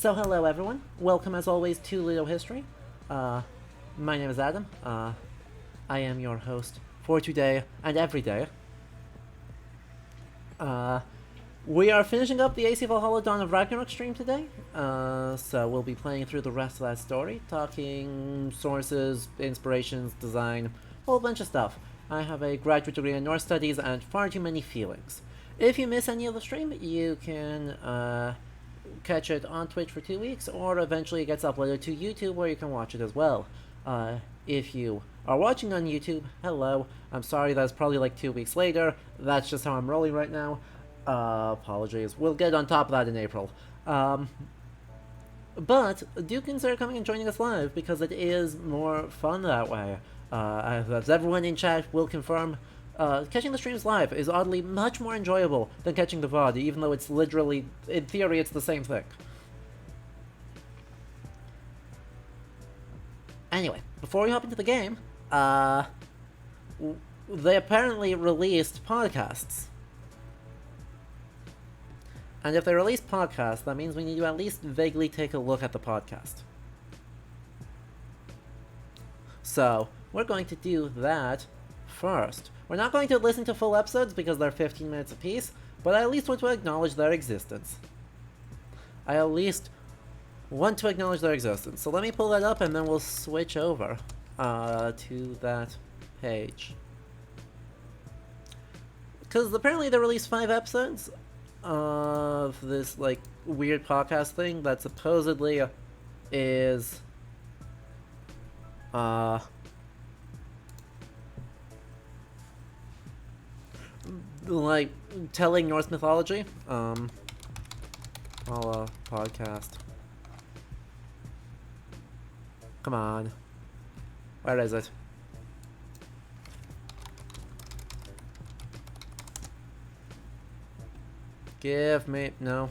So hello everyone, welcome as always to Ludo History. My name is Adam. I am your host for today and every day. We are finishing up the AC Valhalla Dawn of Ragnarok stream today. So we'll be playing through the rest of that story, talking sources, inspirations, design, a whole bunch of stuff. I have a graduate degree in Norse Studies and far too many feelings. If you miss any of the stream, you can catch it on Twitch for 2 weeks, or eventually it gets uploaded to YouTube where you can watch it as well. If you are watching on YouTube, hello. I'm sorry that's probably like 2 weeks later. That's just how I'm rolling right now. Apologies. We'll get on top of that in April. But do consider coming and joining us live because it is more fun that way. As everyone in chat will confirm, catching the streams live is oddly much more enjoyable than catching the VOD, even though it's literally, in theory, it's the same thing. Anyway, before we hop into the game, they apparently released podcasts. And if they release podcasts, that means we need to at least vaguely take a look at the podcast. So, we're going to do that first. We're not going to listen to full episodes because they're 15 minutes apiece, but I at least want to acknowledge their existence. I at least want to acknowledge their existence. So let me pull that up and then we'll switch over to that page. Because apparently they released 5 episodes of this like weird podcast thing that supposedly is like telling Norse mythology. Podcast. Come on. Where is it? Give me... no.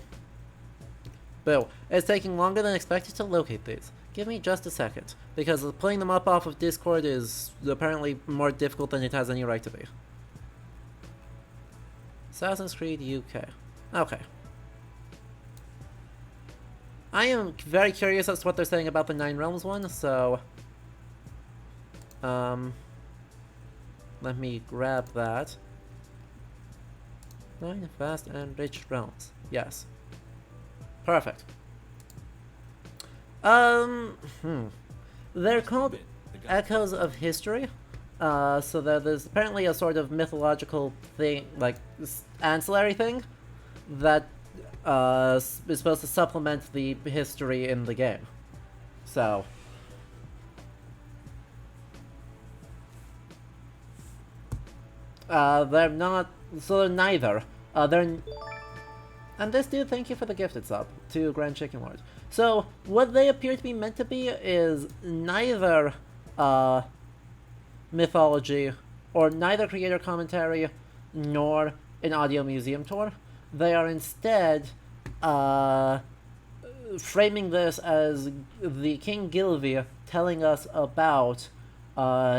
Boo. It's taking longer than expected to locate these. Give me just a second, because pulling them up off of Discord is apparently more difficult than it has any right to be. Assassin's Creed UK. Okay. I am very curious as to what they're saying about the Nine Realms one, so... let me grab that. 9 vast and rich realms. Yes. Perfect. They're called Echoes of History. So there's apparently a sort of mythological thing, like ancillary thing, that is supposed to supplement the history in the game. So they're not. So they're neither. They're. And this dude, thank you for the gifted sub to Grand Chicken Lord. So what they appear to be meant to be is neither mythology or neither creator commentary nor an audio museum tour. They are instead framing this as the King Gylfi telling us about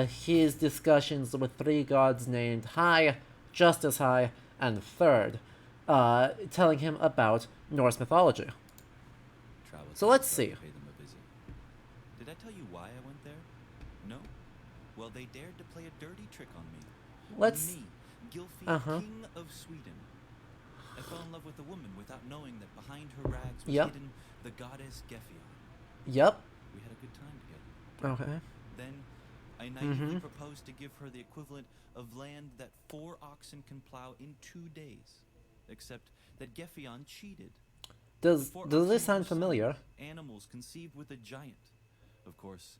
his discussions with 3 gods named High, Justice High, and Third, telling him about Norse mythology. So let's see. Did I tell you why I went there? No? Well, they dared to play a dirty trick on me. Let's... me, Gylfi, King of Sweden. I fell in love with a woman without knowing that behind her rags was hidden the goddess Geffion. Yep. We had a good time together. Okay. Then I naively proposed to give her the equivalent of land that 4 oxen can plow in 2 days. Except that Geffion cheated. Does this sound familiar? Animals conceived with a giant. Of course,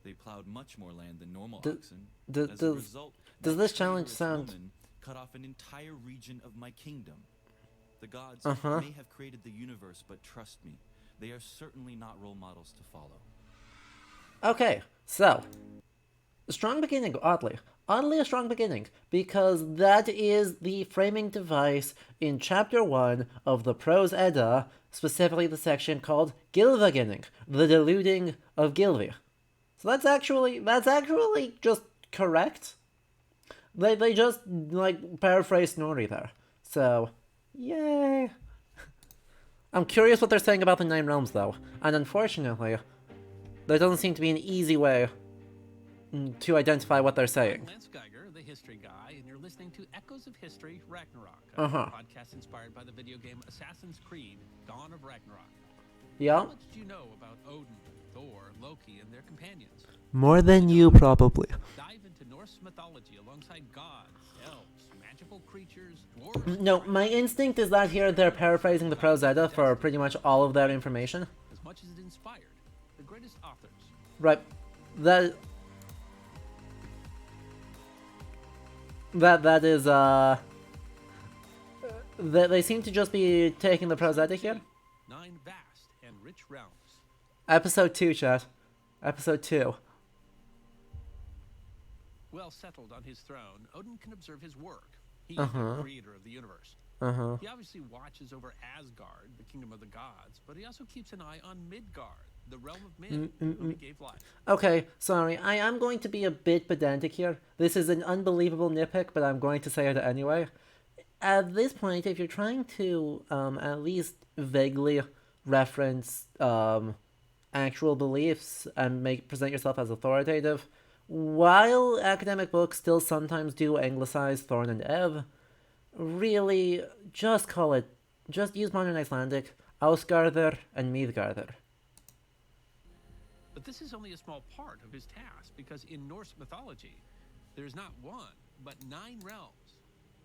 they plowed much more land than normal oxen. As a result, does this challenge sound... cut off an entire region of my kingdom. The gods may have created the universe, but trust me, they are certainly not role models to follow. Okay, so... a strong beginning, oddly. Oddly a strong beginning, because that is the framing device in Chapter 1 of the Prose Edda, specifically the section called Gylfaginning, the deluding of Gylfi. So that's actually just correct. They just, like, paraphrase Snorri there. So, yay. I'm curious what they're saying about the Nine Realms, though. And unfortunately, there doesn't seem to be an easy way to identify what they're saying. I'm Lance Geiger, the history guy, and you're listening to Echoes of History Ragnarok, a podcast inspired by the video game Assassin's Creed Dawn of Ragnarok. Yeah? How much do you know about Odin, Thor, Loki, and their companions? More than you, probably. Dive into Norse mythology alongside gods, elves, magical creatures, dwarves... No, my instinct is that here they're paraphrasing the Prose Edda for pretty much all of their information. As much as it inspired the greatest authors. Right. That is, they seem to just be taking the Prose Edda here. 9 vast and rich realms. Episode 2, chat. Episode 2. Well settled on his throne, Odin can observe his work. He is the creator of the universe. He obviously watches over Asgard, the kingdom of the gods, but he also keeps an eye on Midgard, the realm of men, whom he gave life. Okay, sorry, I am going to be a bit pedantic here. This is an unbelievable nitpick, but I'm going to say it anyway. At this point, if you're trying to at least vaguely reference actual beliefs and present yourself as authoritative, while academic books still sometimes do anglicize Thorn and Ev, really, just use modern Icelandic, Ausgarður and Midgarður. But this is only a small part of his task, because in Norse mythology, there's not 1, but 9 realms.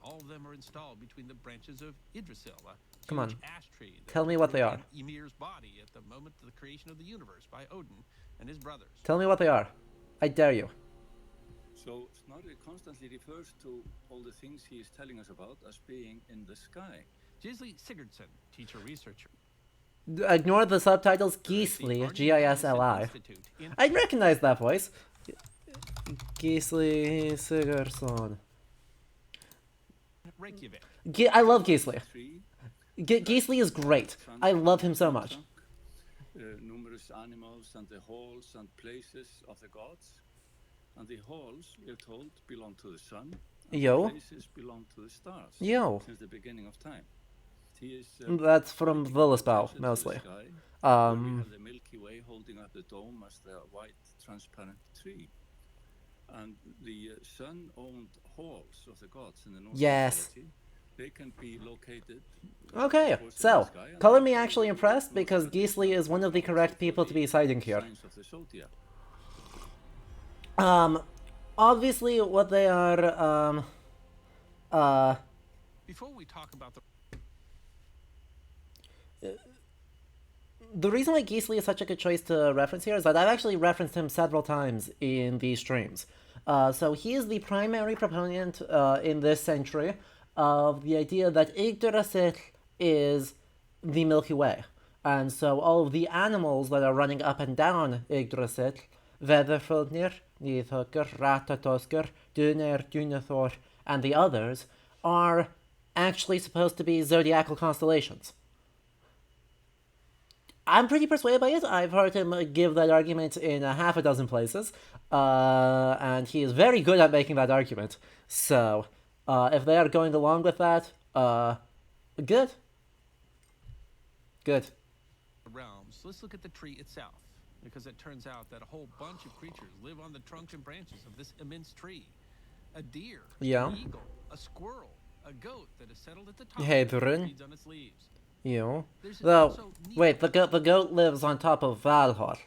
All of them are installed between the branches of Yggdrasil, a Come on. huge ash tree. Tell me what they are. Ymir's body at the moment of the creation of the universe by Odin and his brothers. Tell me what they are. I dare you. So Snorri constantly refers to all the things he is telling us about as being in the sky. Gisli Sigurdsson, teacher researcher. Ignore the subtitles. Gisli, Gisli. I recognize that voice. Gisli Sigurdsson. Reykjavik. I love Gisli. Gisli is great. I love him so much. Numerous animals and the halls and places of the gods. And the halls, we're told, belong to the sun. And Yo. the places belong to the stars. Yo. Since the beginning of time. He is, That's from Völuspá, mostly. We have the Milky Way holding up the dome as the white, transparent tree. And the sun-owned halls of the gods in the North mythology, they can be located. Okay, so, color me actually impressed because Gisli is one of the correct people to be citing here. Signs of the zodiac. Obviously what they are, Before we talk about the reason why Gisli is such a good choice to reference here is that I've actually referenced him several times in these streams. So he is the primary proponent in this century of the idea that Yggdrasil is the Milky Way. And so all of the animals that are running up and down Yggdrasil, Veðurfulnir, Nýðhöggr, Ratatoskr, Dunir, Dunathor, and the others, are actually supposed to be zodiacal constellations. I'm pretty persuaded by it. I've heard him give that argument in a half a dozen places, and he is very good at making that argument. So, if they are going along with that, good. Good. realms, let's look at the tree itself, because it turns out that a whole bunch of creatures live on the trunk and branches of this immense tree. A deer, Yeah. an eagle, a squirrel, a goat that is settled at the top Hey, and Durin. feeds on its leaves. You. There's Though, also wait, the goat lives on top of Valhalla.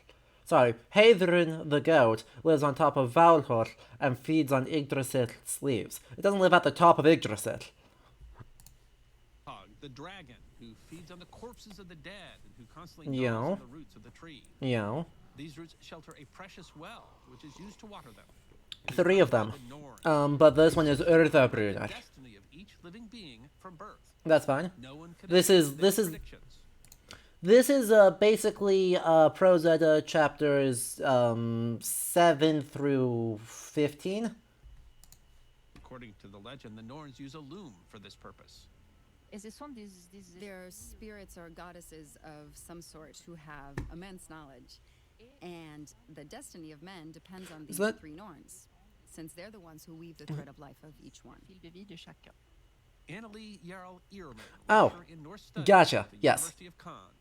Sorry, Heidrun the goat lives on top of Valhalla and feeds on Yggdrasil's leaves. It doesn't live at the top of Yggdrasil. The dragon, who feeds on the corpses of the dead and who constantly Yeah. gnaws on the roots of the tree. Yeah. These roots shelter a precious well, which is used to water them. It is 3 of called them. the Norns, But this one is the Urðabrunnar. destiny of each living being from birth. That's fine. No one can This escape is- their predictions. This is basically Prose Edda chapters 7 through 15. According to the legend, the Norns use a loom for this purpose. They're spirits or goddesses of some sort who have immense knowledge. And the destiny of men depends on these that- 3 Norns, since they're the ones who weave the thread of life of each one. Annalie Jarl Ehrman, Oh, lecturer in Norse Studies gotcha, at the yes. University of Caen.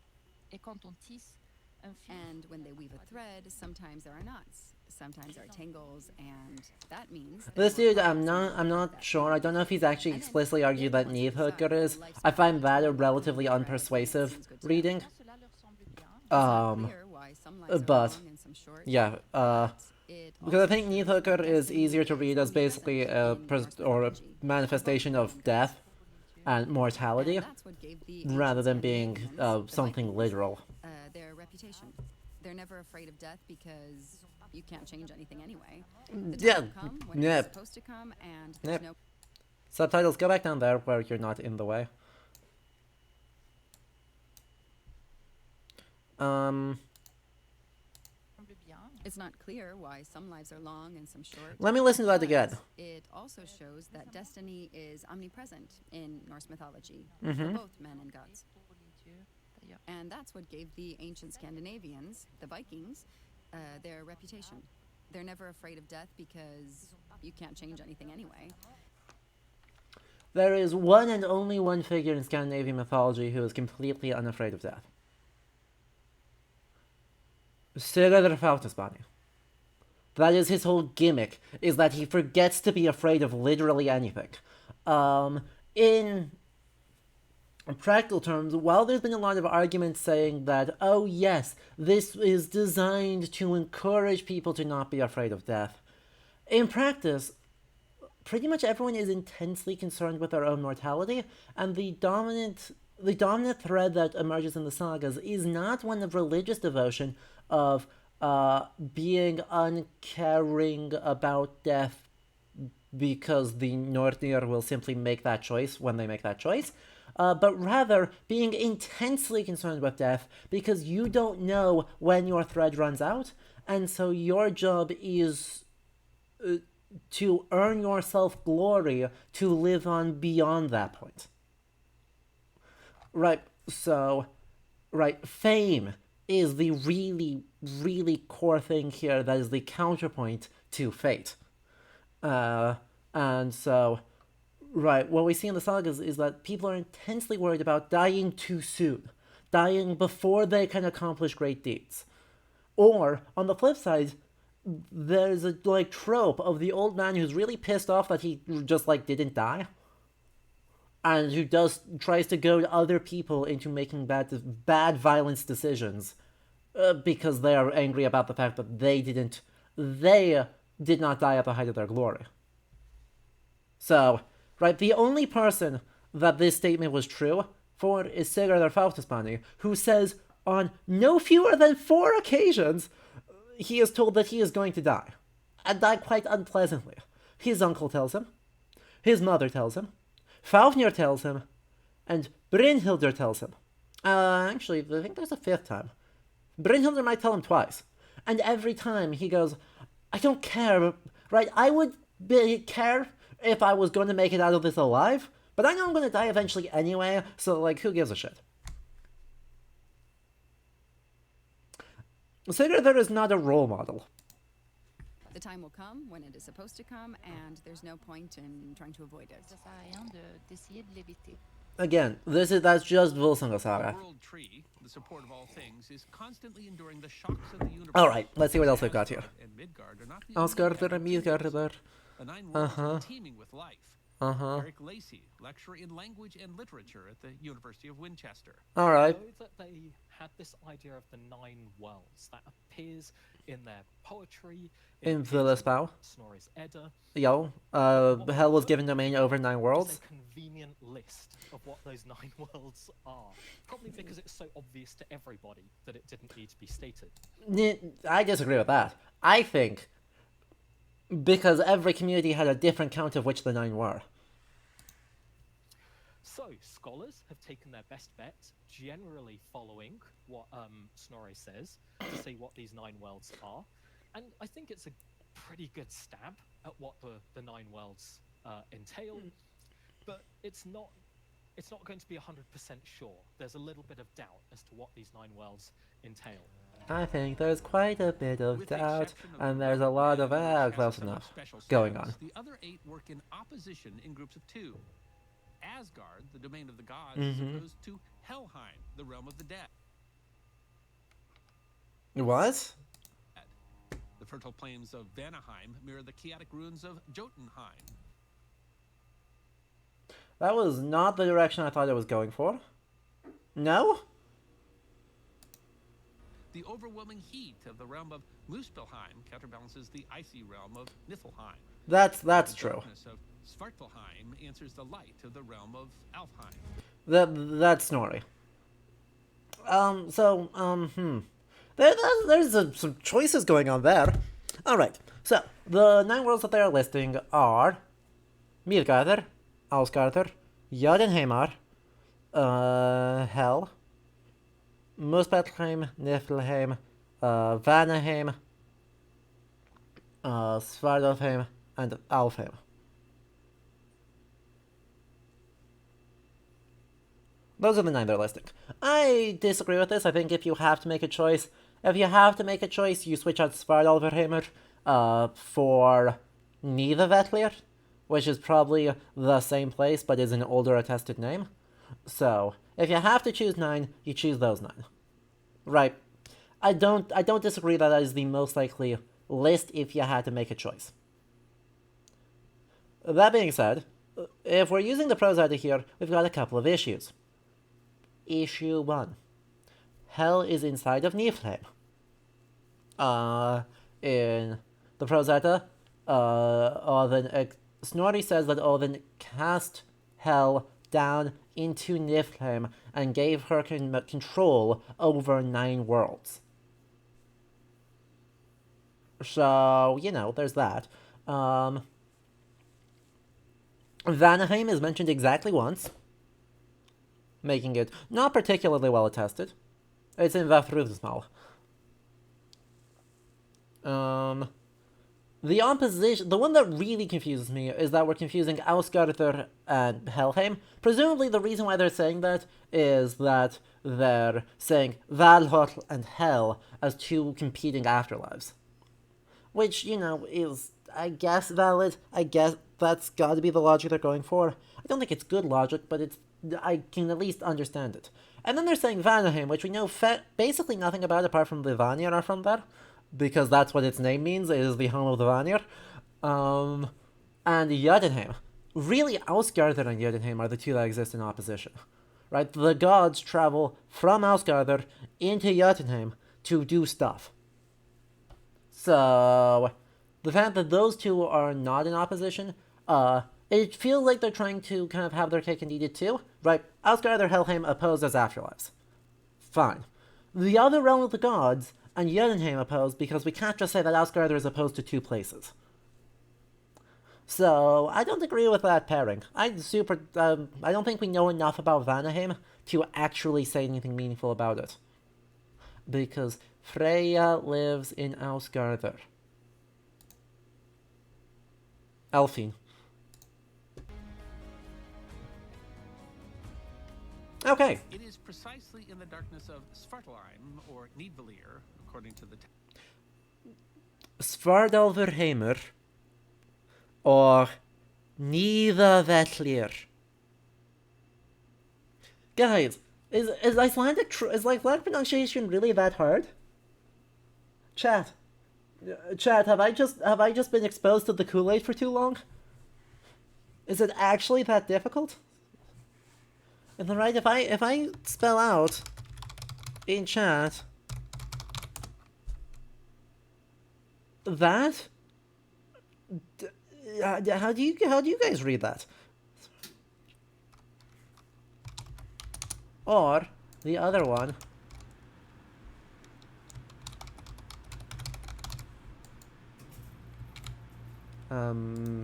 And when they weave a thread, sometimes there are knots, sometimes there are tangles, and that means This dude, I'm not sure. I don't know if he's actually explicitly argued that Needhooker is. I find that a relatively unpersuasive reading. But yeah, because I think Needhooker is easier to read as basically a manifestation of death and mortality, rather than being something literal. Their reputation. They're never afraid of death because you can't change anything anyway. The time will come when it's supposed to come, and there's no. Subtitles, go back down there where you're not in the way. It's not clear why some lives are long and some short. Let me listen to that again. It also shows that destiny is omnipresent in Norse mythology for both men and gods. And that's what gave the ancient Scandinavians, the Vikings, their reputation. They're never afraid of death because you can't change anything anyway. There is one and only one figure in Scandinavian mythology who is completely unafraid of death. Sigurður Fátusbani. That is his whole gimmick, is that he forgets to be afraid of literally anything. In practical terms, while there's been a lot of arguments saying that, oh yes, this is designed to encourage people to not be afraid of death, in practice, pretty much everyone is intensely concerned with their own mortality, and the dominant thread that emerges in the sagas is not one of religious devotion, of being uncaring about death because the Nornir will simply make that choice when they make that choice, but rather being intensely concerned with death because you don't know when your thread runs out, and so your job is to earn yourself glory to live on beyond that point. Right, so, fame is the really, really core thing here that is the counterpoint to fate. And so, what we see in the sagas is that people are intensely worried about dying too soon, dying before they can accomplish great deeds. Or, on the flip side, there's a, trope of the old man who's really pissed off that he just, didn't die, and who tries to goad other people into making bad violence decisions, because they are angry about the fact that they did not die at the height of their glory. So, the only person that this statement was true for is Sigurður Fátusbani, who says on no fewer than 4 occasions he is told that he is going to die, and die quite unpleasantly. His uncle tells him, his mother tells him, Fafnir tells him, and Brynhildr tells him. Actually, I think there's a 5th time. Brynhildr might tell him twice. And every time he goes, I don't care, I would care if I was going to make it out of this alive, but I know I'm going to die eventually anyway, so, who gives a shit? Sigurður is not a role model. The time will come when it is supposed to come, and there's no point in trying to avoid it. Again, that's just Volsunga Saga. The world tree, the support of all things, is constantly enduring the shocks of the universe. Alright, let's see what else we've got here. Asgard and Midgard. The 9 worlds are teeming with life. Eric Lacey, lecturer in language and literature at the University of Winchester. Alright. I know that they had this idea of the 9 worlds that appears in their poetry, in Völuspá, Snorri's Edda. Yo, Hell was given domain over 9 worlds. It's a convenient list of what those 9 worlds are. Probably because it's so obvious to everybody that it didn't need to be stated. I disagree with that. I think because every community had a different count of which the 9 were. So, scholars have taken their best bets, generally following what Snorri says, to see what these 9 worlds are. And I think it's a pretty good stab at what the 9 worlds entail, but it's not going to be 100% sure. There's a little bit of doubt as to what these 9 worlds entail. I think there's quite a bit of doubt, and there's a lot of close enough going on. The other 8 work in opposition in groups of 2. Asgard, the domain of the gods, as opposed to Helheim, the realm of the dead. What? The fertile plains of Vanaheim mirror the chaotic ruins of Jotunheim. That was not the direction I thought it was going for. No? The overwhelming heat of the realm of Muspelheim counterbalances the icy realm of Niflheim. That's The true. darkness of Svartalheim answers the light of the realm of Alfheim. That's Snorri. There's some choices going on there. Alright, so, the 9 worlds that they are listing are Midgarðr, Ásgarður, Jotunheimar, Hel, Muspelheim, Niflheim, Vanaheim, Svartalfheim, and Alfheim. Those are the 9 they're listing. I disagree with this. I think if you have to make a choice, you switch out Svartalfheimr for Niðavellir, which is probably the same place but is an older attested name. So, if you have to choose 9, you choose those 9. Right. I don't disagree that is the most likely list if you had to make a choice. That being said, if we're using the pros out of here, we've got a couple of issues. Issue 1. Hel is inside of Niflheim. In the Prosetta, Snorri says that Odin cast Hel down into Niflheim and gave her control over 9 worlds. So, there's that. Vanaheim is mentioned exactly once, making it not particularly well attested. It's in Vafthrudismal. The opposition, the one that really confuses me is that we're confusing Ásgarður and Helheim. Presumably the reason why they're saying that is that they're saying Valhalla and Hel as 2 competing afterlives. Which, is, I guess, valid. I guess that's gotta be the logic they're going for. I don't think it's good logic, but I can at least understand it. And then they're saying Vanaheim, which we know basically nothing about apart from the Vanir are from there, because that's what its name means. It is the home of the Vanir. And Jotunheim. Really, Ásgarður and Jotunheim are the 2 that exist in opposition. Right? The gods travel from Ásgarður into Jotunheim to do stuff. So, the fact that those 2 are not in opposition, it feels like they're trying to kind of have their cake and eat it too. Right? Ásgarður, Helheim opposed as afterlives. Fine. The other realm of the gods and Jotunheim opposed because we can't just say that Ásgarður is opposed to 2 places. So, I don't agree with that pairing. I don't think we know enough about Vanaheim to actually say anything meaningful about it. Because Freyja lives in Ásgarður. Elfine. Okay. It is precisely in the darkness of Svartalheim, or Niðavellir, according to the Svartalfheimr or Niðavellir. Guys, is Icelandic pronunciation really that hard? Chat, have I just been exposed to the Kool-Aid for too long? Is it actually that difficult? And then, right, if I spell out in chat that, how do you guys read that? Or the other one.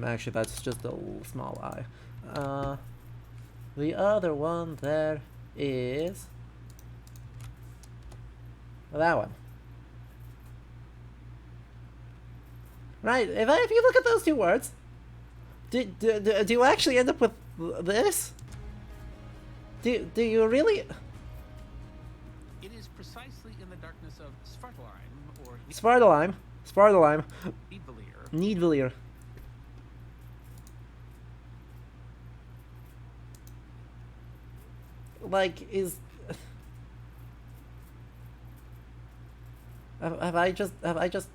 Actually, that's just a small I. The other one there is that one. Right, if you look at those 2 words, do you actually end up with this? Do you really? It is precisely in the darkness of Svartalheim, or Svartalheim. Niðavellir. like, is... Have I just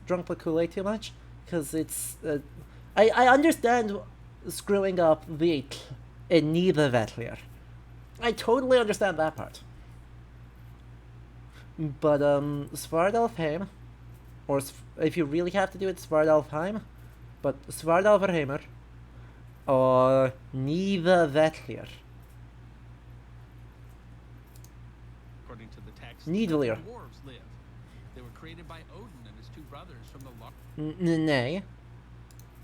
drunk the Kool-Aid too much? Because it's... I understand screwing up the in Niederwettler. I totally understand that part. But, Svartalfheim, or if you really have to do it, Svartalfheim, but Svartalfheimer, or Niederwettler. According to the text, Niederwettler. dwarves live. They were created by Odin and his two brothers from the Nay.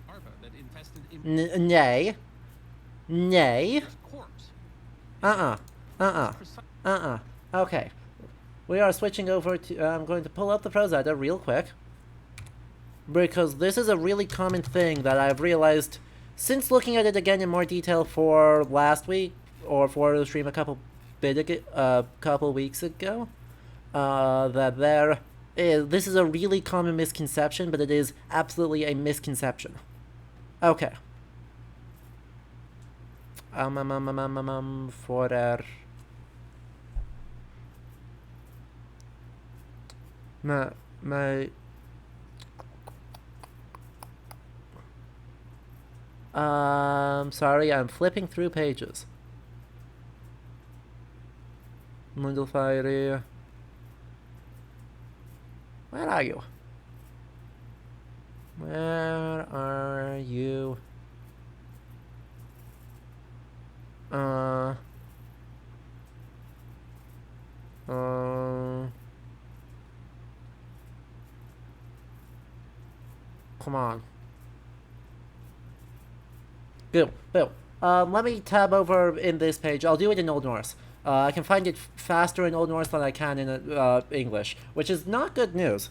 larva that infested Nay. Nay. corpse. Okay. We are switching over to... I'm going to pull up the Prozetta real quick. Because this is a really common thing that I've realized since looking at it again in more detail for last week, or for the stream a couple weeks ago. That there is... This is a really common misconception, but it is absolutely a misconception. Okay. For my sorry, I'm flipping through pages. Mundelfire. Where are you? Where are you? Come on. Bill. Let me tab over in this page. I'll do it in Old Norse. I can find it faster in Old Norse than I can in English, which is not good news.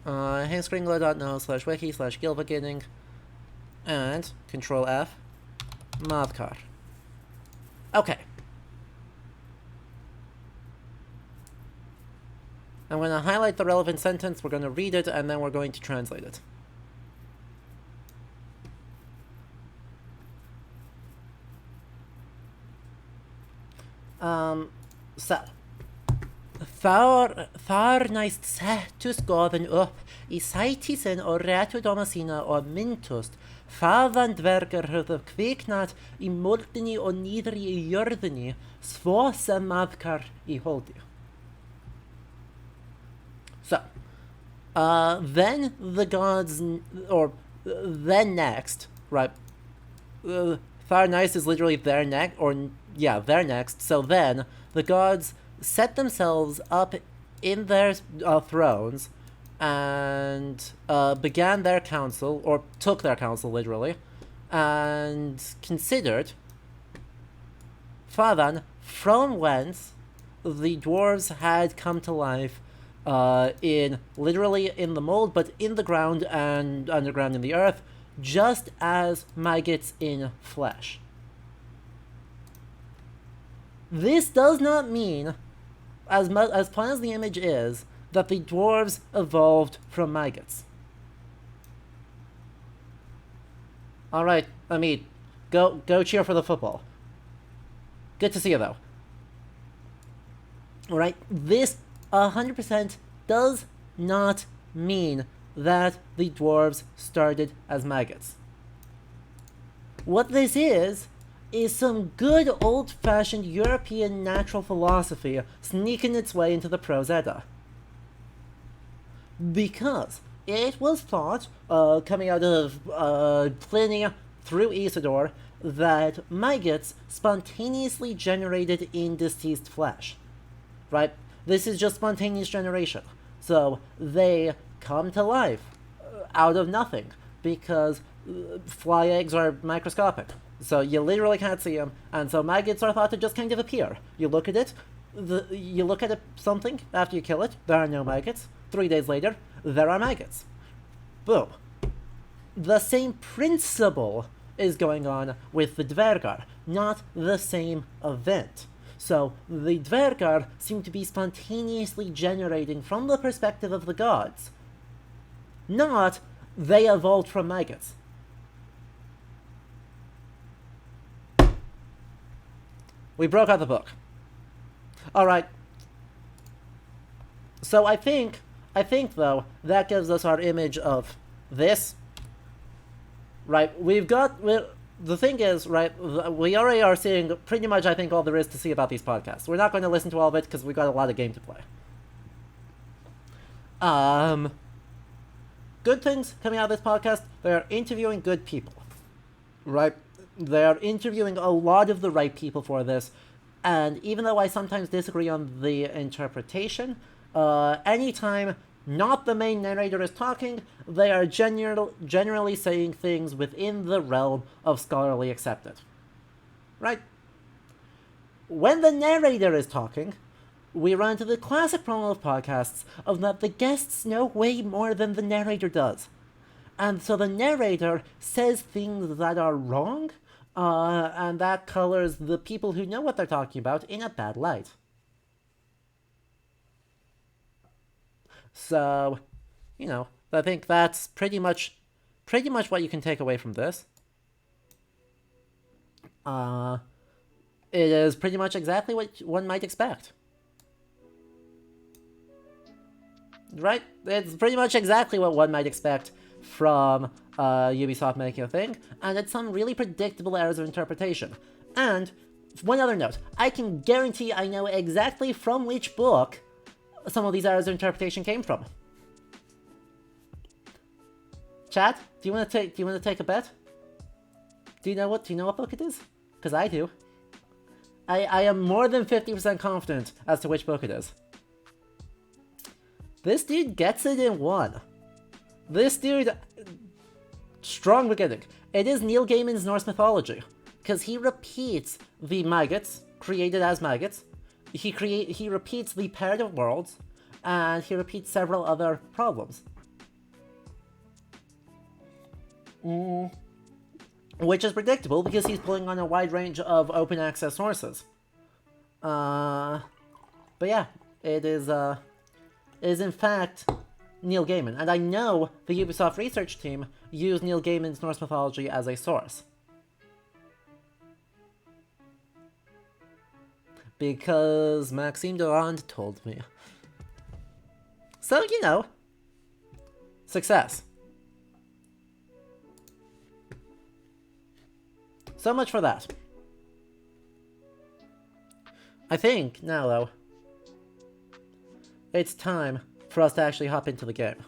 Hanskringler.no/wiki/gilbeginning and Control F. Madkar. Okay. I'm going to highlight the relevant sentence, we're going to read it, and then we're going to translate it. So. Thar næst settust goðin upp í sæti sinn og réttudóma sína og myndust. Þaðan dvergar höfðu kviknað í moldinni og niðri í jörðinni, svo sem maðkar í holdi. So, then the gods, or then next, right? Thar næst is literally their next, or yeah, their next. So then the gods set themselves up in their thrones and began their council, or took their council literally, and considered Fadan, from whence the dwarves had come to life, in literally in the mold, but in the ground and underground in the earth, just as maggots in flesh. This does not mean, as plain as the image is, that the dwarves evolved from maggots. Alright, Amit, go cheer for the football. Good to see you, though. Alright, this 100% does not mean that the dwarves started as maggots. What this is some good old-fashioned European natural philosophy sneaking its way into the Prose Edda. Because it was thought, coming out of Pliny through Isidore, that maggots spontaneously generated in deceased flesh. Right? This is just spontaneous generation. So they come to life out of nothing, because fly eggs are microscopic. So you literally can't see them, and so maggots are thought to just kind of appear. You look at it, something after you kill it, there are no maggots. 3 days later, there are maggots. Boom. The same principle is going on with the Dvergar, not the same event. So the Dvergar seem to be spontaneously generating from the perspective of the gods, not they evolved from maggots. We broke out the book. Alright. So I think, though, that gives us our image of this. Right, the thing is, right, we already are seeing pretty much, I think, all there is to see about these podcasts. We're not going to listen to all of it because we've got a lot of game to play. Good things coming out of this podcast, they're interviewing good people. Right? They're interviewing a lot of the right people for this, and even though I sometimes disagree on the interpretation, anytime not the main narrator is talking, they are generally saying things within the realm of scholarly accepted. Right? When the narrator is talking, we run into the classic problem of podcasts of that the guests know way more than the narrator does. And so the narrator says things that are wrong, and that colors the people who know what they're talking about in a bad light. So, I think that's pretty much what you can take away from this. It is pretty much exactly what one might expect. Right? It's pretty much exactly what one might expect from Ubisoft making a thing, and it's some really predictable errors of interpretation. And, one other note, I can guarantee I know exactly from which book some of these errors of interpretation came from. Chat, do you want to take a bet? Do you know what book it is? Because I do. I am more than 50% confident as to which book it is. This dude gets it in one. This dude, strong beginning. It is Neil Gaiman's Norse mythology, because he repeats the maggots created as maggots. He repeats the paired of worlds, and he repeats several other problems. Which is predictable because he's pulling on a wide range of open access sources. But yeah, it is in fact Neil Gaiman, and I know the Ubisoft research team used Neil Gaiman's Norse mythology as a source. Because Maxime Durand told me. So, success. So much for that. I think, now though, it's time for us to actually hop into the game.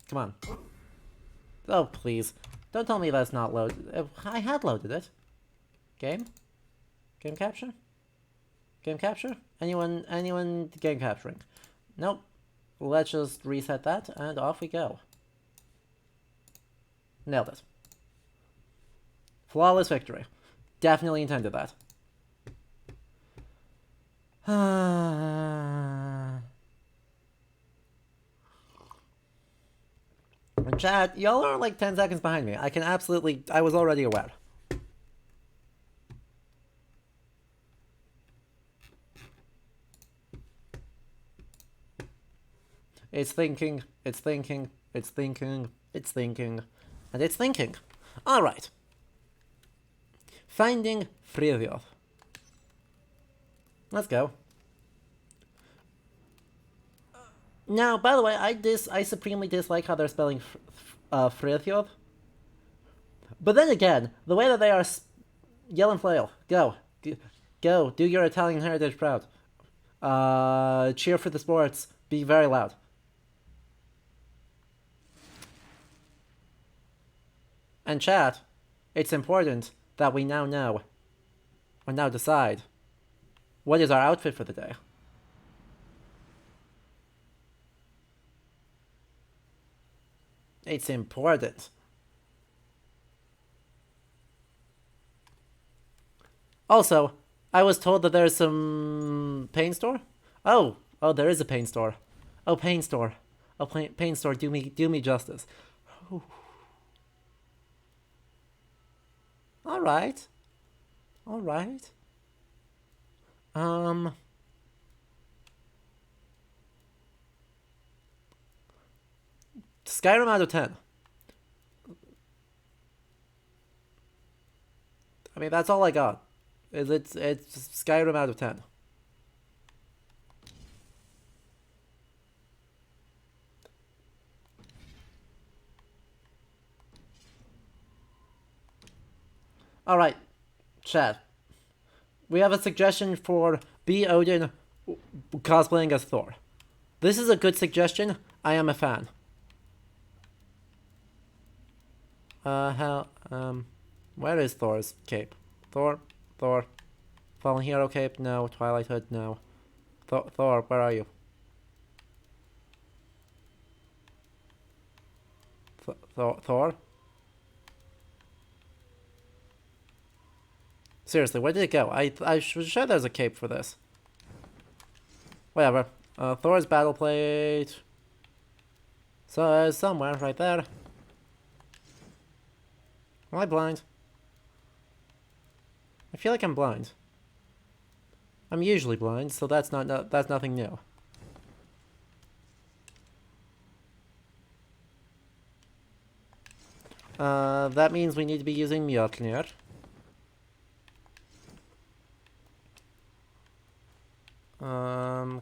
Come on. Oh, please. Don't tell me that's not loaded. I had loaded it. Game? Game capture? Game capture? Anyone game capturing? Nope. Let's just reset that, and off we go. Nailed it. Flawless victory. Definitely intended that. Chat, y'all are like 10 seconds behind me. I was already aware. It's thinking, it's thinking, it's thinking, it's thinking, and it's thinking. Alright. Finding Friðþjóð. Let's go. Now, by the way, I supremely dislike how they're spelling Friðþjóð. But then again, the way that they are... Yell and flail. Go. Go. Do your Italian heritage proud. Cheer for the sports. Be very loud. And chat, it's important that we now know, or now decide, what is our outfit for the day. It's important. Also, I was told that there's some pain store. Oh, there is a pain store. Oh, pain store. Oh, pain store. Do me justice. All right. Skyrim out of 10. I mean, that's all I got. It's Skyrim out of 10. Alright, chat. We have a suggestion for B. Odin cosplaying as Thor. This is a good suggestion. I am a fan. Where is Thor's cape? Thor? Fallen Hero cape? No. Twilight Hood? No. Thor, where are you? Thor? Seriously, where did it go? I was sure there's a cape for this. Whatever. Thor's battle plate. So, somewhere, right there. Am I blind? I feel like I'm blind. I'm usually blind, so that's nothing new. That means we need to be using Mjolnir.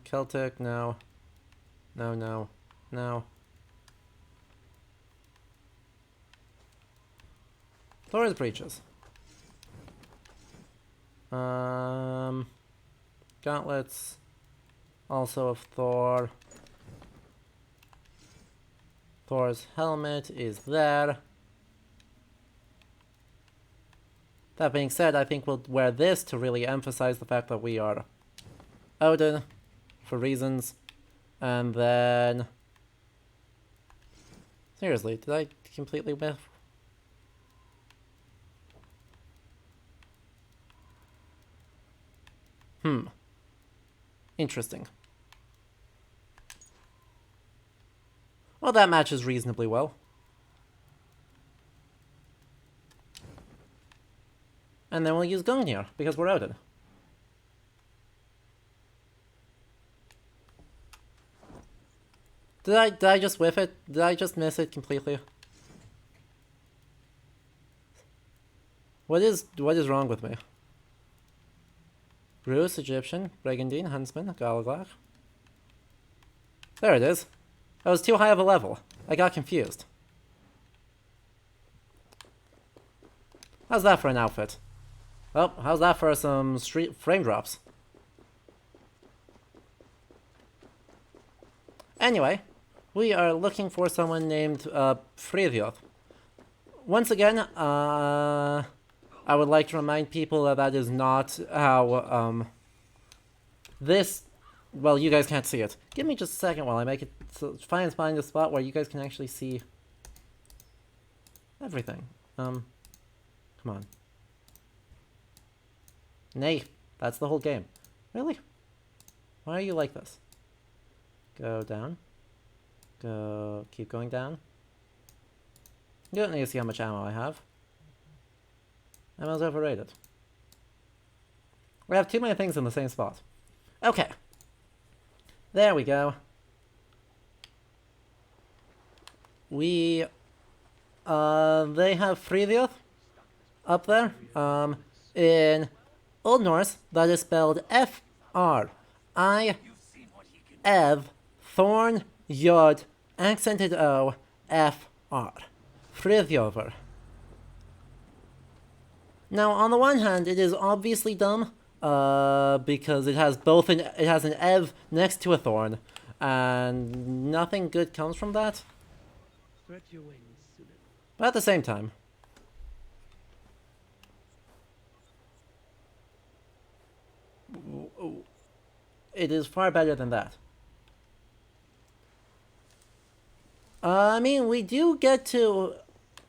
Celtic, no. No. Thor's breeches. Gauntlets. Also of Thor. Thor's helmet is there. That being said, I think we'll wear this to really emphasize the fact that we are Odin, for reasons. And then... Seriously, did I completely miss? Interesting. Well, that matches reasonably well. And then we'll use Gungnir, because we're Odin. Did I just whiff it? Did I just miss it completely? What is wrong with me? Bruce, Egyptian, Brigandine, Huntsman, Galaglag. There it is. That was too high of a level. I got confused. How's that for an outfit? Oh, how's that for some street frame drops? Anyway, we are looking for someone named Frithjof. Once again, I would like to remind people that is not how this... Well, you guys can't see it. Give me just a second while I make it... So find a spot where you guys can actually see everything. Come on. Nay, that's the whole game. Really? Why are you like this? Go down. Keep going down. You don't need to see how much ammo I have. Ammo's overrated. We have too many things in the same spot. Okay. There we go. They have Frithjof up there. In Old Norse, that is spelled F-R-I Ev Thorn Yod accented O F-R. Frithjofer. Now, on the one hand, it is obviously dumb, because it has an Ev next to a Thorn, and nothing good comes from that. But at the same time, it is far better than that. I mean, we do get to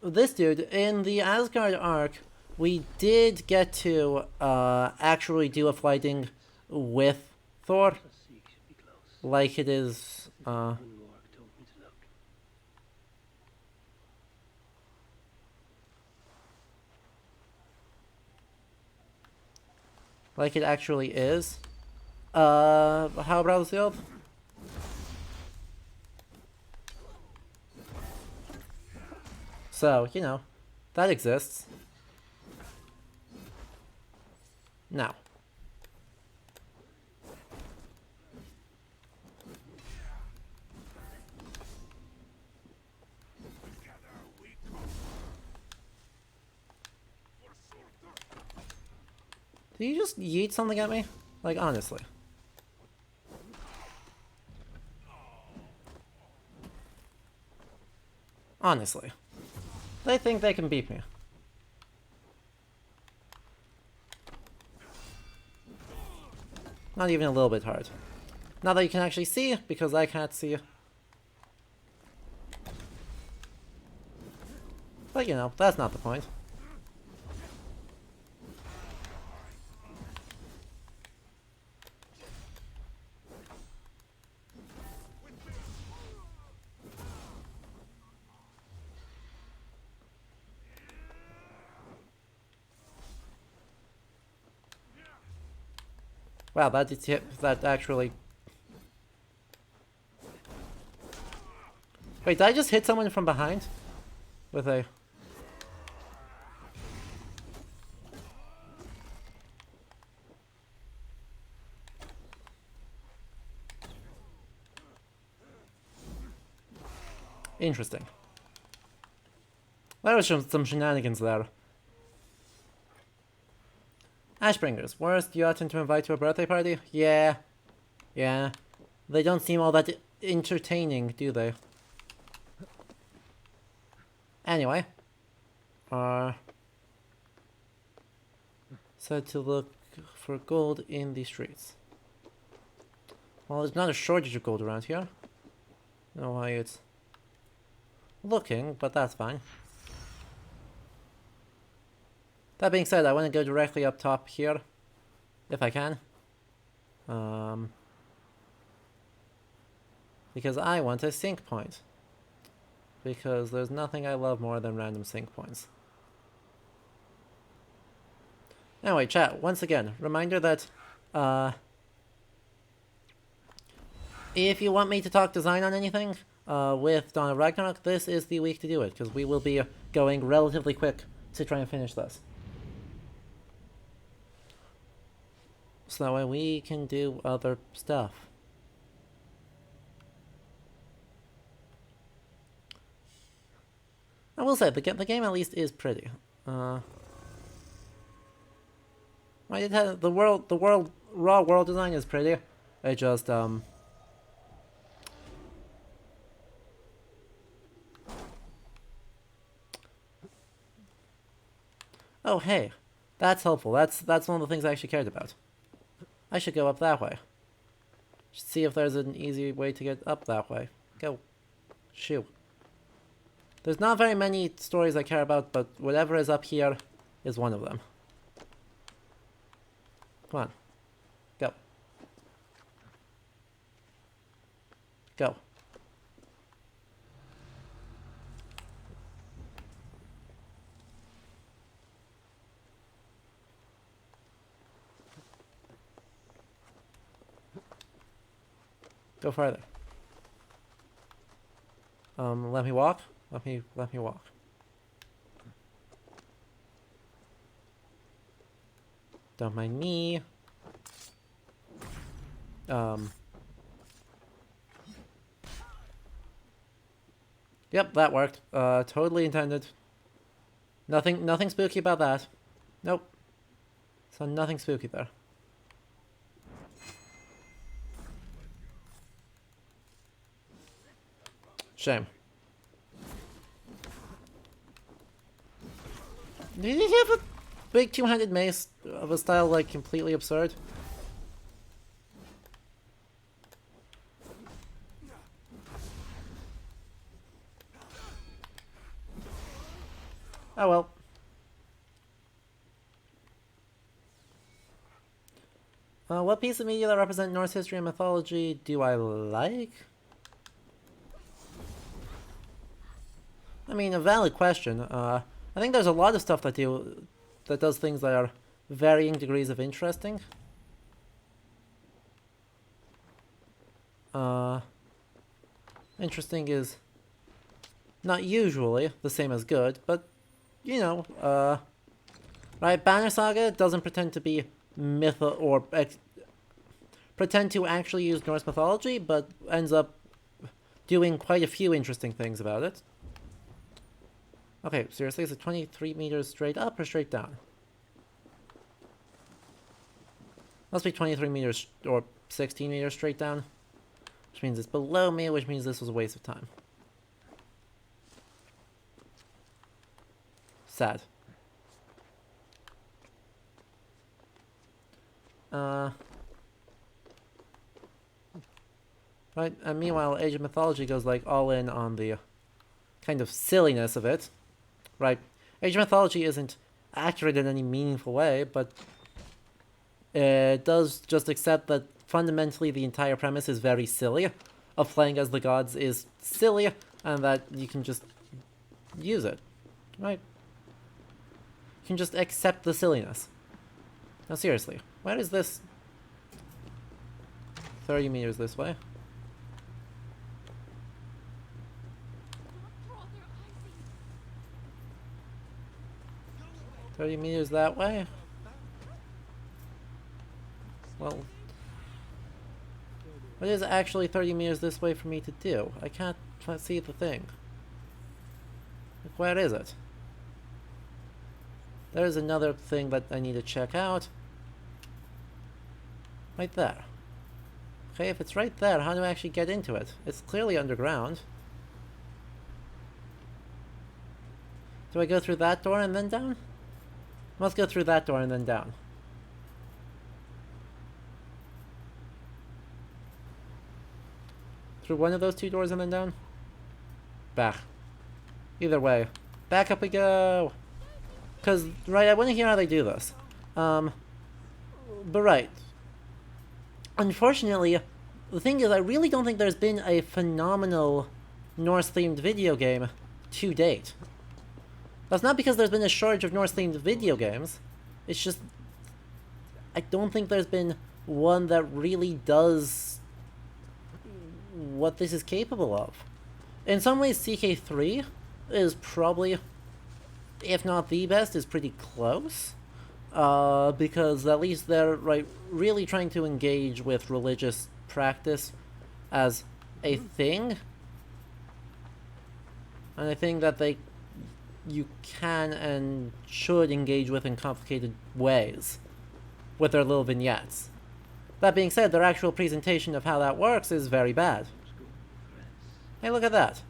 this dude in the Asgard arc. We did get to actually do a fighting with Thor, like it is. Like it actually is. How about the So, you know, that exists. Now. Did you just yeet something at me? Like, honestly. Honestly. They think they can beat me. Not even a little bit hard. Not that you can actually see, because I can't see. But you know, that's not the point. Wow, that actually... Wait, did I just hit someone from behind? With a... Interesting. There was some shenanigans there. Ashbringers, worst you oughtn't to invite to a birthday party? Yeah. Yeah. They don't seem all that entertaining, do they? Anyway. Said to look for gold in the streets. Well, there's not a shortage of gold around here. I don't know why it's looking, but that's fine. That being said, I want to go directly up top here, if I can. Because I want a sync point. Because there's nothing I love more than random sync points. Anyway, chat, once again, reminder that if you want me to talk design on anything with Dawn of Ragnarok, this is the week to do it, because we will be going relatively quick to try and finish this. So that way we can do other stuff. I will say, the game at least is pretty. Right, it has, raw world design is pretty. It just, oh, hey. That's helpful. That's one of the things I actually cared about. I should go up that way. Should see if there's an easy way to get up that way. Go. Shoo. There's not very many stories I care about, but whatever is up here is one of them. Come on. Go. Go. Go farther. Let me walk? Let me walk. Don't mind me. Yep, that worked. Totally intended. Nothing spooky about that. Nope. So nothing spooky there. Shame. Did he have a big two-handed mace of a style, like, completely absurd? Oh well. What piece of media that represent Norse history and mythology do I like? I mean, a valid question. I think there's a lot of stuff that does things that are varying degrees of interesting. Interesting is Not usually the same as good, but, you know, right, Banner Saga doesn't pretend to be pretend to actually use Norse mythology, but ends up doing quite a few interesting things about it. Okay, seriously, is it 23 meters straight up or straight down? Must be 23 meters or 16 meters straight down. Which means it's below me, which means this was a waste of time. Sad. Right, and meanwhile, Age of Mythology goes like all in on the kind of silliness of it. Right, Age of Mythology isn't accurate in any meaningful way, but it does just accept that fundamentally the entire premise is very silly, of playing as the gods is silly, and that you can just use it. Right? You can just accept the silliness. Now seriously, where is this? 30 meters this way. $30 meters that way? Well, what is actually 30 meters this way for me to do? I can't see the thing. Like, where is it? There's another thing that I need to check out. Right there. Okay, if it's right there, how do I actually get into it? It's clearly underground. Do I go through that door and then down? Must go through that door and then down. Through one of those two doors and then down? Back. Either way. Back up we go! Because, right, I want to hear how they do this. But right. Unfortunately, the thing is, I really don't think there's been a phenomenal Norse-themed video game to date. That's not because there's been a shortage of Norse-themed video games. It's just, I don't think there's been one that really does what this is capable of. In some ways, CK3 is probably, if not the best, is pretty close. Because at least they're really trying to engage with religious practice as a thing. And I think that you can and should engage with in complicated ways with their little vignettes. That being said, their actual presentation of how that works is very bad. Hey, look at that.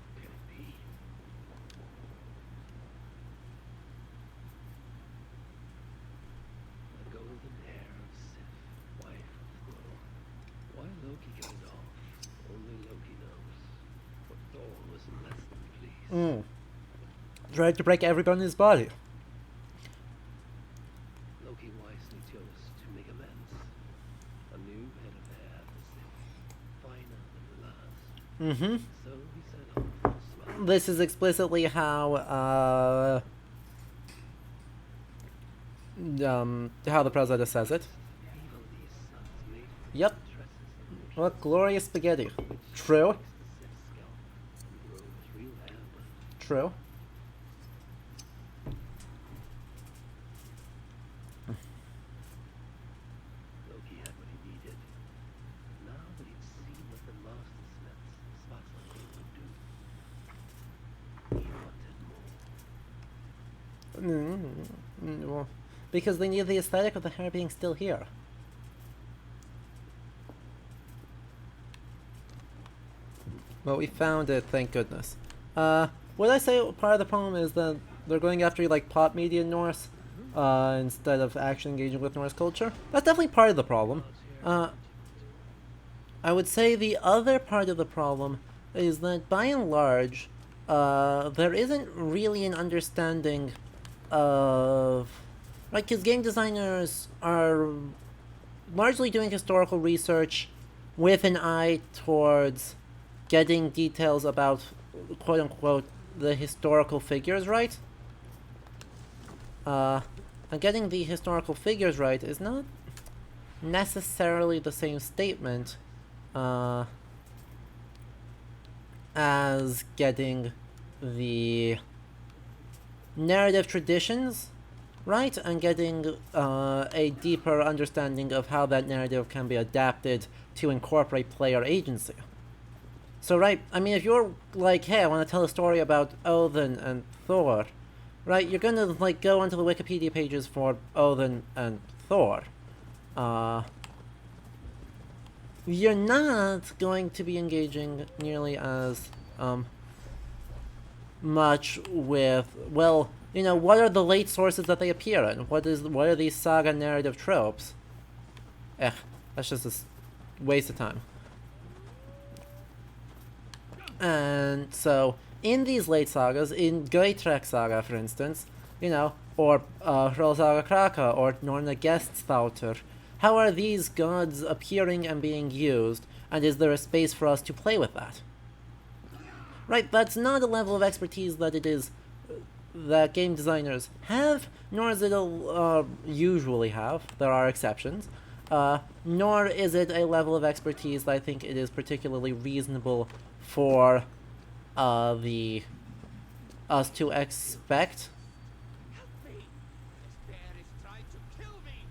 Tried to break every bone in his body. Loki wisely chose to make amends. A new head of hair as if finer than the last. So he set off smiling. This is explicitly how the president says it. Yep. What glorious spaghetti. True. True. Loki had what he needed. Now that he'd seen what the master spots like they would do, he wanted more. Well, because they need the aesthetic of the hair being still here. Well, we found it, thank goodness. Would I say part of the problem is that they're going after like pop media Norse instead of actually engaging with Norse culture? That's definitely part of the problem. I would say the other part of the problem is that by and large, there isn't really an understanding of... Right, because game designers are largely doing historical research with an eye towards getting details about, quote-unquote, the historical figures right. And getting the historical figures right is not necessarily the same statement as getting the narrative traditions right, and getting a deeper understanding of how that narrative can be adapted to incorporate player agency. So, right, I mean, if you're like, hey, I want to tell a story about Odin and Thor, right, you're gonna, like, go onto the Wikipedia pages for Odin and Thor. You're not going to be engaging nearly as, much with, well, you know, what are the late sources that they appear in? What are these saga narrative tropes? That's just a waste of time. And so, in these late sagas, in Gautrek Saga, for instance, you know, or Hrol Saga Kraka, or Norna Geststhauter, how are these gods appearing and being used, and is there a space for us to play with that? Right, that's not a level of expertise that it is that game designers have, nor is it usually have. There are exceptions. Nor is it a level of expertise that I think it is particularly reasonable for us to expect. Help me! This bear is trying to kill me!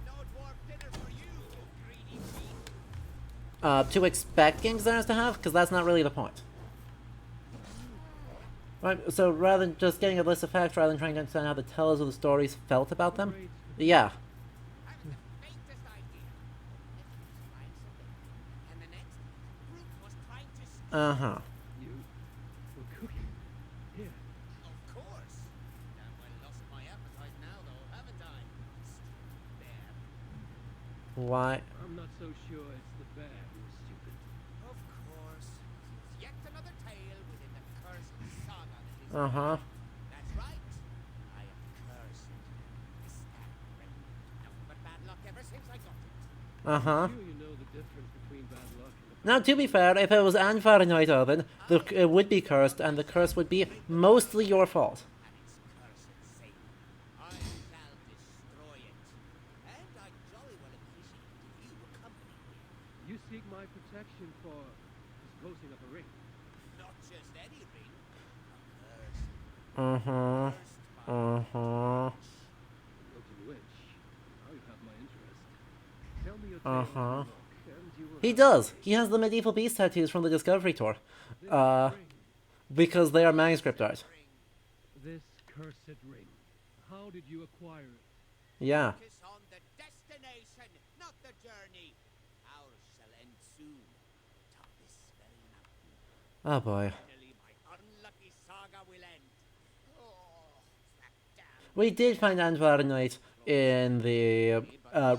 No dwarf dinner for you, greedy beast! To expect game designers to have, because that's not really the point. Right, so rather than just getting a list of facts, rather than trying to understand how the tellers of the stories felt about them, yeah. I have the faintest idea. This was fine something, and the next, Brute was trying to Uh-huh. You were cooking here. Of course. Damn well lost my appetite now, though, haven't I? Stupid bear. Why? I'm not so sure it's the bear who's stupid. Of course. It's yet another tale within the cursed saga that is. Uh-huh. That's right. I am cursed. This that ring. Nothing but bad luck ever since I got it. Uh-huh. Sure you know the difference between bad luck and the Now, to be fair, if it was Anfarnoid Oven, it would be cursed, and the curse would be mostly your fault. And its cursed sake. I shall destroy it. And I jolly well appreciate if you accompany me. You seek my protection for disposing of a ring. Not just any ring. A cursed. Uh-huh. Cursed by Uh-huh. Broken witch. Now you have my interest. Tell me your Uh-huh. tale, and you will He have does. He has the medieval beast tattoos from the Discovery Tour. this ring. Because they are manuscript art. This cursed ring. How did you acquire it? Yeah. Focus on the destination, not the journey. Ours shall end soon. Top this very mountain. Oh boy. Finally, my unlucky saga will end. Oh, that damn. We did find Anfarnoid in the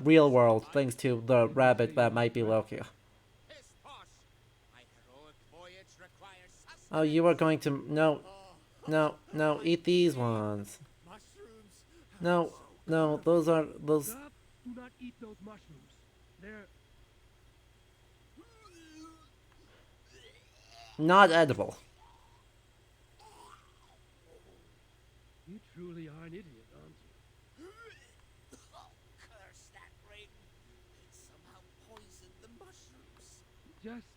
real world, thanks to the rabbit that might be Loki. Piss posh. My heroic voyage requires sustenance. Oh, you are going to... No. No, no, eat these ones. Mushrooms. No, no, those are... those... Stop! Do not eat those mushrooms. They're not edible. You truly are an idiot, aren't you? Oh, curse that ring. It somehow poisoned the mushrooms. Just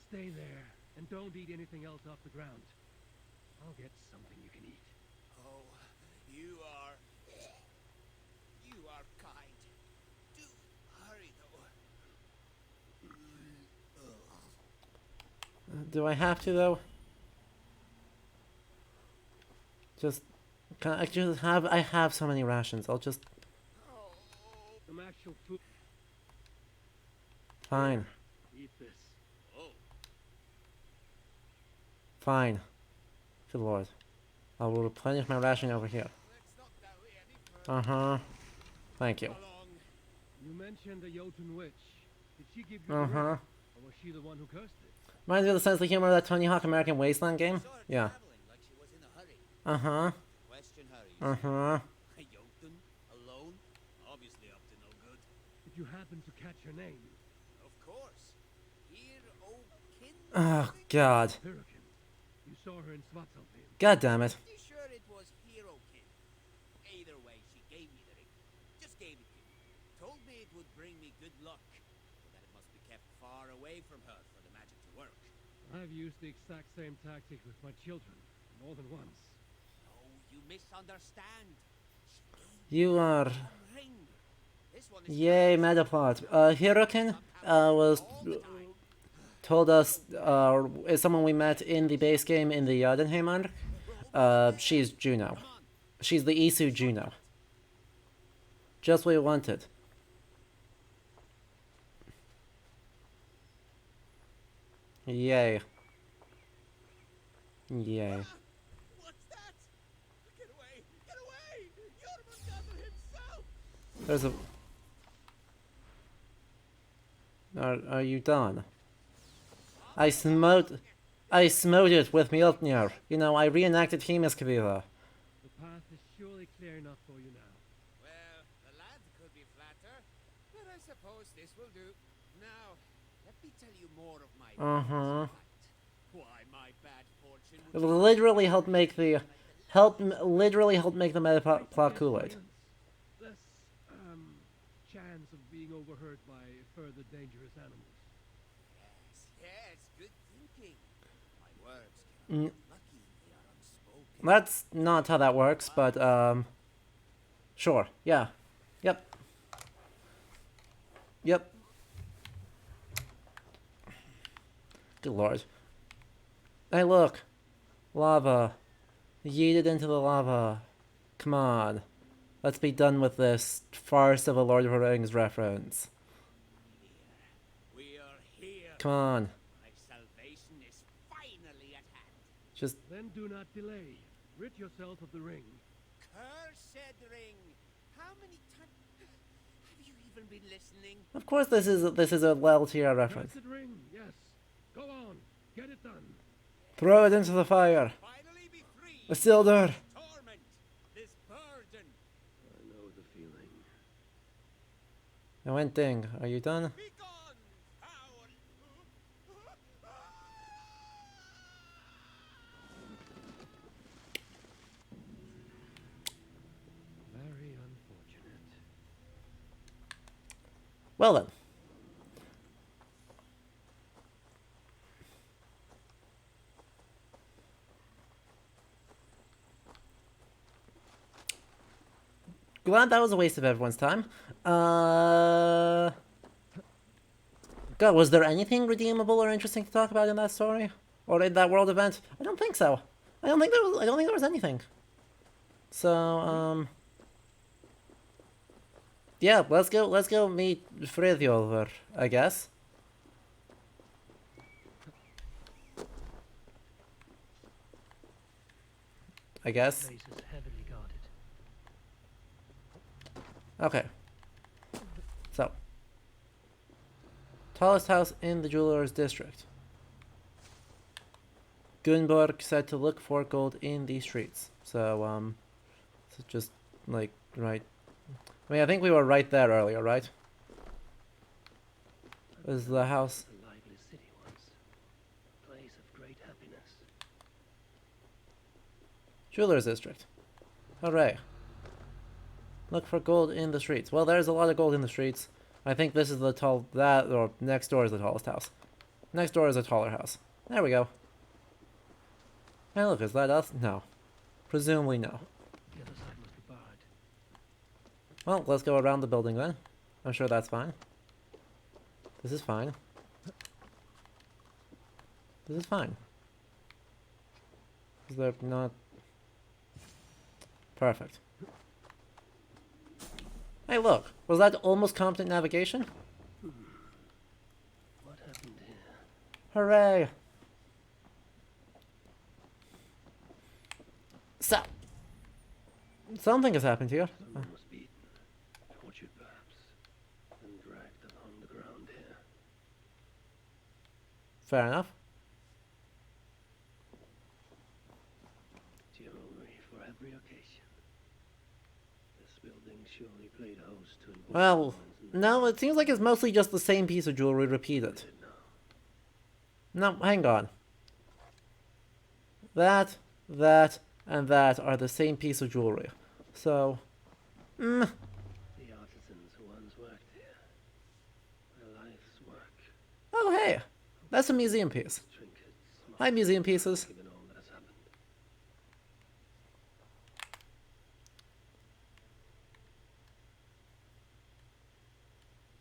stay there and don't eat anything else off the ground. I'll get something you can eat. Oh, you are kind. Do hurry, though. Do I have to, though? Just... Can I just have... I have so many rations. I'll just... Some actual food. Fine. Eat this. Fine. Good lord. I will replenish my ration over here. Let's not dally any further. Uh-huh. Thank you. Along. You mentioned the Jotun witch. Did she give you the Uh-huh. ring? Or was she the one who cursed it? Reminds me of the sense of humor of that Tony Hawk American Wasteland game? Saw her Yeah. traveling like she was in a hurry. Uh-huh. Question her, you Uh-huh. see. A Jotun? Alone? Obviously up to no good. Did you happen to catch her name? Of course. Here, O kin. Oh, God. Hurricane. You saw her in Svartalfheim. God damn it. Pretty sure it was Hero Kin. Either way, she gave me the ring. Just gave it to me. Told me it would bring me good luck, but that it must be kept far away from her for the magic to work. I've used the exact same tactic with my children, more than once. Oh, you misunderstand. You are... Ring. This one is Yay, metaplot. Hirokin was told us, is someone we met in the base game in the Jotunheim arc. She's Juno. She's the Isu Juno. Just what we wanted. Yay. Yay. What's that? Get away! Get away! Jormungandr himself! There's a... Are you done? I smote it with Mjolnir. You know, I reenacted Hemiskvila. The path is surely clear enough for you now. Well, the land could be flatter, but I suppose this will do. Now, let me tell you more of my Why my bad fortune It will literally help make the... literally help make the meta plot Kool-Aid. Less, chance of being overheard by further dangerous animals. Yes, good thinking. My words cannot be lucky, they are unspoken. That's not how that works, but, sure, yeah. Yep. Yep. Good lord. Hey, look. Lava. Yeeted into the lava. Come on. Let's be done with this farce of a Lord of the Rings reference. We are here. Come on. My salvation is finally at hand. Just... Then do not delay. Rid yourself of the ring. Cursed ring. How many times have you even been listening? Of course this is a well-tier reference. Cursed ring, yes. Go on. Get it done. Throw it into the fire. Finally be free. Isildur. Torment. This burden. I know the feeling. Now, Ding, are you done? Be gone, coward. Very unfortunate. Well then. Glad that was a waste of everyone's time. God, was there anything redeemable or interesting to talk about in that story? Or in that world event? I don't think so. I don't think there was anything. So, yeah, let's go meet Friðjolfur, I guess. I guess. Place is heavily guarded. Okay. So. Tallest house in the jeweler's district. Gunborg said to look for gold in the streets. So, so just, like, right. I mean, I think we were right there earlier, right? Is the house... A lively city once. A place of great happiness. Jeweler's district. Hooray. Look for gold in the streets. Well, there's a lot of gold in the streets. I think this is the or next door is the tallest house. Next door is a taller house. There we go. Hey, look, is that us? No. Presumably no. The other side must be barred. Well, let's go around the building then. I'm sure that's fine. This is fine. This is fine. Is there not... Perfect. Hey, look. Was that almost competent navigation? What happened here? Hooray! So, something has happened here. Someone was beaten, tortured perhaps, and dragged along the ground here. Fair enough. Jewelry for every occasion. This building surely played host to important Well, moments in no, it seems like it's mostly just the same piece of jewelry repeated. No, hang on. That, and that are the same piece of jewelry. So, The artisans who once worked here. Their life's work. oh hey, that's a museum piece. Trinkets, Hi, museum pieces. Given all that has happened.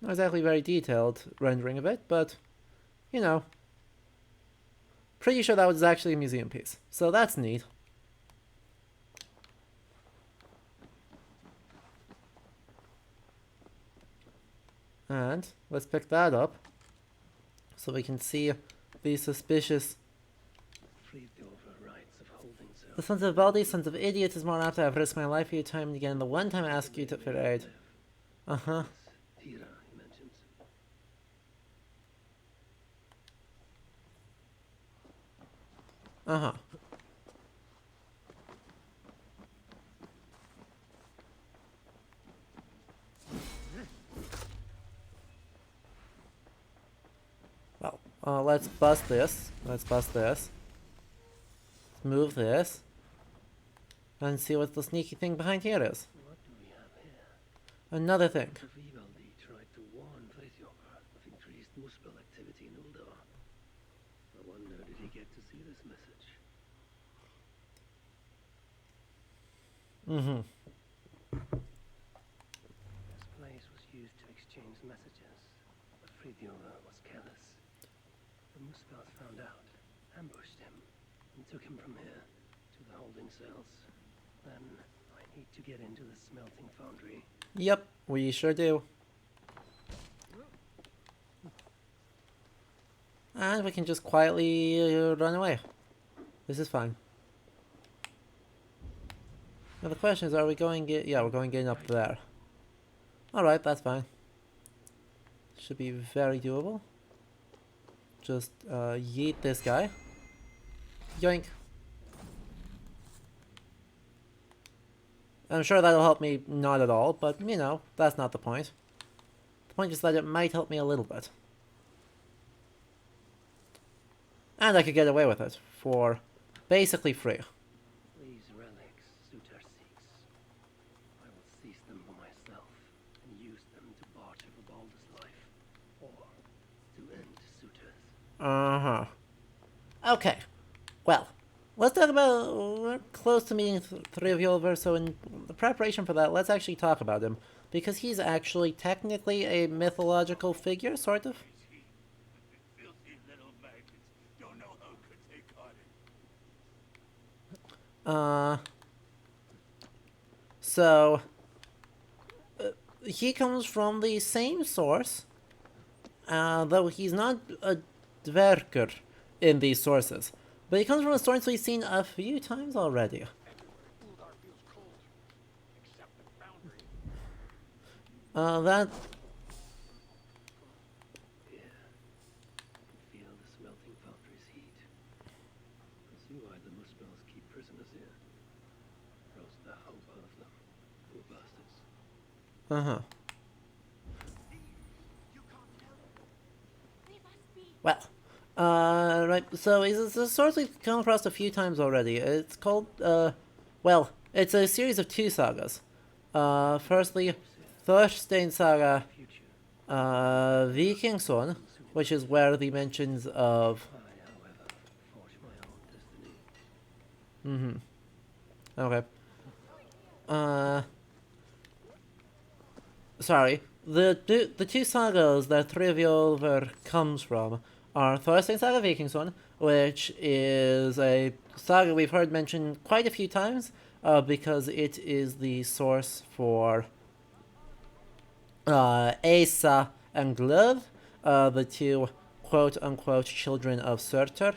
Not exactly very detailed rendering of it, but, you know, pretty sure that was actually a museum piece. So that's neat. And let's pick that up so we can see the suspicious. The sons of Baldi, sons of idiots, is more apt to have risked my life for you time and again. The one time I ask you to for aid. Uh-huh. Uh-huh. Well, let's bust this. Let's bust this. Let's move this. And see what the sneaky thing behind here is. What do we have here? Another thing. Vivaldi tried to warn Freythjokur of increased Muspel activity in Uldar. I wonder, did he get to see this message? Mm-hmm. This place was used to exchange messages, but Freythjokur was careless. The Muspels found out, ambushed him, and took him from here to the holding cells. Then I need to get into the smelting foundry. Yep, we sure do. And we can just quietly run away. This is fine. Now the question is, are we going yeah, we're going in up there. Alright, that's fine. Should be very doable. Just yeet this guy. Yoink. I'm sure that'll help me not at all, but you know, that's not the point. The point is that it might help me a little bit. And I could get away with it for basically free. These relics Suter seeks. I will seize them for myself and use them to barter for Baldur's life, or to end Suter's. Uh-huh. Okay. Well, let's talk about, we're close to meeting Thriviolver, so in the preparation for that, let's actually talk about him. Because he's actually technically a mythological figure, sort of. So, he comes from the same source, though he's not a dwerger in these sources. But he comes from a source we've seen a few times already. That... Feel the smelting foundry's heat. See why the Muspels keep prisoners here. Roast the hope out of them. Poor bastards. Uh-huh. Well, right, so it's a source we've come across a few times already. It's called, well, it's a series of two sagas. Firstly, Thorstein Saga, Vikingson, which is where the mentions of... Mm-hmm. Okay. Sorry. The two sagas that Thriviolver comes from are Thorstein Saga Vikingson, which is a saga we've heard mentioned quite a few times, because it is the source for Asa and Glöv, the two quote-unquote children of Surtur.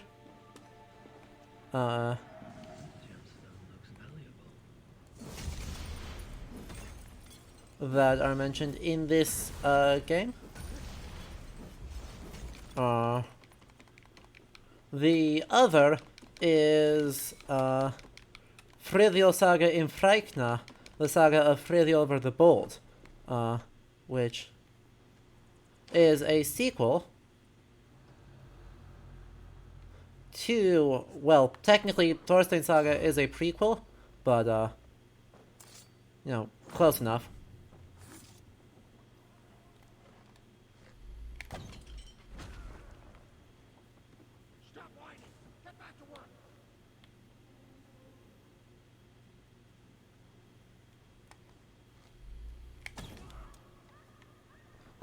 That are mentioned in this game. The other is Friðjol Saga in Freikna, the saga of Friðjolfr the Bold, which is a sequel to, well, technically Thorstein Saga is a prequel, but you know, close enough.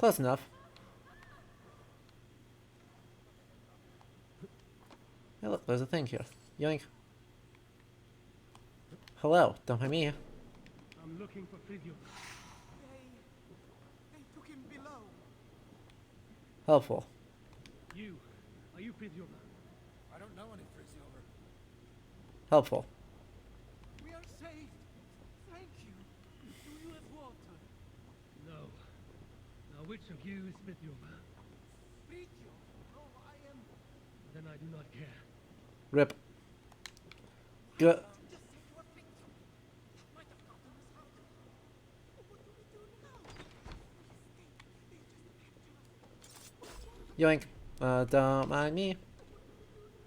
Close enough. Hey look, there's a thing here. Yoink. Hello, don't mind me. I'm looking for Fridio. They took him below. Helpful. Are you Fridio? I don't know any Frisiover. Helpful. We are saved. Thank you. Do you have water? No. Now which of you is Fridio? Fritjo. No, I am. Then I do not care. Rip. Good. Just say you are Fritjo. Might have gotten us out. What do we do now? We escape. They just captured us. Don't mind me.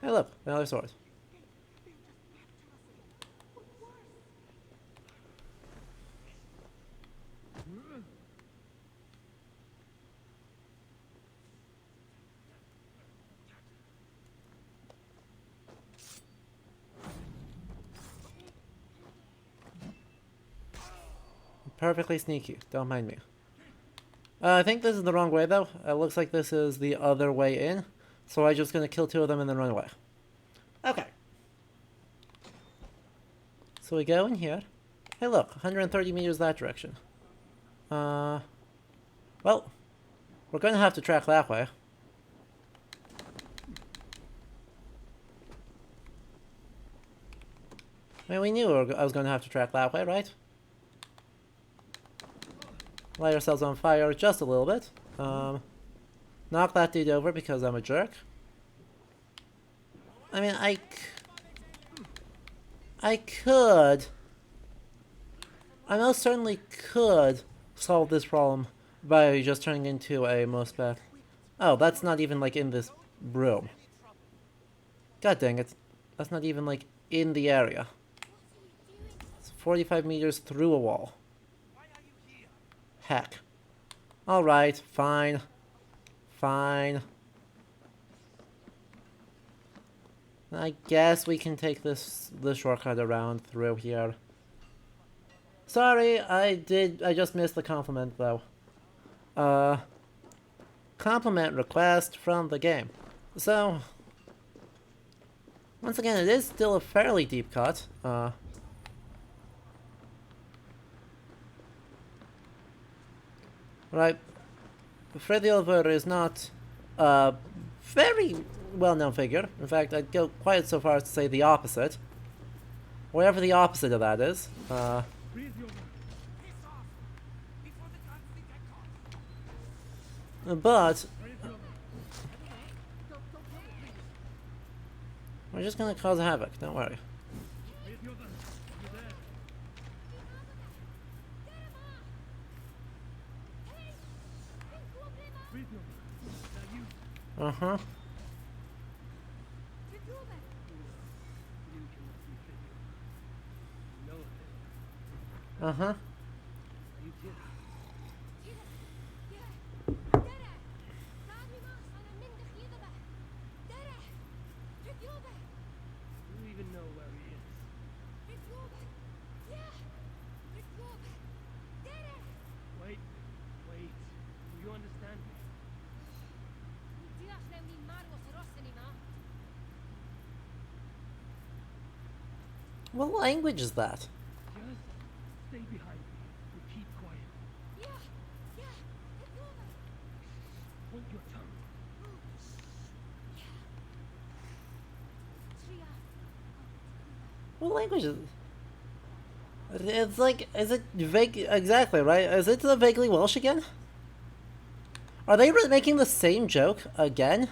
Hey look, another sword. They just captured us. What worse? Perfectly sneaky, don't mind me. I think this is the wrong way though. It looks like this is the other way in. So I'm just gonna kill 2 of them and then run away. Okay. So we go in here. Hey look, 130 meters that direction. Well, we're gonna have to track that way. I mean, we knew I was gonna have to track that way, right? Light ourselves on fire just a little bit. Knock that dude over because I'm a jerk. I mean, I could. I most certainly could solve this problem by just turning into a Mospec. Oh, that's not even like in this room. God dang it. That's not even like in the area. It's 45 meters through a wall. Heck. Alright, fine. Fine. I guess we can take this shortcut around through here. Sorry, I just missed the compliment though. Compliment request from the game. So, once again, it is still a fairly deep cut. Right. Fridio is not a very well-known figure. In fact, I'd go quite so far as to say the opposite. Whatever the opposite of that is. Fridio. Piss off. Before the gods think I caught. But Fridio. Don't kill me, please. we're just gonna cause havoc, don't worry. Fridio. You there? Fridio. Now you. Uh-huh. You cannot be Fridio. You know it. Uh-huh. Are you kidding? Do you even know where he is? Wait. Do you understand me? What language is that? Just stay behind me and keep quiet. Hold your tongue. What language is it? It's like, is it vague? Exactly, right? Is it the vaguely Welsh again? Are they making the same joke again?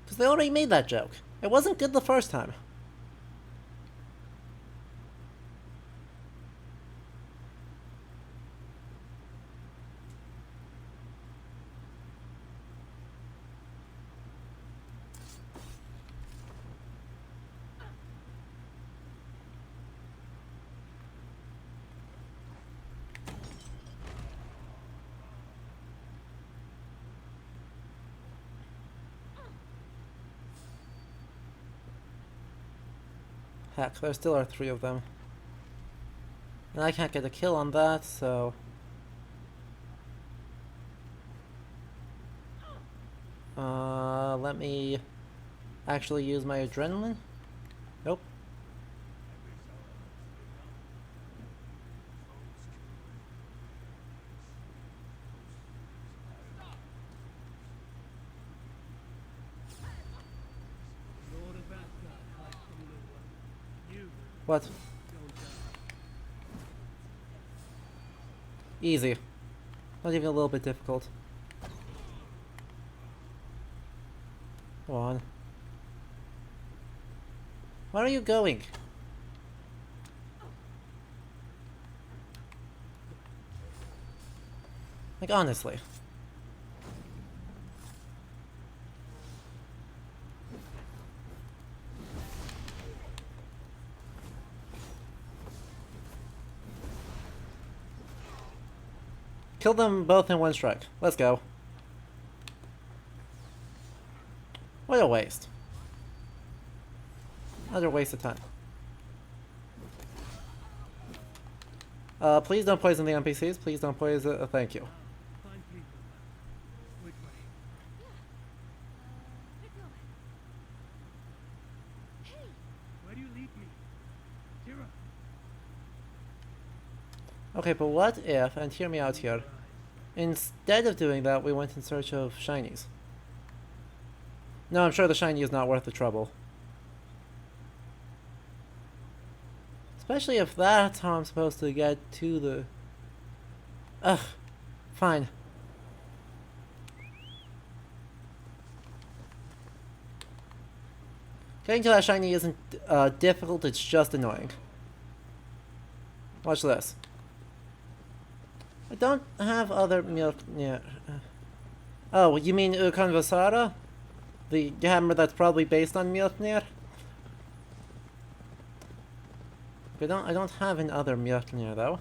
Because they already made that joke. It wasn't good the first time. Heck, there still are 3 of them. And I can't get a kill on that, so... let me actually use my adrenaline. Nope. What? Easy. Not even a little bit difficult. Come on. Where are you going? Like, honestly. Kill them both in one strike. Let's go. What a waste. Another waste of time. Please don't poison the NPCs. Please don't poison... thank you. Find people. Which way? Hey! Where do you lead me? Tira. Okay, but what if, and hear me out here, instead of doing that, we went in search of shinies? No, I'm sure the shiny is not worth the trouble. Especially if that's how I'm supposed to get to the... Ugh. Fine. Getting to that shiny isn't difficult, it's just annoying. Watch this. I don't have other milk... Yeah. Oh, you mean Ukan Vasara? The hammer that's probably based on Mjolnir? I don't have another Mjolnir though.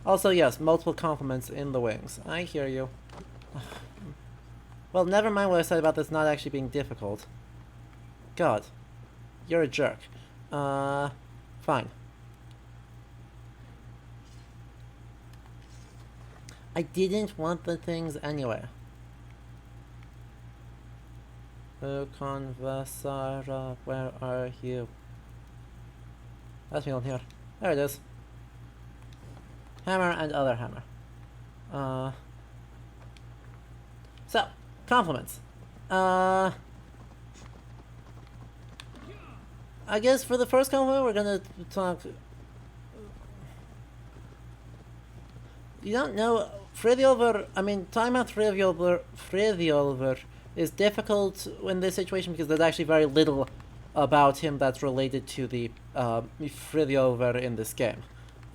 Also, yes, multiple compliments in the wings. I hear you. Well, never mind what I said about this not actually being difficult. God. You're a jerk. Fine. I didn't want the things anyway. Vasara, where are you? That's me on here. There it is. Hammer and other hammer. So, compliments. I guess for the first compliment we're gonna talk... You don't know... Friðjólfur, I mean, talking about Friðjólfur is difficult in this situation because there's actually very little about him that's related to the Friðjólfur in this game.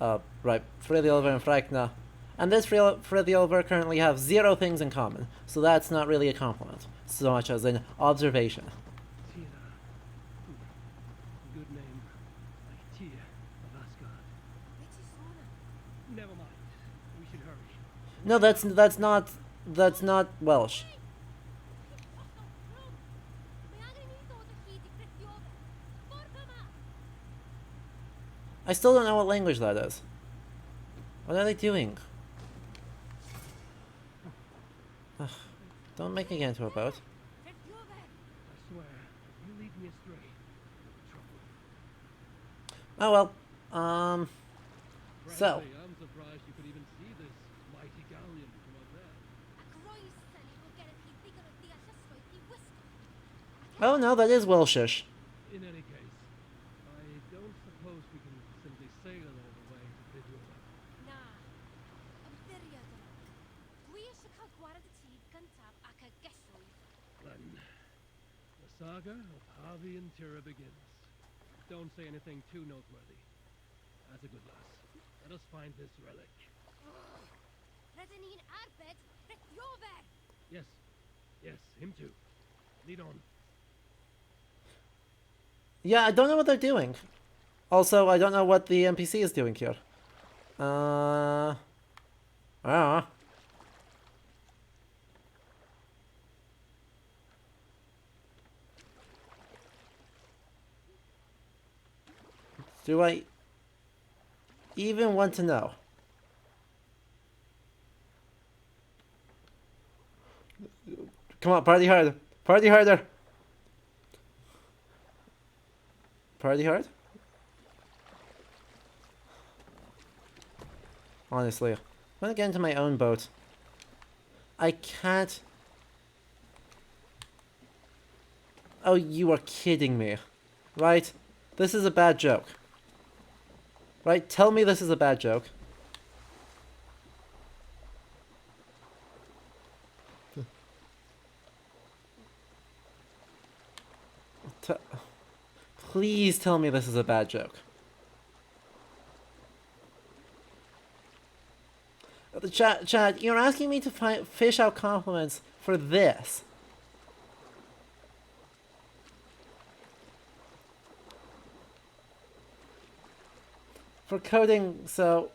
Right, Friðjólfur and Freyja. And this Friðjólfur currently have 0 things in common, so that's not really a compliment, so much as an observation. Tira. Good name. Like Tyr of Asgard. Never mind. We should hurry. No, that's not Welsh. I still don't know what language that is. What are they doing? Ugh, don't make me get into a boat. I swear, you lead me astray. Trouble. Oh well. So. Frankly, I'm surprised you could even see this mighty galleon from up there. Oh no, that is Welshish. In any case, I don't suppose we can simply sail all the way to Friðjólfur. Then, the saga of Havi and Tira begins. Don't say anything too noteworthy. That's a good lass. Let us find this relic. Yes. Yes, him too. Lead on. Yeah, I don't know what they're doing. Also, I don't know what the NPC is doing here. I don't know. Do I even want to know. Come on, party hard. Party harder. Party hard? Honestly, I'm gonna get into my own boat. I can't... Oh, you are kidding me. Right? This is a bad joke. Right? Tell me this is a bad joke. Please tell me this is a bad joke. Chad, you're asking me to fish out compliments for this. For coding, so...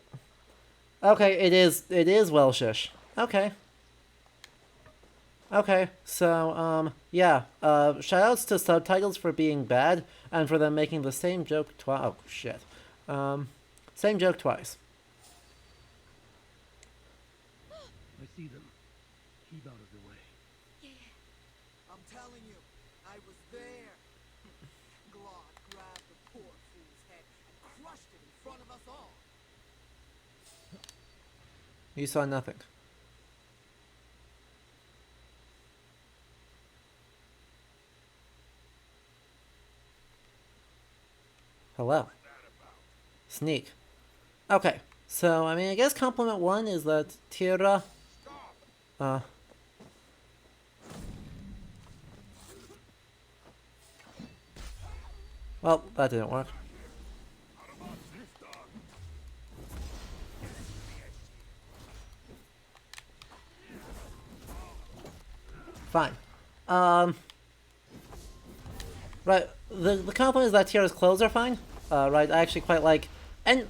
Okay, it is Welshish. Okay. Okay, so, yeah, shoutouts to subtitles for being bad, and for them making the same joke twice. Oh, shit. Same joke twice. I see them. Keep out of the way. Yeah, I'm telling you, I was there. Glod grabbed the poor fool's head and crushed it in front of us all. You saw nothing. Hello. Sneak. Okay, so, I mean, I guess compliment one is that Tira... Well, that didn't work. Fine. Right, the compliment is that Tira's clothes are fine. Right, I actually quite like... And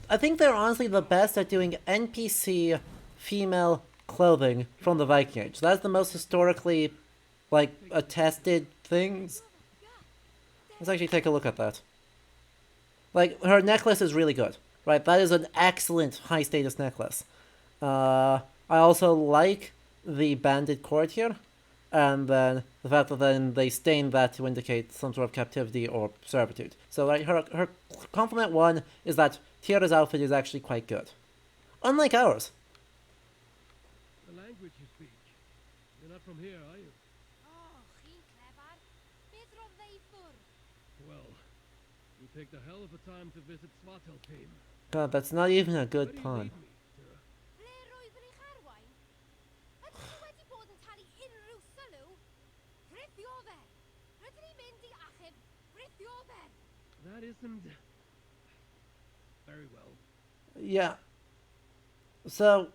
I think they're honestly the best at doing NPC female clothing from the Viking Age. That's the most historically, like, attested things. Let's actually take a look at that. Like, her necklace is really good. Right, that is an excellent high-status necklace. I also like the banded cord here. And then the fact that then they stain that to indicate some sort of captivity or servitude. So like her compliment one is that Tira's outfit is actually quite good. Unlike ours. The language you speak. You're not from here, are you? Oh, geen clever. Beter of they for. Well, you picked a hell of a time to visit Svartalfheim. God, that's not even a good Where do you pun. lead me, Tira? Ble roedd yr eich arwain? Ydych chi wedi bod yn talu unrhyw sylw? Britho fe! Rydyn ni mynd i achub Britho fe! That isn't... very well. Yeah. So,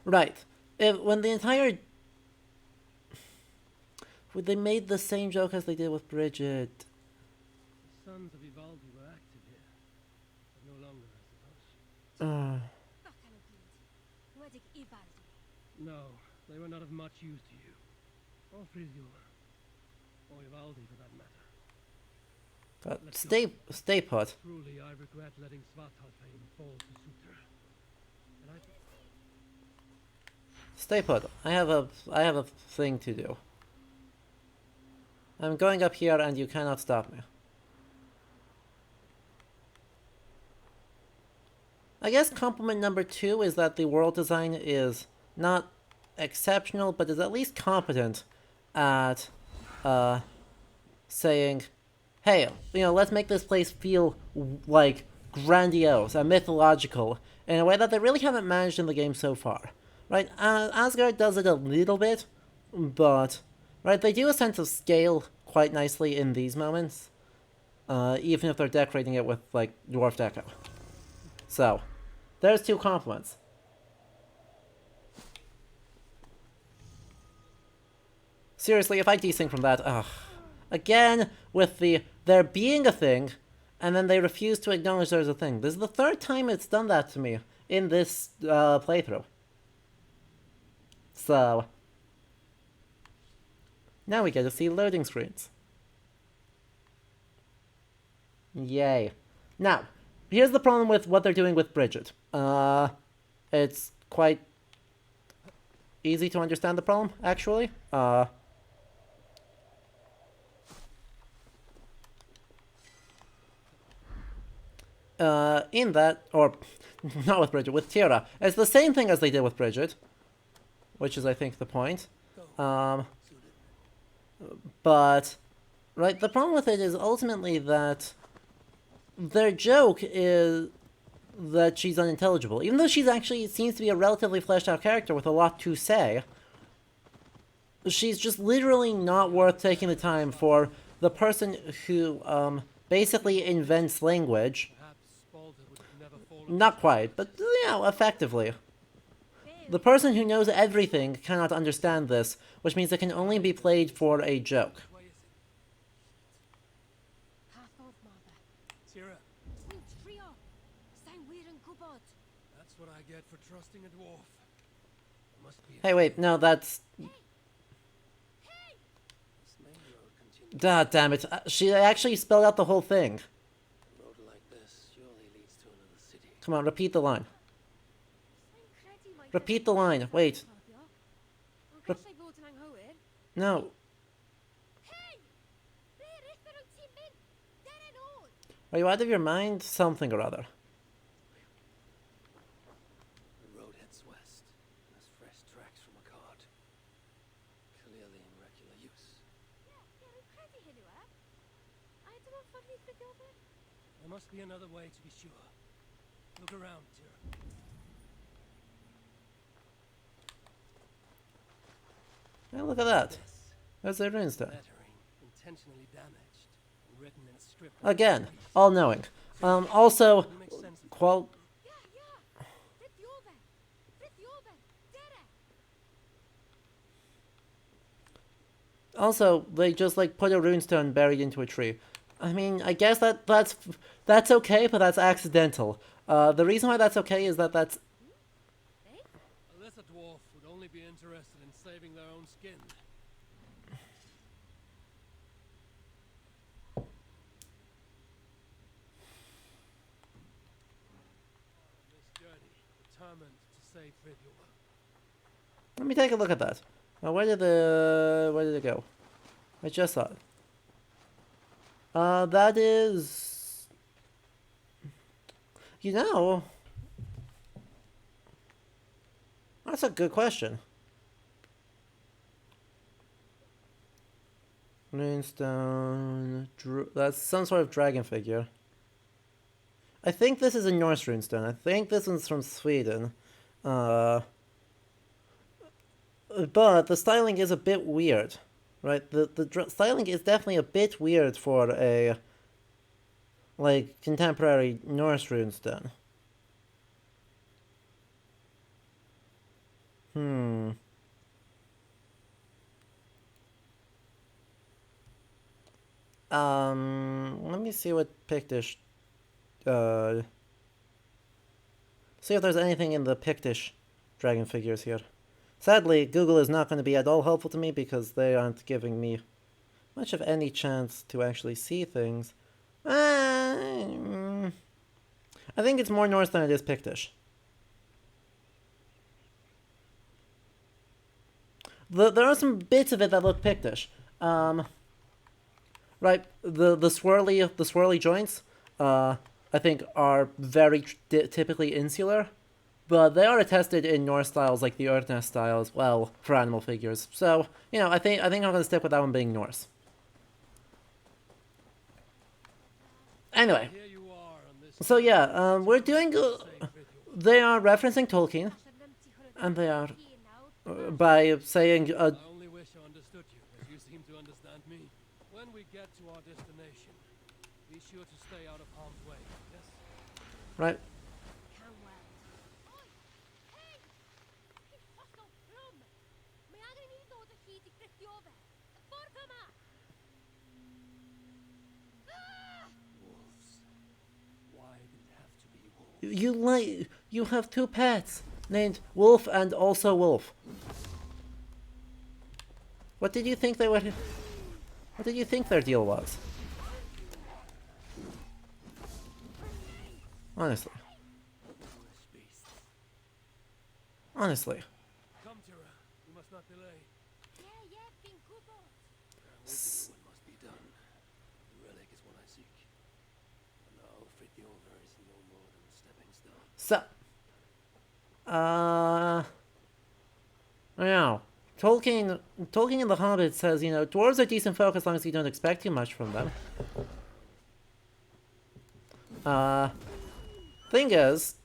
right. When the entire... When they made the same joke as they did with Bridget. The sons of Ivaldi were active here. But no longer, I suppose. Bacan o gyd. Wedig Ivaldi. No, they were not of much use to you. Or Friðjór. Or Ivaldi, for that matter. But stay put. Truly, I regret letting Svartalfheim fall to Sutter. And Stay put. I have a thing to do. I'm going up here and you cannot stop me. I guess compliment number 2 is that the world design is not exceptional, but is at least competent at saying, hey, let's make this place feel like grandiose and mythological in a way that they really haven't managed in the game so far. Right? Asgard does it a little bit, but right, they do a sense of scale quite nicely in these moments, even if they're decorating it with like dwarf deco. So, there's 2 compliments. Seriously, if I desync from that, ugh. Again, with there being a thing, and then they refuse to acknowledge there's a thing. This is the 3rd time it's done that to me in this playthrough. So, now we get to see loading screens. Yay. Now, here's the problem with what they're doing with Bridget. It's quite easy to understand the problem, actually. In that, or not with Bridget, with Tira, it's the same thing as they did with Bridget, which is, I think, the point. But, right, the problem with it is ultimately that their joke is that she's unintelligible. Even though she's actually seems to be a relatively fleshed out character with a lot to say, she's just literally not worth taking the time for the person who basically invents language. Not quite, but you know, effectively. The person who knows everything cannot understand this, which means it can only be played for a joke. That's what I get for trusting a dwarf. Hey, wait, no, that's... Ah, damn it. She actually spelled out the whole thing. Come on, repeat the line. Repeat the line. Wait. No. Are you out of your mind? Something or other. The road heads west, and there's fresh tracks from a cart. Clearly in regular use. There must be another way to be sure. Look around, Tira. Hey, look at that. There's a runestone. Intentionally damaged and written in a strip. Again, all-knowing. Also, Also, they just like put a runestone buried into a tree. I mean, I guess that's okay, but that's accidental. The reason why that's okay is that that's... A lesser dwarf would only be interested in saving their own skin. This journey, determined to save Frithiof. Let me take a look at that. Where did it go? I just saw it. That is... You know... That's a good question. Runestone... That's some sort of dragon figure. I think this is a Norse runestone. I think this one's from Sweden. But the styling is a bit weird. Right? The styling is definitely a bit weird for a... like, contemporary Norse runestone. Let me see what Pictish... see if there's anything in the Pictish dragon figures here. Sadly, Google is not going to be at all helpful to me because they aren't giving me much of any chance to actually see things. I think it's more Norse than it is Pictish. There are some bits of it that look Pictish. Right, the swirly joints, I think are very typically insular. But they are attested in Norse styles like the weirdness style as well for animal figures. So, you know, I think I'm gonna stick with that one being Norse. Anyway. So yeah, we're doing they are referencing Tolkien, and they are by saying I only wish I understood you as you seem to understand me. When we get to our destination, be sure to stay out of harm's way. Yes? Right. You have two pets named Wolf and also Wolf. What did you think they were? What did you think their deal was? Honestly. Honestly. Come, Tira. We must not delay. What must be done. The relic is what I seek. And now Frithiover is no more than a stepping stone. So, now, Tolkien in The Hobbit says, you know, dwarves are decent folk as long as you don't expect too much from them. Thing is,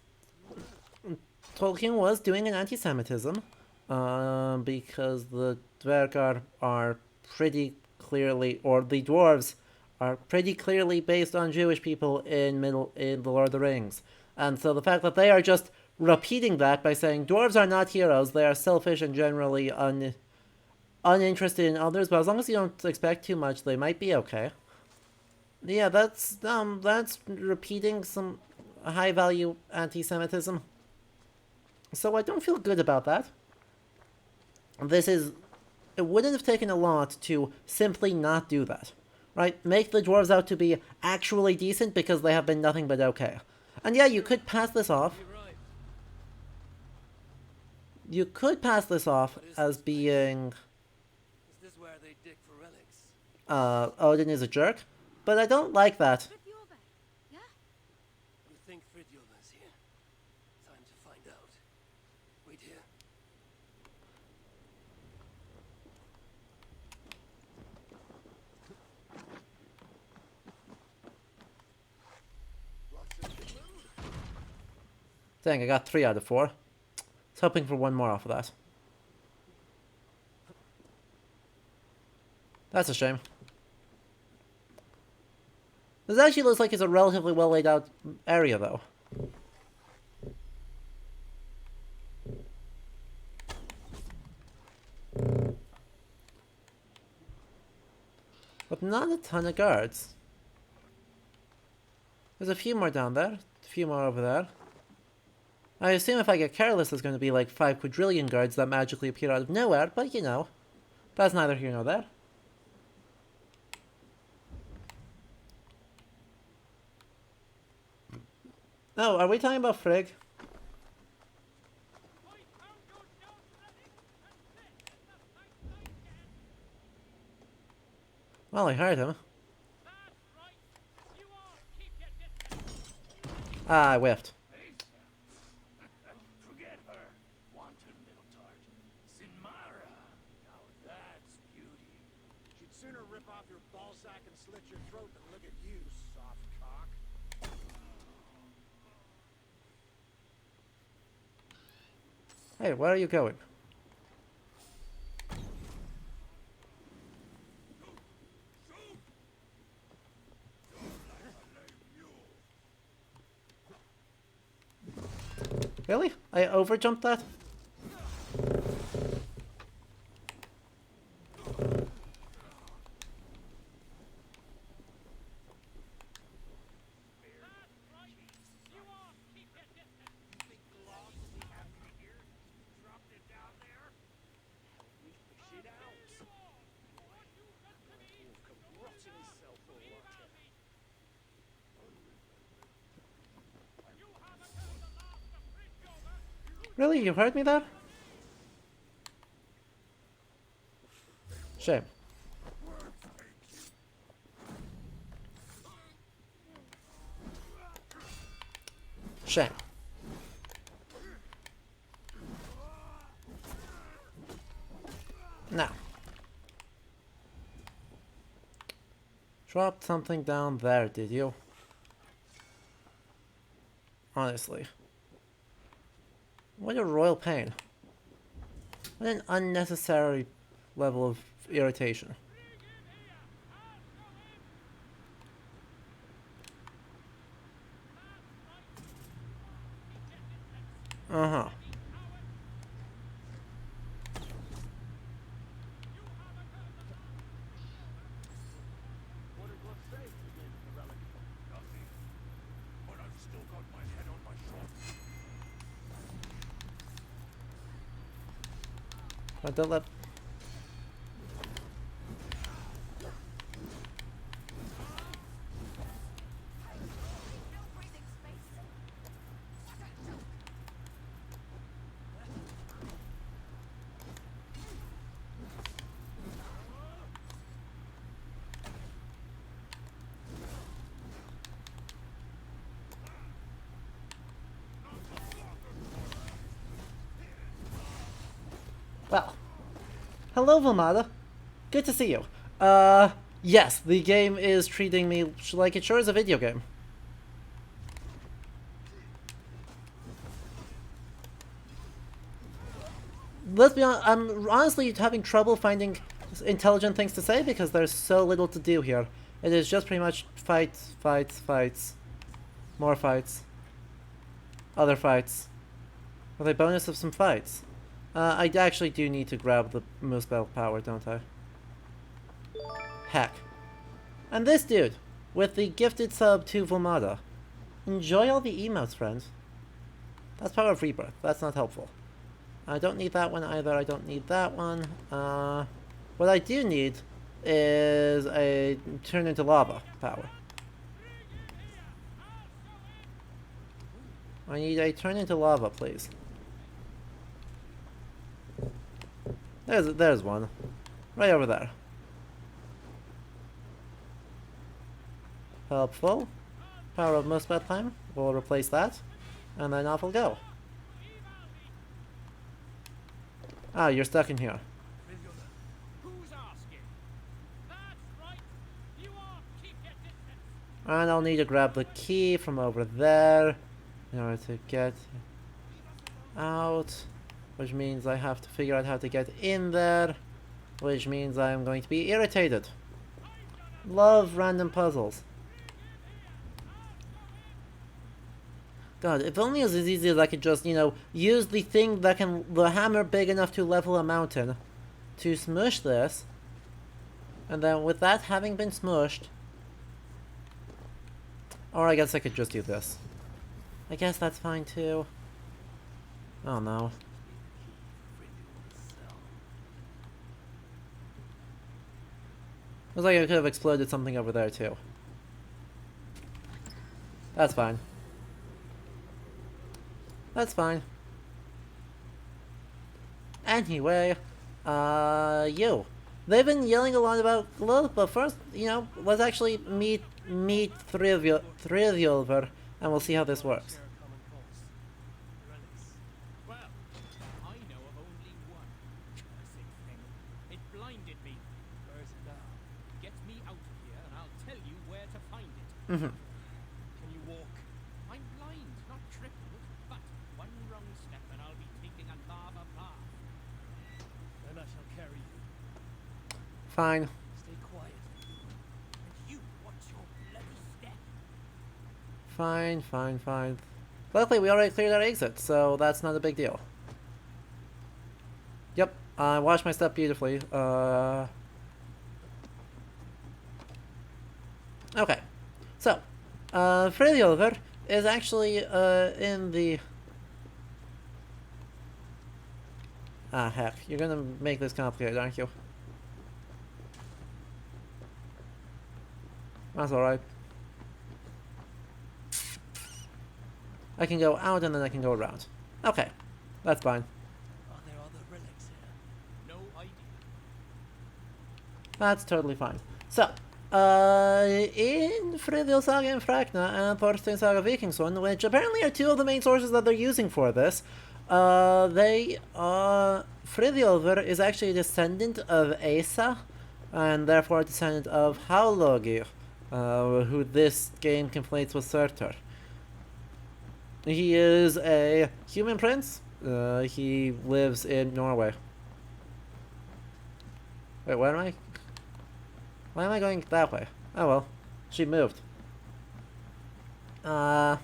Tolkien was doing an anti-Semitism, because the Dvergar are pretty clearly, or the dwarves are pretty clearly based on Jewish people in The Lord of the Rings. And so the fact that they are just repeating that by saying dwarves are not heroes, they are selfish and generally uninterested in others, but as long as you don't expect too much, they might be okay. Yeah, that's repeating some high-value anti-Semitism. So I don't feel good about that. It wouldn't have taken a lot to simply not do that. Right? Make the dwarves out to be actually decent because they have been nothing but okay. And yeah, you could pass this off. You could pass this off as being... Is this where they dig for relics? Odin is a jerk. But I don't like that. You think Frithiover's here? Time to find out. Wait here. Dang, I got 3 out of 4. I was hoping for one more off of that. That's a shame. This actually looks like it's a relatively well laid out area, though. But not a ton of guards. There's a few more down there, a few more over there. I assume if I get careless, there's going to be like 5 quadrillion guards that magically appear out of nowhere, but you know, that's neither here nor there. Oh, are we talking about Frigg? Well, I heard him. Ah, I whiffed. Forget her. Wanton little tart. Sinmara. Now that's beauty. She'd sooner rip off your ballsack and slit your throat than look at you, soft cock. Hey, where are you going? Really? I overjumped that? Really? You heard me there? Shame. Shame. Now. Dropped something down there, did you? Honestly. What a royal pain. What an unnecessary level of irritation. Uh-huh. What did one say to get the relic? Nothing. But I've still got my head on my shoulders. But don't let... Hello, Valhalla. Good to see you. Yes, the game is treating me like it sure is a video game. Let's be honest, I'm honestly having trouble finding intelligent things to say because there's so little to do here. It is just pretty much fights, fights, fights. More fights. Other fights. With a bonus of some fights. I actually do need to grab the moose belt power, don't I? Heck. And this dude, with the gifted sub to Vomada. Enjoy all the emotes, friends. That's power of rebirth. That's not helpful. I don't need that one either. I don't need that one. What I do need is a turn into lava power. I need a turn into lava, please. There's one. Right over there. Helpful. Power of Musbat time. We'll replace that. And then off we'll go. Ah, you're stuck in here. Who's asking? That's right. You are. Keep your distance. And I'll need to grab the key from over there in order to get out. Which means I have to figure out how to get in there. Which means I'm going to be irritated. Love random puzzles. God, if only it was as easy as I could just, you know, use the thing that the hammer big enough to level a mountain to smush this. And then with that having been smushed, or I guess I could just do this. I guess that's fine too. Oh no. Looks like I could have exploded something over there too. That's fine. That's fine. Anyway, you. They've been yelling a lot about Lilith, but first, you know, let's actually meet Thriviolver, and we'll see how this works. Well, I know of only one cursed thing. It blinded me. Where is it now? Get me out of here, and I'll tell you where to find it. Can you walk? I'm blind, not crippled, but one wrong step and I'll be taking a lava bath. Then I shall carry you. Fine. Stay quiet. And you watch your bloody step. Fine, fine, fine. Luckily, we already cleared our exit, so that's not a big deal. Yep, I watched my step beautifully. Okay. So, Freddy Oliver is actually, in the... Ah, heck. You're gonna make this complicated, aren't you? That's alright. I can go out and then I can go around. Okay. That's fine. Are there other relics here? No idea. That's totally fine. So, in Friðil Saga and Fragna and Thorstein Saga Vikingsson, which apparently are two of the main sources that they're using for this, Friðjolfur is actually a descendant of Asa, and therefore a descendant of Haulogir, who this game conflates with Surtur. He is a human prince. He lives in Norway. Wait, where am I? Why am I going that way? Oh well, she moved. And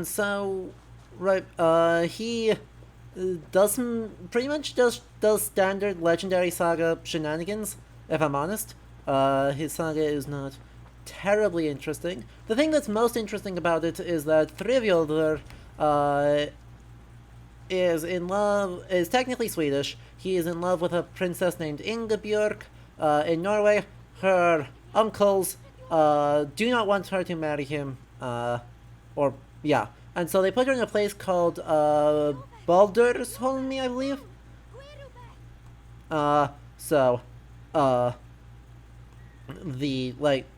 so, right, he does pretty much does standard legendary saga shenanigans, if I'm honest. His saga is not terribly interesting. The thing that's most interesting about it is that Thrivioldur is technically Swedish. He is in love with a princess named Ingebjörg in Norway. Her uncles do not want her to marry him, yeah. And so they put her in a place called Baldursholm, I believe.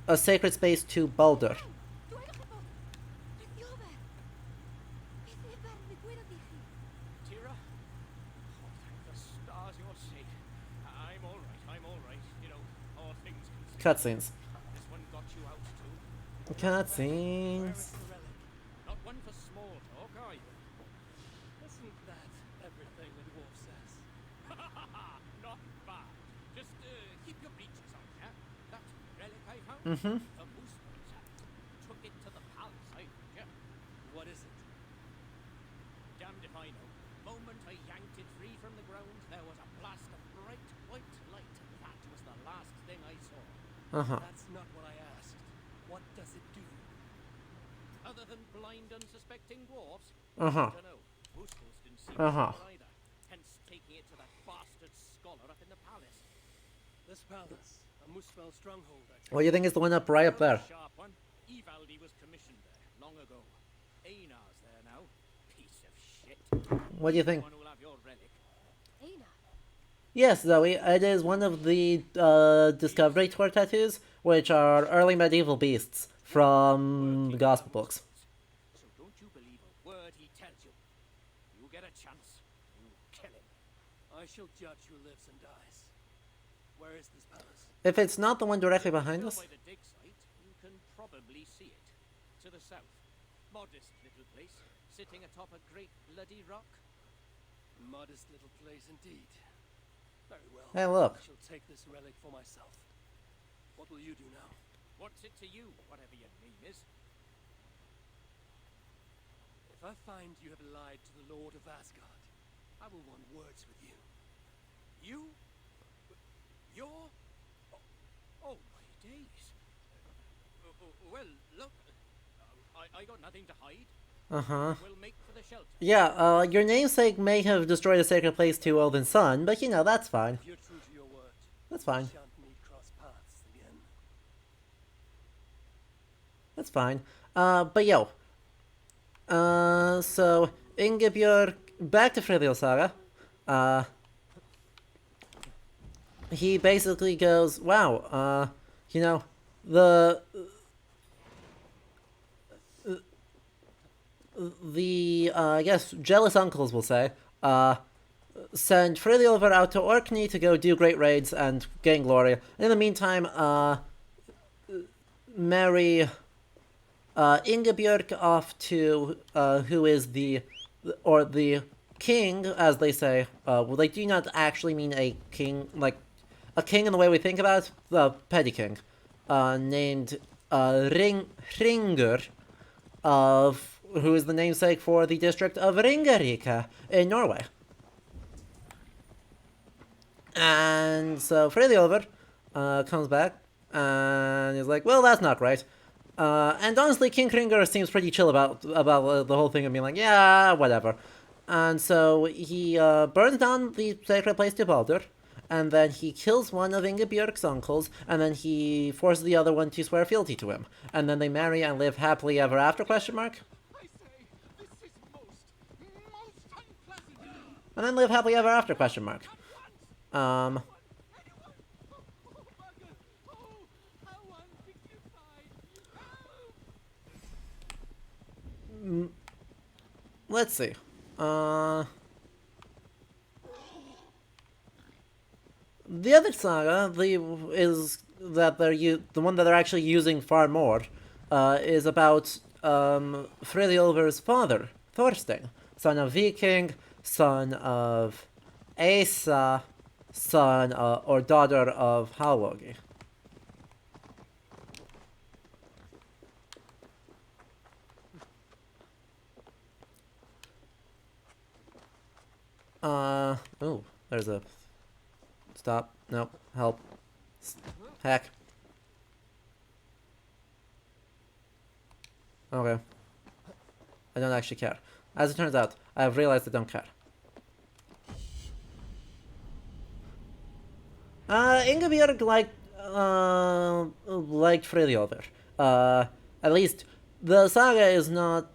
A sacred space to Baldur. Cutscenes. This one got you out too. Cutscenes. Not one for small talk, are you? Isn't that everything a dwarf says? Not bad. Just keep your breeches on, yeah? That relic I found? A moose took it to the palace, I think, yeah? What is it? Damned if I know. Moment I yanked it free from the ground, there was a blast of bright white light. That was the last thing I saw. That's not what I asked. What does it do? Other than blind, unsuspecting dwarves? Uh-huh. I don't know. Moosefools didn't seem sure either. Hence taking it to that bastard scholar up in the palace. This palace, a Muspel stronghold, I What do you think is the one up right up there? Sharp one. Evaldi was commissioned there long ago. Einar's there now. Piece of shit. What do you think? One who'll have your relic. Aina. Yes, Zoe, it is one of the Discovery Tour tattoos, which are early medieval beasts from the Gospel books. So don't you believe a word he tells you. You get a chance, you kill him. I shall judge who lives and dies. Where is this palace? If it's not the one directly behind Go us. by the dig site, you can probably see it. To the south. Modest little place, sitting atop a great bloody rock. Modest little place indeed. Very well. Hey, look. I shall take this relic for myself. What will you do now? What's it to you, whatever your name is? If I find you have lied to the Lord of Asgard, I will want words with you. You? You're? Oh my days. Well, look. I got nothing to hide. We'll make for the shelter. Yeah, your namesake may have destroyed a sacred place to Odin's son, but you know, that's fine. If you're true to your word, That's fine. we shan't meet cross paths again. That's fine. But yo. So, Ingebjörg, back to Friðrik's saga. He basically goes, wow, you know, I guess, jealous uncles will say, send Friðrikr out to Orkney to go do great raids and gain glory. In the meantime, marry Ingebjörg off to who is the king, as they say. Well, they do not actually mean a king, like a king in the way we think about it, the petty king, named Hringr, who is the namesake for the district of Ringerike in Norway. And so Friðrikr comes back and he's like, well, that's not right. And honestly, King Hringr seems pretty chill about the whole thing and being like, yeah, whatever. And so he burns down the sacred place to Baldur, and then he kills one of Ingebjörg's uncles, and then he forces the other one to swear fealty to him. And then they marry and live happily ever after, question mark? I say, this is most unpleasant. And then live happily ever after, question mark. How undignified. Let's see. The other saga, the one that they're actually using far more, is about Friðrikr's father, Thorstein, son of Viking, son of Asa, son or daughter of Halogi. Oh, there's a... Stop. Nope. Help. Heck. Okay. I don't actually care. As it turns out, I've realized I don't care. Ingebjörg liked Friðrikr. At least, the saga is not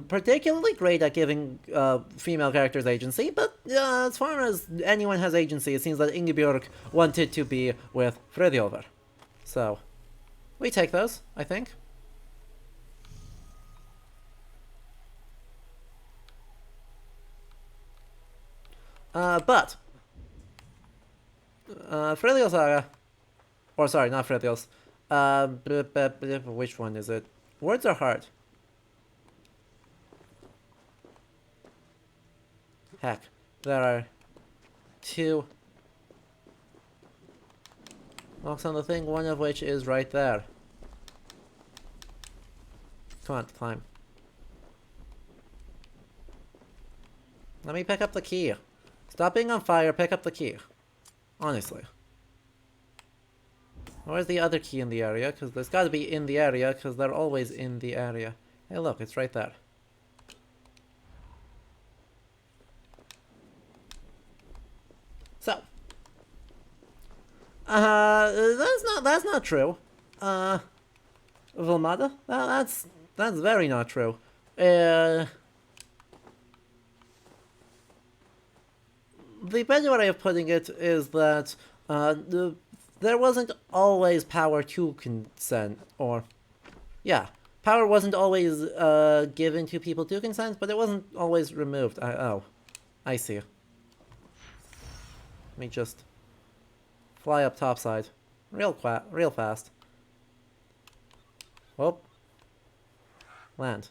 particularly great at giving female characters agency, but as far as anyone has agency, it seems that Ingebjörg wanted to be with Friðrikr. So, we take those, I think. But Friðrikr saga, Or sorry, not Frithios. Which one is it? Words are hard. Heck, there are 2 locks on the thing, one of which is right there. Come on, climb. Let me pick up the key. Stop being on fire, pick up the key. Honestly. Where's the other key in the area? Because there's got to be in the area, because they're always in the area. Hey look, it's right there. So. That's not true. Vilmada? That's very not true. The better way of putting it is that there wasn't always power to consent, or yeah, power wasn't always given to people to consent, but it wasn't always removed. Oh, I see. Let me just fly up topside, real fast. Whoop. Land.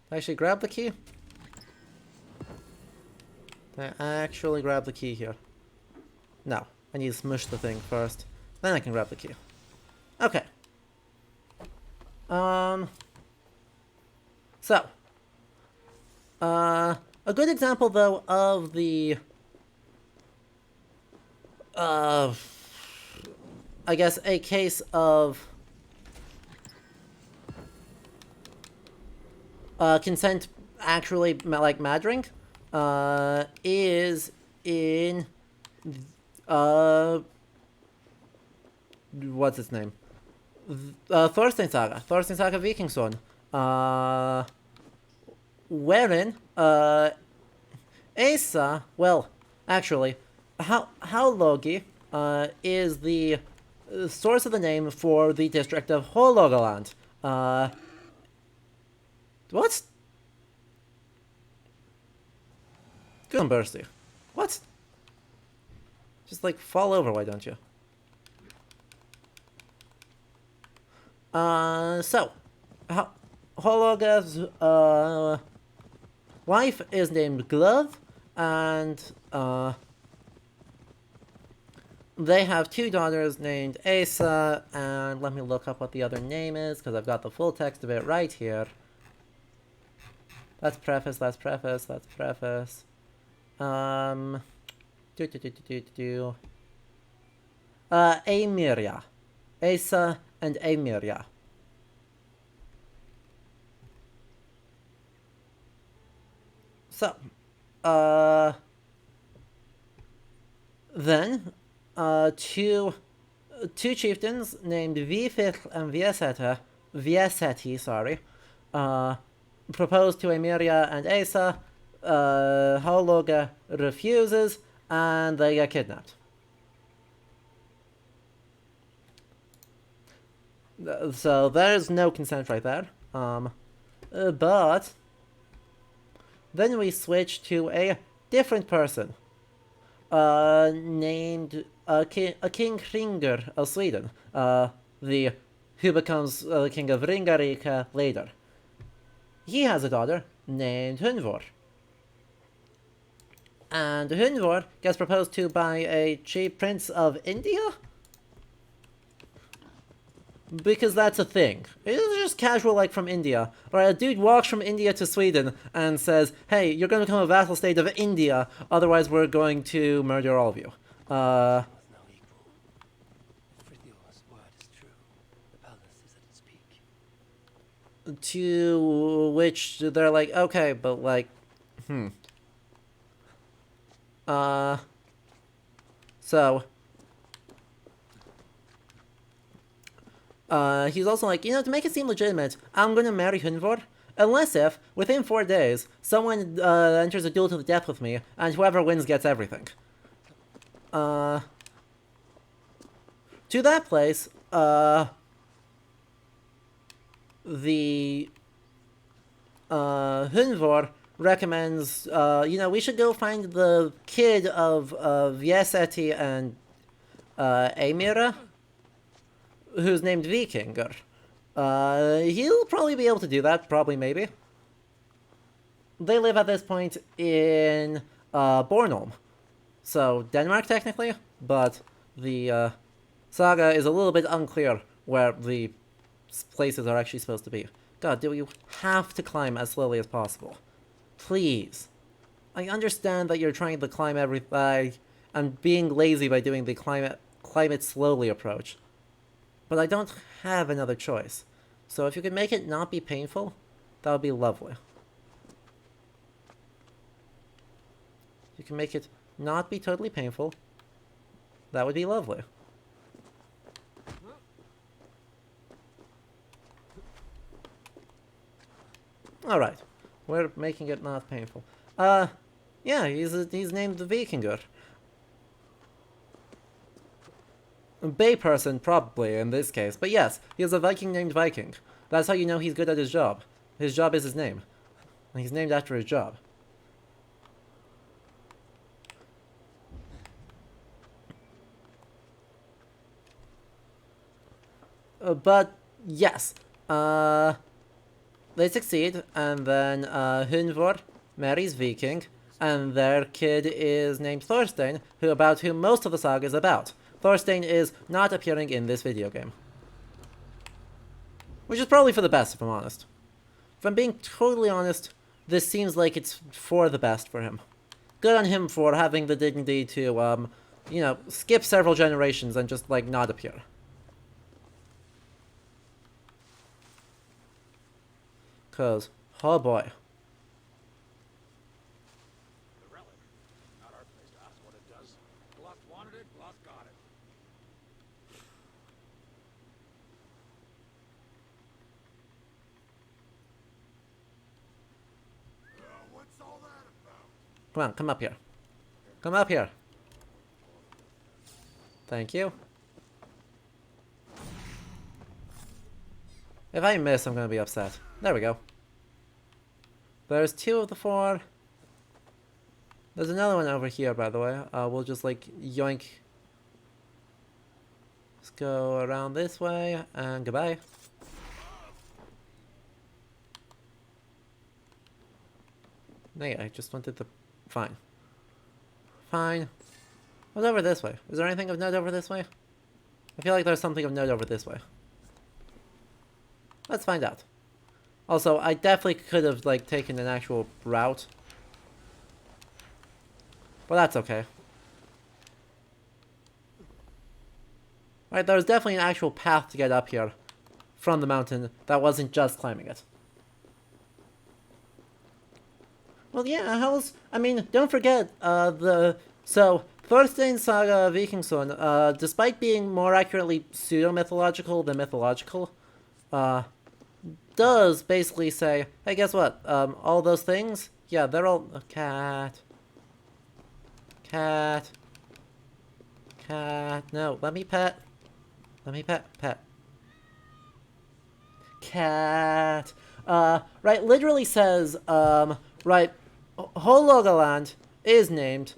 Actually, grab the key. Can I actually grab the key here? No. I need to smush the thing first. Then I can grab the key. Okay. So. A good example, though, of the... I guess a case of... consent actually, like, mattering. Is in, what's its name? Thorstein Saga Vikingsson. Wherein, Asa, well, actually, Logi, is the source of the name for the district of Hålogaland. What? Good on Bursty. What? Just like fall over, why don't you? So Hologav's wife is named Glove, and they have 2 daughters named Asa, and let me look up what the other name is, because I've got the full text of it right here. Let's preface. Amiria. Asa and Amiria. So, then, two chieftains named Vifil and Vieseti, proposed to Amiria and Asa. Hologa refuses, and they get kidnapped. So there's no consent right there. But then we switch to a different person, named King Hringar of Sweden, who becomes the king of Ringarika later. He has a daughter named Hunvor. And Hunvor gets proposed to by a chief prince of India? Because that's a thing. It's just casual, like, from India. Right, a dude walks from India to Sweden and says, hey, you're going to become a vassal state of India, otherwise we're going to murder all of you. To which they're like, okay, but like, so, he's also like, you know, to make it seem legitimate, I'm gonna marry Hunvor, unless if, within 4 days, someone, enters a duel to the death with me, and whoever wins gets everything. To that place, the Hunvor recommends, we should go find the kid of Vieseti and Amira, who's named Vikinger. He'll probably be able to do that, probably, maybe. They live at this point in Bornholm. So, Denmark, technically, but the saga is a little bit unclear where the places are actually supposed to be. God, do you have to climb as slowly as possible? Please. I understand that you're trying to climb everything and being lazy by doing the climb it slowly approach. But I don't have another choice. So if you could make it not be painful, that would be lovely. If you can make it not be totally painful, that would be lovely. Alright. We're making it not painful. Yeah, he's named the Vikinger. Bay person, probably, in this case. But yes, he is a Viking named Viking. That's how you know he's good at his job. His job is his name. And he's named after his job. But, yes. They succeed, and then Hunvor marries Viking, and their kid is named Thorstein, about whom most of the saga is about. Thorstein is not appearing in this video game. Which is probably for the best, if I'm honest. If I'm being totally honest, this seems like it's for the best for him. Good on him for having the dignity to, skip several generations and just, not appear. Cause, oh boy. The relic. Not our place to ask what it does. Gluck wanted it, Gluck got it. What's all that about? Come on, come up here. Come up here. Thank you. If I miss, I'm gonna be upset. There we go. There's 2 of the 4. There's another one over here, by the way. We'll just, yoink. Let's go around this way, and goodbye. No, yeah, I just wanted to... Fine. Fine. What's over this way? Is there anything of note over this way? I feel like there's something of note over this way. Let's find out. Also, I definitely could have, taken an actual route. But that's okay. Right, there was definitely an actual path to get up here from the mountain that wasn't just climbing it. Well, yeah, don't forget, So, Thorstein Saga Vikingsson, despite being more accurately pseudo-mythological than mythological, does basically say, hey, guess what? All those things? Yeah, they're all... Cat. Cat. Cat. No, let me pet. Let me pet. Pet. Cat. Right, literally says, right, Hologaland is named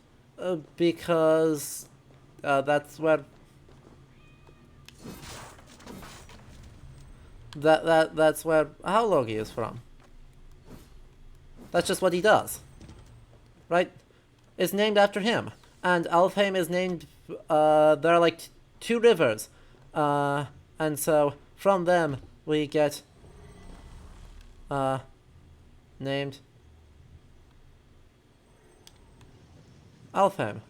because that's where... That's where Haulogi is from. That's just what he does. Right? It's named after him. And Alfheim is named, there are 2 rivers. And so, from them, we get, named Alfheim.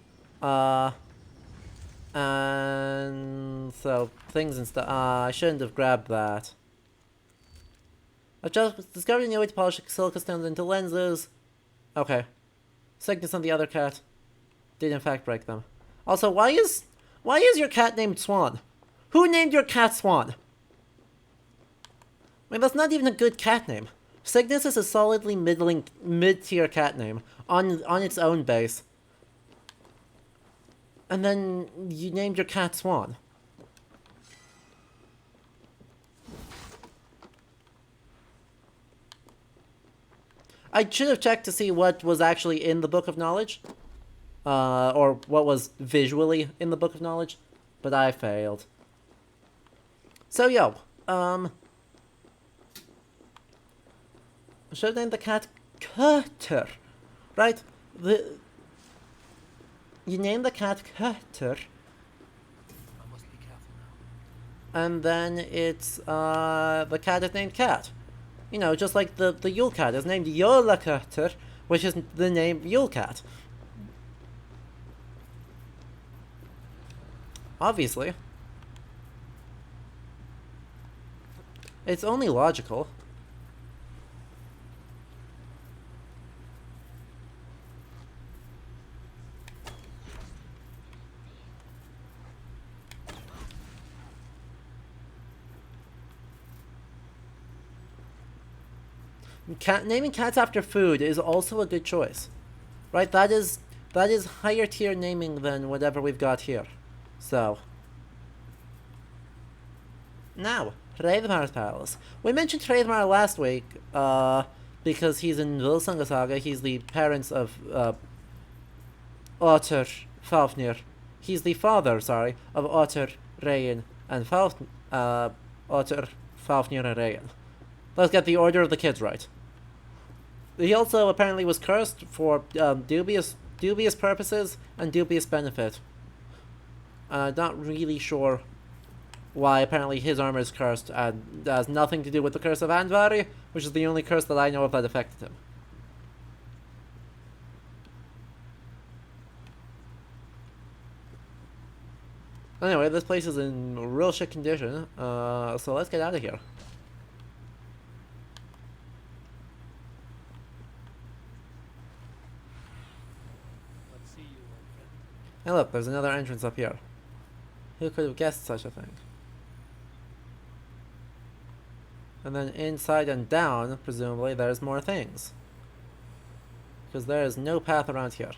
And so, things and stuff. I shouldn't have grabbed that. I just discovered a new way to polish silica stones into lenses. Okay. Sickness on the other cat did in fact break them. Also, why is your cat named Swan? Who named your cat Swan? I mean, that's not even a good cat name. Cygnus is a solidly mid-tier cat name on its own base. And then you named your cat Swan. I should have checked to see what was actually in the Book of Knowledge. Or what was visually in the Book of Knowledge. But I failed. So, yo, should have named the cat Cutter, right? You name the cat Cutter, I must be careful now. and then it's the cat is named Cat. You know, just like the Yule Cat is named Yola Cutter, which is the name Yule Cat. Obviously. It's only logical. Naming cats after food is also a good choice. Right? That is higher tier naming than whatever we've got here. So. Now, Hreidmar's Palace. We mentioned Hreidmar last week, because he's in Volsunga Saga. He's the parents of, Otter Fafnir. He's the father, sorry, of Otter, Reyn, and Otter, Fafnir, and Reyn. Let's get the order of the kids right. He also apparently was cursed for, dubious purposes and dubious benefit. Not really sure why apparently his armor is cursed, and has nothing to do with the curse of Andvari, which is the only curse that I know of that affected him. Anyway, this place is in real shit condition, so let's get out of here. Let's see you, old friend. Hey look, there's another entrance up here. Who could have guessed such a thing? And then inside and down, presumably, there's more things. Because there is no path around here.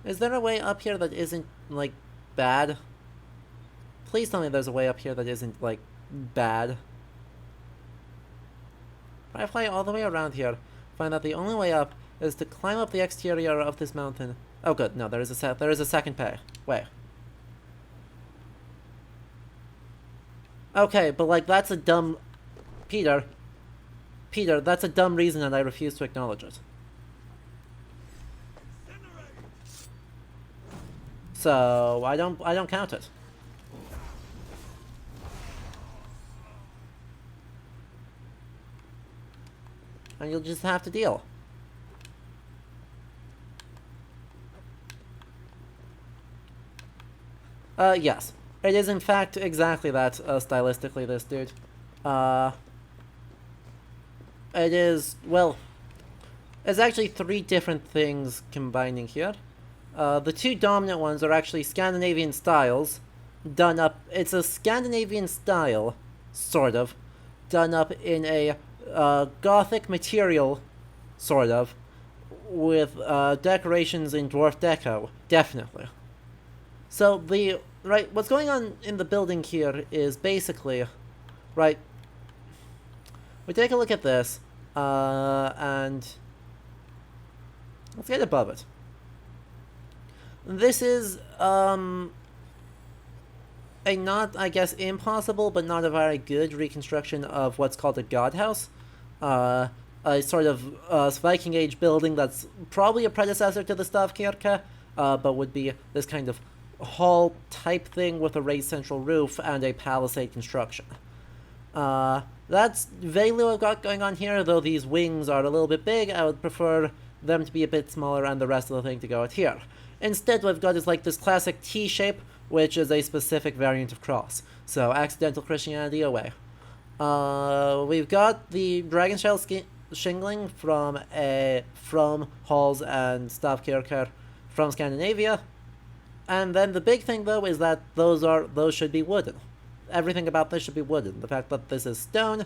Is there a way up here that isn't, like, bad? Please tell me there's a way up here that isn't, like, bad. If I fly all the way around here, find that the only way up is to climb up the exterior of this mountain. Oh good, no, there is a second way. Okay, but like that's a dumb... Peter, that's a dumb reason and I refuse to acknowledge it. So, I don't count it. And you'll just have to deal. Yes. It is in fact exactly that, stylistically, this dude. It is, well, it's actually three different things combining here. The two dominant ones are actually Scandinavian styles, done up, it's a Scandinavian style, sort of, done up in a, Gothic material, sort of, with, decorations in Dwarf Deco, definitely. So, right, what's going on in the building here is basically, right, we take a look at this, and let's get above it. This is, a not, I guess, impossible, but not a very good reconstruction of what's called a god house. A sort of, Viking Age building that's probably a predecessor to the Stavkirke, but would be this kind of hall type thing with a raised central roof and a palisade construction. That's vaguely what I've got going on here, though these wings are a little bit big. I would prefer them to be a bit smaller and the rest of the thing to go out here. Instead, what I've got is like this classic T shape, which is a specific variant of cross. So, accidental Christianity away. We've got the dragon shell shingling from halls and Stavkirker from Scandinavia. And then the big thing, though, is that those should be wooden. Everything about this should be wooden. The fact that this is stone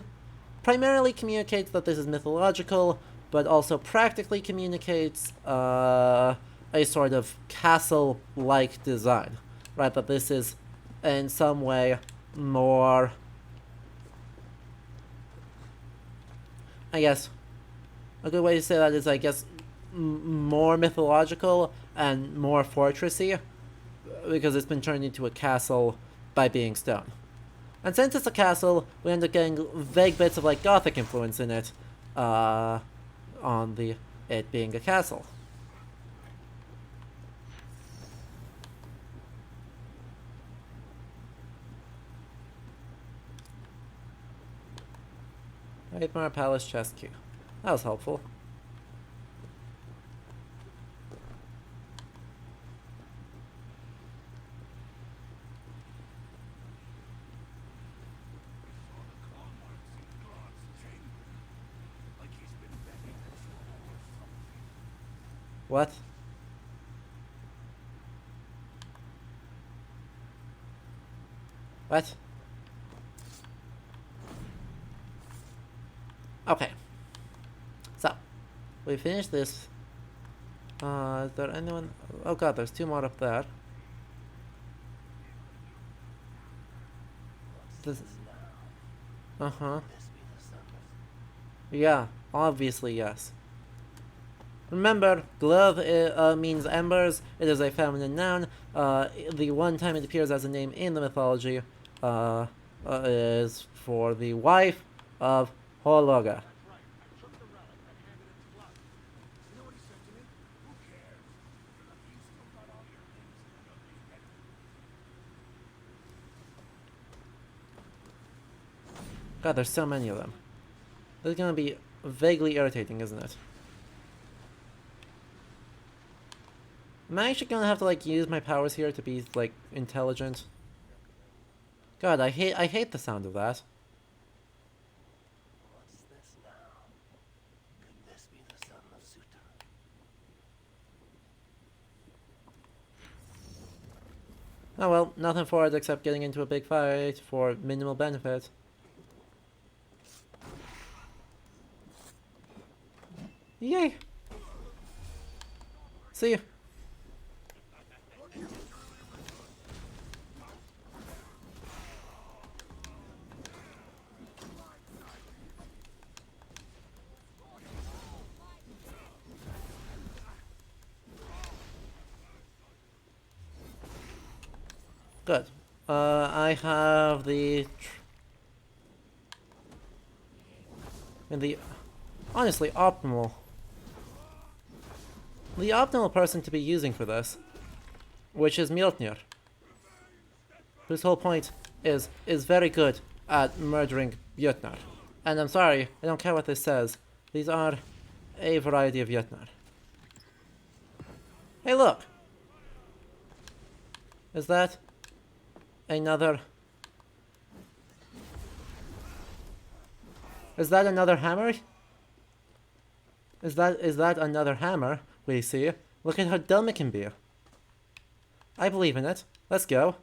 primarily communicates that this is mythological, but also practically communicates a sort of castle-like design. Right, that this is in some way more I guess a good way to say that is, I guess, more mythological and more fortressy, because it's been turned into a castle by being stone. And since it's a castle, we end up getting vague bits of like Gothic influence in it, on it being a castle. Raidmar Palace chest key. That was helpful. What? What? Okay. So, we finished this. Is there anyone? Oh god, there's 2 more up there. This. Uh-huh. Yeah, obviously yes. Remember, glove means embers. It is a feminine noun. The one time it appears as a name in the mythology is for the wife of Hologa. God, there's so many of them. This is gonna be vaguely irritating, isn't it? Am I actually gonna have to like use my powers here to be like intelligent? God, I hate the sound of that. What's this now? Could this be the son of Suta? Oh well, nothing for it except getting into a big fight for minimal benefit. Yay! See you. Good. I have the honestly optimal. The optimal person to be using for this, which is Mjolnir, whose whole point is very good at murdering Jötnar. And I'm sorry, I don't care what this says. These are a variety of Jötnar. Hey, look! Is that another? Is that another hammer? Is that another hammer we see? Look at how dumb it can be. I believe in it. Let's go.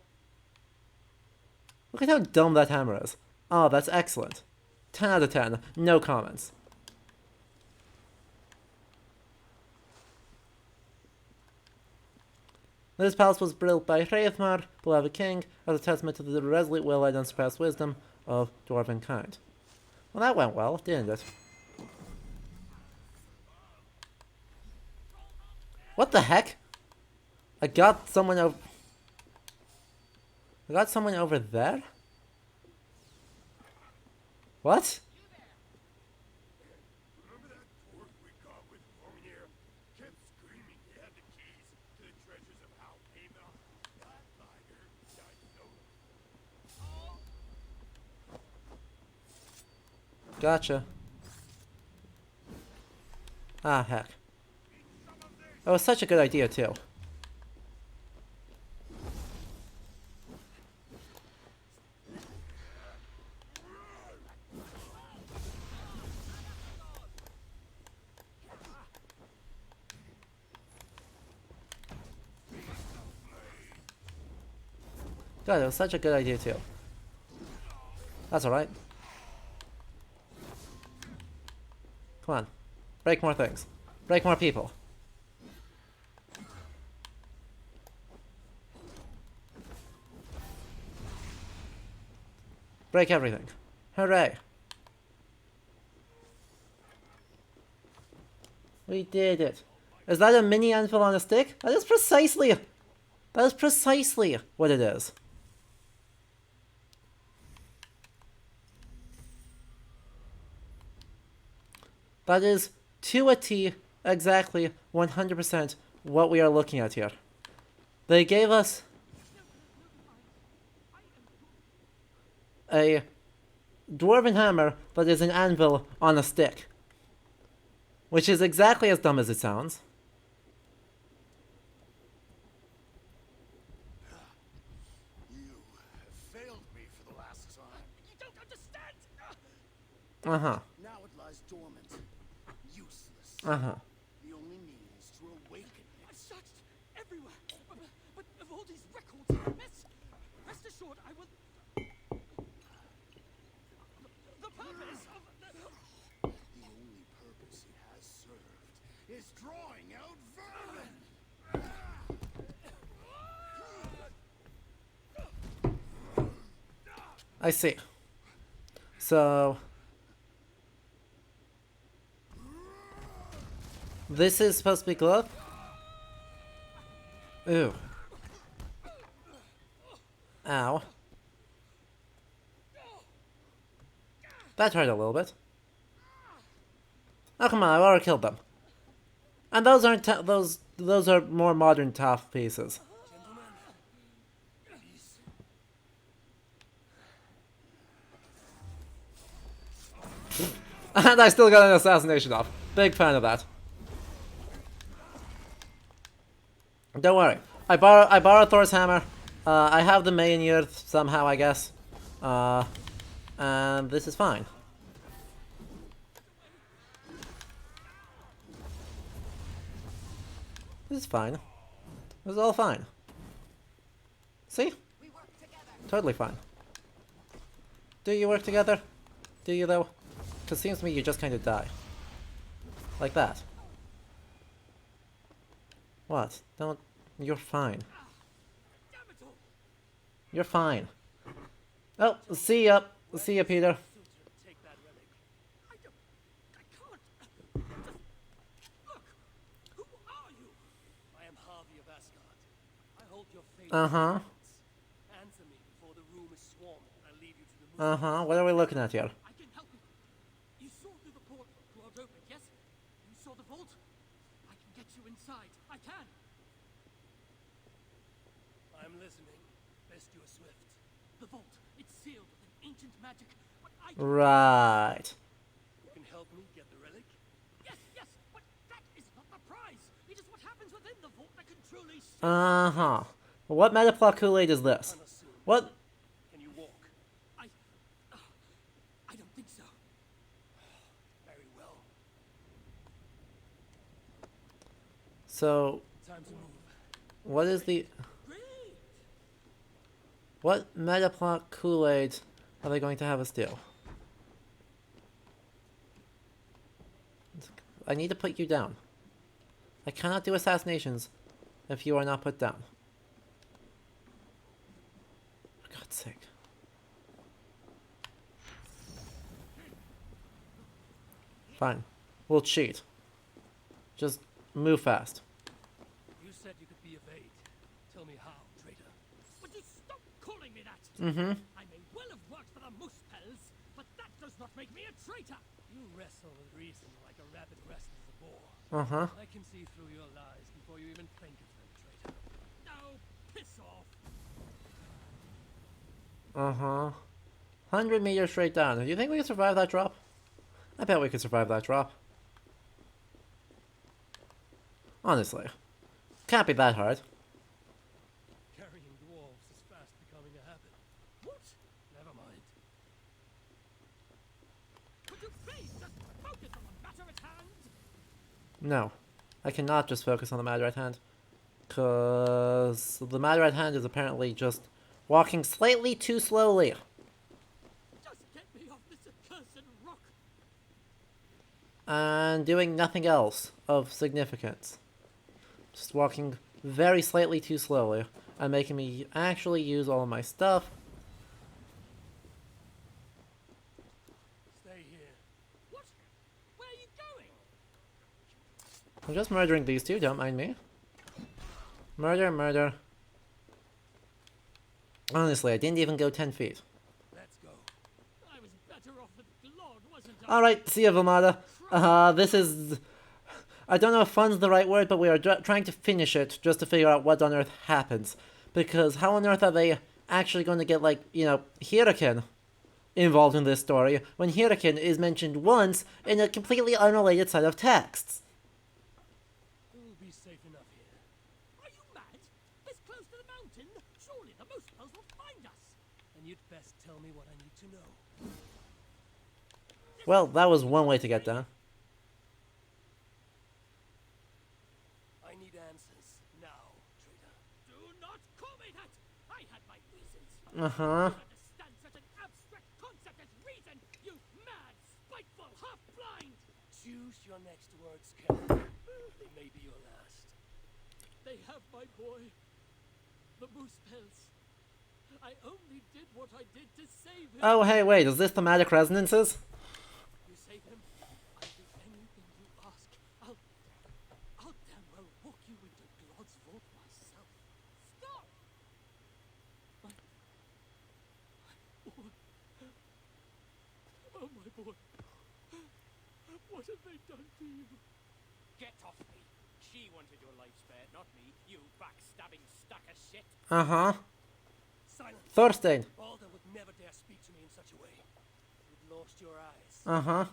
Look at how dumb that hammer is. Oh, that's excellent. 10 out of 10. No comments. This palace was built by Hreithmar, beloved king, as a testament to the resolute will and unsurpassed wisdom of dwarven kind. Well, that went well, didn't it? What the heck? I got someone over there? What? Remember that dwarf we caught with Boromir? Kept screaming he had the keys to the treasures of Valhalla. That liar died so. Gotcha. Ah, heck. That was such a good idea, too. God, it was such a good idea, too. That's alright. Come on. Break more things. Break more people. Break everything. Hooray. We did it. Is that a mini anvil on a stick? That is precisely what it is. That is, to a T, exactly 100% what we are looking at here. They gave us a dwarven hammer that is an anvil on a stick. Which is exactly as dumb as it sounds. You have failed me for the last time. You don't understand! Uh-huh. Now it lies dormant. Useless. Uh-huh. The only means to awaken it. I've searched everywhere, but of all these records, rest assured I will... The purpose of the... The only purpose it has served is drawing out vermin. I see. So... this is supposed to be glove? Ooh. Ow. That hurt a little bit. Oh, come on, I've already killed them. And those aren't those are more modern tough pieces. And I still got an assassination off. Big fan of that. Don't worry. I borrowed Thor's hammer. I have the Mjolnir somehow, I guess. And this is fine. This is fine. This is all fine. See? Totally fine. Do you work together? Do you though? Because it seems to me you just kind of die. Like that. What? Don't... You're fine. You're fine. Oh, see ya. See ya, Peter. Take that relic. I can't. Look. Who are you? I am Harvey of Asgard. I hold your fate. Uh-huh. Answer me before the room is swarmed and I leave you to the moon. Uh-huh. What are we looking at here? I can help you. You saw through the portal Claude opened, yes? You saw the vault? I can get you inside. I can. I'm listening. Best you are swift. The vault. It's sealed with an ancient magic, but I can... Right. You can help me get the relic? Yes, yes, but that is not the prize. It is what happens within the vault that can truly save. Uh-huh. What Metaplot Kool-Aid is this? What? Can you walk? I don't think so. Very well. So... Time to move. what is the... Great. what Metaplot Kool-Aid are they going to have us do? I need to put you down. I cannot do assassinations if you are not put down. For God's sake. Fine. We'll cheat. Just move fast. You said you could be evade. Tell me how, traitor. Would you stop calling me that? Mm-hmm. I may well have worked for the Muspels, but that does not make me a traitor. You wrestle with reason like a rabbit wrestles a boar. Uh-huh. I can see through your lies before you even think of them, traitor. No, piss off. Uh-huh. 100 meters straight down. Do you think we can survive that drop? I bet we could survive that drop. Honestly. Can't be that hard. Carrying dwarves is fast becoming a habit. What? Never mind. Could you please just focus on the matter at hand? No. I cannot just focus on the matter at hand. Because the matter at hand is apparently just walking slightly too slowly. Just get me off this accursed rock. And doing nothing else of significance. Just walking very slightly too slowly. And making me actually use all of my stuff. Stay here. What? Where are you going? I'm just murdering these two, don't mind me. Murder, murder. Honestly, I didn't even go 10 feet. Let's go. I was better off with Glod, wasn't I? Alright, see ya, Vamada. This is... I don't know if fun's the right word, but we are trying to finish it just to figure out what on earth happens. Because how on earth are they actually going to get, like, you know, Hirakin involved in this story when Hirakin is mentioned once in a completely unrelated set of texts? We'll be safe enough here. Are you mad? This close to the mountain? Surely the most spells will find us. And you'd best tell me what I need to know. Well, that was one way to get down. I need answers now, traitor. Do not call me that! I had my reasons. Uh-huh. Understand such an abstract concept as reason, you mad, spiteful, half-blind! Choose your next words carefully. They may be your last. They have my boy. The moose pelts. I only did what I did to save him. Oh, hey, wait, is this thematic resonances? You save him, I'll do anything you ask. I'll damn well walk you into Glod's vault myself. Stop! My boy. Oh, my boy. What have they done to you? Get off me. She wanted your life spared, not me. You backstabbing stack of shit. Uh-huh. Silence. Thorstein. Balder would never dare speak to me in such a way. You'd lost your eyes. Uh-huh.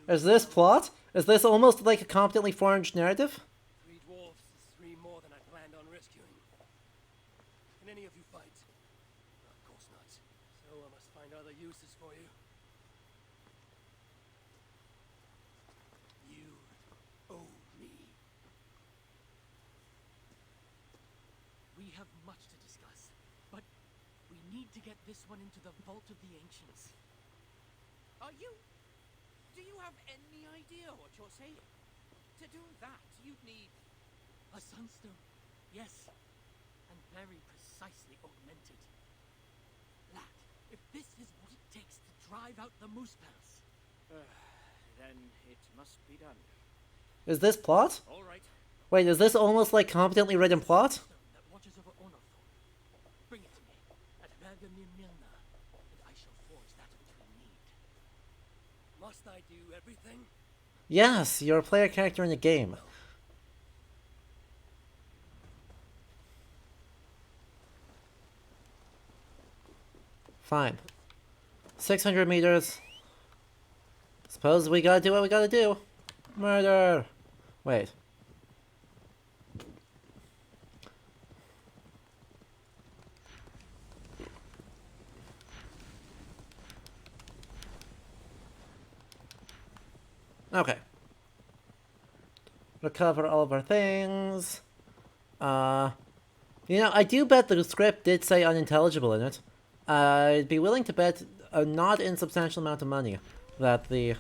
Is this plot? Is this almost like a competently forged narrative? 3 dwarfs is 3 more than I planned on rescuing. Can any of you fight? Of course not. So I must find other uses for you. You owe me. We have much to discuss, but we need to get this one into the Vault of the Ancients. Do you have any idea what you're saying? To do that, you'd need... A sunstone, yes, and very precisely augmented. Lad, if this is what it takes to drive out the moose pelts... then it must be done. Is this plot? All right. Wait, is this almost like competently written plot? That watches over Onorthor. Bring it to me at Bergamir Milna, and I shall forge that which we need. Must I do everything? Yes, you're a player character in the game. Fine. 600 meters. Suppose we gotta do what we gotta do. Murder! Wait. Okay. Recover all of our things. You know, I do bet the script did say unintelligible in it. I'd be willing to bet a not insubstantial amount of money that the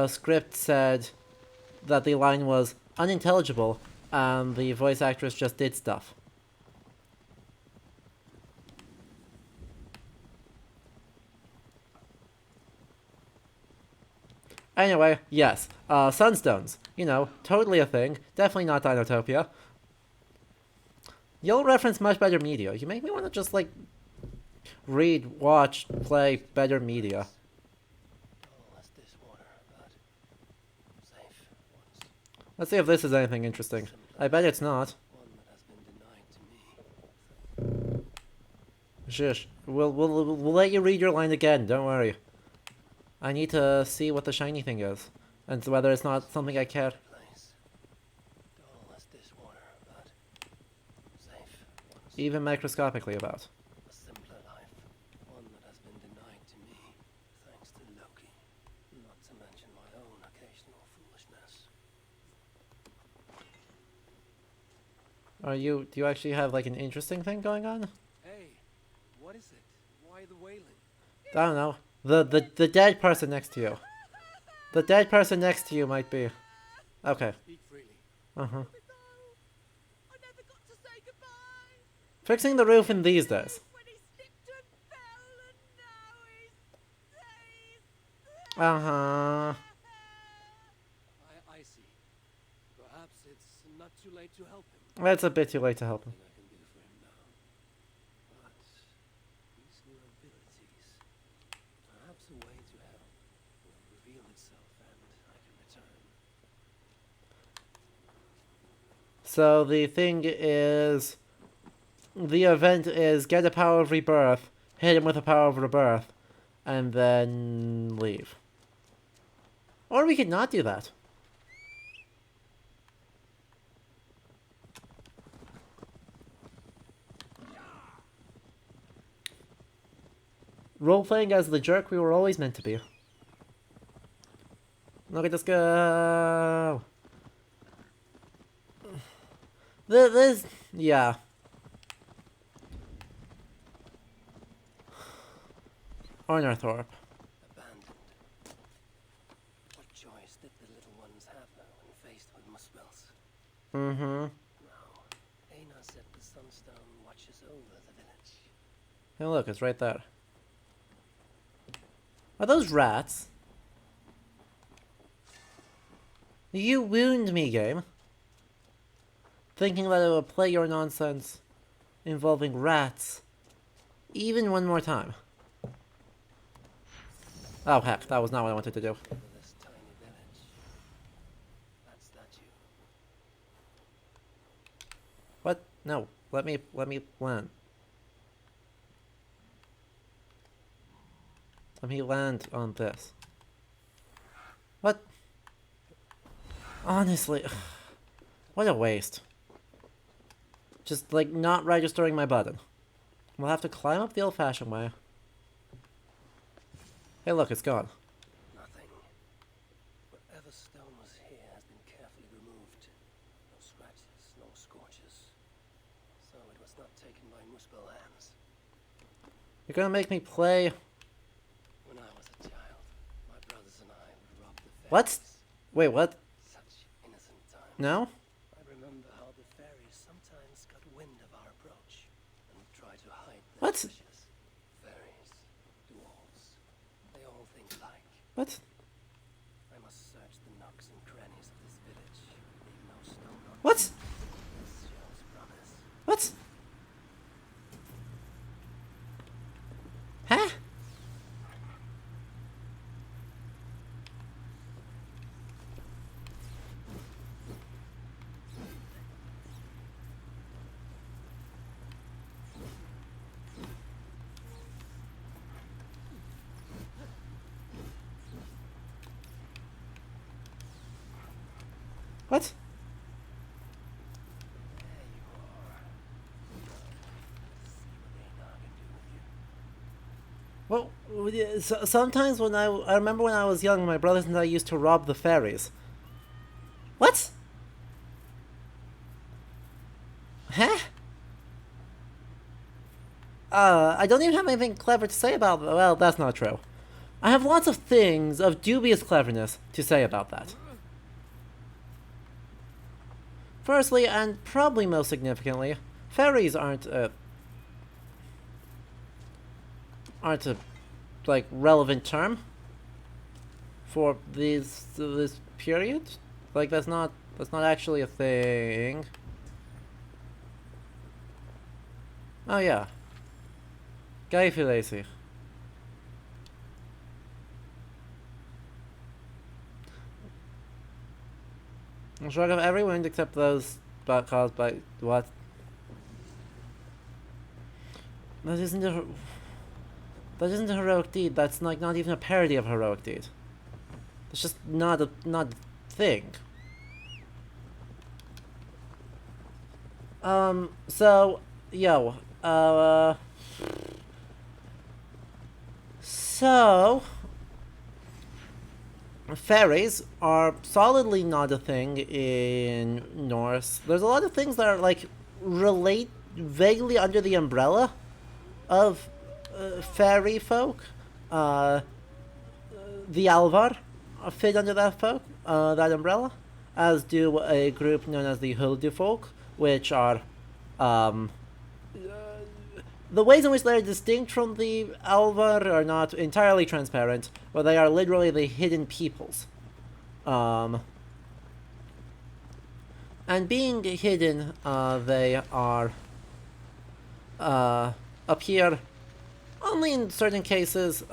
script said that the line was unintelligible and the voice actress just did stuff. Anyway, yes, Sunstones. You know, totally a thing. Definitely not Dinotopia. You'll reference much better media. You make me want to just, like, read, watch, play better media. Let's see if this is anything interesting. I bet it's not. Shush. We'll let you read your line again, don't worry. I need to see what the shiny thing is, and whether it's not something I care even microscopically about. A simpler life, one that has been denied to me, thanks to Loki, not to mention my own occasional foolishness. Do you actually have like an interesting thing going on? Hey, what is it? Why the wailing? I don't know. The dead person next to you. The dead person next to you might be. Okay. Speak freely. Uh-huh. I never got to say goodbye. Fixing the roof in these days. When he slipped and fell, and now he's Uh-huh. I see. Perhaps it's not too late to help him. It's a bit too late to help him. Nothing I can do for him now. But these new abilities, perhaps a way to help will reveal itself and I can return. So the thing is, the event is get a power of rebirth, hit him with a power of rebirth, and then leave. Or we could not do that. Role-playing as the jerk we were always meant to be. Look at this go! This... yeah. Ornarthorpe. Abandoned. What choice did the little ones have when faced with Muspels? Mm-hmm. Now, Aina said the Sunstone watches over the village. Hey look, it's right there. Are those rats? You wound me, game. Thinking that I would play your nonsense involving rats even one more time. Oh heck, that was not what I wanted to do. This tiny village. That's that you. What? No, let me land. Let me land on this. What? Honestly, what a waste. Just, like, not registering my button. We'll have to climb up the old-fashioned way. Hey, look, it's gone. Nothing. Whatever stone was here has been carefully removed. No scratches, no scorches. So it was not taken by Muspel hands. You're gonna make me play... When I was a child, my brothers and I would rob the fairies. What? Wait, what? Such innocent times. No? I remember how the fairies sometimes got wind of our approach and would try to hide their What? treasures. Fairies, dwarves, they all think alike. What? I must search the nooks and crannies of this village. Leave no stone unturned. What? This shows promise. What? Huh? What? There you are. Let's see what Aina can do with you. Well, sometimes when I remember when I was young, my brothers and I used to rob the fairies. What? Huh? I don't even have anything clever to say about that. Well, that's not true. I have lots of things of dubious cleverness to say about that. Firstly, and probably most significantly, fairies aren't a like relevant term for this period. Like that's not actually a thing. Oh yeah. Guy Filacy. Shrug of every wound except those caused by what? That isn't a heroic deed. That's like not even a parody of a heroic deed. It's just not a thing. So fairies are solidly not a thing in Norse. There's a lot of things that are like relate vaguely under the umbrella of fairy folk. The Alvar fit under that that umbrella, as do a group known as the Huldufolk, which are the ways in which they are distinct from the Alvar are not entirely transparent, but they are literally the hidden peoples. And being hidden, they are appear only in certain cases,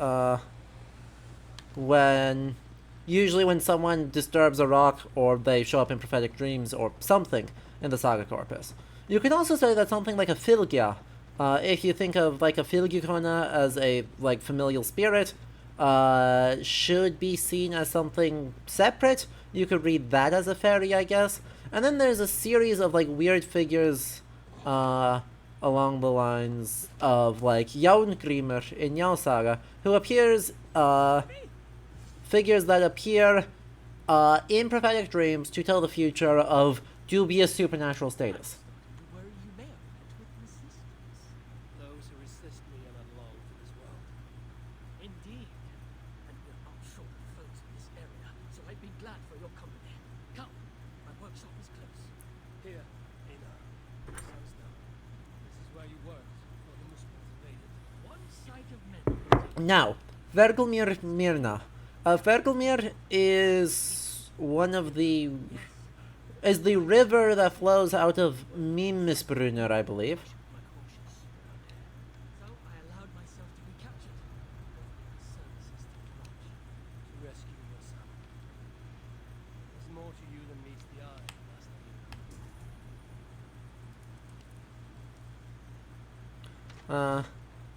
usually when someone disturbs a rock, or they show up in prophetic dreams, or something in the saga corpus. You could also say that something like a Fylgja, if you think of like a Fylgjukona as a like familial spirit, should be seen as something separate. You could read that as a fairy, I guess. And then there's a series of like weird figures, along the lines of like Jaungrimr in Jarl Saga, who appears, figures that appear in prophetic dreams to tell the future of dubious supernatural status. Where you may have met with resistance. Those who resist me are not long for this world. Indeed. And we're not short of foes in this area, so I'd be glad for your company. Come, my workshop is close. Here, Ina. The sun's down. This is where you worked before the Muspels invaded. One sight of men. Now, Vergelmir Mirna. Vergelmir is one of the... is the river that flows out of Mimmisbrunner, I believe. So I allowed myself to be captured. My services to rescue your son. There's more to you than meets the eye, Master.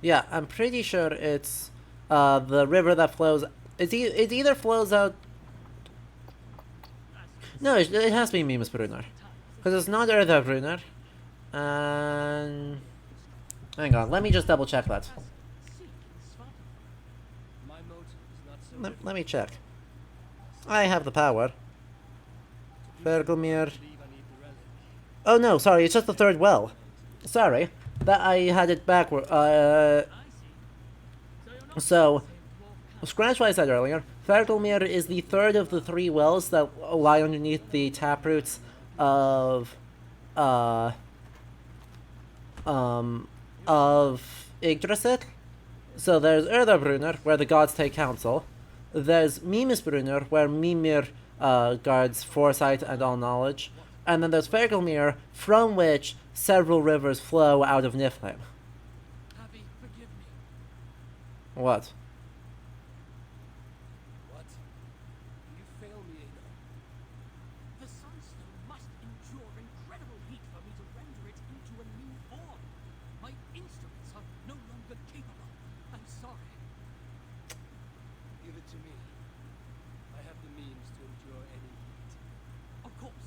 Yeah, I'm pretty sure it's the river that flows... it either flows out... No, it has to be Mimmisbrunner. Because it's not Erdbrunner. And... hang on, let me just double check that. My motive is not so Let me check. I have the power. Vergelmir... oh no, sorry, it's just the third well. Sorry. That I had it backward. So, scratch what I said earlier. Vergelmir is the third of the three wells that lie underneath the taproots of Yggdrasil. So there's Erdbrunner, where the gods take counsel. There's Mimmisbrunner, where Mimir guards foresight and all knowledge. And then there's Vergelmir, from which several rivers flow out of Niflheim. Abby, forgive me. What? What? You fail me, Ada. The sunstone must endure incredible heat for me to render it into a new form. My instruments are no longer capable. I'm sorry. Give it to me. I have the means to endure any heat. Of course,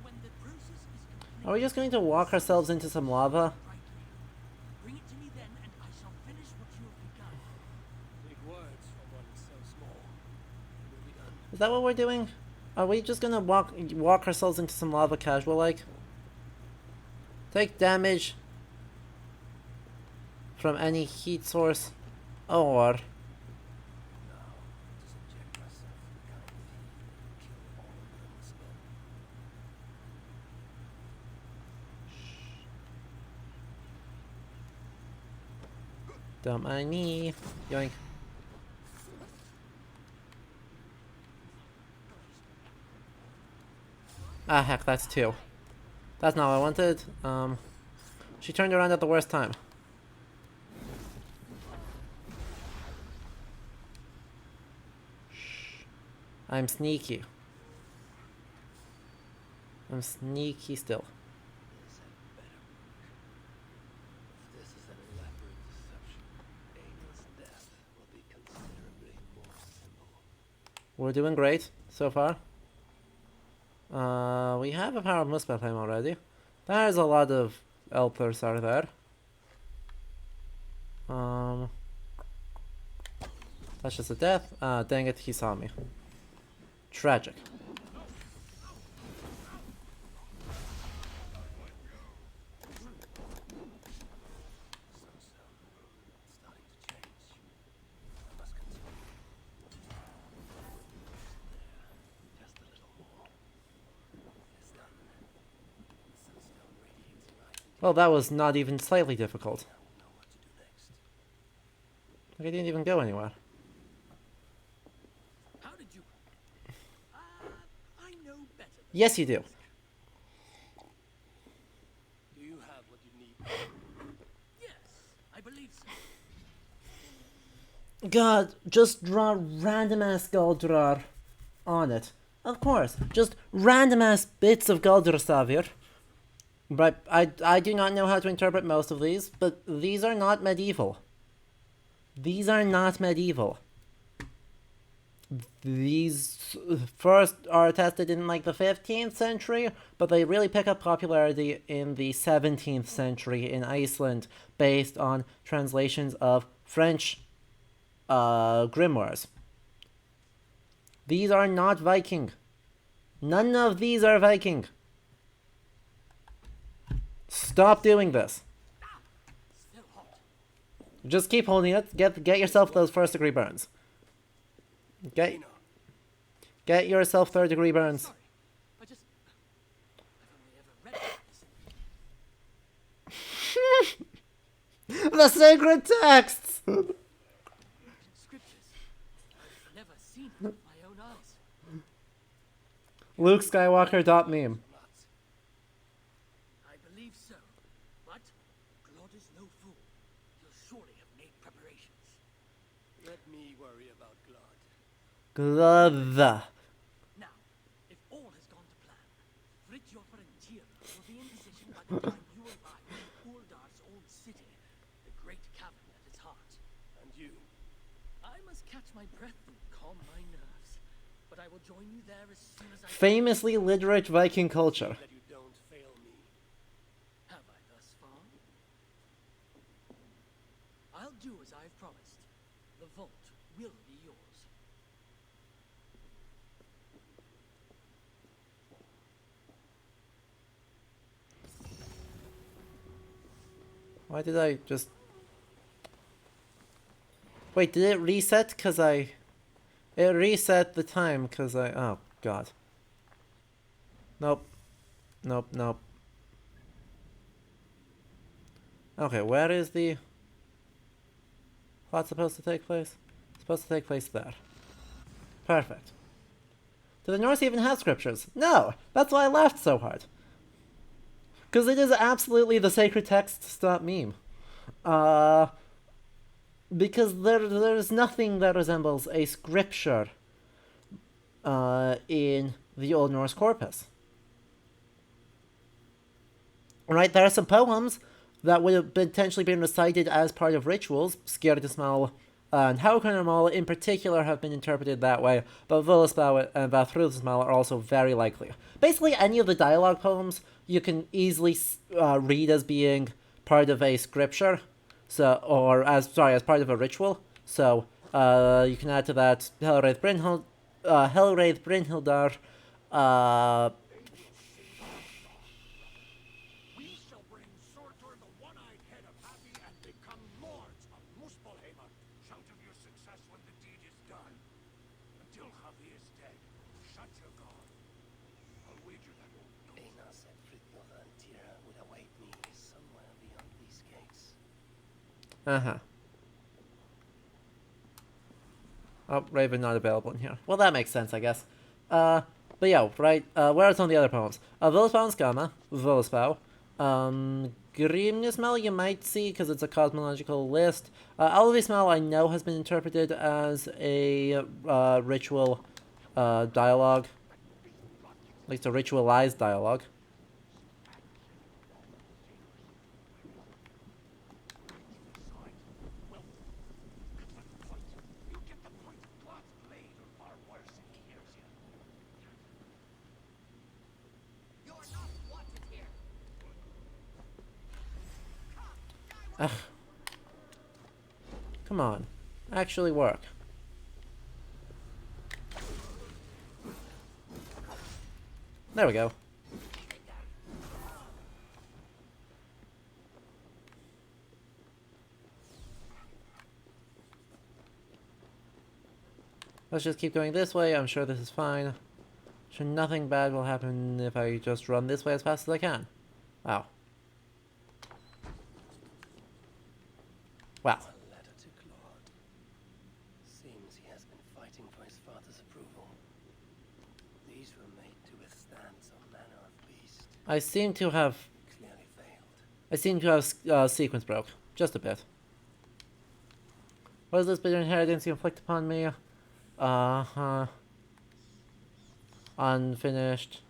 when the process is complete, Are we just going to walk ourselves into some lava? bring it to me then, and I shall finish what you have begun. Big words for one so small. It will be done. Is that what we're doing? Are we just gonna walk ourselves into some lava casual like? Take damage from any heat source, or Just inject myself with the kind of heat that will kill all of them as well. don't mind me. Yoink. Ah, heck, that's two. That's not what I wanted. She turned around at the worst time. Shh. I'm sneaky. I'm sneaky still. This had better work. If this is an elaborate deception, Ada's death will be considerably more simple. We're doing great so far. We have a power of Muspelheim already. There's a lot of Elthers are there. That's just a death. Dang it, he saw me. Tragic. Starting to change. I must continue. There. Just a little more. It is done. The sunstone radiates light. Well, that was not even slightly difficult. I will know what to do next. Like, I didn't even go anywhere. How did you? I know better. Yes, you do. Yes, I believe so. God, just draw random ass Galdrar on it. Of course, just random ass bits of Galdrar. But I do not know how to interpret most of these, but these are not medieval. These are not medieval. These first are attested in like the 15th century, but they really pick up popularity in the 17th century in Iceland based on translations of French grimoires. These are not Viking. None of these are Viking. Stop doing this. Still hot. Just keep holding it. Get yourself those first degree burns. Get yourself third degree burns. Sorry, I just... I've only ever read The sacred texts! scriptures. I've never seen it with my own eyes. Luke Skywalker.meme. I believe so, but Claude is no fool. He'll surely have made preparations. Let me worry about Glod. Glotha. Now, if all has gone to plan, Fridtjof and Tyr will be in position by the time you arrive in Uldar's own city, the great cavern at its heart. And you? I must catch my breath and calm my nerves, but I will join you there as soon as I Famously literate Viking culture. That you don't fail me. have I thus far. I'll do as I've promised. The vault will be yours. Why did I just... Wait, did it reset? Cause I... It reset the time cause I... Oh, God. Nope. Nope, nope. Okay, where is the... What's supposed to take place? It's supposed to take place there. Perfect. Do the Norse even have scriptures? No! That's why I laughed so hard. Because it is absolutely the sacred text stop meme. Because there's nothing that resembles a scripture in the Old Norse corpus. Right, there are some poems that would have potentially been recited as part of rituals. Skjerdismal and Haukarnarmal in particular have been interpreted that way, but Völuspá and Vafthrudismal are also very likely. Basically, any of the dialogue poems you can easily read as being part of a scripture, as part of a ritual. So you can add to that Helreith Brynhildar. We shall bring Surtur the one-eyed head of Happy and become lords of Muspelheim. Shout of your success when the deed is done. Until Happy is dead, shut your god. I'll wager that won't go. Einar said Fridtjof and Tyr would await me somewhere beyond these gates. Uh-huh. Oh, Raven not available in here. Well, that makes sense, I guess. But yeah, right, where are some of the other poems? Völuspá and Skama, Völuspá. Grimnismal you might see, because it's a cosmological list. Alvismal I know has been interpreted as a ritual dialogue. At least a ritualized dialogue. Ugh. Come on. Actually work. There we go. Let's just keep going this way. I'm sure this is fine. I'm sure nothing bad will happen if I just run this way as fast as I can. Wow. Wow. A letter to Claude. Seems he has been fighting for his father's approval. These were made to withstand some manner of beast. I seem to have... Clearly failed. I seem to have sequence broke. Just a bit. What is this bitter inheritance you inflict upon me? Unfinished.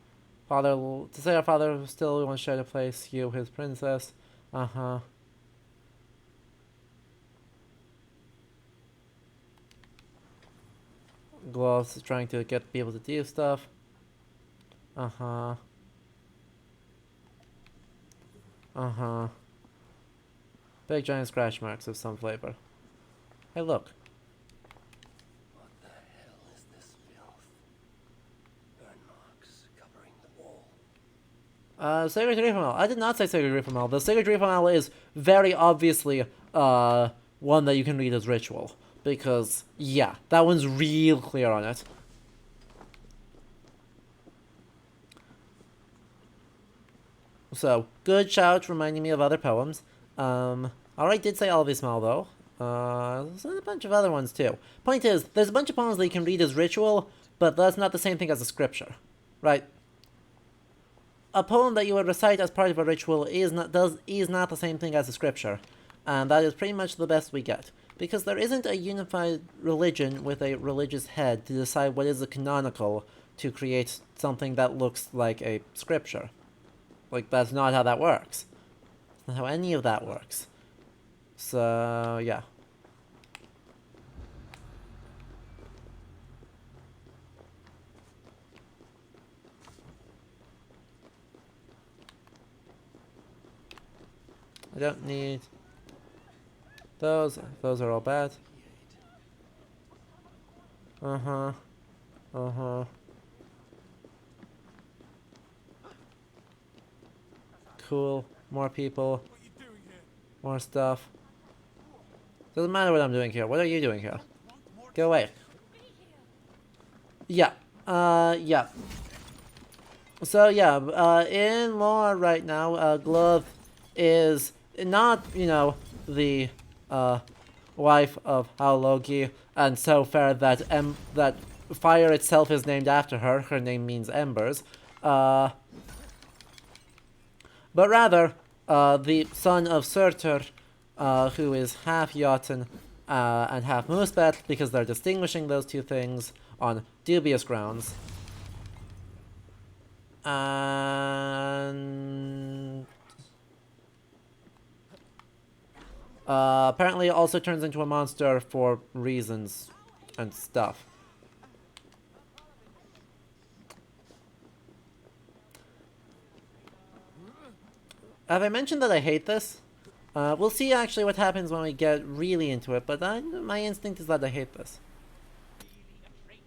Father, to say our father still wants to share to place you, his princess. Gloves is trying to get people to do stuff. Big giant scratch marks of some flavor. Hey, look. What the hell is this filth? Burn marks covering the wall. Sacred Reefer. I did not say Sacred Reefer. The Sacred Reefer is very obviously one that you can read as ritual. Because, yeah, that one's real clear on it. So, good shout, reminding me of other poems. Alright, did say Alvismal, though. There's a bunch of other ones, too. Point is, there's a bunch of poems that you can read as ritual, but that's not the same thing as a scripture. Right? A poem that you would recite as part of a ritual is not the same thing as a scripture. And that is pretty much the best we get. Because there isn't a unified religion with a religious head to decide what is the canonical to create something that looks like a scripture. Like, that's not how that works. That's not how any of that works. So, yeah. I don't need those. Those are all bad. Cool. More people. More stuff. Doesn't matter what I'm doing here. What are you doing here? Go away. Yeah. Yeah. So, yeah. In lore right now, Glove is not, you know, the wife of Loki, and so fair that that fire itself is named after her. Her name means embers. But rather, the son of Surtur, who is half Jotun and half Muspet, because they're distinguishing those two things on dubious grounds. And apparently it also turns into a monster for reasons and stuff. Have I mentioned that I hate this? We'll see actually what happens when we get really into it, but my instinct is that I hate this. Really a traitor.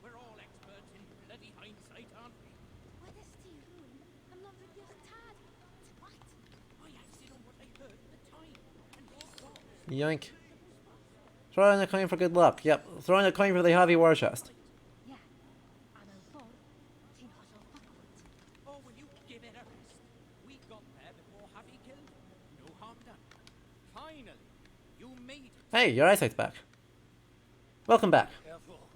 We're all experts in bloody hindsight, aren't we? What is the room? I'm not really tad. What? I acted on what I heard at the time, and this was. Yoink. Throw in a coin for good luck. Yep, throw in a coin for the Javi War Chest. Yeah. I'm a fool. Tin hustle backward. Oh, will you give it a rest? We got there before Javi killed. No harm done. Finally, you made it. Hey, your eyesight's back. Welcome back. Careful.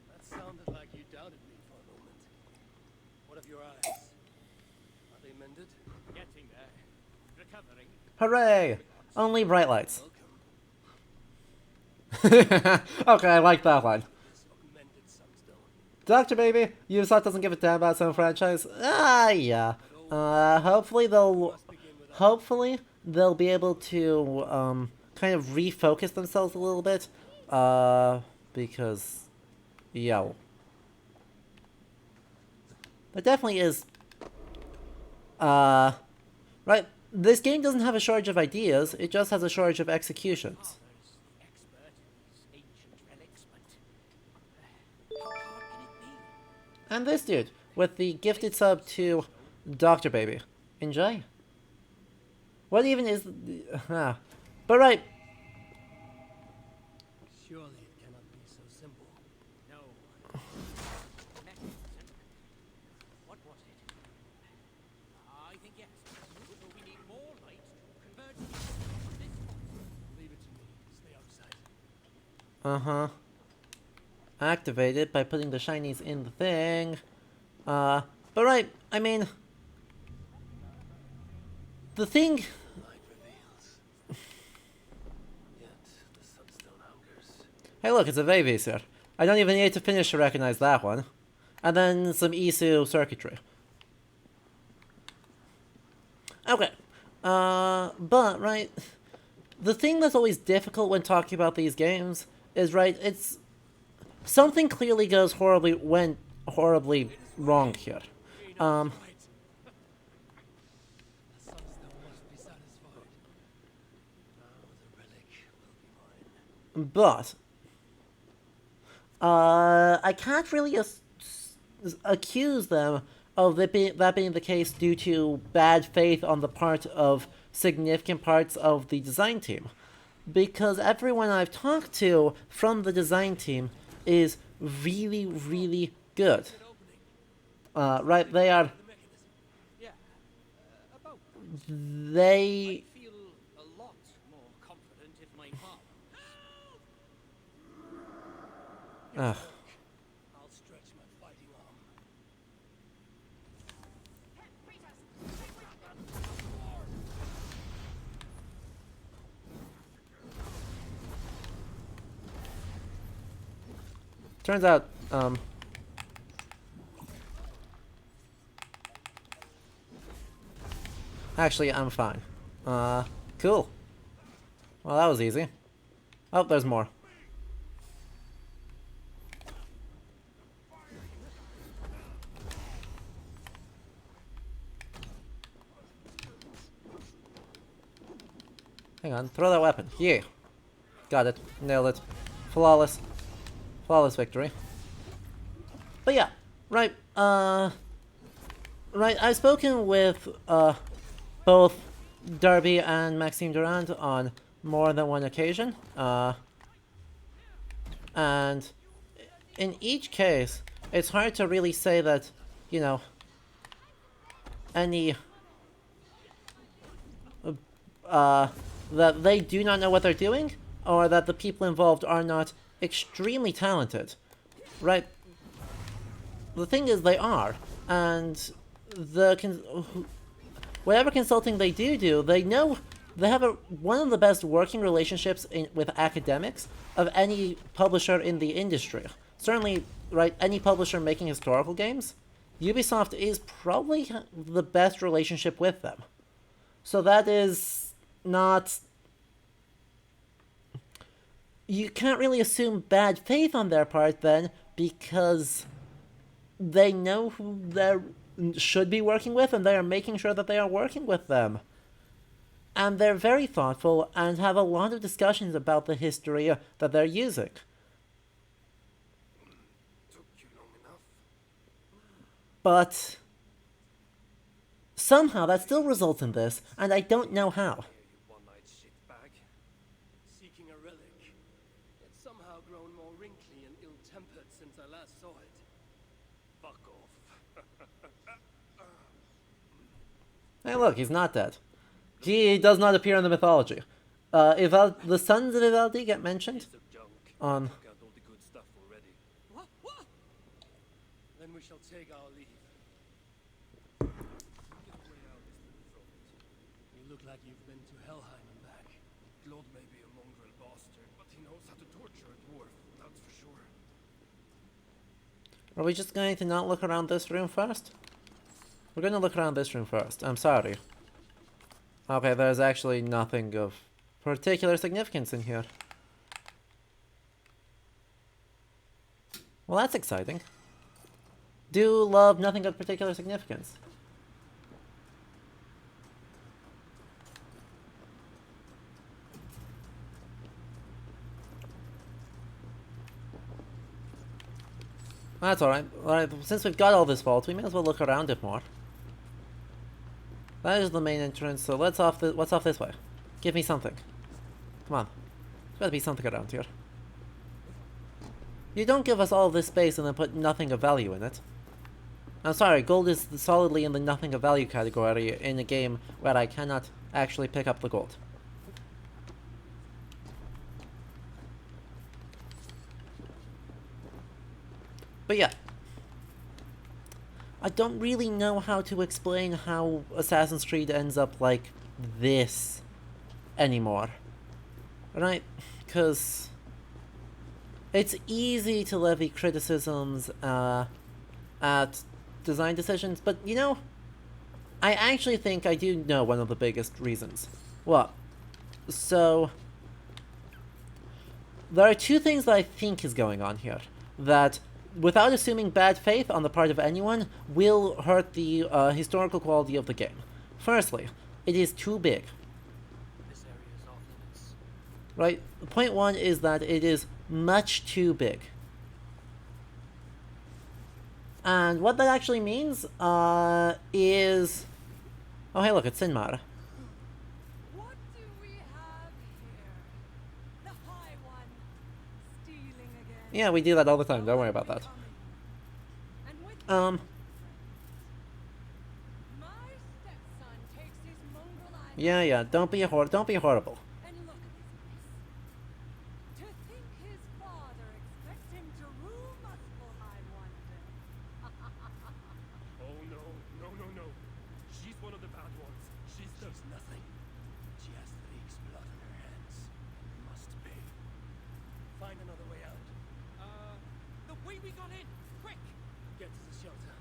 That sounded like you doubted me for a moment. What of your eyes? Are they mended? Getting there. Recovering. Hooray! Only bright lights. Welcome. Okay, I like that one. This augmented sunstone. Dr. Baby, Ubisoft doesn't give a damn about some franchise. Yeah. Hopefully they'll be able to kind of refocus themselves a little bit. Because yo. There definitely is right, this game doesn't have a shortage of ideas, it just has a shortage of executions. Expert in these ancient relics, but how hard can it be? And this dude, with the gifted sub to Dr. Baby. Enjoy. What even is... But right. Surely it cannot be so simple. No. Metals and... What was it? I think yes. So we need more light to convert this spot. Leave it to me. Stay outside. Activate it by putting the shinies in the thing. But right, I mean... the thing... Light reveals. Yet the sunstone hungers. Hey look, it's a Vavasir. I don't even need to finish to recognize that one. And then some Isu circuitry. Okay. But, right, the thing that's always difficult when talking about these games is, right, it's... Something clearly went horribly wrong here. But I can't really accuse them of that being the case due to bad faith on the part of significant parts of the design team. Because everyone I've talked to from the design team is really, really good. Right, they are... They... I feel a lot more confident if my father... Ugh. I'll stretch my fighting arm. Turns out, actually, I'm fine. Cool. Well, that was easy. Oh, there's more. Hang on, throw that weapon. Yeah. Got it. Nailed it. Flawless. Flawless victory. But yeah, right, right, I've spoken with, both Darby and Maxime Durand on more than one occasion, and in each case, it's hard to really say that, you know, that they do not know what they're doing, or that the people involved are not extremely talented, right? The thing is, they are, and whatever consulting they do, they know they have one of the best working relationships with academics of any publisher in the industry. Certainly, right, any publisher making historical games, Ubisoft is probably the best relationship with them. So that is not... You can't really assume bad faith on their part then, because they know who they should be working with, and they are making sure that they are working with them. And they're very thoughtful and have a lot of discussions about the history that they're using. Took you long enough. But somehow that still results in this, and I don't know how. You one-eyed shitbag. Seeking a relic. It's somehow grown more wrinkly and ill-tempered since I last saw it. Fuck off. Hey look, he's not dead. He does not appear in the mythology. The sons of Ivaldi get mentioned on... Got all the good stuff already. What? Then we shall take our leave. Get way out this little front. You look like you've been to Helheim and back. Claude may be a mongrel bastard, but he knows how to torture a dwarf, that's for sure. Are we just going to not look around this room first? We're going to look around this room first. I'm sorry. Okay, there's actually nothing of particular significance in here. Well, that's exciting. Do love nothing of particular significance. That's alright. Alright, since we've got all this vault, we may as well look around it more. That is the main entrance, so what's off this way? Give me something. Come on. There's gotta be something around here. You don't give us all this space and then put nothing of value in it. I'm sorry, gold is solidly in the nothing of value category in a game where I cannot actually pick up the gold. But yeah. I don't really know how to explain how Assassin's Creed ends up, like, this anymore. Right? Because it's easy to levy criticisms at design decisions, but you know, I actually think I do know one of the biggest reasons. What? So, there are two things that I think is going on here that, without assuming bad faith on the part of anyone, will hurt the historical quality of the game. Firstly, it is too big. This area is off limits. Right? Point one is that it is much too big. And what that actually means is... Oh, hey, look, it's Sinmar. What do we have here? The High One. Stealing again. Yeah, we do that all the time. Don't worry about that. And with Um... my stepson takes his mongrel eye Yeah, don't be horrible. and look at this mess. To think his father expects him to rule Muspel, I wonder. Oh no. She's one of the bad ones. She's nothing. She has League's blood on her hands. Must be. Find another way out. The way we got in! Quick! Get to the shelter.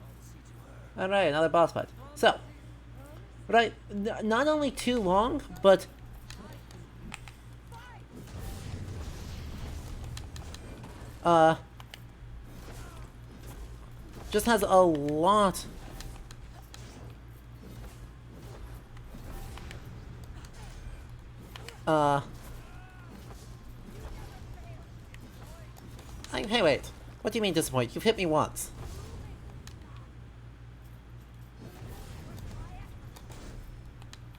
I'll see to her. Alright, another boss fight. So, right, not only too long, but... just has a lot... Hey, wait. What do you mean disappoint? You've hit me once.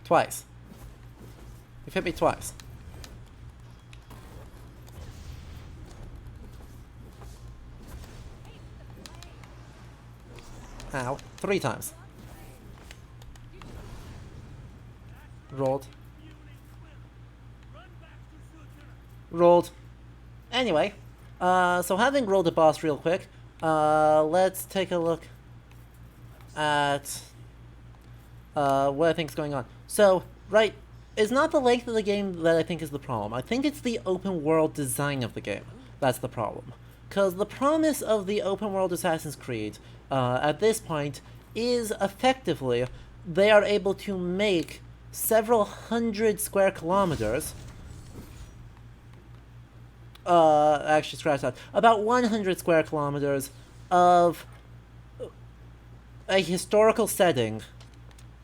Twice. You've hit me twice. Ow. 3 times. Rolled. Rolled. Anyway, so having rolled a boss real quick, let's take a look at what I think is going on. So, right, it's not the length of the game that I think is the problem. I think it's the open world design of the game that's the problem. Because the promise of the open world Assassin's Creed, at this point, is effectively they are able to make several hundred square kilometers, actually scratch that, about 100 square kilometers of a historical setting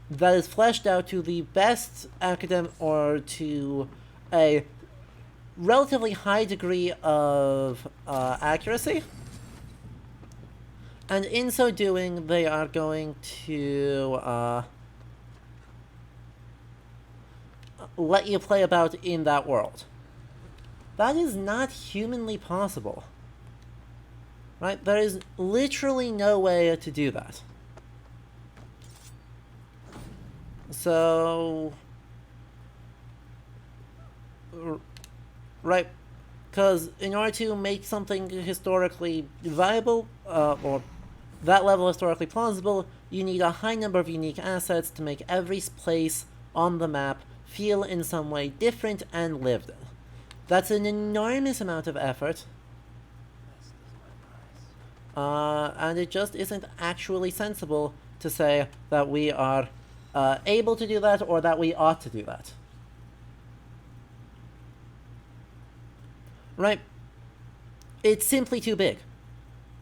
that is fleshed out to the best academic, or to a relatively high degree of accuracy. And in so doing, they are going to let you play about in that world. That is not humanly possible. Right? There is literally no way to do that. So... right, because in order to make something historically viable, or that level historically plausible, you need a high number of unique assets to make every place on the map feel in some way different and lived in. That's an enormous amount of effort, and it just isn't actually sensible to say that we are able to do that, or that we ought to do that. Right? It's simply too big.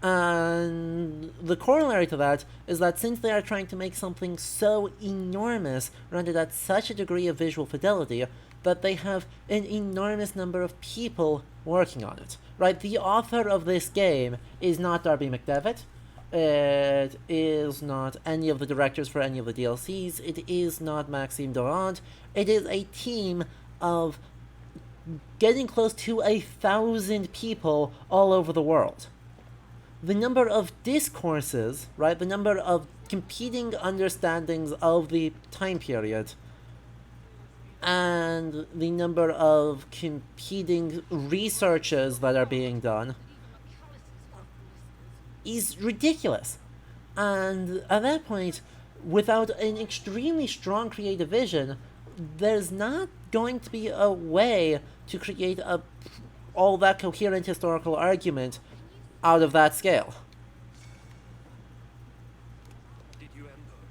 And the corollary to that is that since they are trying to make something so enormous, rendered at such a degree of visual fidelity, that they have an enormous number of people working on it. Right? The author of this game is not Darby McDevitt. It is not any of the directors for any of the DLCs. It is not Maxime Durand. It is a team of getting close to 1,000 people all over the world. The number of discourses, right, the number of competing understandings of the time period, and the number of competing researches that are being done is ridiculous. And at that point, without an extremely strong creative vision, there's not going to be a way to create all that coherent historical argument out of that scale. Did you, Ember?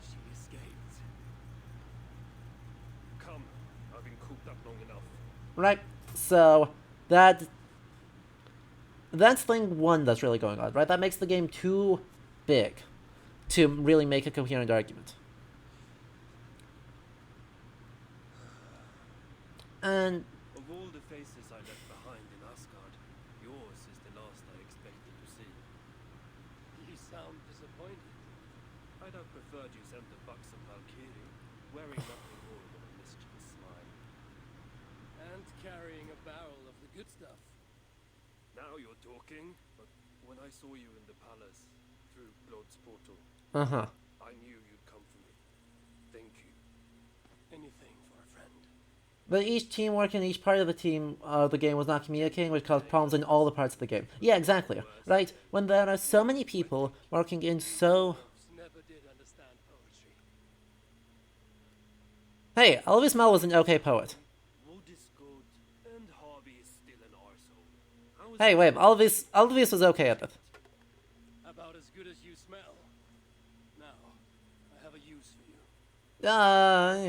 She escaped. Come, I've been cooped up long enough. Right, so that's thing one that's really going on, right? That makes the game too big to really make a coherent argument. And of all the faces I left behind in Asgard, yours is the last I expected to see. You sound disappointed. I'd have preferred you sent the buxom Valkyrie, wearing nothing more than a mischievous smile. And carrying a barrel of the good stuff. Now you're talking, but when I saw you in the palace, through Blood's portal, I knew you'd come for me. Thank you. Anything for a friend. But each teamwork in each part of the team, the game was not communicating, which caused problems in all the parts of the game. Yeah, exactly. Right? When there are so many people working in so... Never did understand poetry. Hey, Elvis Mel was an okay poet. Wood is good, and Harvey is still an arsehole. Hey, wait, Elvis was okay at it. About as good as you smell. Now, I have a use for you. Yeah,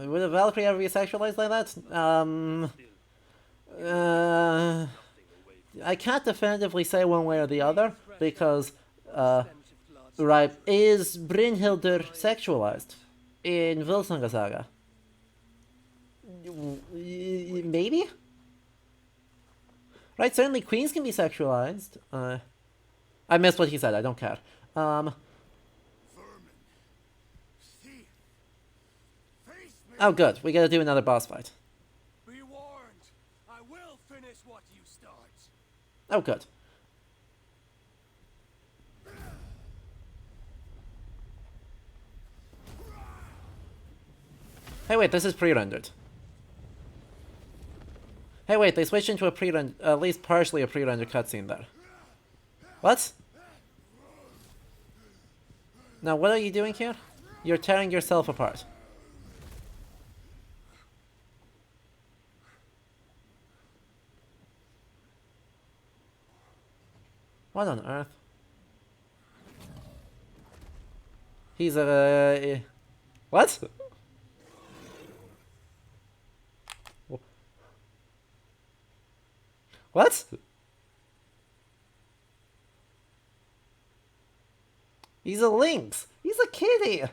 would a Valkyrie ever be sexualized like that? I can't definitively say one way or the other, because, right, is Brynhildur sexualized in Volsunga Saga? Maybe? Right, certainly queens can be sexualized. I missed what he said, I don't care. Oh good, we gotta do another boss fight. Be warned, I will finish what you start. Oh good. Hey wait, this is pre-rendered. Hey wait, they switched into a pre-rendered, at least partially a pre-rendered cutscene there. What? Now what are you doing here? You're tearing yourself apart. What on earth? He's a... What? What? He's a lynx! He's a kitty!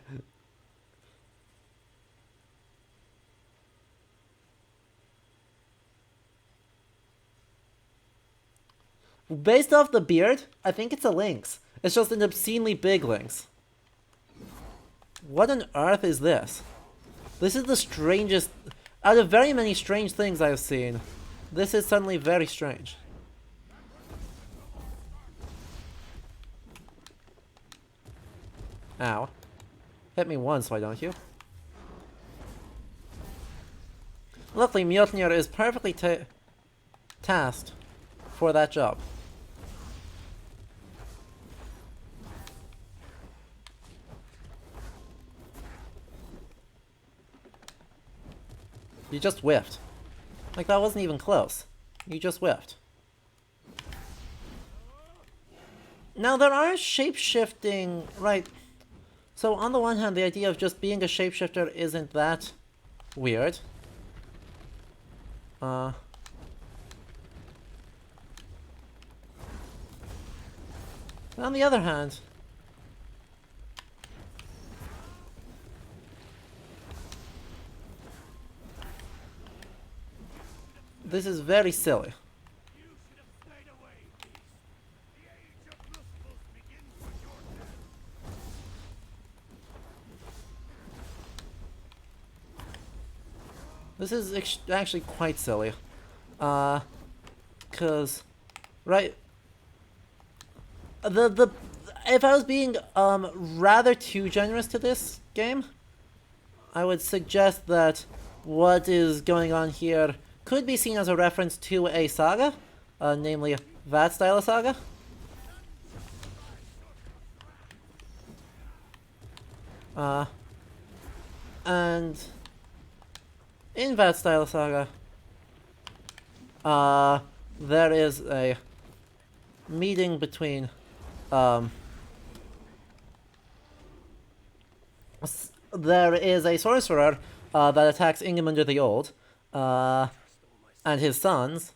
Based off the beard, I think it's a lynx. It's just an obscenely big lynx. What on earth is this? This is the strangest... Out of very many strange things I've seen, this is suddenly very strange. Ow. Hit me once, why don't you? Luckily, Mjolnir is perfectly tasked for that job. You just whiffed. Like, that wasn't even close. You just whiffed. Now, there are shape-shifting... Right. So, on the one hand, the idea of just being a shapeshifter isn't that weird. On the other hand... This is very silly. This is actually quite silly. Cause, right, if I was being rather too generous to this game, I would suggest that what is going on here could be seen as a reference to a saga, namely that style of saga. And in that style saga, there is a meeting between, there is a sorcerer that attacks Ingemundur the Old, and his sons,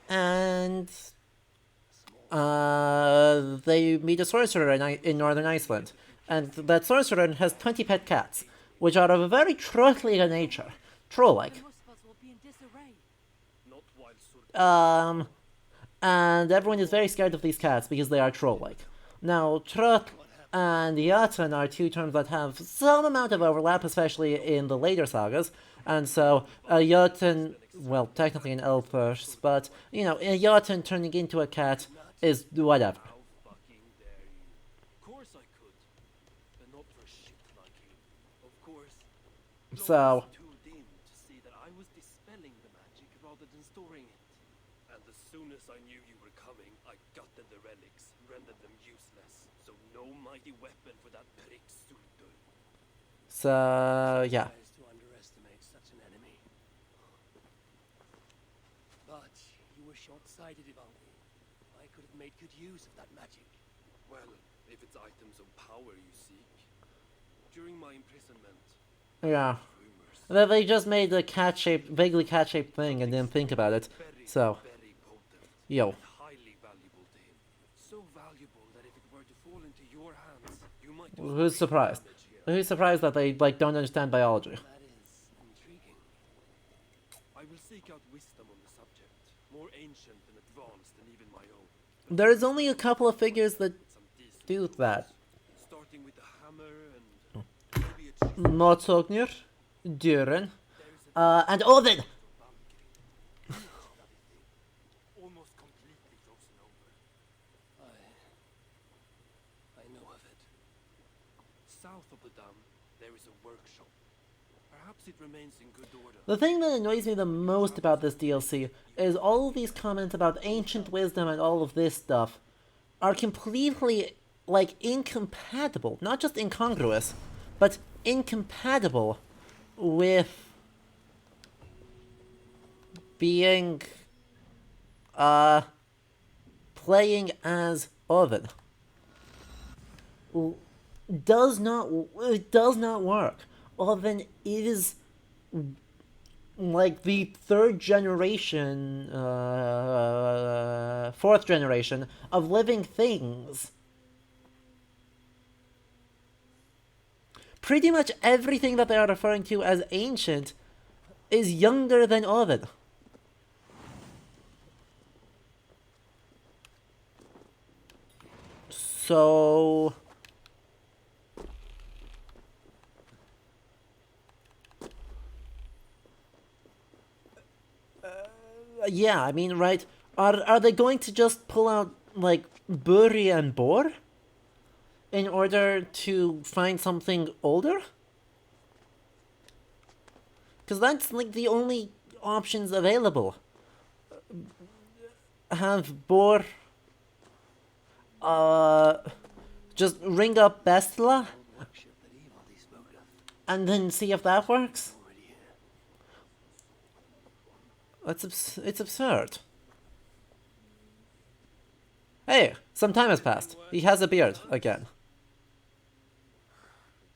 and they meet a sorcerer in northern Iceland, and that sorcerer has 20 pet cats, which are of a very troll-like nature, troll-like. And everyone is very scared of these cats because they are troll-like. Now, Trot and Jotun are two terms that have some amount of overlap, especially in the later sagas, and so Jotun, well, technically an Elfish, but, you know, a Jotun turning into a cat is whatever. So, soon as I knew you were coming, I gutted the relics, rendered them useless. So no mighty weapon for that prick Surtur. So, yeah. To underestimate such an enemy. But you were short-sighted, Ivaldi. I could have made good use of that magic. Well, if it's items of power you seek. During my imprisonment... Yeah. They just made a cat-shaped, vaguely cat-shaped thing and didn't think about it. So... Yo. Highly valuable to him. So valuable that if it were to fall into your hands, you might Who's surprised? Who's surprised that they don't understand biology? That is intriguing. I will seek out wisdom on the subject, more ancient and advanced than even my own. There's only a couple of figures that do that. Starting with the hammer and maybe a Motsognir, Durin, and Odin! South of the dam, there is a workshop. Perhaps it remains in good order. The thing that annoys me the most about this DLC is all of these comments about ancient wisdom and all of this stuff are completely, like, incompatible. Not just incongruous, but incompatible with being, playing as Odin. It does not work. Odin is like the third generation, fourth generation of living things. Pretty much everything that they are referring to as ancient is younger than Odin. So... yeah, I mean, right? Are they going to just pull out, like, Buri and Bor in order to find something older? Because that's, like, the only options available. Have Bor just ring up Bestla and then see if that works? It's absurd. Hey, some time has passed. He has a beard again.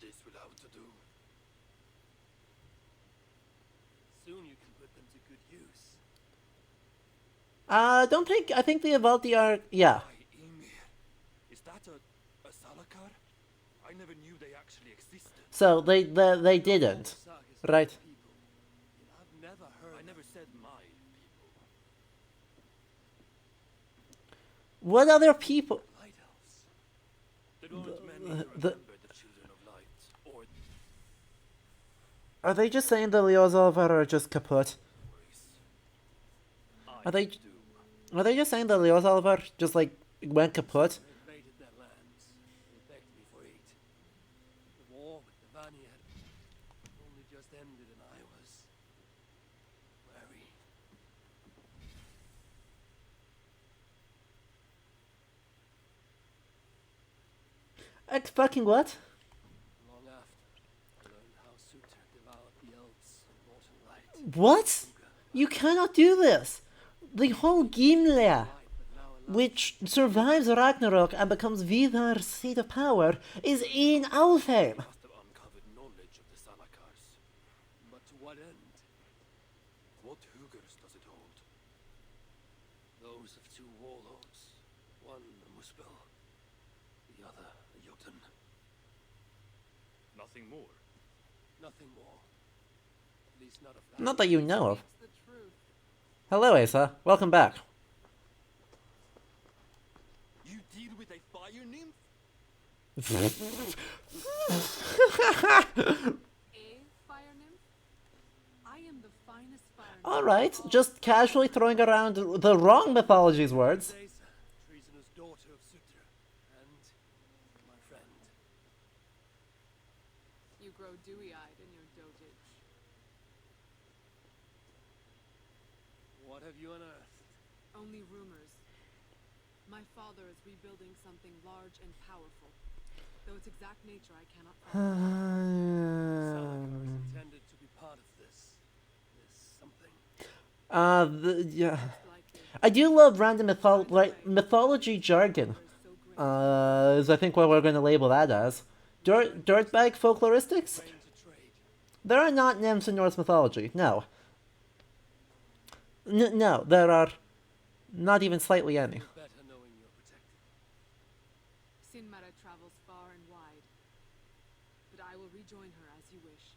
This will have to do. Soon you can put them to good use. I think the Avalti are, yeah. Is that a Salakar? I never knew they actually existed. So they didn't, right? I never said my people. What other people? Light elves. There aren't many who remember the children of light, or Are they just saying the Leozalvar are just kaput? Are they just saying the Leozalvar just like went kaput? invaded their lands. They begged me for aid. The war with the Vani had only just ended, and I was wary. Fucking what? Long after, What? You cannot do this! The whole Gimle, which survives Ragnarok and becomes Vidar's seat of power, is in Alfheim! Must have uncovered knowledge of the Salakars. But to what end? What hugers does it hold? Those of two warlords. One a Muspel, the other a Jotun. Nothing more. Nothing more. At least not of that. Not that you know of. Hello, Asa. Welcome back. You deal with a fire nymph? A fire nymph? I am the finest fire nymph. Alright, just casually throwing around the wrong mythology's words. Treasonous daughter of Sutra, and my friend. You grow dewy-eyed in your dotage. What have you unearthed? Only rumors. My father is rebuilding something large and powerful. Though its exact nature I cannot Salakars intended to be part of this. Something. Yeah. I do love random mythology jargon. Is I think what we're going to label that as. Dirtbag folkloristics? There are not nymphs in Norse mythology, no. No, there are not even slightly any. Better knowing you're protected. Sinmara travels far and wide. But I will rejoin her as you wish.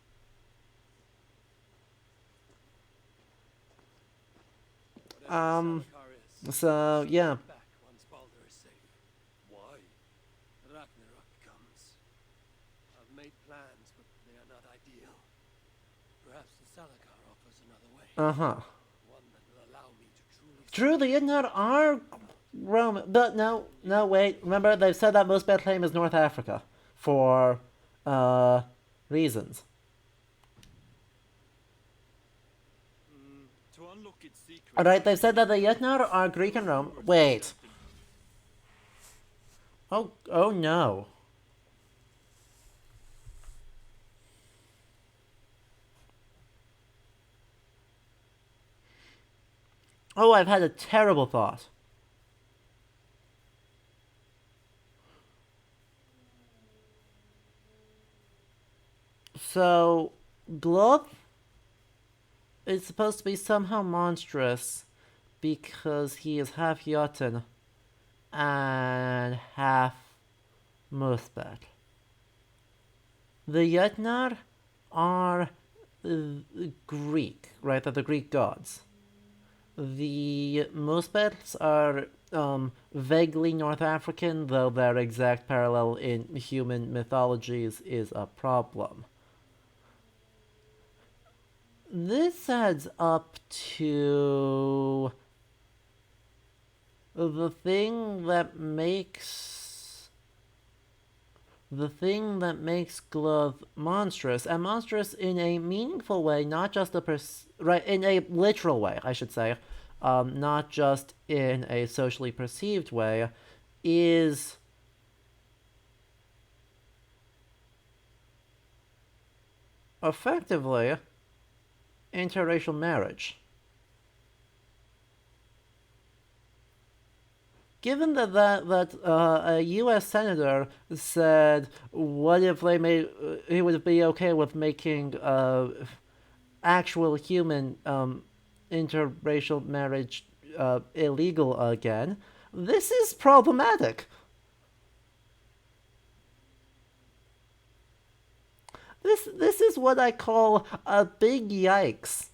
So, yeah. Back once Baldur is safe. Why? Ragnarok comes. I've made plans, but they are not ideal. Perhaps the Salakar offers another way. Uh-huh. One that will allow me to truly... True, the Yidnat are Roman, but no, wait. Remember, they've said that most Bethlehem is North Africa for reasons. To unlock its secret... Alright, they've said that the Yidnat are Greek and Rome. Wait. Oh no. Oh, I've had a terrible thought. So, Glove is supposed to be somehow monstrous because he is half Jotun and half Muspel. The Jotnar are Greek, right? They're the Greek gods. The Muspels are vaguely North African, though their exact parallel in human mythologies is a problem. This adds up to the thing that makes Glove monstrous, and monstrous in a meaningful way, not just in a literal way, I should say, not just in a socially perceived way, is effectively interracial marriage. Given that a U.S. senator said, what if he would be okay with making actual human interracial marriage illegal again, this is problematic. This is what I call a big yikes.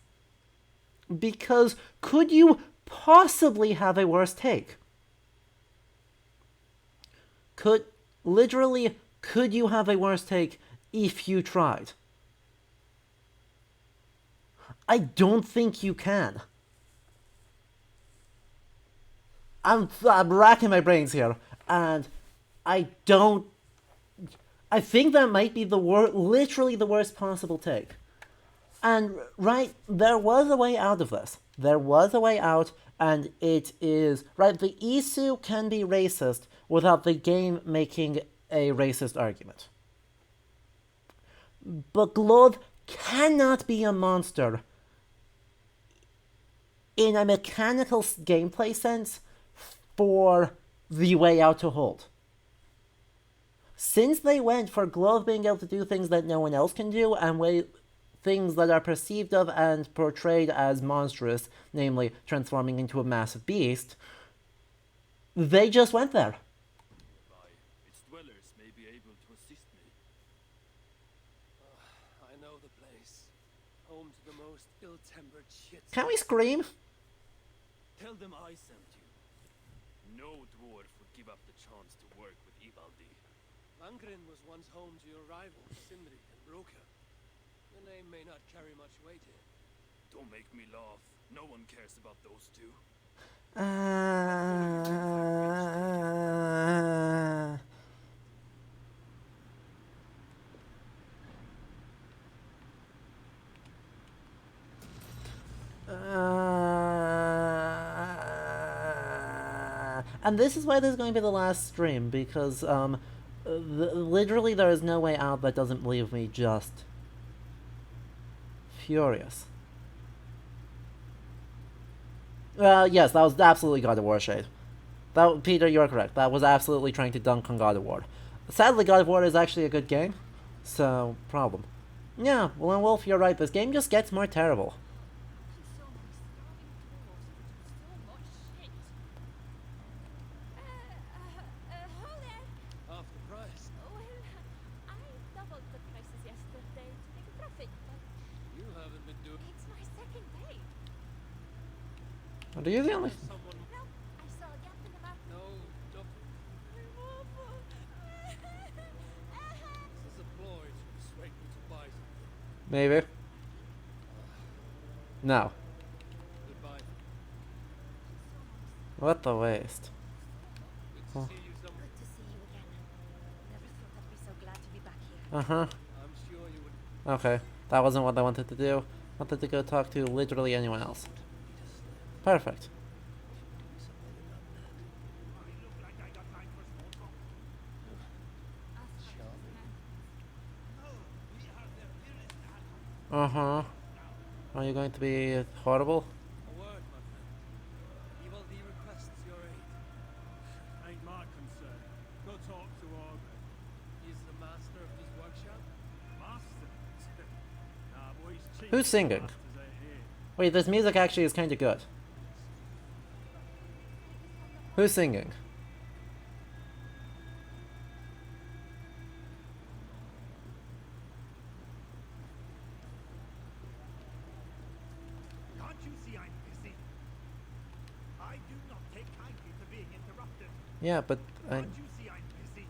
Because could you possibly have a worse take? Could you have a worse take if you tried? I don't think you can. I'm racking my brains here, and I think that might be literally the worst possible take. And, right, there was a way out of this. There was a way out, and it is... Right, the Isu can be racist without the game making a racist argument. But Glod cannot be a monster in a mechanical gameplay sense for the way out to hold. Since they went for Glove being able to do things that no one else can do, and things that are perceived of and portrayed as monstrous, namely transforming into a massive beast, they just went there. Its dwellers may be able to assist me. I know the place. Home to the most ill-tempered shit. Can we scream? Tell them I sent you. No dwarf would give up the chance to work with Ivaldi. Langren was once home to your rivals, Sindri and Broker. The name may not carry much weight here. Don't make me laugh. No one cares about those two. And this is why this is going to be the last stream, because literally there is no way out that doesn't leave me just furious. Yes, that was absolutely God of War shade. Peter, you're correct. That was absolutely trying to dunk on God of War. Sadly, God of War is actually a good game, so problem. Yeah, well, and Wolf, you're right. This game just gets more terrible. Half the price. Well, I doubled the prices yesterday to make a profit, but You haven't been doing. it's my second day. Are you the only? Someone. No, I saw a gap in the map. No, don't. I'm awful. This is a ploy to persuade me to buy something. Maybe. No. Goodbye. What the waste. Good to see you somewhere. Good to see you again. Never thought I'd be so glad to be back here. Uh-huh. I'm sure you would. Okay. That wasn't what I wanted to do. I wanted to go talk to literally anyone else. Perfect. Uh-huh. Are you going to be horrible? A word, my friend. Ivaldi requests your aid. Ain't my concern. Go talk to Orgren. He is the master of this workshop. Master? Nah, boy, he's cheap. Who's singing? Masters ain't here. Wait, this music actually is kind of good. Who's singing? Can't you see I'm busy? I do not take kindly to being interrupted. Yeah, but Can't you see I'm busy?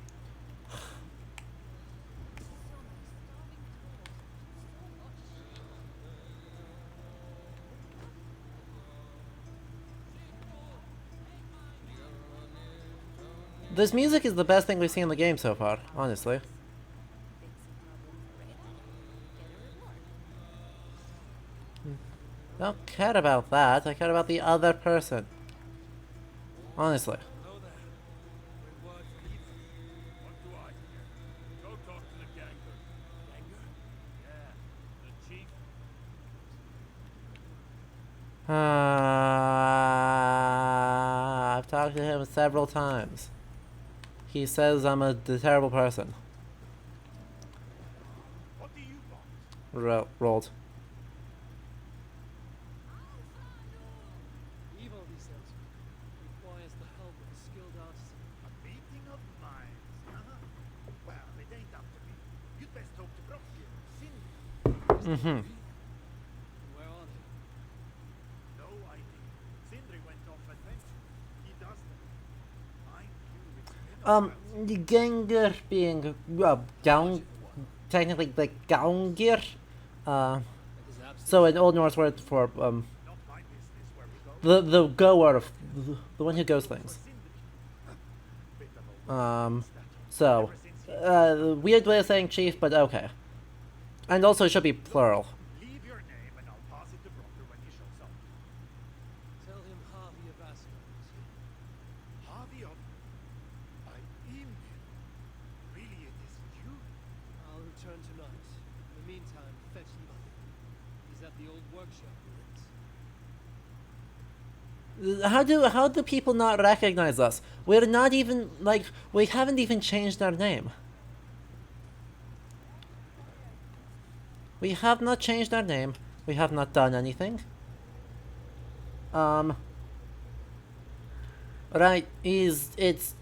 this music is the best thing we've seen in the game so far, honestly. I don't care about that. I care about the other person. Honestly. Hello there. Bring word from Ivaldi. What do I hear? Go talk to the ganger. Ganger? Yeah, the chief. I've talked to him several times. He says I'm a terrible person. What do you want? Rolled. Ivaldi says requires the help of a skilled artisan. A meeting of minds, huh? Well, it ain't up to me. You'd best talk to Brocky or Sindri. Mm-hmm. Where are they? No idea. Sindri went off adventure. He does that. I'm Gengar being technically the Gaungir. That is absolutely. So an Old Norse word for not my business where we go. the goer of the one who goes things. Bit of a So weird way of saying chief, but okay. And also it should be plural. leave your name and I'll pass it to Brocker when he shows up. Tell him Harvey of Asgard is here. Harvey of Ymir. Really, it is you? I'll return tonight. In the meantime, fetch Ivaldi. He's at the old workshop unit. How do people not recognize us? We're not even, like, we haven't even changed our name. We have not changed our name. We have not done anything. Right, it's...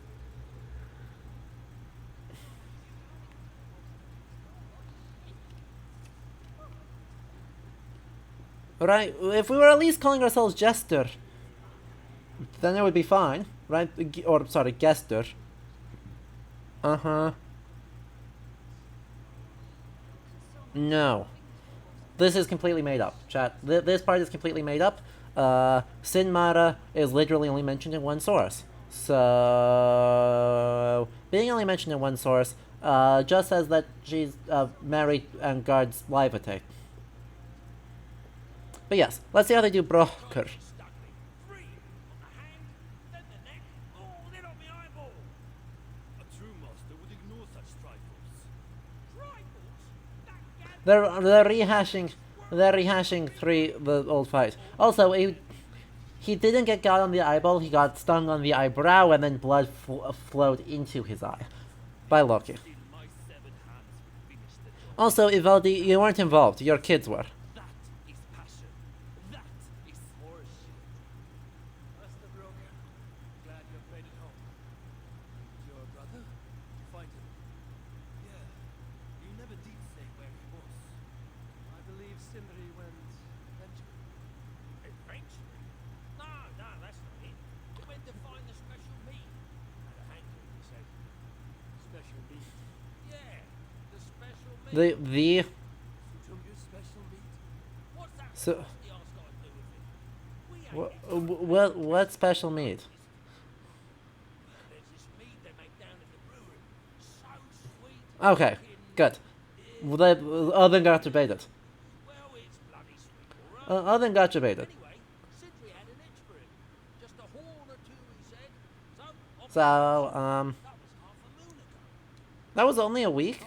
Right, if we were at least calling ourselves Jester, then it would be fine, right? Or, sorry, Gester. Uh-huh. No. This is completely made up, chat. This part is completely made up. Sin Mara is literally only mentioned in one source. So... being only mentioned in one source, just says that she's married and guards Levitate. But yes, let's see how they do Broker. They're rehashing the old fight. Also, he didn't get got on the eyeball, he got stung on the eyebrow, and then blood flowed into his eye. By Loki. Also, Ivaldi, you weren't involved, your kids were. So what special meat? Okay, good. Other got debated. Other got debated. So that was only a week.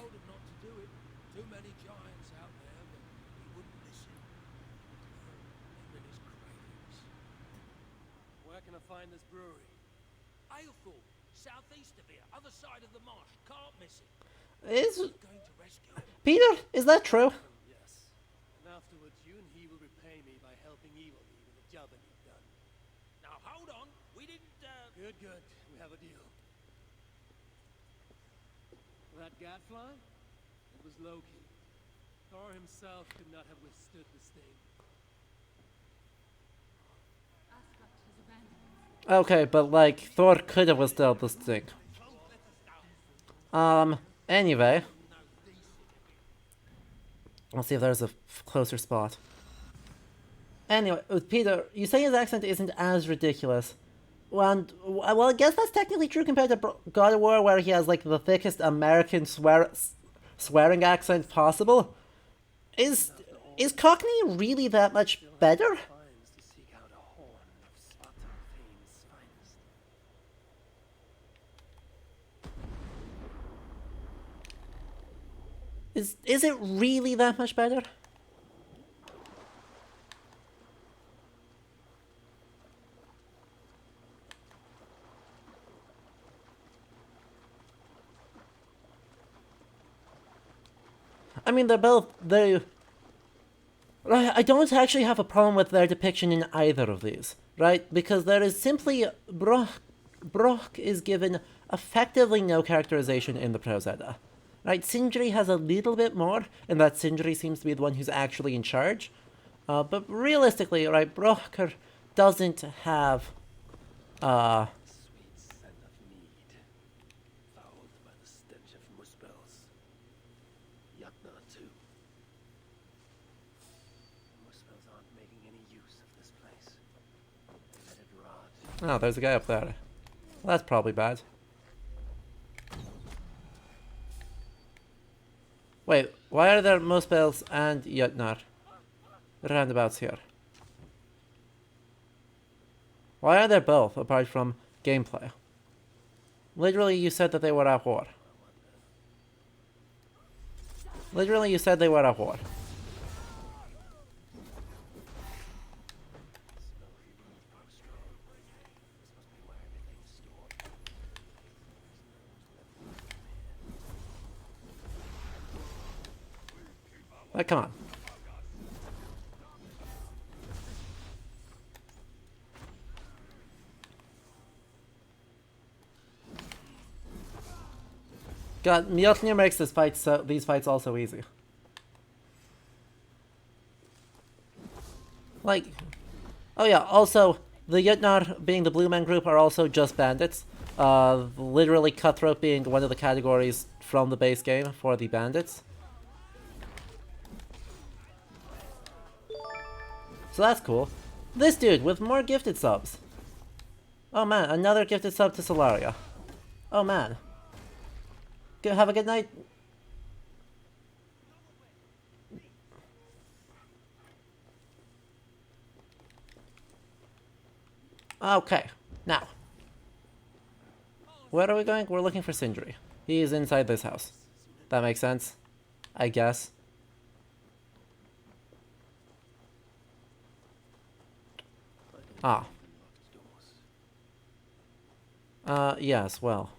Peter, is that true? Yes. And afterwards, you and he will repay me by helping Evil-E with the job that you've done. Now hold on, we didn't. Good. We have a deal. That gadfly? It was Loki. Thor himself could not have withstood the sting. Okay, but like Thor could have withstood this thing. Anyway. Let's see if there's a closer spot. Anyway, Peter, you say his accent isn't as ridiculous. Well, I guess that's technically true compared to God of War, where he has like the thickest American swearing accent possible. Is Cockney really that much better? Is it really that much better? I mean, I don't actually have a problem with their depiction in either of these, right? Because there is simply Brock is given effectively no characterization in the Prose Edda. Right, Sindri has a little bit more, in that Sindri seems to be the one who's actually in charge. But realistically, right, Broker doesn't have, Sweet scent of mead, fouled by the stench of muspels. Yatna, too. The muspels aren't making any use of this place. They let it rot. Oh, there's a guy up there. Well, that's probably bad. Wait, why are there Muspels and Jotnar roundabouts here? Why are there both, apart from gameplay? Literally, you said that they were at war. Literally, you said they were at war. Like, come on. God, Mjolnir makes these fights also easy. Like, oh yeah, also, the Jötnar being the Blue Man group are also just bandits. Literally Cutthroat being one of the categories from the base game for the bandits. So that's cool. This dude with more gifted subs. Oh man, another gifted sub to Solaria. Oh man. Have a good night. Okay, now. Where are we going? We're looking for Sindri. He is inside this house. That makes sense, I guess. Ah. Yes, well.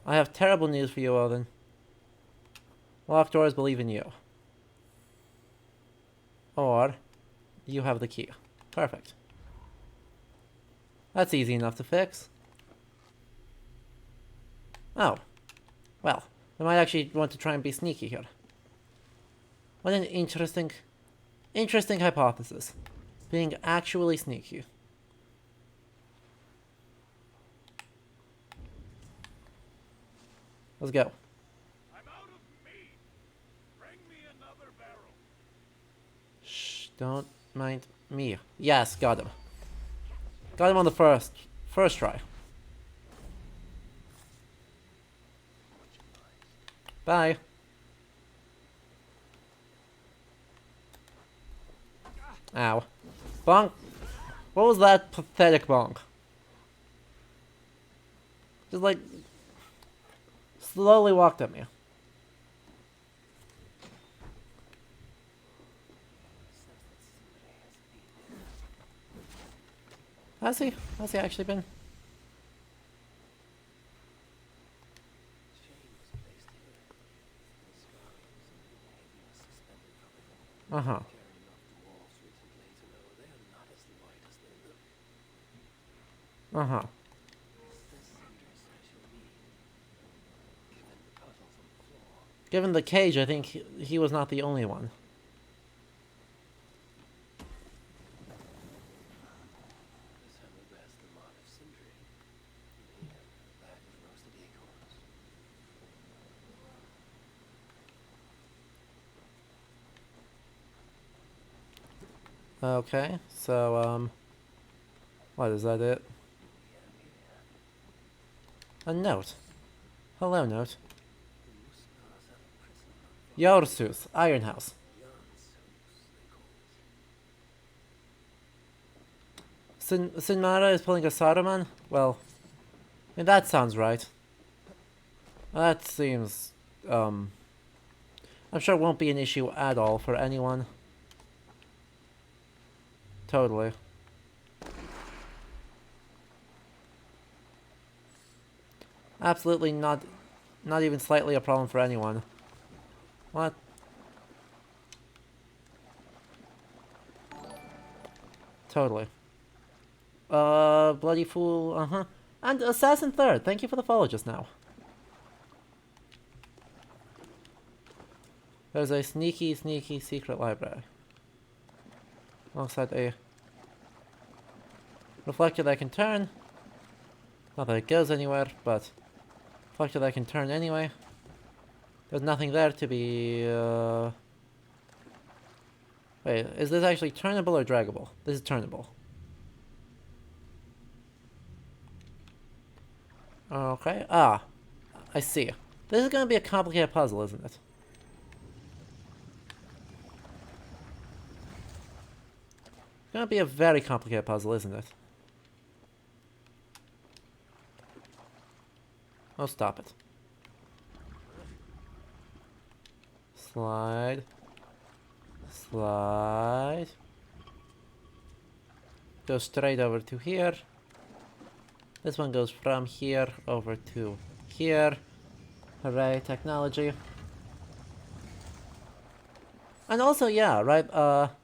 I have terrible news for you, Odin. Locked doors believe in you. Or, you have the key. Perfect. That's easy enough to fix. Oh. Well, we might actually want to try and be sneaky here. What an interesting hypothesis. Being actually sneaky. Let's go. I'm out of meat. Bring me another barrel. Shh, don't mind me. Yes, got him. Got him on the first try. Bye. Ow. Bonk. What was that pathetic bonk? Just like slowly walked at me. Has he? Has he actually been? Uh-huh. Uh-huh. Given the cage, I think he was not the only one. Okay, so, what is that it? A note. Hello, note. Yorsus, Iron House. Sinmara is pulling a Saruman? Well, I mean, that sounds right. That seems, I'm sure it won't be an issue at all for anyone. Totally. Absolutely not even slightly a problem for anyone. What? Totally. Bloody fool, uh-huh. And Assassin Third, thank you for the follow just now. There's a sneaky secret library. Alongside a reflector that I can turn. Not that it goes anywhere, but reflector that I can turn anyway. There's nothing there to be, Wait, is this actually turnable or draggable? This is turnable. Okay, I see. This is gonna be a complicated puzzle, isn't it? It's gonna be a very complicated puzzle, isn't it? Oh, stop it. Slide. Slide. Go straight over to here. This one goes from here over to here. Hooray, technology. And also, yeah, right, well,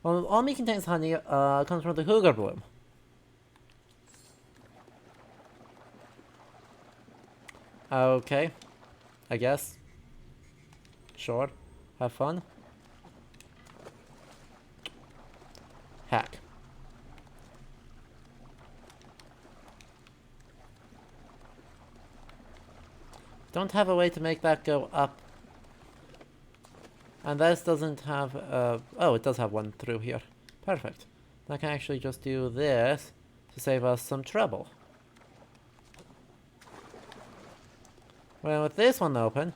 all meat contains honey, comes from the hooger bloom. Okay. I guess. Sure. Have fun. Hack. Don't have a way to make that go up. And this doesn't have, oh, it does have one through here. Perfect. I can actually just do this to save us some trouble. Well, with this one open,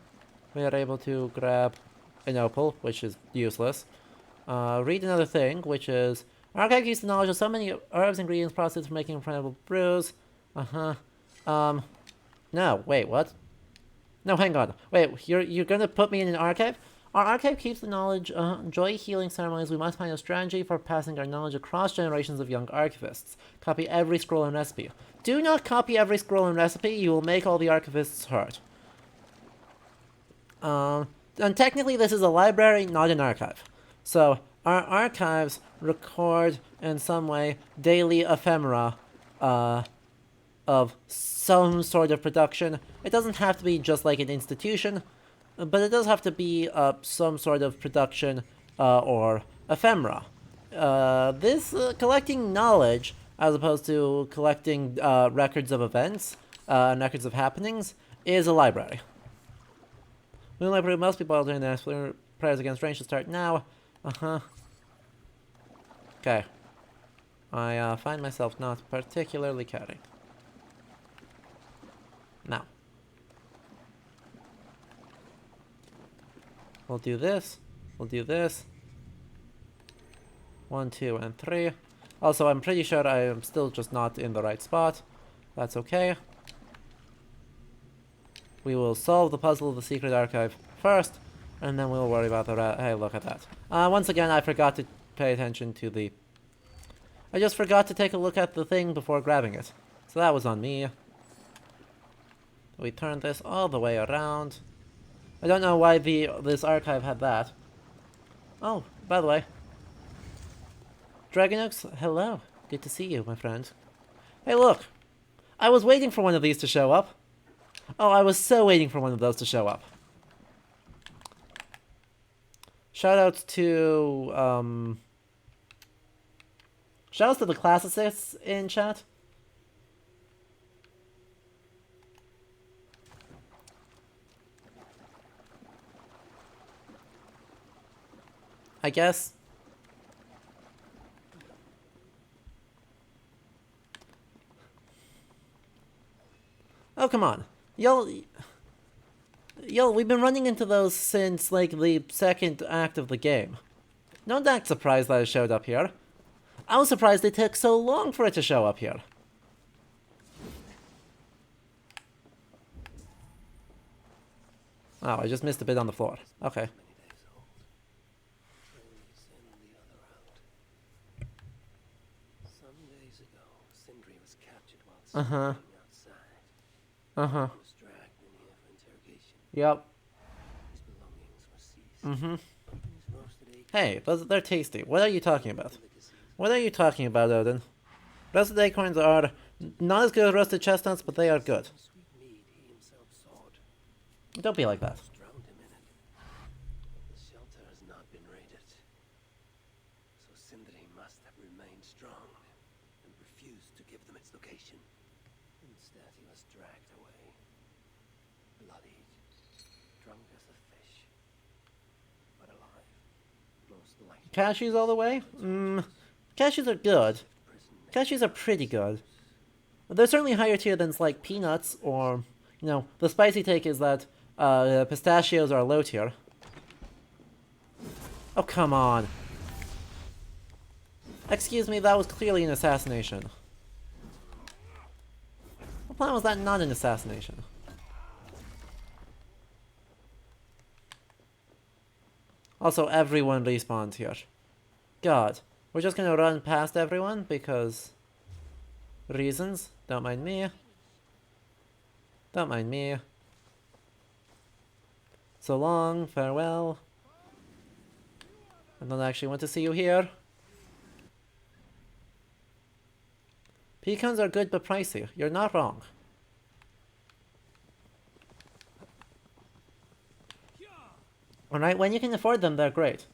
we are able to grab an opal, which is useless. Read another thing, which is, archive keeps the knowledge of so many herbs, ingredients, processed for making incredible brews. No, wait, what? No, hang on. Wait, you're gonna put me in an archive? Our archive keeps the knowledge, joy healing ceremonies. We must find a strategy for passing our knowledge across generations of young archivists. Copy every scroll and recipe. Do not copy every scroll and recipe, you will make all the archivists hurt. And technically this is a library, not an archive. So, our archives record, in some way, daily ephemera, of some sort of production. It doesn't have to be just like an institution, but it does have to be some sort of production or ephemera. This collecting knowledge, as opposed to collecting records of events and records of happenings, is a library. The library must be boiled in there. Prayers against rain should start now. Okay. I find myself not particularly caring. Now. We'll do this. We'll do this. 1, 2, and 3. Also, I'm pretty sure I am still just not in the right spot. That's okay. We will solve the puzzle of the secret archive first, and then we'll worry about the rest. Hey, look at that. Once again, I forgot to pay attention to the... I just forgot to take a look at the thing before grabbing it. So that was on me. We turned this all the way around. I don't know why this archive had that. Oh, by the way. Dragonux, hello. Good to see you, my friend. Hey, look. I was waiting for one of these to show up. Oh, I was so waiting for one of those to show up. Shoutouts to, shoutouts to the classicists in chat. I guess. Oh, come on. Y'all, we've been running into those since, like, the second act of the game. Don't act surprised that it showed up here. I was surprised it took so long for it to show up here. Oh, I just missed a bit on the floor. Okay. Uh-huh. Uh-huh. Yep. Mm-hmm. Hey, they're tasty. What are you talking about? What are you talking about, Odin? Roasted acorns are not as good as roasted chestnuts, but they are good. Don't be like that. Cashews all the way? Cashews are good. Cashews are pretty good. They're certainly higher tier than, like, peanuts, or, you know, the spicy take is that pistachios are low tier. Oh, come on. Excuse me, that was clearly an assassination. What plan was that not an assassination? Also, everyone respawned here. God. We're just gonna run past everyone because... reasons? Don't mind me. Don't mind me. So long, farewell. I don't actually want to see you here. Pecans are good but pricey. You're not wrong. Alright, when you can afford them, they're great.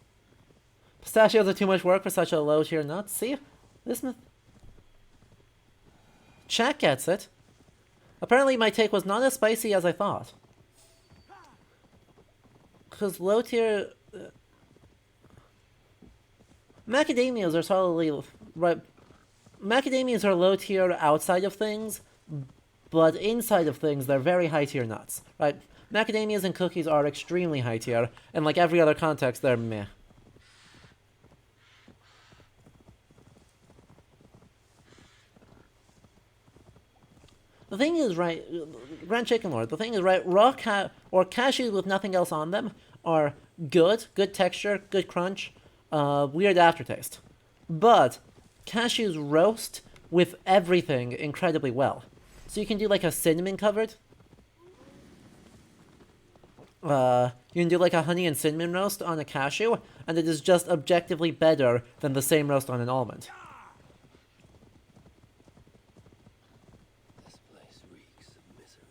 Pistachios are too much work for such a low tier nut. See? This Chat gets it. Apparently my take was not as spicy as I thought. Because low tier... macadamias are solidly... right. Macadamias are low tier outside of things, but inside of things they're very high tier nuts. Right? Macadamias and cookies are extremely high tier, and like every other context, they're meh. The thing is, right, Grand Chicken Lord, the thing is, right, raw cashews with nothing else on them are good texture, good crunch, weird aftertaste. But cashews roast with everything incredibly well. So you can do like a cinnamon covered. You can do like a honey and cinnamon roast on a cashew, and it is just objectively better than the same roast on an almond. This place reeks of misery.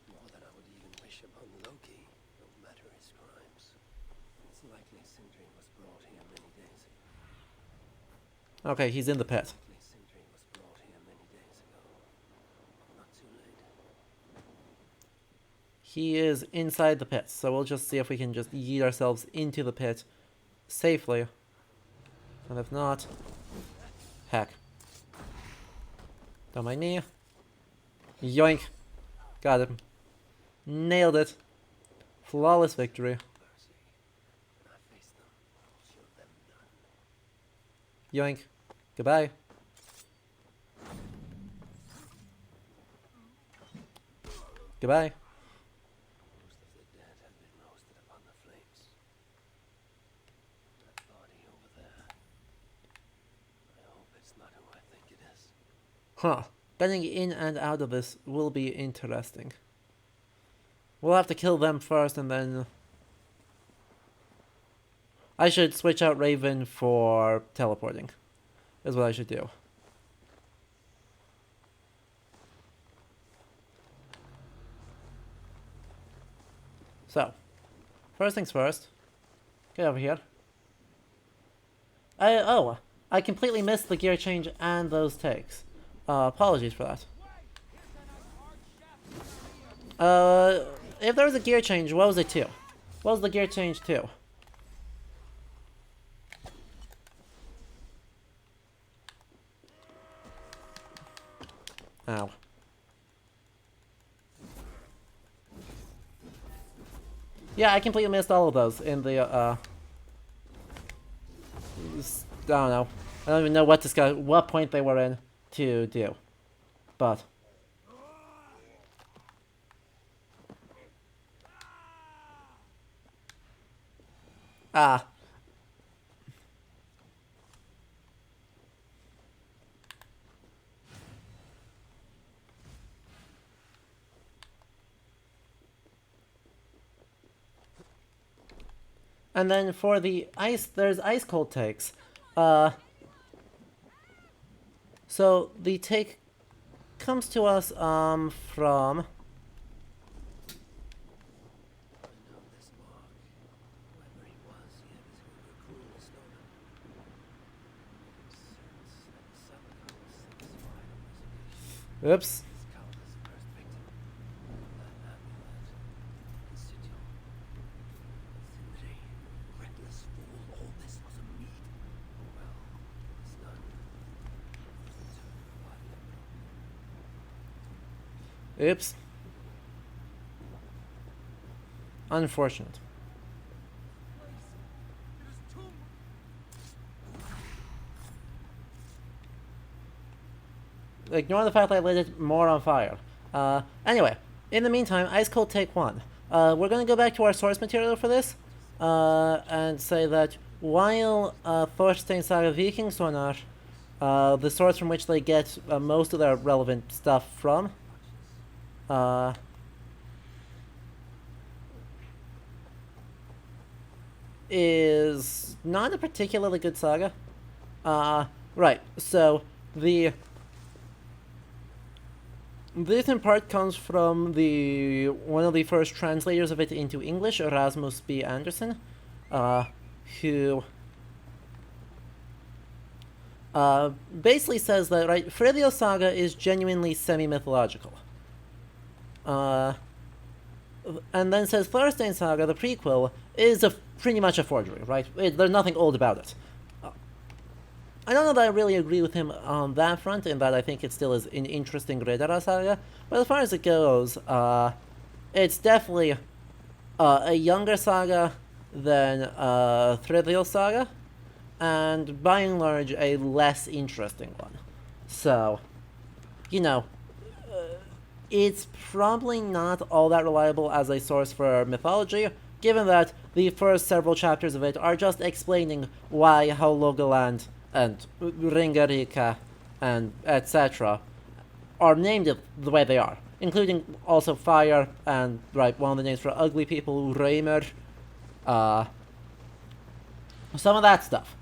More than I would even wish upon Loki, no matter his crimes. It's likely Sindri was brought here many days ago. Okay, he's in the pit. Sindri was brought here many days ago. Not too late. He is inside the pit, so we'll just see if we can just yeet ourselves into the pit safely. And if not, heck. Don't mind me. Yoink. Got him. Nailed it. Flawless victory. Yoink. Goodbye. Goodbye. Most of the dead have been roasted upon the flames. That body over there. I hope it's not who I think it is. Huh. Getting in and out of this will be interesting. We'll have to kill them first and then... I should switch out Raven for teleporting. Is what I should do. So, first things first. Get over here. I completely missed the gear change and those takes. Apologies for that. If there was a gear change, what was it to? What was the gear change to? Ow. Yeah, I completely missed all of those in the, I don't know. I don't even know what point they were in to do. But. Ah. And then for the ice, there's ice cold takes. So the take comes to us from oops. Oops. Unfortunate. Ignore the fact that I lit it more on fire. Anyway, in the meantime, Ice Cold Take 1. We're going to go back to our source material for this, and say that while Thorstein Saga Vikingsonar, the source from which they get most of their relevant stuff from, is not a particularly good saga. Right, so this in part comes from one of the first translators of it into English, Erasmus B. Anderson, who basically says that, right, Friðrik's saga is genuinely semi-mythological. And then says Thorstein's saga, the prequel, is pretty much a forgery, right? There's nothing old about it. I don't know that I really agree with him on that front, in that I think it still is an interesting Riddara saga, but as far as it goes, it's definitely a younger saga than Thrivial saga, and by and large a less interesting one. So, you know, it's probably not all that reliable as a source for mythology, given that the first several chapters of it are just explaining why Hålogaland and Ringerike and etc. are named the way they are, including also fire and, right, one of the names for ugly people, Reimer, some of that stuff.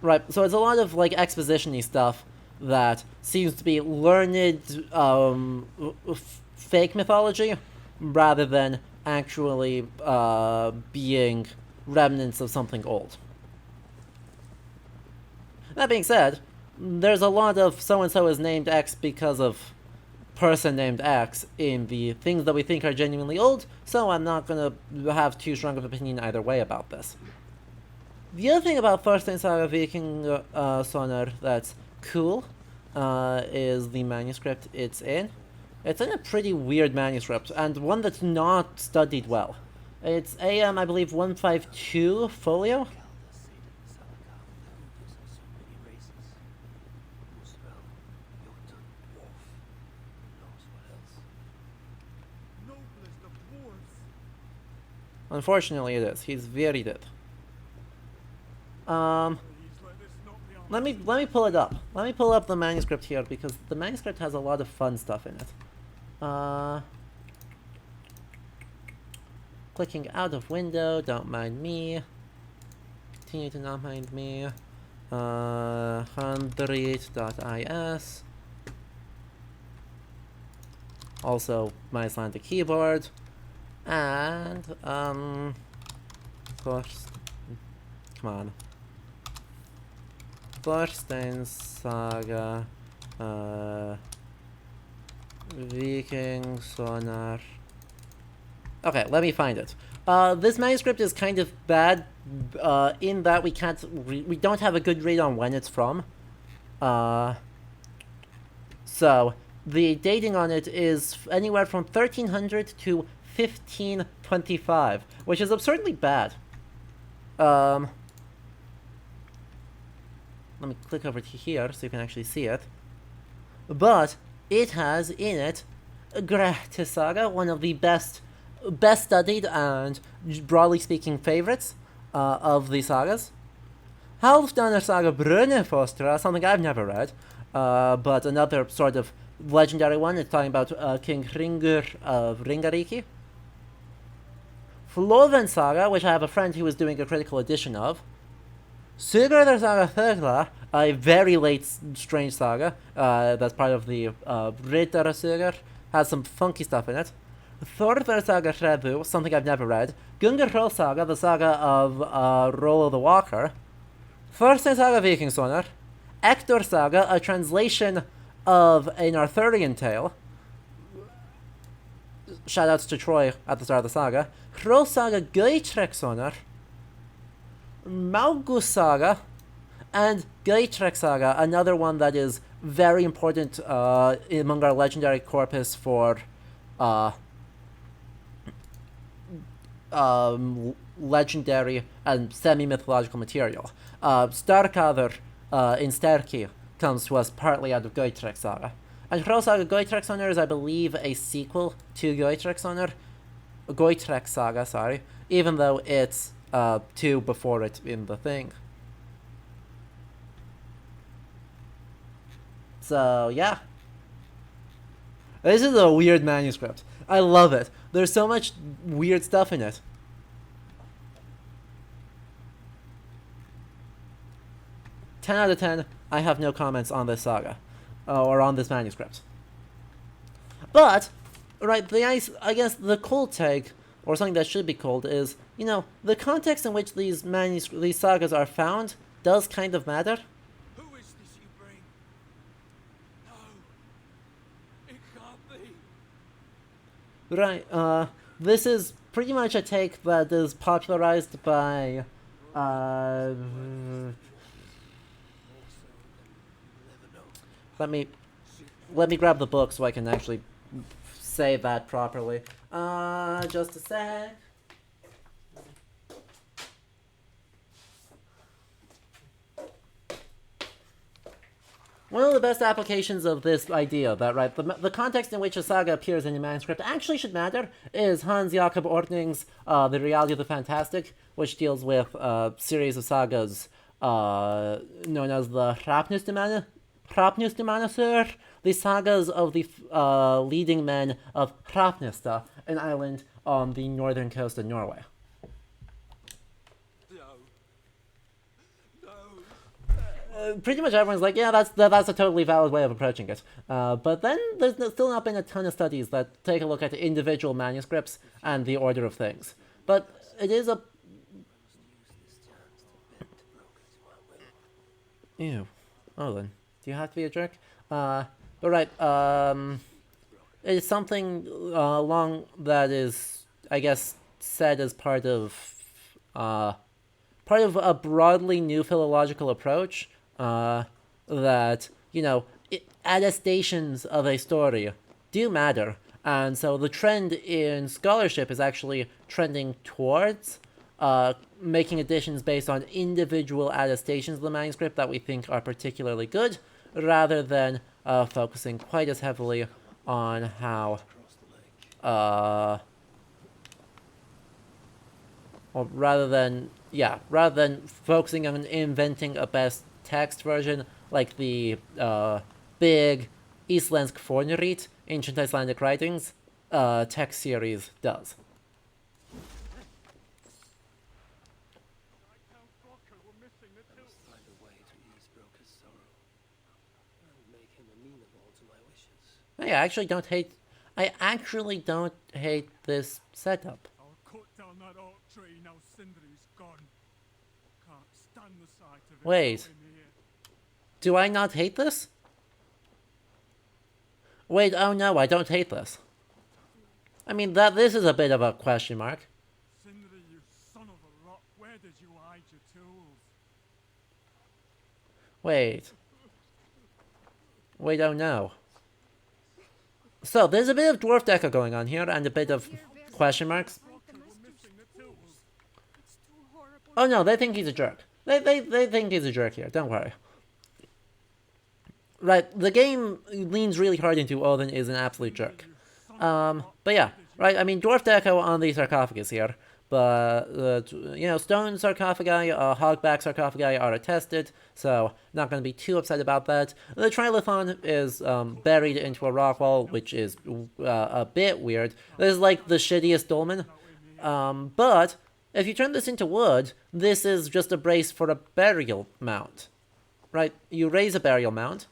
Right, so it's a lot of, like, exposition-y stuff that seems to be learned fake mythology rather than actually being remnants of something old. That being said, there's a lot of so-and-so is named X because of person named X in the things that we think are genuinely old, so I'm not going to have too strong of an opinion either way about this. The other thing about Thorstein Saga Viking Sonar that's cool is the manuscript it's in. It's in a pretty weird manuscript, and one that's not studied well. It's AM, I believe, 152 folio. Unfortunately, it is. He's very dead. Let me pull it up. Let me pull up the manuscript here, because the manuscript has a lot of fun stuff in it. Clicking out of window, don't mind me. Continue to not mind me. 100.is. Also, my Icelandic keyboard. And, of course, come on. Thorstein's Saga, Viking Sonar. Okay, let me find it. This manuscript is kind of bad, in that we don't have a good read on when it's from. So, the dating on it is anywhere from 1300 to 1525, which is absurdly bad. Let me click over to here so you can actually see it. But it has in it Grethe Saga, one of the best studied and, broadly speaking, favorites of the sagas. Halfdanr Saga Brunefostra, something I've never read, but another sort of legendary one. It's talking about King Hringur of Ringerike. Floven Saga, which I have a friend who was doing a critical edition of. Sigurðar Saga Þögla, a very late strange saga, that's part of the Riddara Sigur, has some funky stuff in it. Þórðar Saga Hrebu, something I've never read. Gunnar Saga, the saga of Rollo the Walker. Thorstein Saga Viking Sonar. Ektor Saga, a translation of an Arthurian tale. Shoutouts to Troy at the start of the saga. Hrol Saga Gautrek Sonar. Maugus Saga, and Gautrek Saga, another one that is very important among our legendary corpus for legendary and semi-mythological material. Starkaður in Sterki comes to us partly out of Gautrek Saga. And Hrol Saga Gautrek Sonar is, I believe, a sequel to Gautrek Saga, sorry, even though it's two before it in the thing. So, yeah. This is a weird manuscript. I love it. There's so much weird stuff in it. 10 out of 10, I have no comments on this saga. Or on this manuscript. But, right, I guess the cold take, or something that should be cold, is, you know, the context in which these sagas are found does kind of matter. Who is this you bring? No. It can't be. Right, this is pretty much a take that is popularized by, let me grab the book so I can actually say that properly. Just a sec. One of the best applications of this idea, that, right, the context in which a saga appears in a manuscript actually should matter, is Hans Jakob Ortning's The Reality of the Fantastic, which deals with a series of sagas known as the Hrapnustimannasur, the sagas of the leading men of Hrapnista, an island on the northern coast of Norway. Pretty much everyone's like, yeah, that's a totally valid way of approaching it. But then there's still not been a ton of studies that take a look at individual manuscripts and the order of things. But it is a... Ew. Olin, do you have to be a jerk? But right, it's something along that is, I guess, said as part of a broadly new philological approach. That, you know, attestations of a story do matter. And so the trend in scholarship is actually trending towards making additions based on individual attestations of the manuscript that we think are particularly good, rather than focusing quite as heavily on how... or rather than focusing on inventing a best text version, like the big Islandsk Fornrit, Ancient Icelandic Writings, text series does. I actually don't hate this setup. I'll cut down that oak tree now Sindri's gone. Can't stand the sight of it. Wait. Do I not hate this? Wait, oh no, I don't hate this. I mean, this is a bit of a question mark. Sindri, you son of a rock, where did you hide your tools? Wait, oh no. So, there's a bit of dwarf deco going on here, and a bit of question marks. Oh no, they think he's a jerk. They think he's a jerk here, don't worry. Right, the game leans really hard into Odin is an absolute jerk. But yeah, right, I mean, dwarf deco on the sarcophagus here. But, you know, stone sarcophagi, hogback sarcophagi are attested, so not going to be too upset about that. The trilithon is buried into a rock wall, which is a bit weird. This is like the shittiest dolmen. But if you turn this into wood, this is just a brace for a burial mount. Right? You raise a burial mount,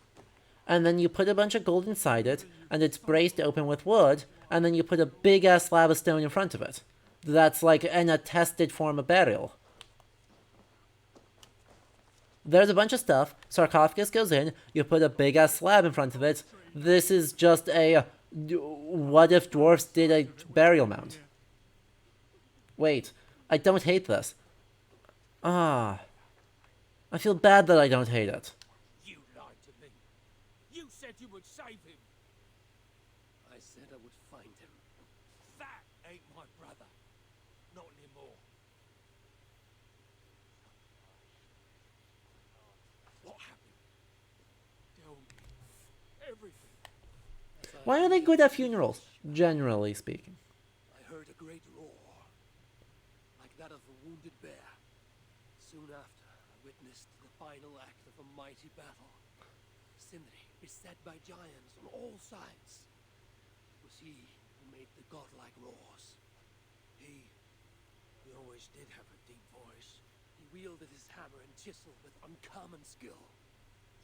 and then you put a bunch of gold inside it, and it's braced open with wood, and then you put a big-ass slab of stone in front of it. That's like an attested form of burial. There's a bunch of stuff. Sarcophagus goes in. You put a big-ass slab in front of it. This is just a... What if dwarfs did a burial mound? Wait. I don't hate this. I feel bad that I don't hate it. You lied to me. You said you would save him. I said I would find him. That ain't my brother. Not anymore. What happened? Tell me. Everything. Why are they good at funerals, generally speaking? I heard a great roar, like that of a wounded bear. Soon after, I witnessed the final act of a mighty battle. Sindri, beset by giants on all sides. It was he who made the godlike roars. He always did have a deep voice. He wielded his hammer and chisel with uncommon skill.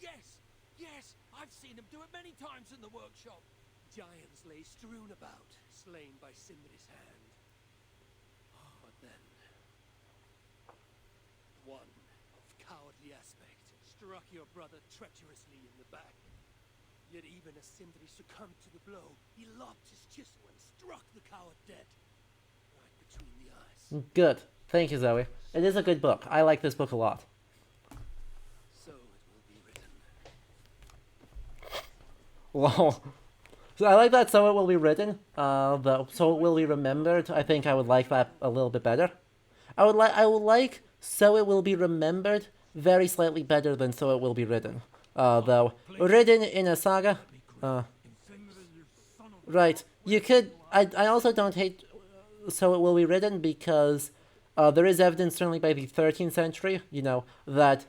Yes, yes, I've seen him do it many times in the workshop. Giants lay strewn about, slain by Sindri's hand. But then, one of cowardly aspect struck your brother treacherously in the back. Yet even as Sindri succumbed to the blow, he lopped his chisel and struck the coward dead, right between the eyes. Good. Thank you, Zoe. It is a good book. I like this book a lot. So it will be written. Lol. So I like that. So it will be written. So it will be remembered. I think I would like that a little bit better. I would like so it will be remembered very slightly better than so it will be written. Though written in a saga. Right. You could. I also don't hate so it will be written because there is evidence, certainly by the 13th century, that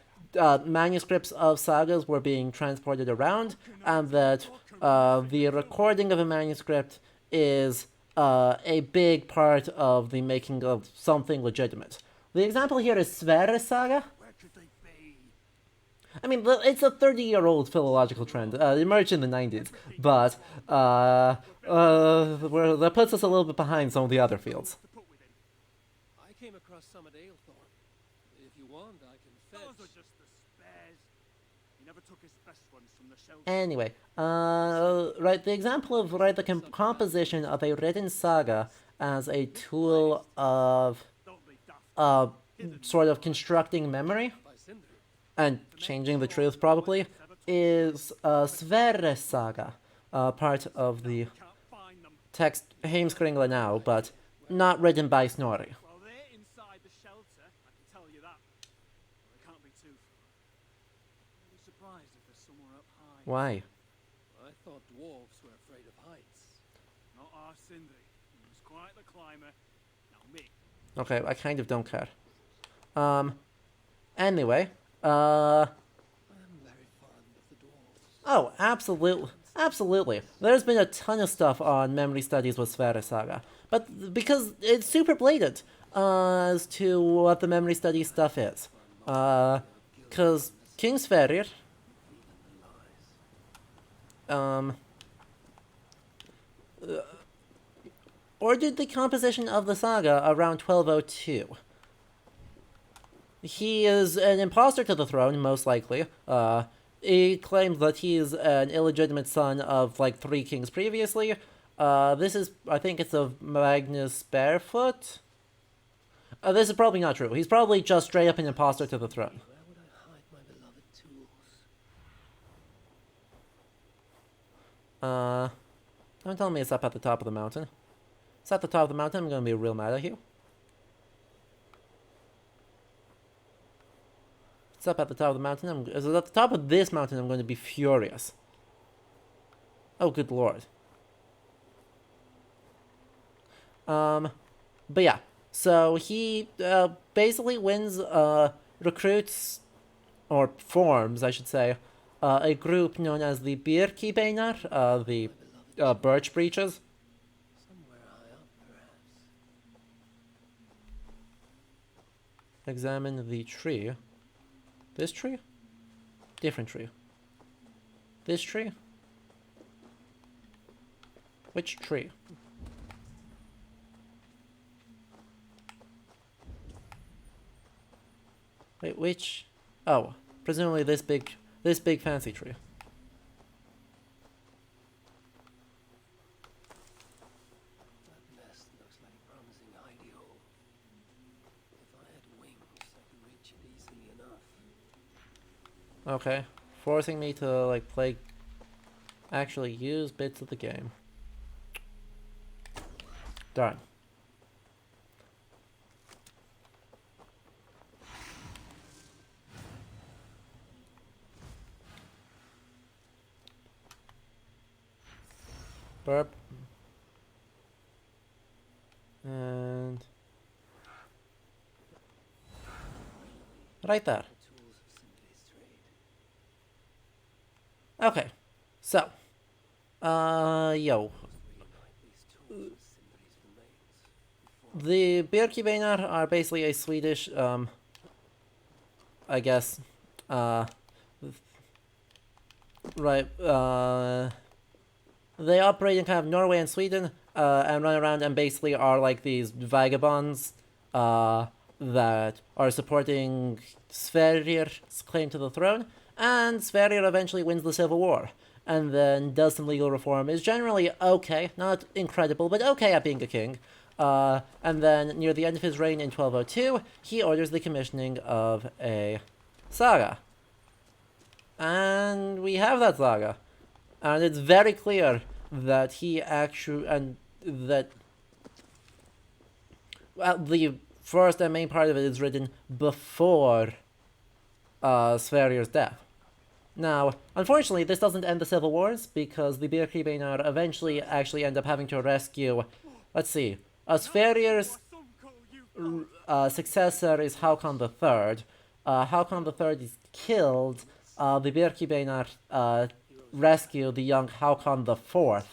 manuscripts of sagas were being transported around, and that the recording of a manuscript is a big part of the making of something legitimate. The example here is Sverre Saga. I mean, it's a 30-year-old philological trend. It emerged in the 90s, but that puts us a little bit behind some of the other fields. I came across some at Aylthorne. If you want, I can fetch. Those are just the spares. He never took his best ones from the shelves. Anyway, right, the example of the composition of a written saga as a tool of sort of constructing memory and changing the truth, probably, is Sverre Saga, part of the text Heimskringla now, but not written by Snorri. Well, they're inside the shelter, I can tell you that. Well, they can't be too far. I'd be surprised if there's somewhere up high. Why? I thought dwarves were afraid of heights. Not our Sindri. He was quite the climber. Now me. Okay, I kind of don't care. Anyway, I'm very fond of the dwarves. Oh, absolutely. There's been a ton of stuff on memory studies with Sverre Saga, but because it's super blatant as to what the memory study stuff is. Because King Sverrir, ordered the composition of the saga around 1202. He is an impostor to the throne, most likely. He claims that he is an illegitimate son of, 3 kings previously. This is, I think it's of Magnus Barefoot. This is probably not true. He's probably just straight up an impostor to the throne. Where would I hide my beloved tools? Don't tell me it's up at the top of the mountain. It's at the top of the mountain, I'm gonna be real mad at you. It's up at the top of the mountain. Is it at the top of this mountain? I'm going to be furious. Oh, good lord. But yeah. So he basically wins, recruits, or forms, I should say, a group known as the Birkibeinar, the Birch Breaches. Somewhere high up, perhaps. Examine the tree. This tree? Different tree. This tree? Which tree? Wait, which? Oh, presumably this big fancy tree. That nest looks like a promising hidey hole. If I had wings, I could reach it easily enough. Okay, forcing me to actually use bits of the game. Darn. Burp. And right there. Okay, so, the Birkibeinar are basically a Swedish, I guess, right, they operate in kind of Norway and Sweden, and run around and basically are like these vagabonds, that are supporting Sverrir's claim to the throne, and Sverrir eventually wins the Civil War, and then does some legal reform, is generally okay, not incredible, but okay at being a king. And then near the end of his reign in 1202, he orders the commissioning of a saga. And we have that saga. And it's very clear that he actually, and that, well, the first and main part of it is written before Sverrir's death. Now, unfortunately, this doesn't end the civil wars, because the Birkibeinar eventually actually end up having to rescue, let's see, Sverrir's successor is Haakon III. Haakon III is killed. The Birkibeinar rescue the young Haakon IV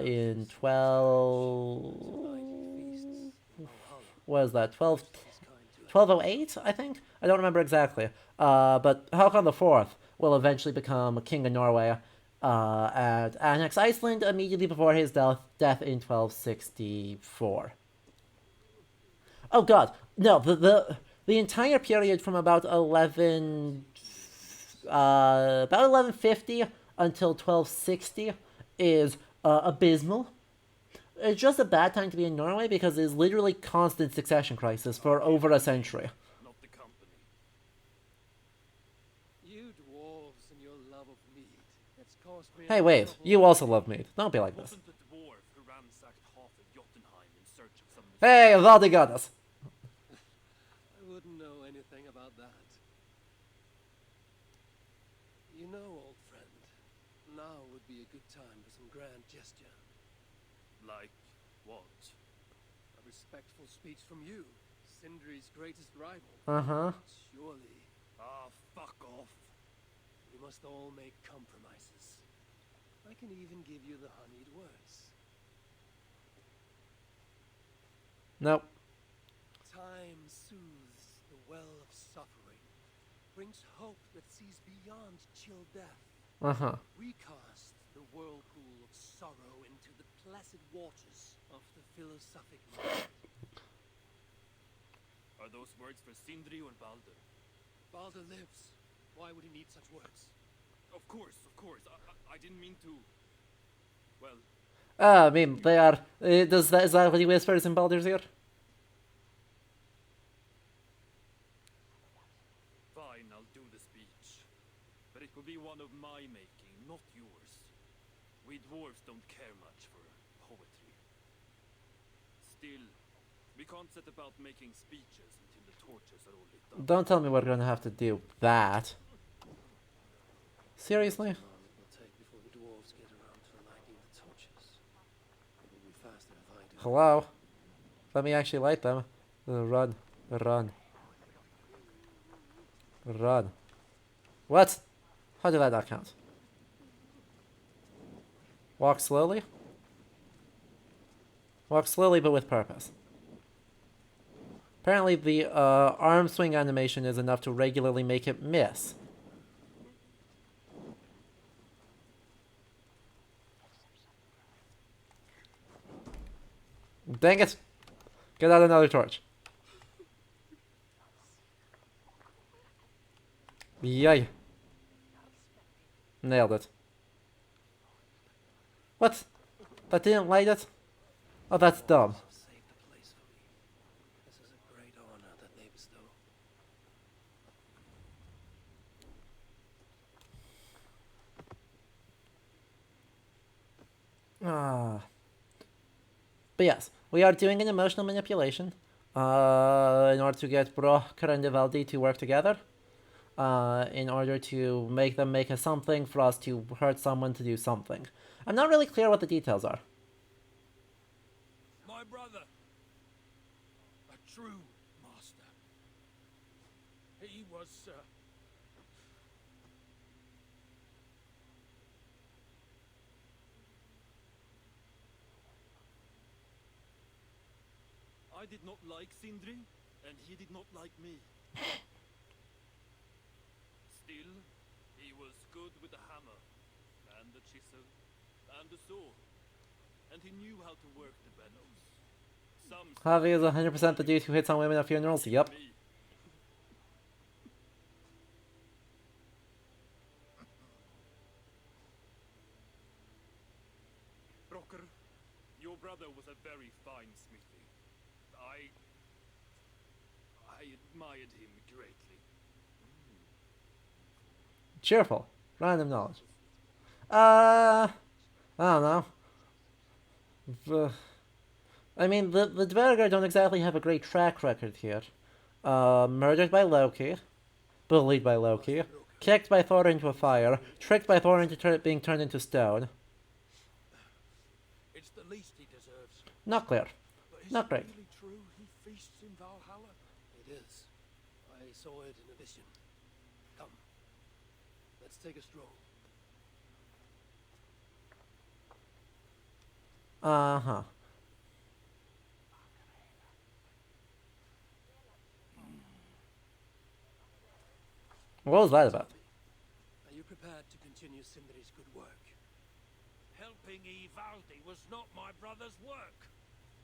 in 1208, I think? I don't remember exactly. But Haakon IV will eventually become king of Norway, and annex Iceland immediately before his death in 1264. Oh god, no, the entire period from about 1150 until 1260 is abysmal. It's just a bad time to be in Norway because there's literally constant succession crisis for over a century. Not the company. You dwarves and your love of meat. It's cost me. Hey, wait, you also love meat. Don't be like this. Wasn't the dwarf who ransacked half of Jotunheim in search of some... Hey, Valdi got us. I wouldn't know anything about that. You know, old friend, now would be a good time for some grand gesture. Like what? A respectful speech from you, Sindri's greatest rival. Uh-huh. Surely. Ah, fuck off. We must all make compromises. I can even give you the honeyed words. Nope. Time soothes the well of suffering, brings hope that sees beyond chill death. Uh-huh. Recast the whirlpool of sorrow into the placid waters of the philosophic mind. Are those words for Sindri or Balder? Balder lives. Why would he need such words? Of course, of course. I didn't mean to... Well... I mean, they are... is that what he whispers in Baldur's ear? Fine, I'll do the speech. But it will be one of my making, not yours. We dwarves don't care much for poetry. Still, we can't set about making speeches until the torches are all lit up. Don't tell me we're gonna have to do that. Seriously? It will take before the dwarves get around to lighting the torches. It will be faster if I do. Hello? Let me actually light them. Run. Run. Run. What? How did that not count? Walk slowly? Walk slowly but with purpose. Apparently the arm swing animation is enough to regularly make it miss. Dang it! Get out another torch. Yay. Nailed it. What? That didn't light it? Oh, that's dumb. Save the place for me. This is a great honor that they bestow. Ah. But yes, we are doing an emotional manipulation in order to get Brokkr and Ivaldi to work together. In order to make them make a something for us to hurt someone to do something. I'm not really clear what the details are. My brother! A true master. He was, I did not like Sindri, and he did not like me. Still, he was good with the hammer, and the chisel, and the sword. And he knew how to work the bellows. Javi is 100% the dude who hits on women at funerals. Yup. Broker, your brother was a very fine smithy. I admired him greatly. Cheerful. Random knowledge. I don't know. I mean, the Dvergar don't exactly have a great track record here. Murdered by Loki. Bullied by Loki. Kicked by Thor into a fire. Tricked by Thor into being turned into stone. It's the least he deserves. Not clear. Not great. Really true he feasts in Valhalla? It is. I saw it in a vision. Come. Let's take a stroll. Uh-huh. What was that about? Are you prepared to continue Sindri's good work? Helping Ivaldi was not my brother's work.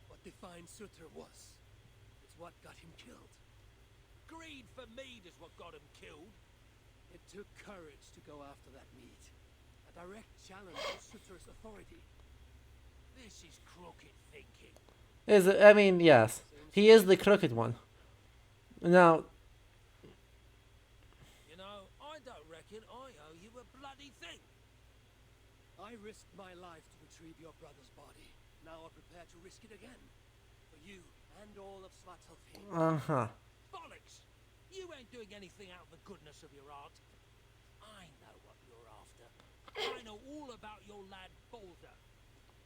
What defined Sutter was. It's what got him killed. Greed for mead is what got him killed. It took courage to go after that mead. A direct challenge to Sutter's authority. This is crooked thinking. I mean, yes. He is the crooked one. Now... You know, I don't reckon I owe you a bloody thing. I risked my life to retrieve your brother's body. Now I'm prepared to risk it again. For you and all of Svartalfheim. Uh-huh. Bollocks! You ain't doing anything out of the goodness of your heart. I know what you're after. I know all about your lad Balder.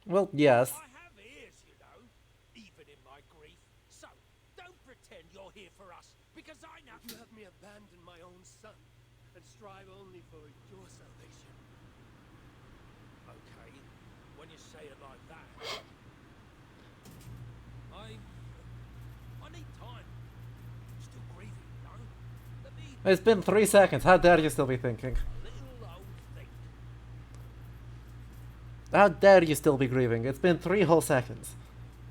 Well, yes. I have ears, you know, even in my grief. So, don't pretend you're here for us, because I know... You have me abandon my own son, and strive only for your salvation. Okay, when you say it like that... I need time. Still grieving, you know? Let me... It's been 3 seconds. How dare you still be thinking? Little old thing. How dare you still be grieving? It's been 3 whole seconds.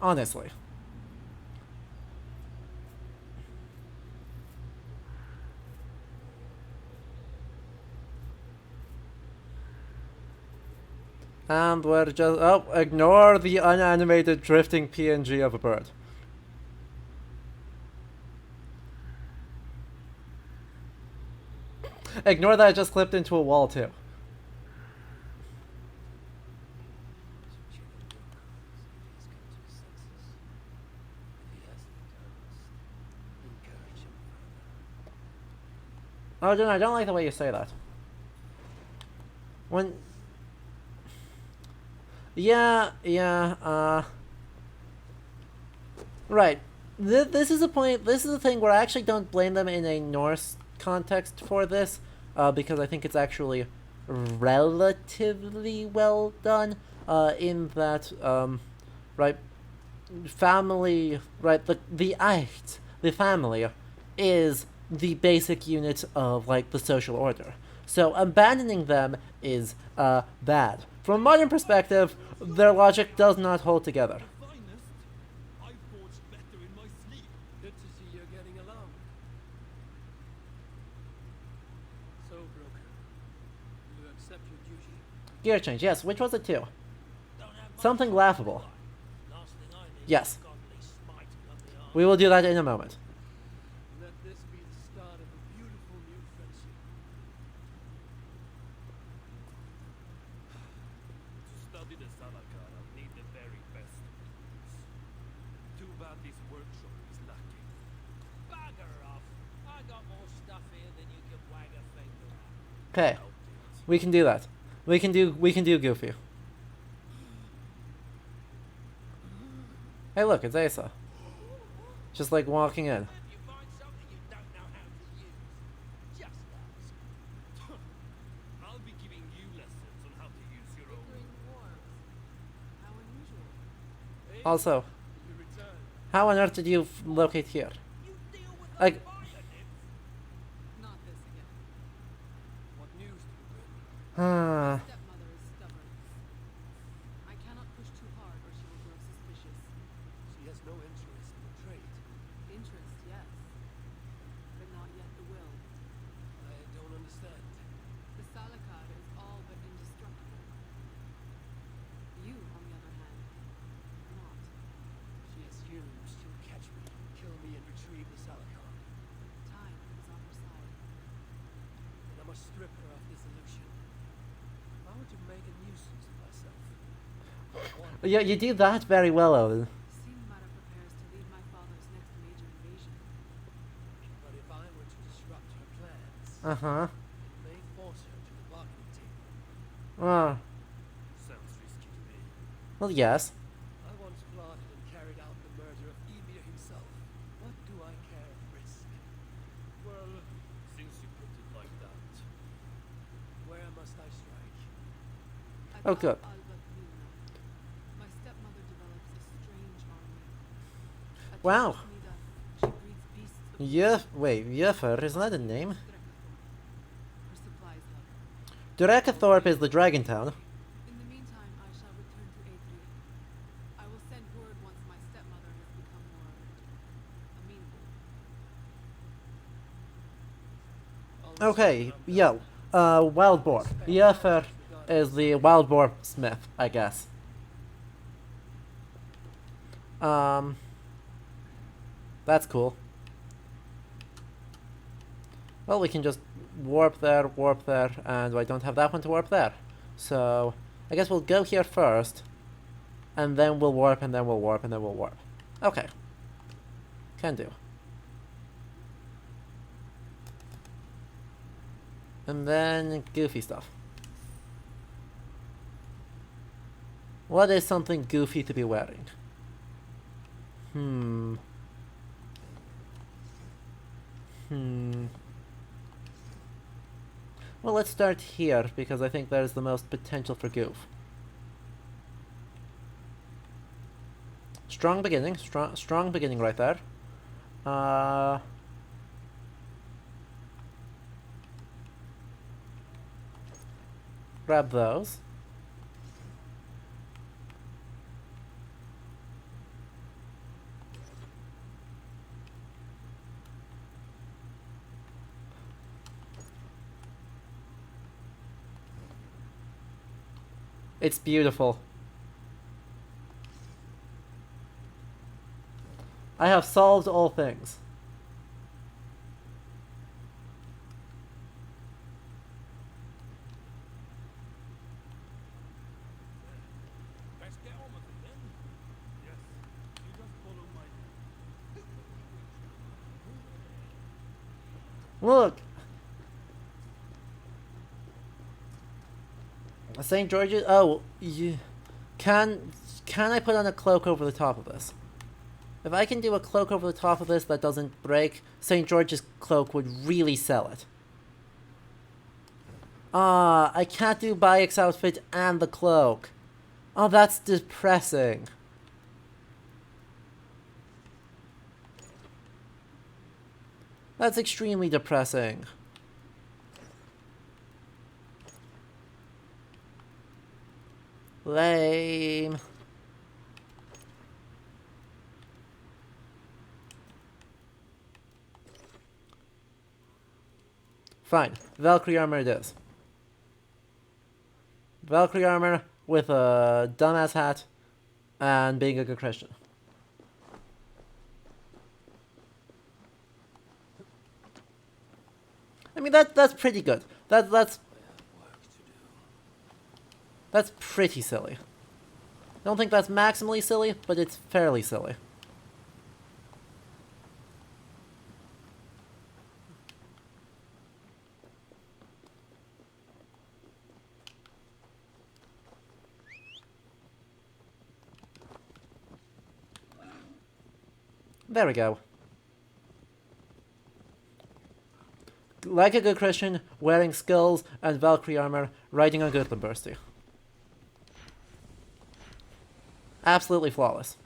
Honestly. And we're just... Oh, ignore the unanimated drifting PNG of a bird. Ignore that I just clipped into a wall too. Oh, no, I don't like the way you say that. When... Yeah, right. This is a point, this is a thing where I actually don't blame them in a Norse context for this, because I think it's actually relatively well done, in that, right, family, right, the Eicht, the family, is the basic unit of, like, the social order. So abandoning them is, bad. From a modern perspective, their logic does not hold together. I forged better in my sleep. Good to see you're getting along. So, Broker, you accept your duty? Gear change, yes. Which was it too? Something laughable. Yes. We will do that in a moment. Let this be the start of a beautiful new friendship. To study the Salakar, I'll need the very best tools. Too bad this workshop is lacking. Bugger off. I got more stuff here than you can wag a finger at. Okay. We can do that. We can do Goofy. Hey look, it's Asa. Just like walking in. If you find something you don't know how to use, just ask. I'll be giving you lessons on how to use your own. Also, how on earth did you locate here? You deal with Like, fire nymphs. Not this again. Ah. Stepmother is stubborn. I cannot push too hard or she will grow suspicious. She has no interest in the trade. Interest, yes. But not yet the will. I don't understand. The Salakar is all but indestructible. You, on the other hand, are not. She assumes she'll catch me, kill me, and retrieve the Salakar. Time is on her side. And I must strip her of this illusion. Why would you make a nuisance of myself? Yeah, you do that very well, Odin. Sinmara prepares to lead my father's next major invasion. But if I were to disrupt her plans, Uh-huh. it may force her to the bargaining table. Sounds risky to me. Well, yes. I once plotted and carried out the murder of Ymir himself. What do I care at risk? Well, since you put it like that. Where must I strike? Oh, good. My stepmother develops a strange army. Wow. She breeds beasts of Wait, Jöfr, isn't that a name? her supplies help. Drekkathorpe is the dragon town. In the meantime, I shall return to Aether. I will send word once my stepmother has become more amenable. Okay, yo. Wild boar. Jöfr is the wild boar smith, I guess. That's cool. Well, we can just warp there, and I don't have that one to warp there. So, I guess we'll go here first, and then we'll warp, and then we'll warp, and then we'll warp. Okay. Can do. And then goofy stuff. What is something goofy to be wearing? Well, let's start here, because I think there's the most potential for goof. Strong beginning. Strong beginning right there. Grab those. It's beautiful. I have solved all things. Let's get on with it then. Yes, you just follow my Look! St. George's. Oh, you can I put on a cloak over the top of this? If I can do a cloak over the top of this that doesn't break, St. George's cloak would really sell it. Ah, I can't do Bayek's outfit and the cloak. Oh, that's depressing. That's extremely depressing. Lame. Fine. Valkyrie armor it is. Valkyrie armor with a dumbass hat and being a good Christian. I mean that's pretty good. That's pretty silly. I don't think that's maximally silly, but it's fairly silly. There we go. Like a good Christian, wearing skulls and Valkyrie armor, riding on Guttenbursty. Absolutely flawless.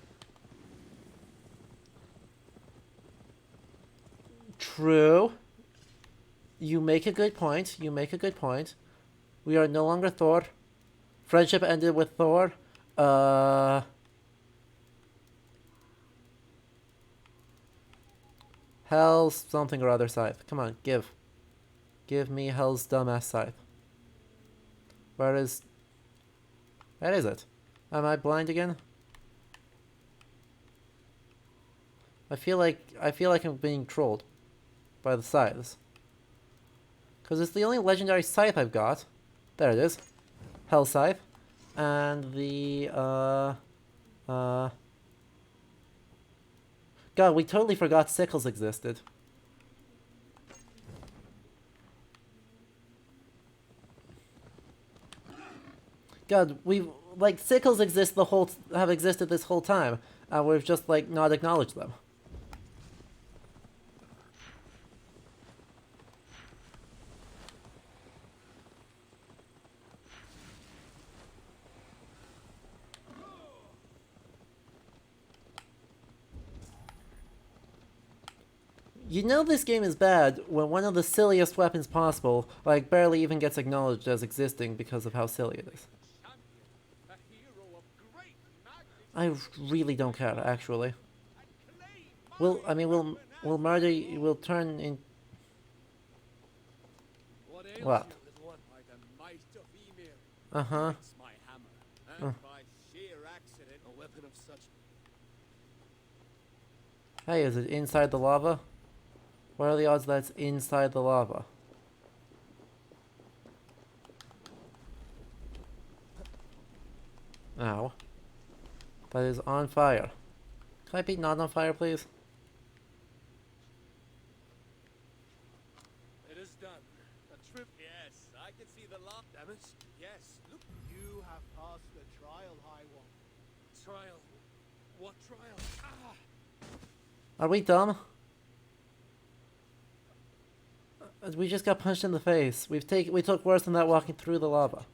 True. You make a good point. You make a good point. We are no longer Thor. Friendship ended with Thor. Hell's something or other scythe. Come on, give. Give me Hell's dumbass scythe. Where is it? Am I blind again? I feel like I'm being trolled by the scythes. Because it's the only legendary scythe I've got. There it is. Hell scythe. And the God, we totally forgot sickles existed. God, sickles have existed this whole time. We've just not acknowledged them. You know this game is bad when one of the silliest weapons possible, barely even gets acknowledged as existing because of how silly it is. I really don't care, actually. Will Marty will turn in... What? Uh-huh. Hey, is it inside the lava? What are the odds that it's inside the lava? Ow. That is on fire. Can I be not on fire, please? It is done. A trip. Yes, I can see the lava. Damage? Yes. Look, you have passed the trial, High One. Trial? What trial? Ah! Are we dumb? We just got punched in the face. We took worse than that walking through the lava.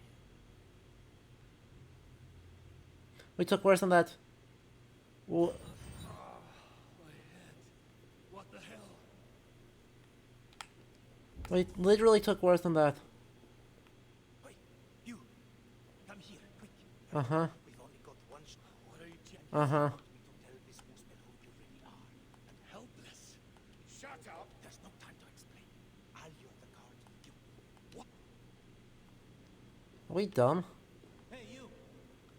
We took worse than that. My head. What the hell? We literally took worse than that. Wait, you. Come here, quick. Uh-huh. We've only got one shot. What are you checking? Uh-huh. We don't tell this Muspel who you really are. And helpless. Shut up. There's no time to explain. Are you the guard? You. What? Are we dumb? Hey, you!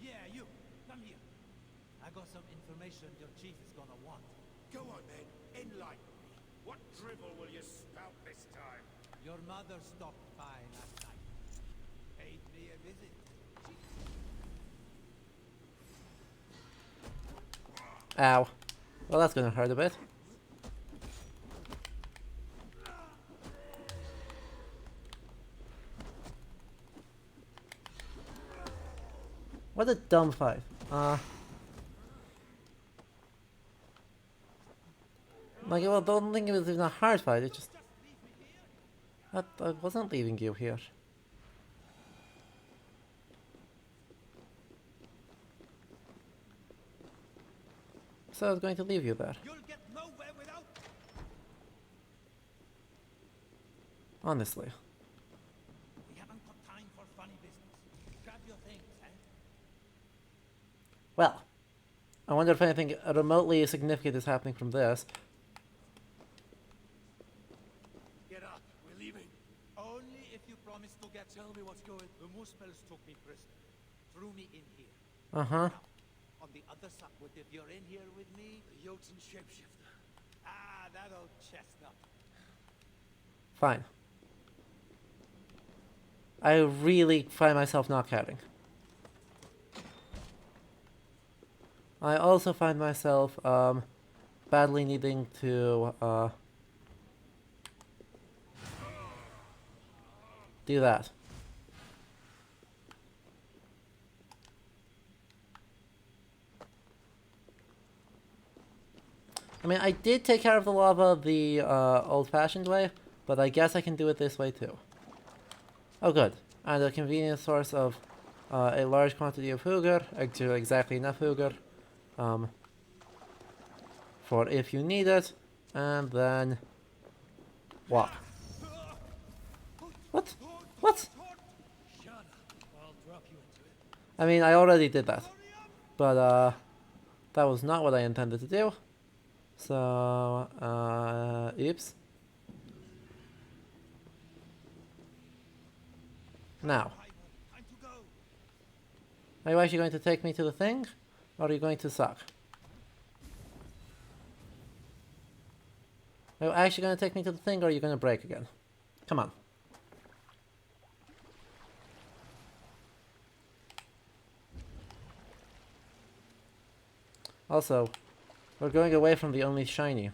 Yeah, you! Come here. I got some information your chief is gonna want. Go on then, enlighten me. What drivel will you spout this time? Your mother stopped by last night. Paid me a visit. Ow. Well, that's gonna hurt a bit. What a dumb fight. Well, don't think it was even a hard fight, it just... I wasn't leaving you here. So I was going to leave you there. You'll get nowhere without... Honestly. We haven't got time for funny business. Grab your things, eh? Well, I wonder if anything remotely significant is happening from this. Get up. We're leaving. Only if you promise to get... Tell me what's going. The Muspels took me prisoner. Threw me in here. Uh-huh. On the other side, what if you're in here with me? The Jotun shapeshifter. Ah, that old chestnut. Fine. I really find myself not caring. I also find myself, badly needing to, do that. I mean, I did take care of the lava the old-fashioned way, but I guess I can do it this way too. Oh good, and a convenient source of a large quantity of hooger, actually exactly enough hooger, for if you need it, and then... What? What? What? Shut I mean, I already did that. But, that was not what I intended to do. So, oops. Now. Are you actually going to take me to the thing? Or are you going to suck? Are you actually going to take me to the thing, or are you going to break again? Come on. Also, we're going away from the only shiny.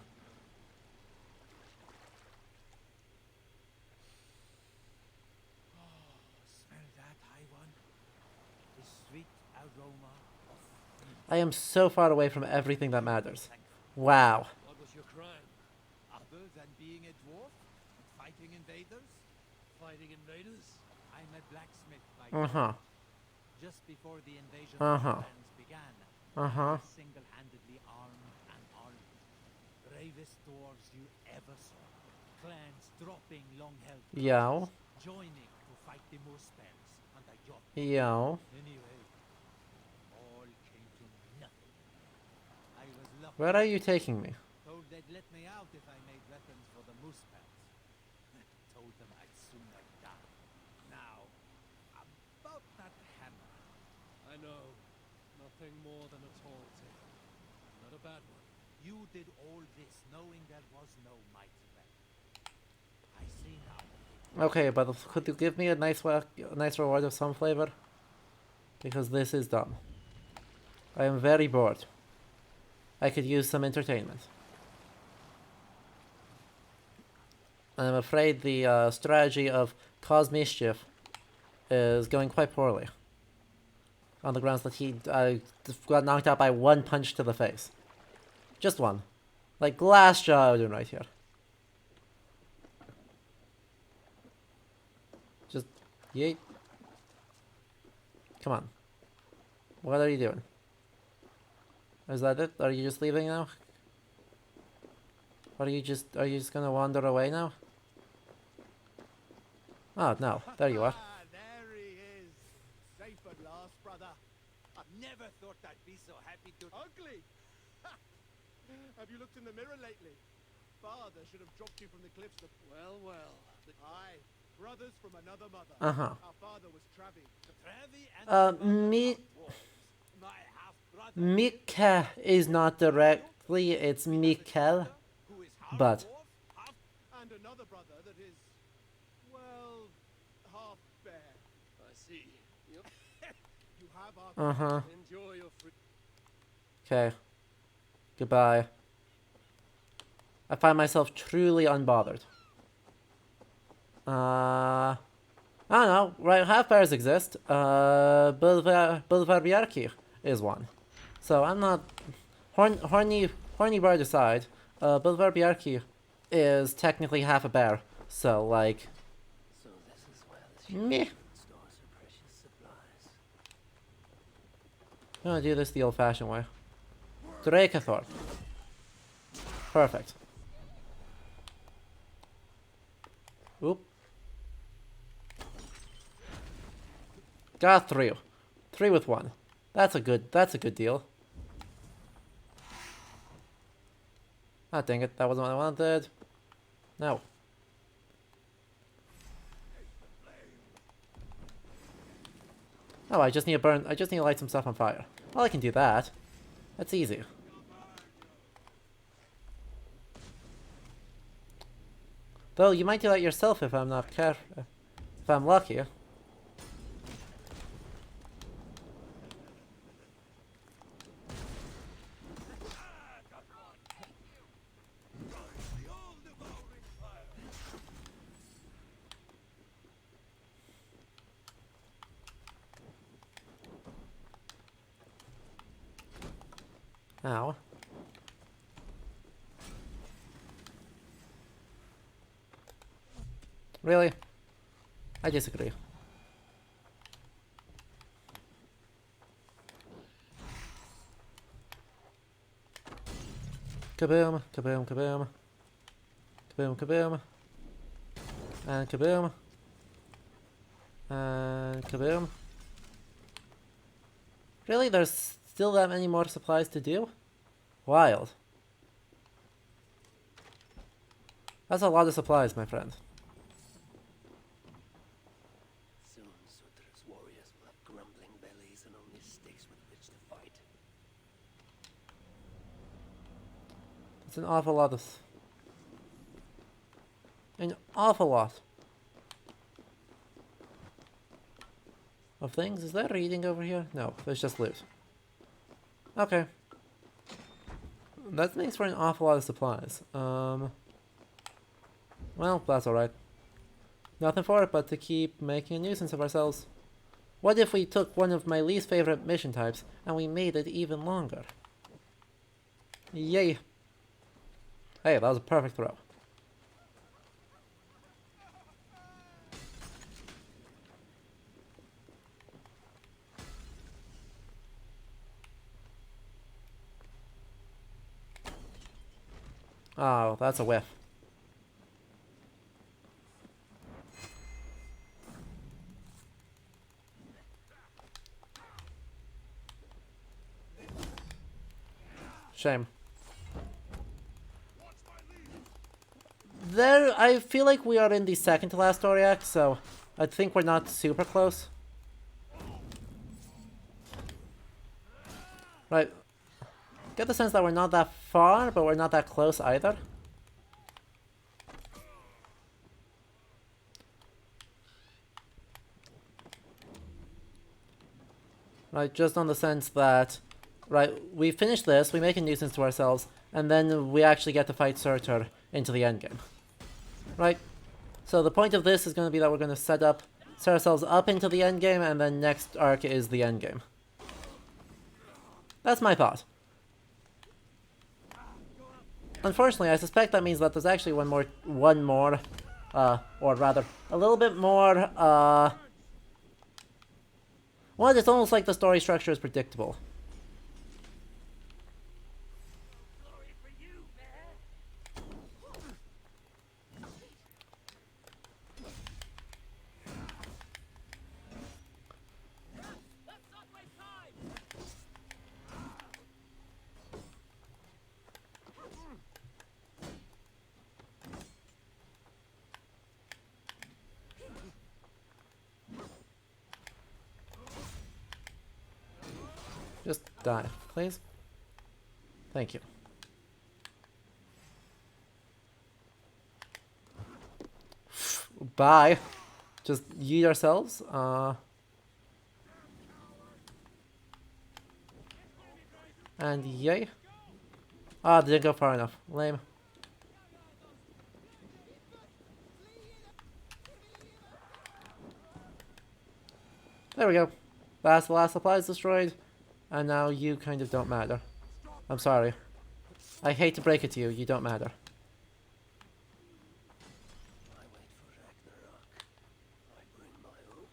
Smell that, high one? The sweet aroma of I am so far away from everything that matters. Wow. What was your crime? Other than being a dwarf and fighting invaders? Fighting invaders? I'm a blacksmith by trade. Just before the invasion of our lands began, I single-handedly armed an army. Bravest dwarves you ever saw. Clans dropping long-held Yo. joining to fight the Muspels and the yacht. Yo. Anyway, all came to nothing. I was lucky. Where are you taking me? Told they'd let me out if I made weapons for the Muspels. Told them I'd sooner die. Now, about that hammer. I know. Nothing more than a tall tale. Not a bad one. You did all this knowing there was no mighty weapon. I see now. Okay, but could you give me a nice reward of some flavor? Because this is dumb. I am very bored. I could use some entertainment. And I'm afraid the strategy of cause mischief is going quite poorly. On the grounds that he got knocked out by one punch to the face. Just one. Like glass jaw Odin right here. Just yeet. Come on. What are you doing? Is that it? Are you just leaving now? Are you just gonna wander away now? Oh no, there you are. There he is. Safe at last, brother. I've never thought I'd be so happy to... Ugly! Have you looked in the mirror lately? Father should have dropped you from the cliffs. Well, well. Aye, brothers from another mother. Our father was Travi. Mika is not directly, it's Mikkel. But And another brother that is, well, half bear. I see. Yep. You have our Enjoy your free. okay. Goodbye. I find myself truly unbothered. I don't know, right, half bears exist. Bulvarbiarki is one. So I'm not horny bird aside, Bulvarbiarki is technically half a bear. So like So this is where the meh. stores her precious supplies. I'm gonna do this the old fashioned way. Dracathor. Perfect. Oop. Got three. 3 with 1. That's a good deal. Ah, dang it, that wasn't what I wanted. No. Oh, I just need to light some stuff on fire. Well, I can do that. That's easy. Though you might do that yourself if I'm not careful. If I'm lucky. Ow. Really? I disagree. Kaboom, kaboom, kaboom. Kaboom, kaboom. And kaboom. And kaboom. Really? There's still that many more supplies to do? Wild. That's a lot of supplies, my friend. Soon Sutra's warriors will have grumbling bellies and only sticks with which to fight. It's an awful lot of... An awful lot of things. Is there reading over here? No, there's just loot. Okay. That makes for an awful lot of supplies. Well, that's alright. Nothing for it but to keep making a nuisance of ourselves. What if we took one of my least favorite mission types and we made it even longer? Yay! Hey, that was a perfect throw. Oh, that's a whiff. Shame. There, I feel like we are in the second to last story act, so I think we're not super close. Right. Get the sense that we're not that far, but we're not that close either. Right, just on the sense that, right, we finish this, we make a nuisance to ourselves, and then we actually get to fight Surtur into the endgame. Right? So the point of this is going to be that we're going to set ourselves up into the endgame, and then next arc is the endgame. That's my thought. Unfortunately, I suspect that means that there's actually one more, or rather, a little bit more, well, it's almost like the story structure is predictable. Just die, please. Thank you. Bye. Just yeet ourselves. And yay. Ah, didn't go far enough. Lame. There we go. That's the last supplies destroyed. And now you kind of don't matter. I'm sorry. I hate to break it to you, you don't matter. I wait for Ragnarok. I bring my own.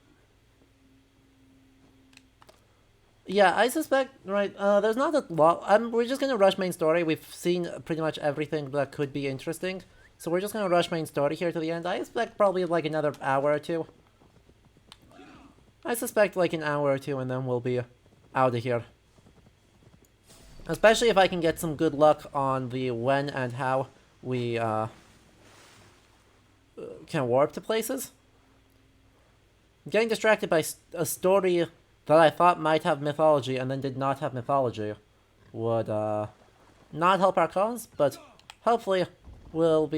Yeah, I suspect, right, there's not a lot. We're just gonna rush main story. We've seen pretty much everything that could be interesting. So we're just gonna rush main story here to the end. I expect probably like another hour or two. I suspect like an hour or two and then we'll be out of here. Especially if I can get some good luck on the when and how we can warp to places. I'm getting distracted by a story that I thought might have mythology and then did not have mythology would not help our cause, but hopefully we'll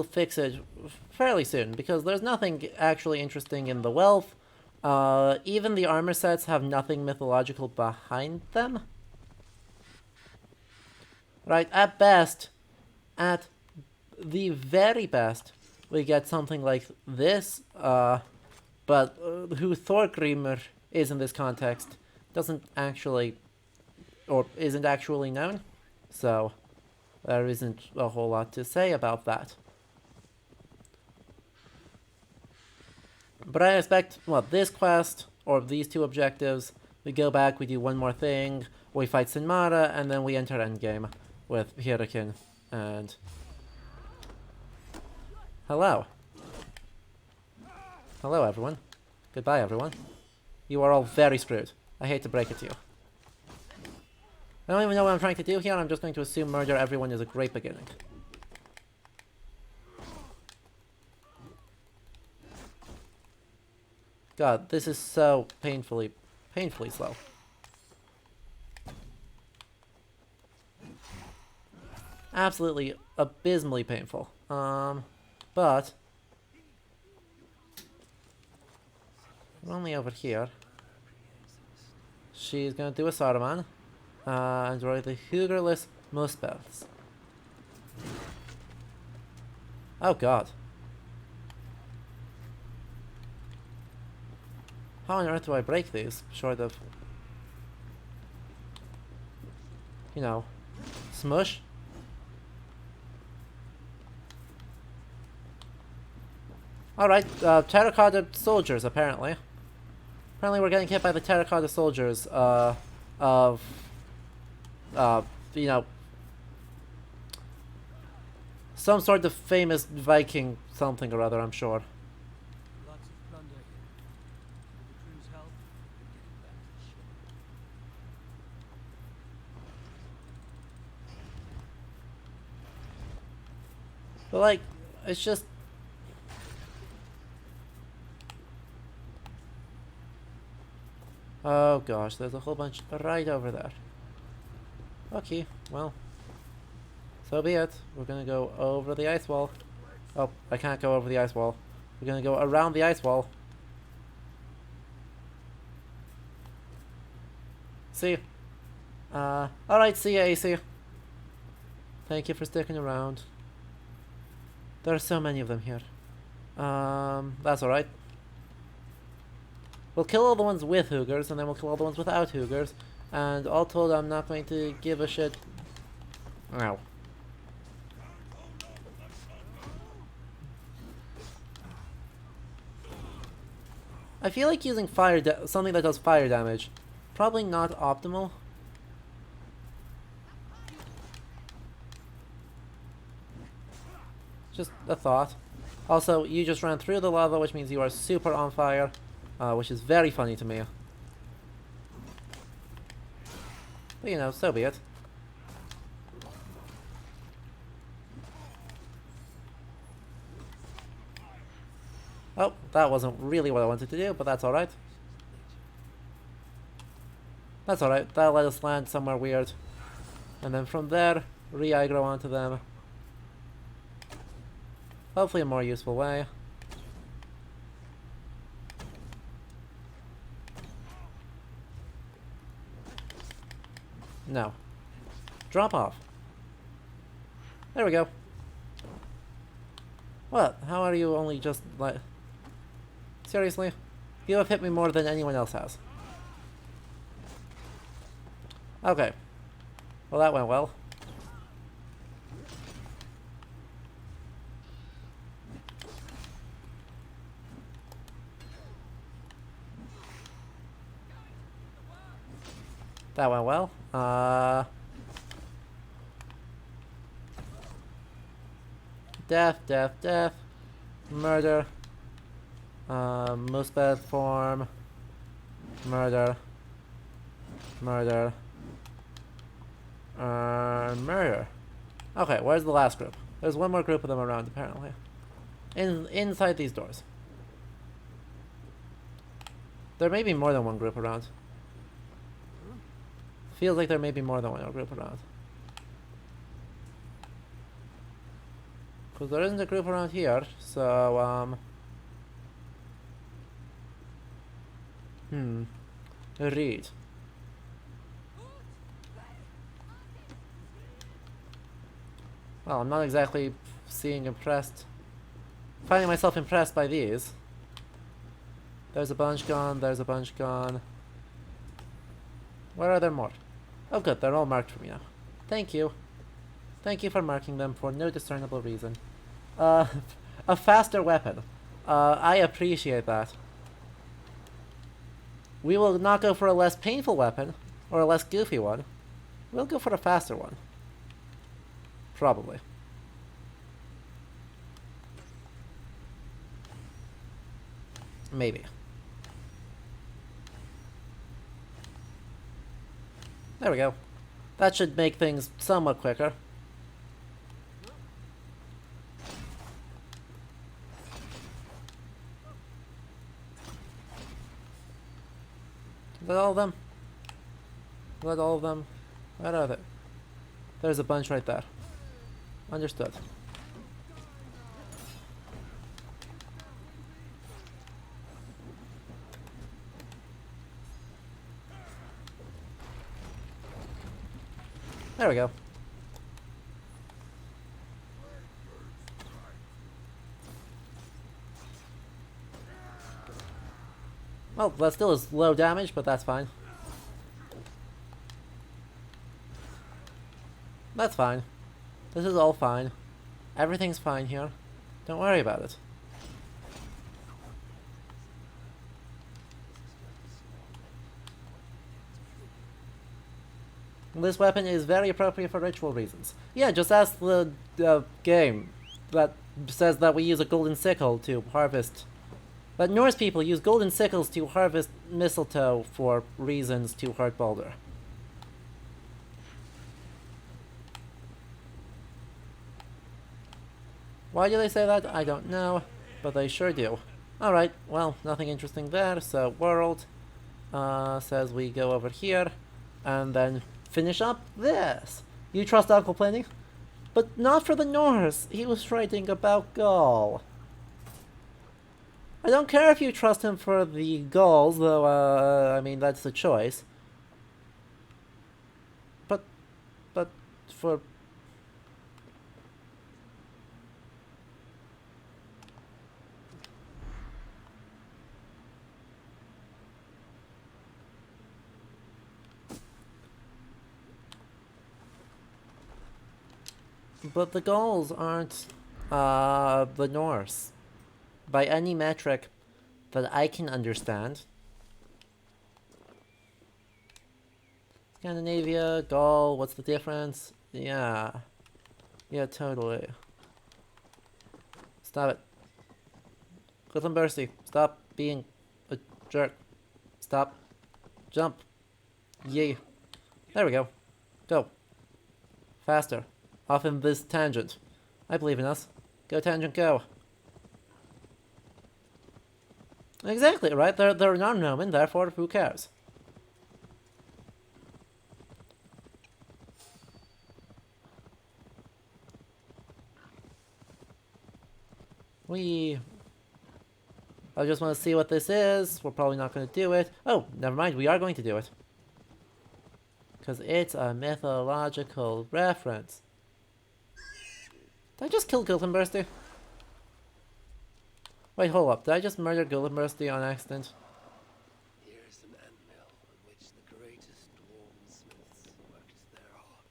fix it fairly soon, because there's nothing actually interesting in the wealth. Even the armor sets have nothing mythological behind them. Right, at best, at the very best, we get something like this, but who Thorgrimr is in this context doesn't actually, or isn't actually known, so there isn't a whole lot to say about that. But I expect, well, this quest, or these two objectives, we go back, we do one more thing, we fight Sinmara, and then we enter Endgame with Hirakin, and... Hello. Hello, everyone. Goodbye, everyone. You are all very screwed. I hate to break it to you. I don't even know what I'm trying to do here. I'm just going to assume murder everyone is a great beginning. God, this is so painfully slow. Absolutely abysmally painful. But we're only over here. She's gonna do a Saruman. And roll the Hugerless Muspels. Oh god. How on earth do I break these? Short of... You know... Smush? Alright, terracotta soldiers, apparently. Apparently we're getting hit by the terracotta soldiers, of... you know... some sort of famous Viking something or other, I'm sure. Lots of plunder here. With the crew's help, we're getting back to the ship. But like, it's just... Oh gosh, there's a whole bunch right over there. Okay, well. So be it. We're gonna go over the ice wall. Oh, I can't go over the ice wall. We're gonna go around the ice wall. See you. Alright, see ya, AC. Thank you for sticking around. There are so many of them here. That's alright. We'll kill all the ones with Hoogers, and then we'll kill all the ones without Hoogers. And all told, I'm not going to give a shit. Ow. I feel like using something that does fire damage. Probably not optimal. Just a thought. Also, you just ran through the lava, which means you are super on fire. Which is very funny to me. But you know, so be it. Oh, that wasn't really what I wanted to do, but that's alright. That's alright, that'll let us land somewhere weird. And then from there, re-aggro onto them. Hopefully a more useful way. No. Drop off. There we go. What? How are you only just like... Seriously? You have hit me more than anyone else has. Okay. Well, that went well. That went well. Death, death, death. Murder. Moosebed form. Murder. Murder. Murder. Okay, where's the last group? There's one more group of them around, apparently. Inside these doors. There may be more than one group around. Feels like there may be more than one group around. Because there isn't a group around here, so, read. Well, I'm not exactly finding myself impressed by these. There's a bunch gone, there's a bunch gone. Where are there more? Oh good, they're all marked for me now. Thank you. Thank you for marking them for no discernible reason. A faster weapon. I appreciate that. We will not go for a less painful weapon, or a less goofy one. We'll go for a faster one. Probably. Maybe. There we go. That should make things somewhat quicker. Is that all of them? Is that all of them? Where are they? There's a bunch right there. Understood. There we go. Well, that still is low damage, but that's fine. That's fine. This is all fine. Everything's fine here. Don't worry about it. This weapon is very appropriate for ritual reasons. Yeah, just ask the game that says that we use a golden sickle to harvest. That Norse people use golden sickles to harvest mistletoe for reasons to hurt Baldur. Why do they say that? I don't know, but they sure do. Alright, well, nothing interesting there, so world says we go over here, and then finish up this. You trust Uncle Pliny? But not for the Norse. He was writing about Gaul. I don't care if you trust him for the Gauls, though, I mean, that's a choice. But for... But the Gauls aren't, the Norse. By any metric that I can understand. Scandinavia, Gaul, what's the difference? Yeah. Yeah, totally. Stop it. Clifton stop being a jerk. Stop. Jump. Yay. There we go. Go. Faster. Off in this tangent. I believe in us. Go tangent, go. Exactly, right? They're non-Roman, therefore who cares? I just want to see what this is. We're probably not going to do it. Oh, never mind, we are going to do it. Because it's a mythological reference. Did I just kill Gultenbursty? Wait, hold up. Did I just murder Gultenbursty on accident? Here's an anvil on which the greatest dwarven smiths worked their art.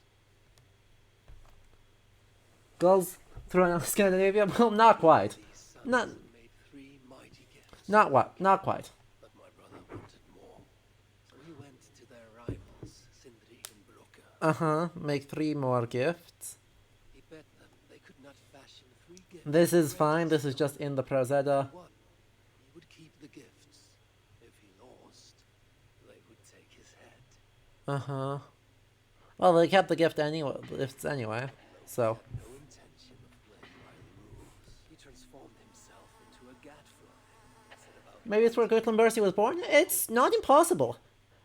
Gulls thrown out of Scandinavia? Well, not quite. Not what? Not quite. But my brother wanted more, so he went to their rivals, Sindri and Broka. Make 3 more gifts. He bet them they could not fashion 3 gifts. This is fine. This is just in the Prozeda. He would keep the gifts. If he lost, they would take his head. Well, they kept the gifts anyway, so. No intention of playing by the rules. He transformed himself into a gadfly. Maybe it's where Guttenbursty was born? It's not impossible.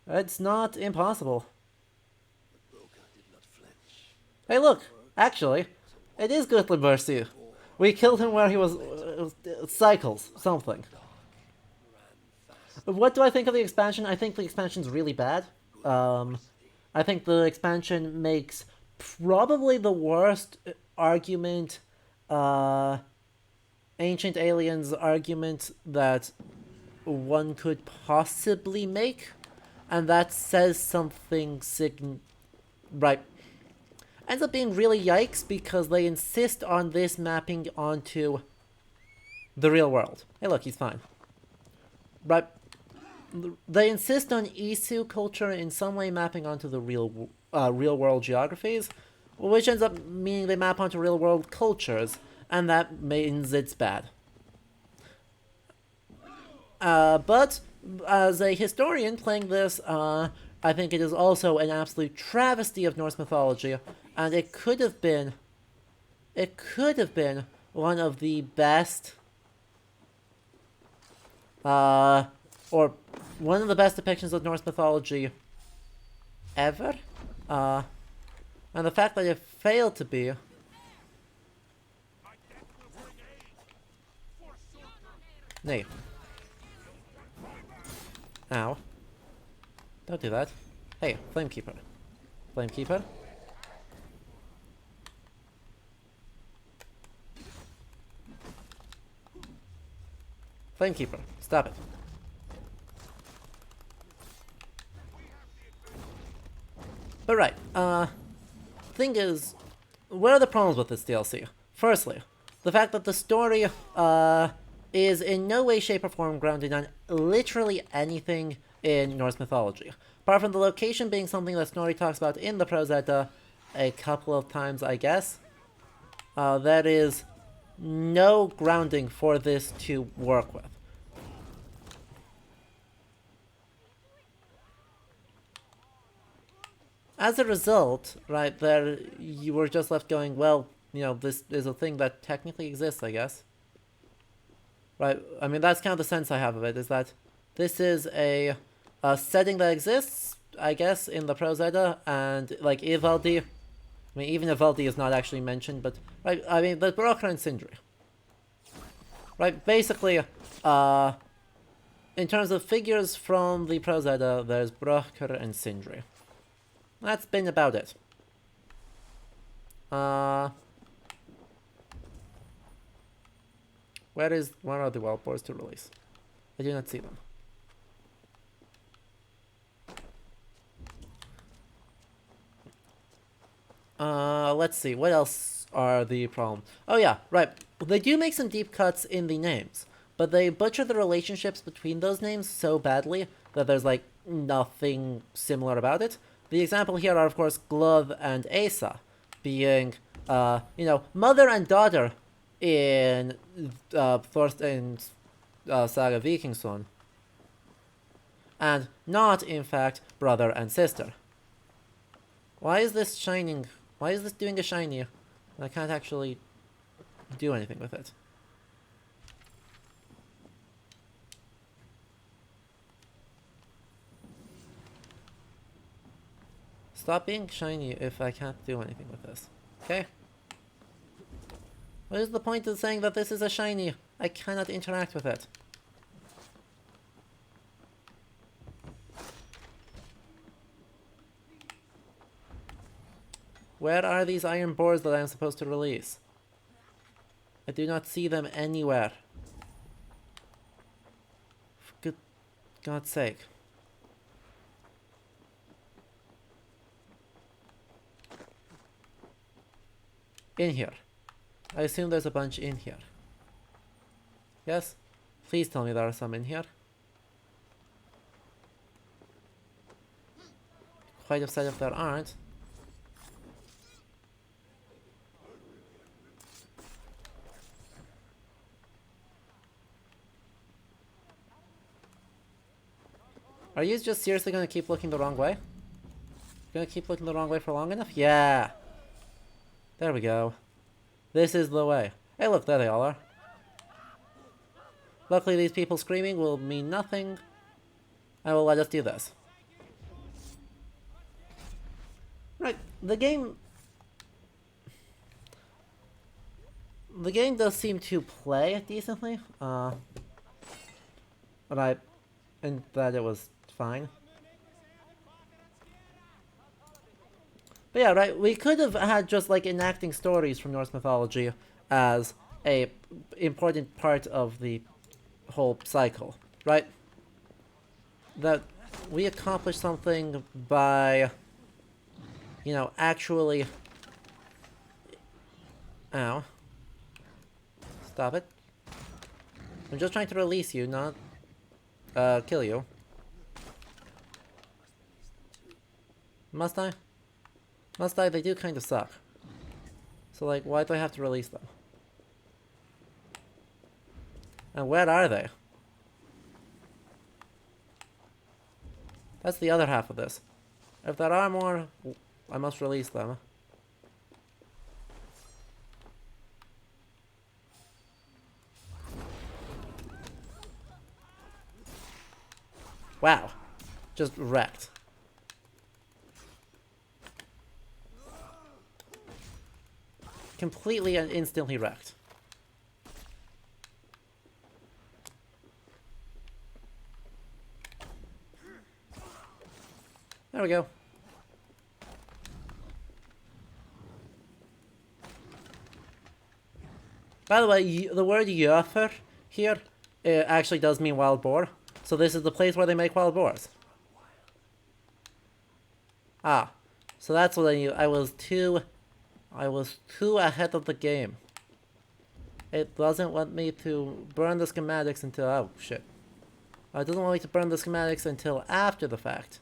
It's not impossible. Hey, look! Actually, it is Guttenbursty. We killed him where he was... cycles. Something. What do I think of the expansion? I think the expansion's really bad. I think the expansion makes probably the worst argument... Ancient Aliens argument that one could possibly make. And that says something right. Ends up being really yikes because they insist on this mapping onto the real world. Hey look, he's fine. Right. They insist on Isu culture in some way mapping onto the real world geographies, which ends up meaning they map onto real world cultures, and that means it's bad. But as a historian playing this, I think it is also an absolute travesty of Norse mythology, and it could have been one of the best, or one of the best depictions of Norse mythology ever. And the fact that it failed to be. Nay. Ow. Don't do that. Hey, Flamekeeper. Flamekeeper. Flamekeeper, stop it. But right, thing is, what are the problems with this DLC? Firstly, the fact that the story, is in no way, shape, or form grounded on literally anything in Norse mythology. Apart from the location being something that Snorri talks about in the Prose Edda a couple of times, I guess. There is no grounding for this to work with. As a result, right, there you were just left going, well, you know, this is a thing that technically exists, I guess. Right, I mean, that's kind of the sense I have of it, is that this is a setting that exists, I guess, in the Prose Edda, and, like, Ivaldi, I mean, even Ivaldi is not actually mentioned, but, right, I mean, but Brokkr and Sindri. Right, basically, in terms of figures from the Prose Edda, there's Brokkr and Sindri. That's been about it. Where are the wild boars to release? I do not see them. Let's see, what else are the problems? Oh yeah, right. They do make some deep cuts in the names, but they butcher the relationships between those names so badly that there's like nothing similar about it. The example here are, of course, Glöð and Asa, being, you know, mother and daughter in Thorstein's Saga Vikingsson, and not, in fact, brother and sister. Why is this shining? Why is this doing a shiny? I can't actually do anything with it. Stop being shiny if I can't do anything with this. Okay? What is the point of saying that this is a shiny? I cannot interact with it. Where are these iron boars that I am supposed to release? I do not see them anywhere. For good God's sake. In here. I assume there's a bunch in here. Yes? Please tell me there are some in here. Quite upset if there aren't. Are you just seriously gonna keep looking the wrong way? Gonna keep looking the wrong way for long enough? Yeah! There we go. This is the way. Hey look, there they all are. Luckily these people screaming will mean nothing. I will let us do this. Right, the game does seem to play decently. And that it was fine. But yeah, right, we could have had just like enacting stories from Norse mythology as a important part of the whole cycle, right? That we accomplished something by, you know, actually... Ow. Stop it. I'm just trying to release you, not kill you. Must I? Must I? They do kind of suck. So, like, why do I have to release them? And where are they? That's the other half of this. If there are more, I must release them. Wow. Just wrecked. Completely and instantly wrecked. There we go. By the way, the word Jöfur here actually does mean wild boar. So this is the place where they make wild boars. Ah, so that's what I knew. I was too ahead of the game. It doesn't want me to burn the schematics until, oh shit. It doesn't want me to burn the schematics until after the fact.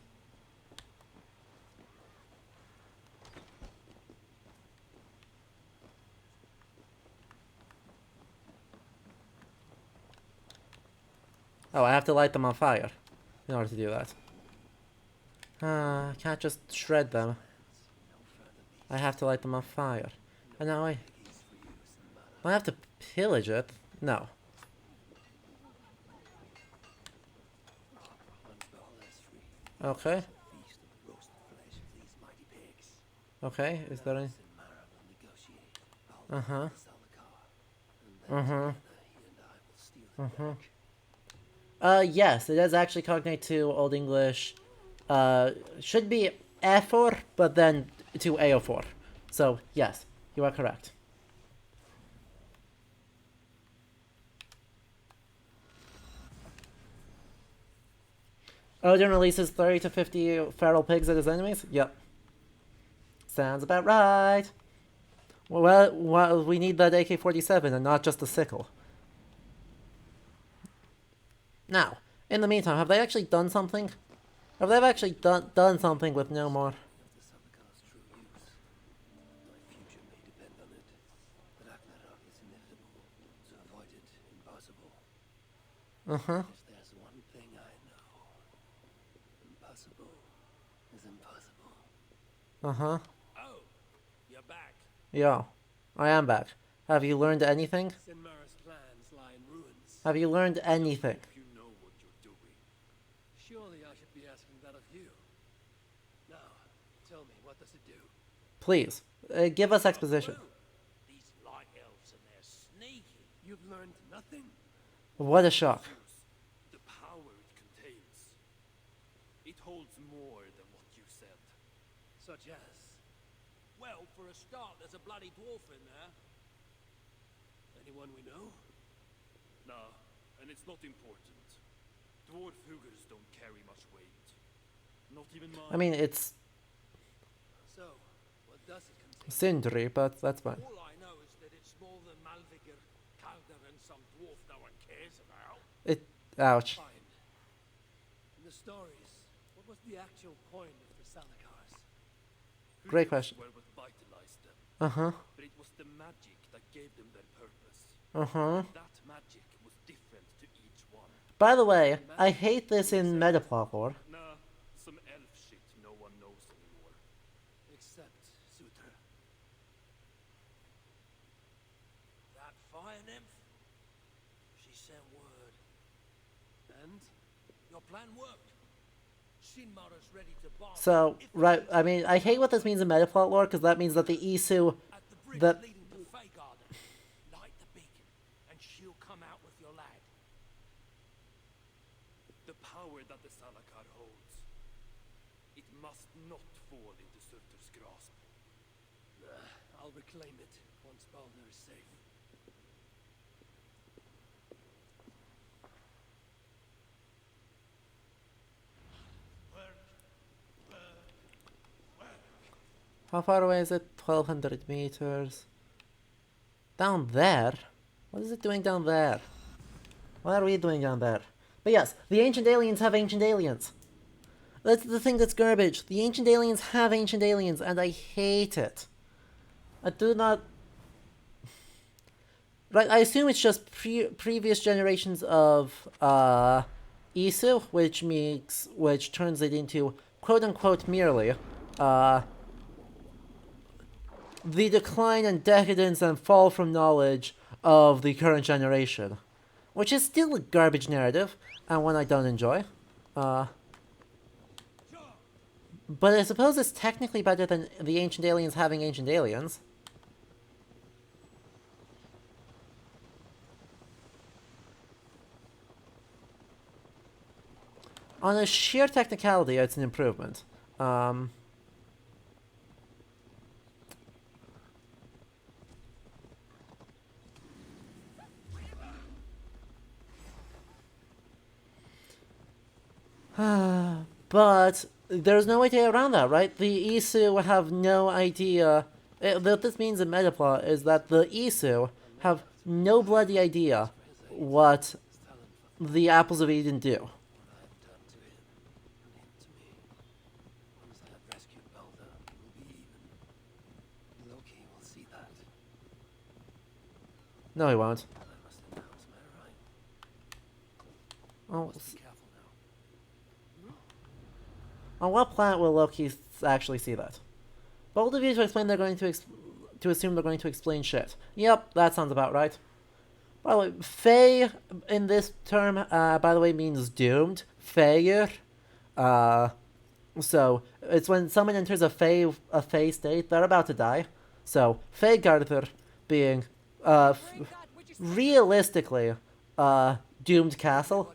Oh, I have to light them on fire in order to do that. I can't just shred them. I have to light them on fire. And now I have to pillage it? No. Okay. Okay, is there any... Uh-huh. Uh-huh. Uh-huh. Yes, it does actually cognate to Old English. Should be Efor, but then to Eofor. So, yes, you are correct. Odin releases 30 to 50 feral pigs at his enemies? Yep. Sounds about right. Well, we need that AK-47 and not just a sickle. Now, in the meantime, have they actually done something? Have they actually done something with no more? Uh-huh. There's one thing I know. Impossible is impossible. Uh-huh. Oh, you're back. Yeah, I am back. Have you learned anything? Sinmara's plans lie in ruins. Have you learned anything? You know what you're doing. Surely I should be asking that of you. Now, tell me, what does it do? Please, give us exposition. These light elves and they're sneaky. You've learned nothing? What a shock. The power it contains. It holds more than what you said. Such as? Well, for a start, there's a bloody dwarf in there. Anyone we know? Nah, and it's not important. Dwarf hugers don't carry much weight. Not even mine. I mean, it's So, what does it contain? Sindri, but that's fine. All I know is that it's more than Malvigr, Kaldar, and some dwarf no one cares about. Ouch. Fine. In the stories, what was the actual point of the Salakars? Great question. Were what vitalized them. Uh-huh. But it was the magic that gave them their purpose. Uh-huh. That magic was different to each one. By the way, I hate this in Metaplot lore. Nah, some elf shit no one knows anymore. Except Sutra. That fire nymph? She sent word. And? Your plan worked. Shinmara's ready to bomb. So, right, I mean, I hate what this means in Metaplot lore, because that means that the Isu... that... Leading to Feygarden. Light the beacon, and she'll come out with your lad. The power that the Salakar holds. It must not fall into Surtur's grasp. I'll reclaim it once Baldur is safe. How far away is it? 1200 meters. Down there? What is it doing down there? What are we doing down there? But yes, the ancient aliens have ancient aliens. That's the thing that's garbage. The ancient aliens have ancient aliens, and I hate it. I do not... Right, I assume it's just previous generations of Isu, which turns it into quote-unquote merely, the decline and decadence and fall from knowledge of the current generation. Which is still a garbage narrative, and one I don't enjoy. But I suppose it's technically better than the ancient aliens having ancient aliens. On a sheer technicality, it's an improvement. But there's no way to get around that, right? The Isu have no idea. What this means in metaplot is that the Isu have no bloody idea what the Apples of Eden do. No, he won't. Oh. On what planet will Loki actually see that? Bold of you to explain they're going to assume they're going to explain shit. Yep, that sounds about right. By the way, Fey in this term, by the way, means doomed. Fayer. So it's when someone enters a Fey state, they're about to die. So Feygarður being realistically doomed castle.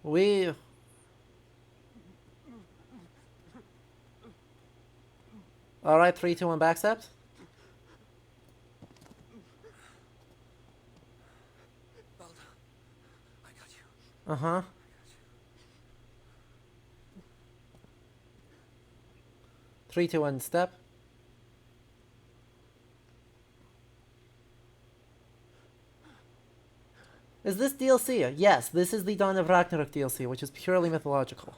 We... Alright, 3, 2, 1, backstep. Uh-huh. Three, two, one, step. Is this DLC? Yes, this is the Dawn of Ragnarok DLC, which is purely mythological.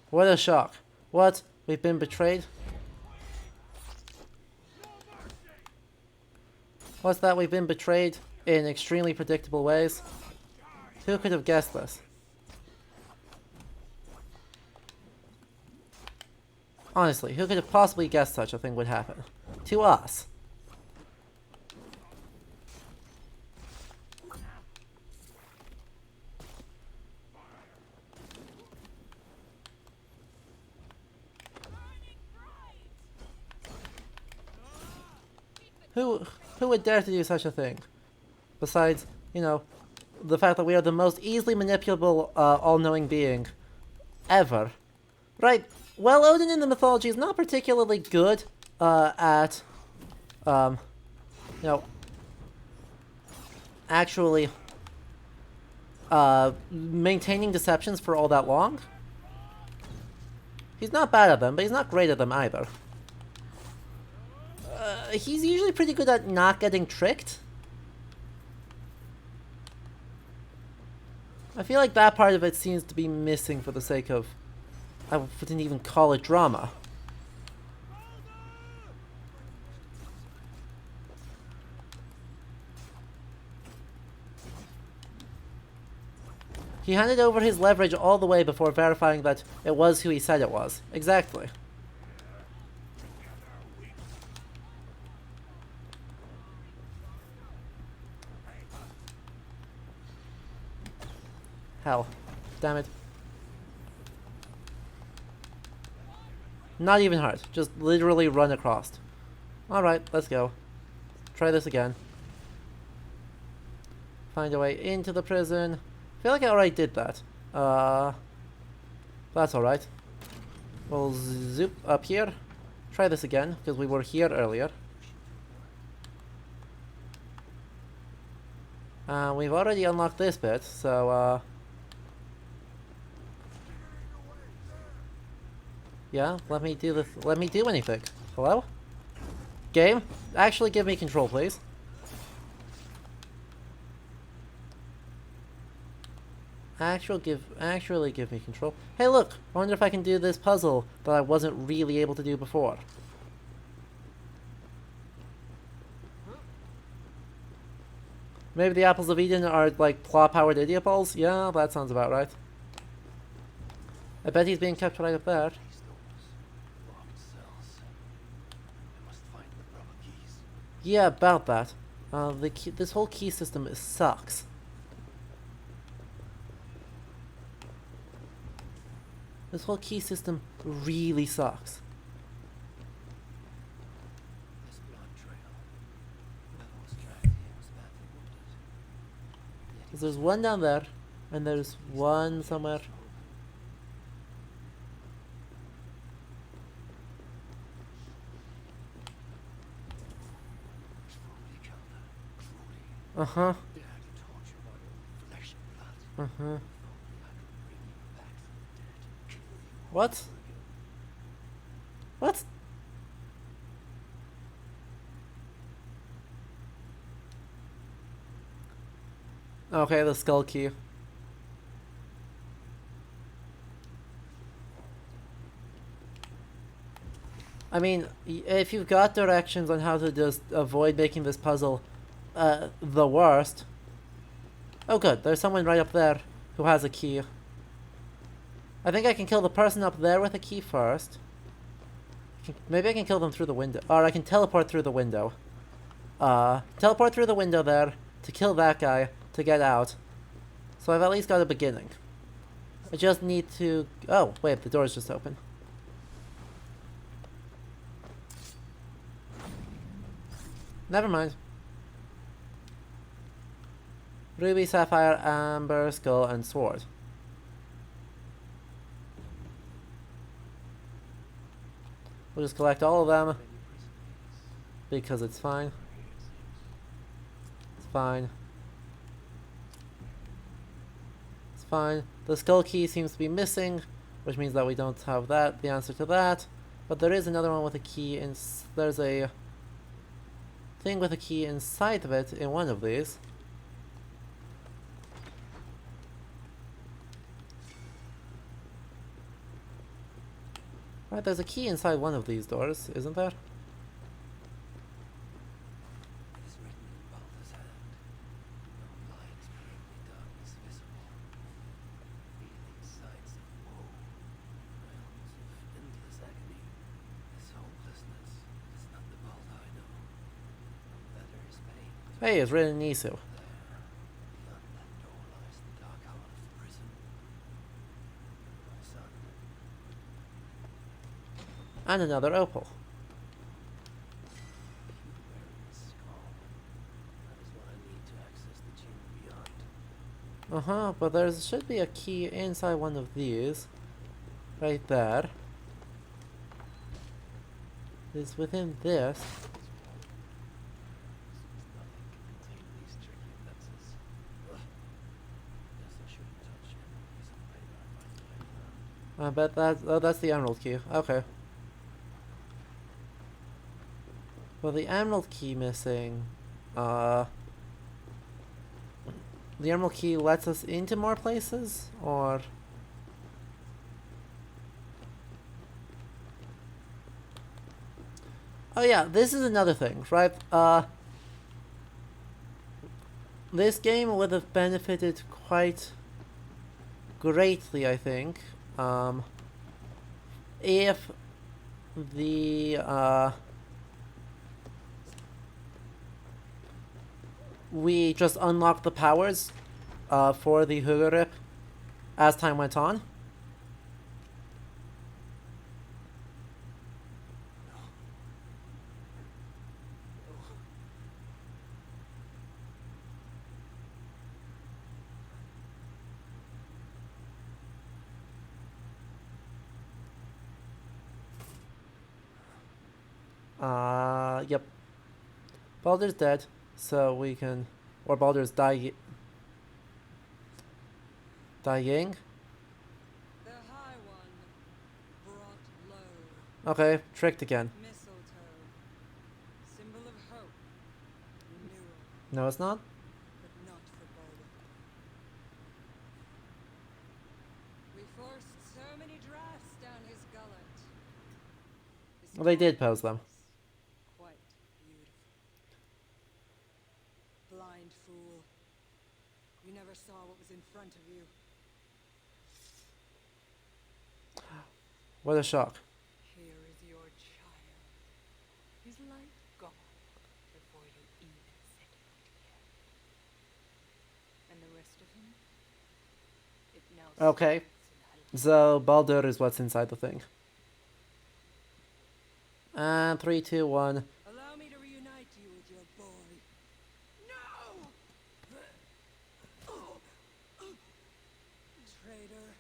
What a shock. What? We've been betrayed? What's that? We've been betrayed in extremely predictable ways? Who could have guessed this? Honestly, who could have possibly guessed such a thing would happen? To us. Who would dare to do such a thing? Besides, you know, the fact that we are the most easily manipulable, all-knowing being ever. Right, well, Odin in the mythology is not particularly good at, you know, actually maintaining deceptions for all that long. He's not bad at them, but he's not great at them either. He's usually pretty good at not getting tricked. I feel like that part of it seems to be missing for the sake of... I wouldn't even call it drama. He handed over his leverage all the way before verifying that it was who he said it was. Exactly. Hell. Damn it. Not even hard. Just literally run across. Alright, let's go. Try this again. Find a way into the prison. I feel like I already did that. That's alright. We'll zoop up here. try this again, because we were here earlier. We've already unlocked this bit, so, yeah, let me do anything. Hello? Game? Actually give me control, please. Actually give me control. Hey look! I wonder if I can do this puzzle that I wasn't really able to do before. Maybe the apples of Eden are like claw-powered idiot balls? Yeah, that sounds about right. I bet he's being kept right up there. Yeah, about that. This whole key system sucks. This whole key system really sucks. There's one down there, and there's one somewhere. Uh-huh. Uh-huh. What? What? Okay, the skull key. I mean, if you've got directions on how to just avoid making this puzzle the worst. Oh good, there's someone right up there who has a key. I think I can kill the person up there with a key first. Maybe I can kill them through the window. Or I can teleport through the window. Teleport through the window there to kill that guy to get out. So I've at least got a beginning. I just need to... Oh, wait, the door's just open. Never mind. Ruby, sapphire, amber, skull, and sword. We'll just collect all of them. Because it's fine. It's fine. It's fine. The skull key seems to be missing, which means that we don't have that, the answer to that. But there is another one with a key in... There's a thing with a key inside of it in one of these. Right, there's a key inside one of these doors, isn't there? Hey, it's written in Isu. And another opal. Uh-huh, but there should be a key inside one of these. Right there. It's within this. I bet that's the emerald key. Okay. Well, the emerald key missing. The emerald key lets us into more places, or... Oh yeah, this is another thing, right? This game would have benefited quite greatly, I think, if the, we just unlocked the powers, for the Hugurip as time went on. Yep. Baldur's dead, so we can... Or Baldur's dying. The High One brought low. Okay, tricked again. Mistletoe, symbol of hope, renewal. No, it's not? But not for Baldur. We forced so many drafts down his gullet. Well, they did pose them. Quite beautiful. Blind fool. You never saw what was in front of you. What a shock. Here is your child. His light gone before you even set foot here. And the rest of him? It now Okay. So, Baldur is what's inside the thing. And 3, 2, 1. Allow me to reunite you with your boy. No! Traitor.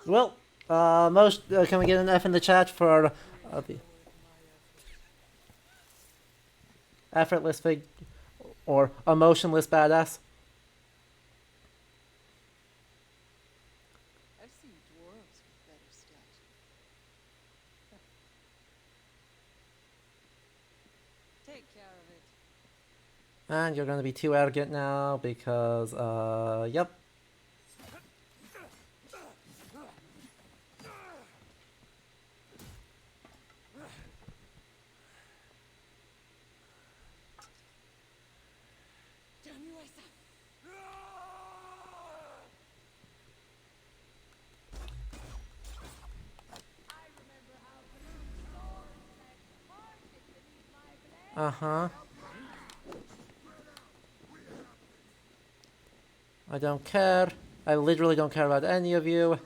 Well, can we get an F in the chat for the effortless fig or emotionless badass? I've seen dwarves with better stats. Take care of it. And you're gonna be too arrogant now because, yep. Uh-huh. I don't care. I literally don't care about any of you.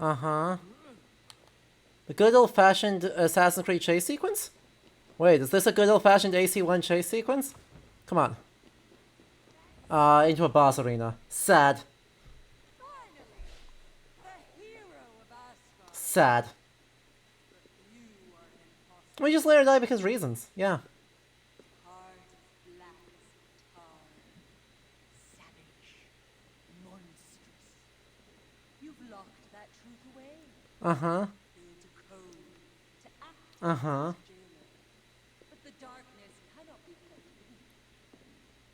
Uh-huh. The good old-fashioned Assassin's Creed chase sequence? Wait, is this a good old-fashioned AC-1 chase sequence? Come on. Into a boss arena. Sad. Sad. We just let her die because reasons. Yeah. Uh-huh. Uh-huh. But the darkness cannot be kept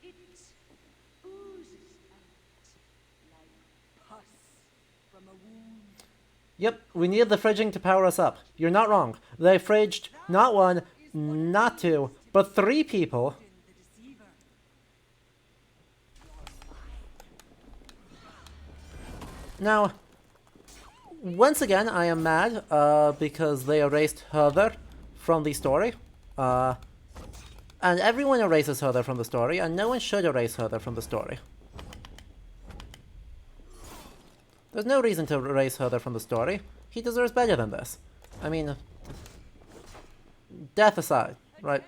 hidden. It oozes out like pus from a wound. Yep, we needed the fridging to power us up. You're not wrong. They fridged not one, not two, but 3 people. Now, once again, I am mad because they erased Herther from the story. And everyone erases Herther from the story, and no one should erase Herther from the story. There's no reason to erase Herther from the story. He deserves better than this. I mean, death aside, right?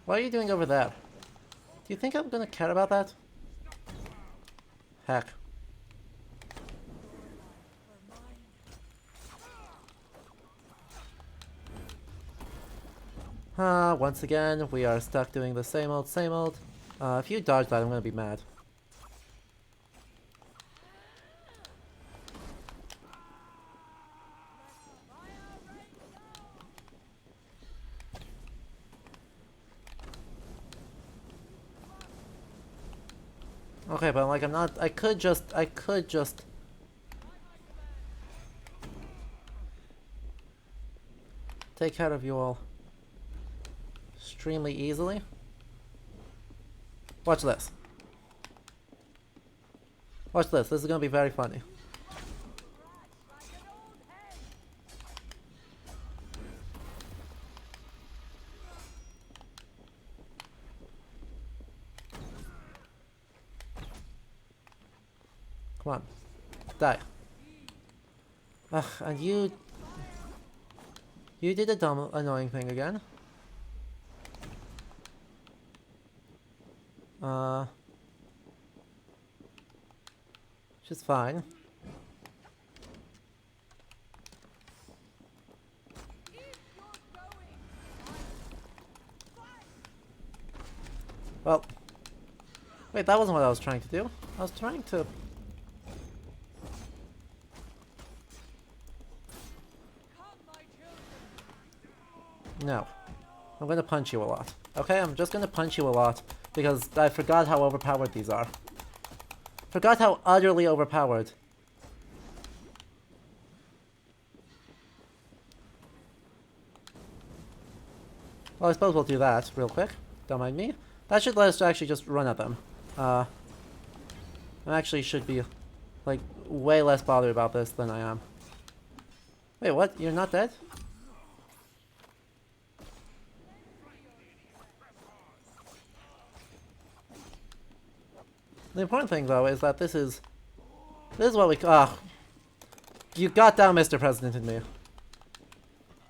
What are you doing over there? Do you think I'm gonna care about that? Heck. Once again, we are stuck doing the same old, same old. If you dodge that, I'm gonna be mad. Okay, but like I'm not, I could just take care of you all extremely easily. Watch this. Watch this. This is gonna be very funny. Come on. Die. Ugh, and you... You did a dumb, annoying thing again. Which is fine. Well... Wait, that wasn't what I was trying to do. I was trying to... No. I'm gonna punch you a lot. Okay, I'm just gonna punch you a lot. Because I forgot how overpowered these are. Forgot how utterly overpowered. Well, I suppose we'll do that real quick. Don't mind me. That should let us actually just run at them. I actually should be, like, way less bothered about this than I am. Wait, what? You're not dead? The important thing, though, is that this is what we... Ah. You got down, Mr. President, and me.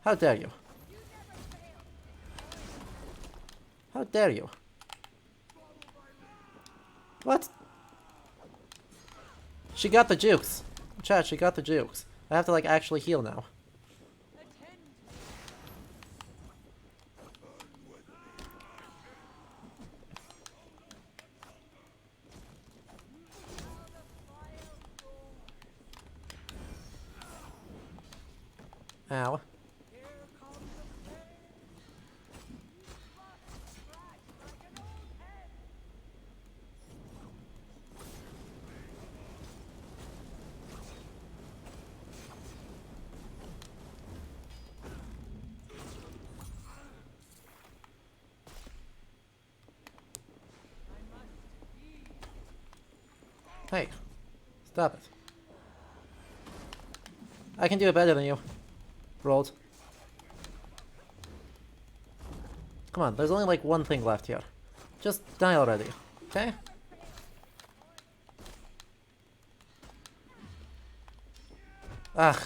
How dare you? How dare you? What? She got the jukes. Chat, she got the jukes. I have to, like, actually heal now. Ow. Hey, stop it. I can do it better than you. Rolled. Come on, there's only like one thing left here. Just die already, okay? Ugh.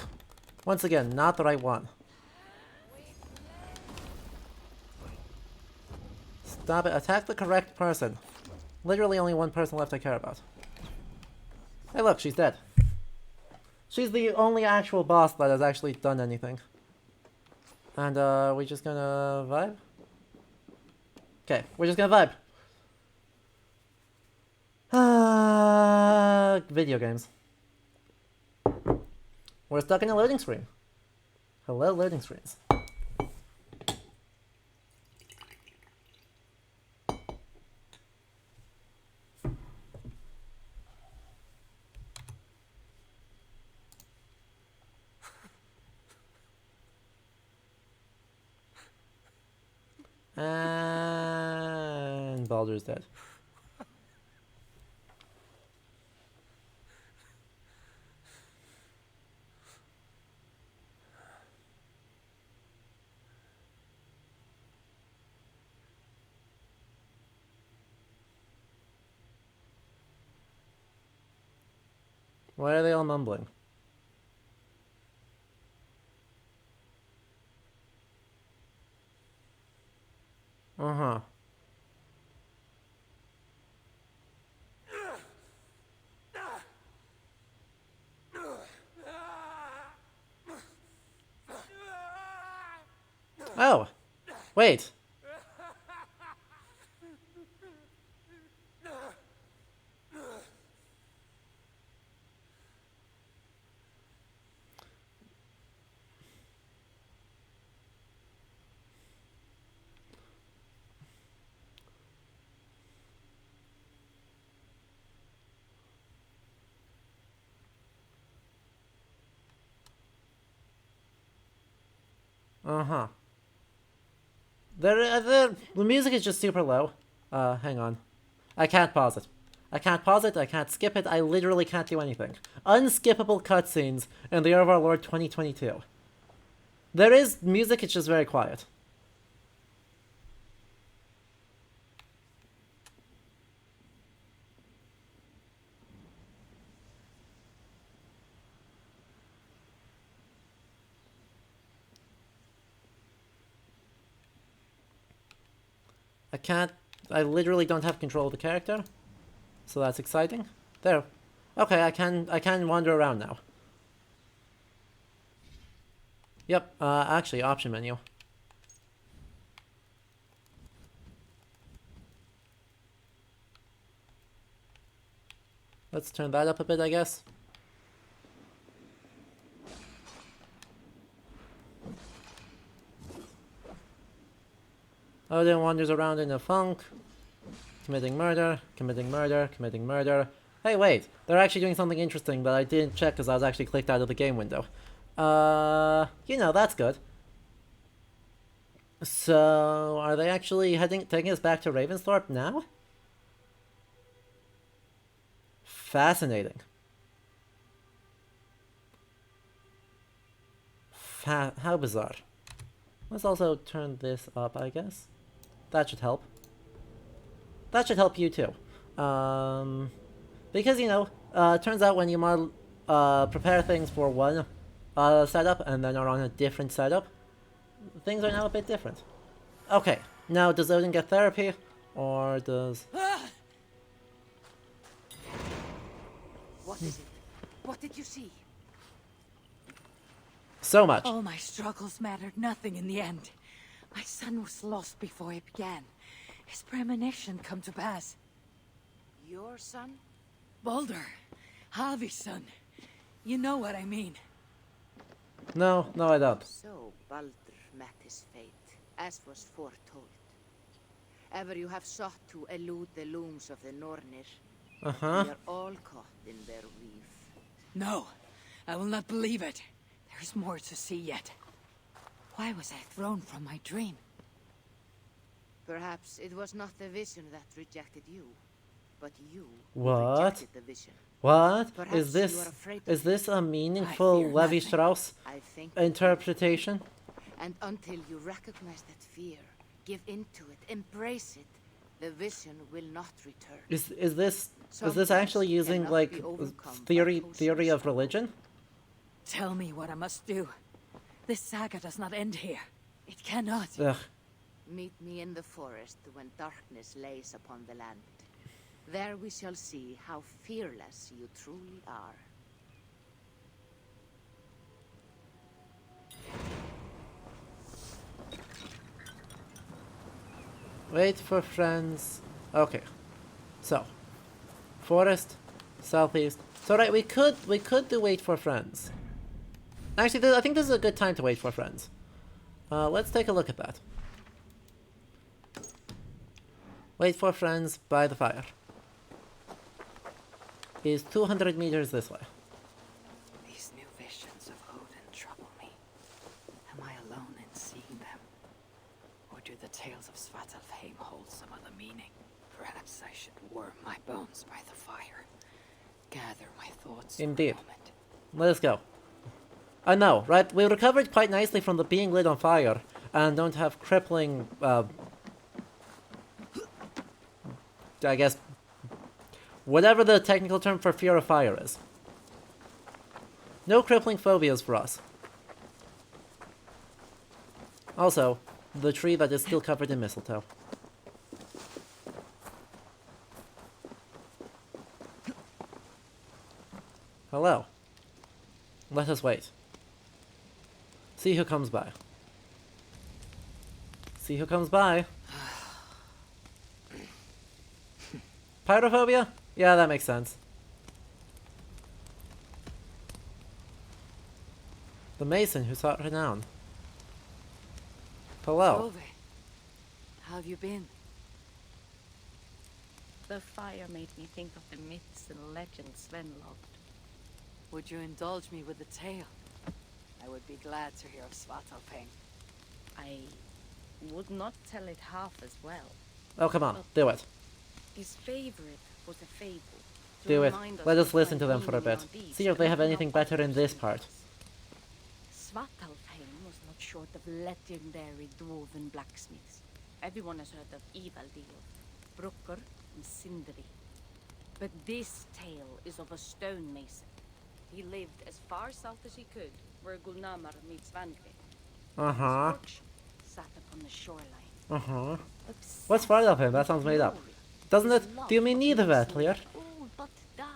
Once again, not the right one. Stop it. Attack the correct person. Literally only one person left I care about. Hey look, she's dead. She's the only actual boss that has actually done anything. And we're just gonna vibe? Okay, we're just gonna vibe. Video games. We're stuck in a loading screen. Hello, loading screens. And Baldur's dead. Why are they all mumbling? Uh-huh. Oh! Wait! Uh-huh. The music is just super low. Hang on. I can't pause it. I can't pause it, I can't skip it, I literally can't do anything. Unskippable cutscenes in the year of our Lord 2022. There is music, it's just very quiet. I can't... I literally don't have control of the character. So that's exciting. There. Okay, I can wander around now. Yep, actually, option menu. Let's turn that up a bit, I guess. Odin wanders around in a funk, committing murder, committing murder, committing murder. Hey, wait, they're actually doing something interesting that I didn't check because I was actually clicked out of the game window. You know, that's good. So, are they actually taking us back to Ravensthorpe now? Fascinating. How bizarre. Let's also turn this up, I guess. That should help. That should help you too. Because, you know, turns out when you prepare things for one setup and then are on a different setup, things are now a bit different. Okay, now does Odin get therapy? Or does... What is it? What did you see? So much. All my struggles mattered nothing in the end. My son was lost before it began. His premonition come to pass. Your son? Baldur. Havi's son. You know what I mean. No, I don't. So Baldur met his fate, as was foretold. Ever you have sought to elude the looms of the Nornir. We are all caught in their weave. No, I will not believe it. There's more to see yet. Why was I thrown from my dream? Perhaps it was not the vision that rejected you, but you rejected the vision. What? Perhaps Is this a meaningful Levi-Strauss interpretation? And until you recognize that fear, give into it, embrace it, the vision will not return. Is this actually using like theory of religion? Tell me what I must do. This saga does not end here. It cannot. Ugh. Meet me in the forest when darkness lays upon the land. There we shall see how fearless you truly are. Wait for friends. Okay. So, forest, southeast. So right, we could do wait for friends. Actually, I think this is a good time to wait for friends. Let's take a look at that. Wait for friends by the fire. Is 200 meters this way. These new visions of Odin trouble me. Am I alone in seeing them? Or do the tales of Svartalfheim hold some other meaning? Perhaps I should warm my bones by the fire. Gather my thoughts. Indeed. Let us go. I know, right? We recovered quite nicely from the being lit on fire, and don't have crippling, I guess, whatever the technical term for fear of fire is. No crippling phobias for us. Also, the tree that is still covered in mistletoe. Hello. Let us wait. See who comes by. See who comes by. Pyrophobia? Yeah, that makes sense. The mason who sought renown. Hello. Ove, how have you been? The fire made me think of the myths and legends Sven loved. Would you indulge me with a tale? I would be glad to hear of Svartalfheim. I would not tell it half as well. Oh, come on. Do it. His favorite was a fable. Do it. Let us listen to them for a bit. See if they have anything better in this part. Svartalfheim was not short of legendary dwarven blacksmiths. Everyone has heard of Ivaldil, Brucker, and Sindri. But this tale is of a stone mason. He lived as far south as he could, where Gulnamar meets Vangrid. His torch sat upon the shoreline, What's part of him? That sounds made up. Doesn't it? Do you mean neither of it, clear? All but died.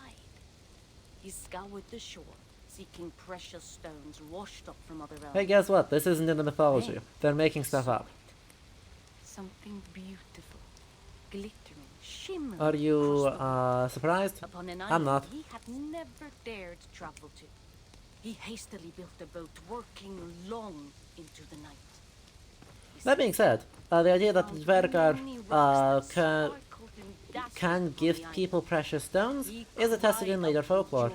He scoured the shore, seeking precious stones washed up from other realms. Hey, guess what? This isn't in the mythology. They're making stuff up. Something beautiful, glittering, shimmering. Are you, surprised? Upon an I'm island not. he had never dared travel to. He hastily built a boat, working long into the night. That being said, the idea that Dvergar can gift people precious stones is attested in later folklore.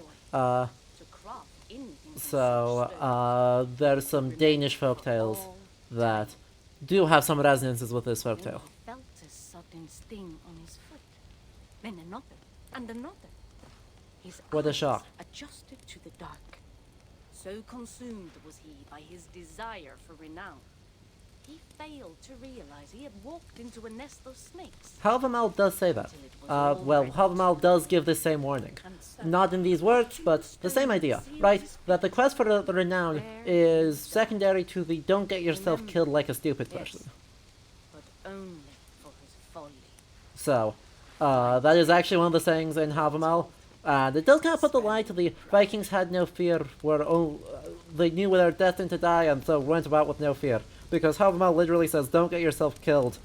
So there's some Danish folktales that do have some resonances with this folktale. He felt a sudden sting on his foot, then another and another. His What a eyes shock. adjusted to the dark. So consumed was he by his desire for renown, he failed to realize he had walked into a nest of snakes. Halvamal does say that. Well, Halvamal does give this same warning. Not in these words, but the same idea, right? That the quest for the renown is secondary to the don't get yourself killed like a stupid person. But only for his folly. So, that is actually one of the sayings in Halvamal. And it does kind of put the lie to the Vikings had no fear, they knew they were destined to die and so went about with no fear. Because Halvamal literally says, don't get yourself killed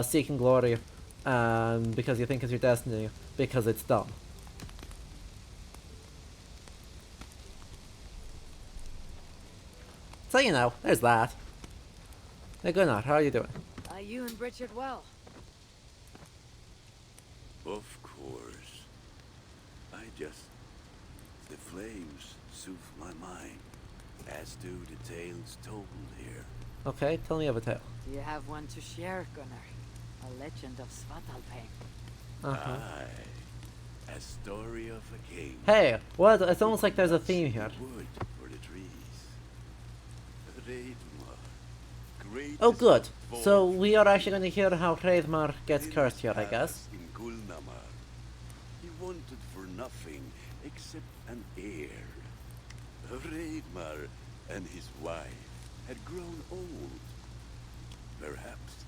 seeking glory, and because you think it's your destiny, because it's dumb. So you know, there's that. Hey Gunnar, how are you doing? You and Richard well. Of course. The flames soothe my mind, as do the tales told here. Okay, tell me of a tale. Do you have one to share, Gunnar? A legend of Svartalfheim. Aye, a story of a king. Hey, what? It's almost like there's a theme here. Wood for the trees. Hreidmar, great. Oh, good. So we are actually going to hear how Hreidmar gets cursed here, I guess. In Gulnamar, he wanted for nothing except an heir. Hreidmar and his wife had grown old. Perhaps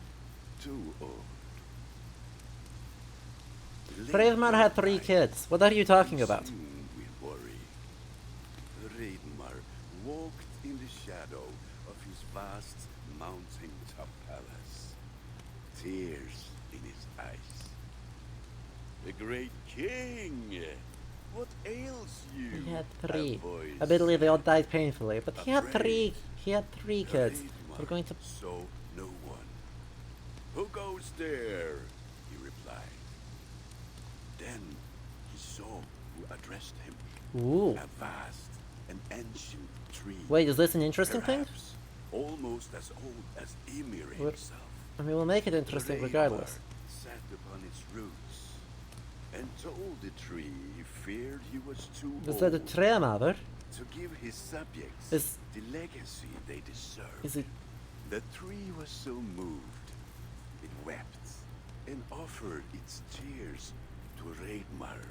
too old. Hreidmar had 3 kids. What are you talking about? Soon we worry. Hreidmar walked in the shadow of his vast mountain-top palace, tears in his eyes. The great king! What ails you? He had 3. A voice Admittedly, they all died painfully, but he had 3. He had 3 kids. Hreidmar We're going to. saw no one. Who goes there? He replied. Then he saw who addressed him. Ooh. A vast and ancient tree. Wait, is this an interesting thing? Perhaps almost as old as Ymir What? himself. I mean, we'll make it interesting Hreidmar regardless. sat upon its roots and told the tree he feared he was too Is old that a tree, mother? to give his subjects Is- the legacy they deserved. Is it? The tree was so moved, it wept and offered its tears to Hreidmar.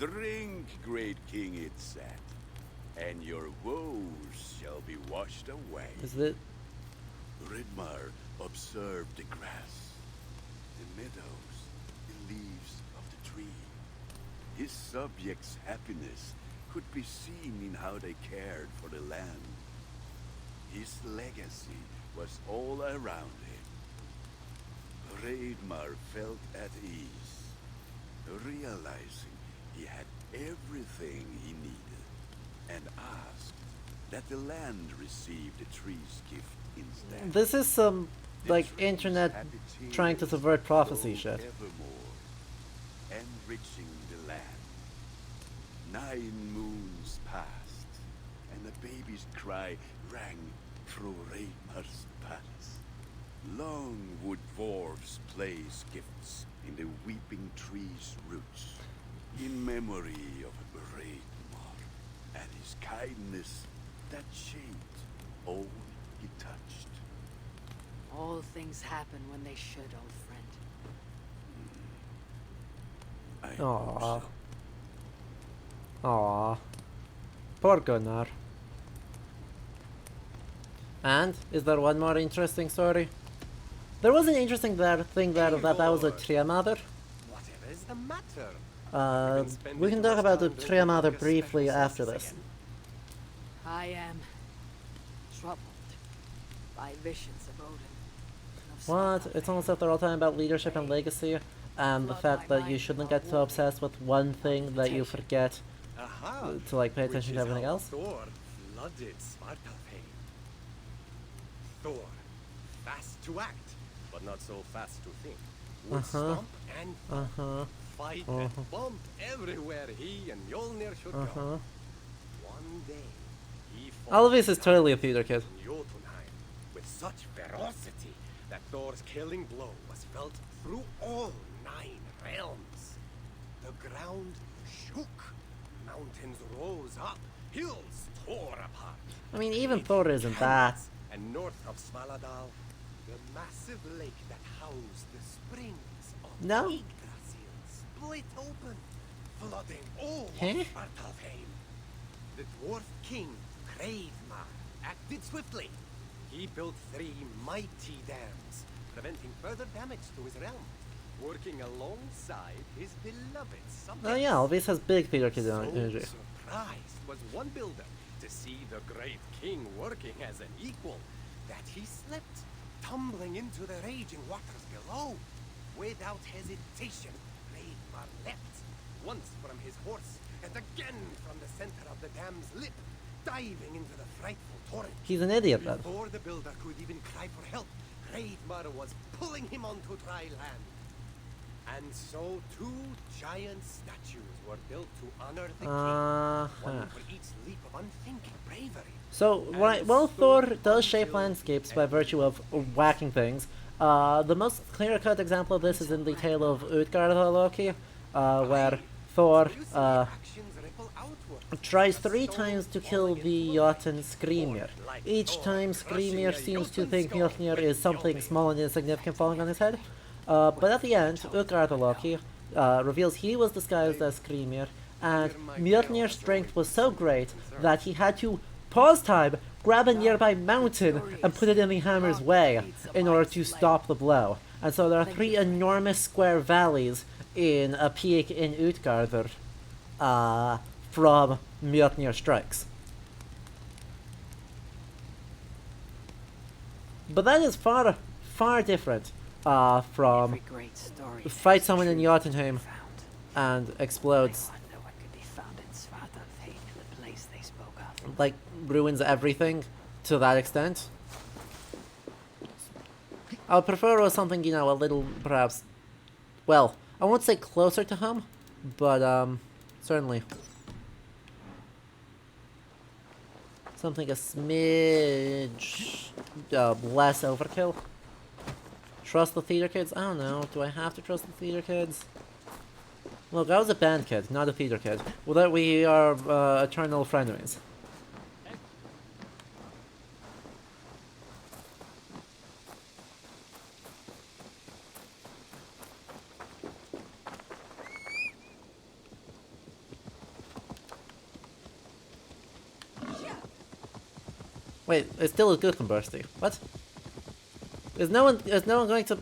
Drink, great king, it said, and your woes shall be washed away. Is it? Hreidmar observed the grass, the meadows, the leaves of the tree. His subjects' happiness could be seen in how they cared for the land. His legacy was all around him. Hreidmar felt at ease, realizing he had everything he needed, and asked that the land receive the tree's gift instead. This is some like internet trying to subvert prophecy shit. Evermore, enriching the land. 9 moons passed, and the baby's cry rang through Hreidmar's palace. Long would dwarves place gifts in the weeping tree's roots, in memory of Hreidmar and his kindness that shaped all he touched. All things happen when they should, old friend. I hope Aww. so. Aww. Poor Gunnar. And, is there one more interesting story? There was an interesting thing there that was a Tree Mother. Whatever is the matter? We can talk about the Tree Mother briefly after this. I am troubled by visions of Odin. What? It's almost like they're all talking about leadership and legacy, and the fact that you shouldn't get so obsessed with one thing that you forget to like pay attention to everything else. Thor flooded Svartalfheim. Thor, fast to act, but not so fast to think. Would stomp and fight and bump everywhere he and Mjolnir should go. One day, he fought All of this is totally a theater kid. in Jotunheim with such ferocity that Thor's killing blow was felt through all 9 realms. The ground shook, mountains rose up, hills tore apart. I mean, even Thor isn't that. And north of Svaladal, the massive lake that housed the springs of No. Yggdrasil split open, flooding all Huh? of Svartalfheim. The dwarf king, Hreidmar, acted swiftly. He built 3 mighty dams, preventing further damage to his realm, working alongside his beloved subjects. Oh yeah, Elvis has big theater kid energy. Surprised was one builder to see the great king working as an equal, that he slipped, tumbling into the raging waters below. Without hesitation, Hreidmar leapt, once from his horse, and again from the center of the dam's lip, diving into the frightful torrent. He's an idiot then. Before the builder could even cry for help, Hreidmar was pulling him onto dry land. And so 2 giant statues were built to honor the king, one for each leap of unthinking bravery. So, while Thor does shape landscapes by virtue of whacking things, the most clear-cut example of this is in the tale of Utgarda-Loki, where Thor tries 3 times to kill the Jotun Skrymir. Each time Skrymir seems to think Mjolnir is something small and insignificant falling on his head. But at the end, Utgarda-Loki reveals he was disguised as Skrymir, and Mjolnir's strength was so great that he had to pause time, grab a nearby mountain, and put it in the hammer's way in order to stop the blow. And so there are 3 enormous square valleys in a peak in Utgardr from Mjolnir strikes. But that is far, far different from fight someone in Jotunheim and explodes, like ruins everything to that extent. I would prefer it was something, you know, a little perhaps, well, I won't say closer to home, but certainly something a smidge less overkill. Trust the theater kids? I don't know. Do I have to trust the theater kids? Look, I was a band kid, not a theater kid. Well, that we are eternal frenemies. Wait, it's still a good bursty. What? Is no one going to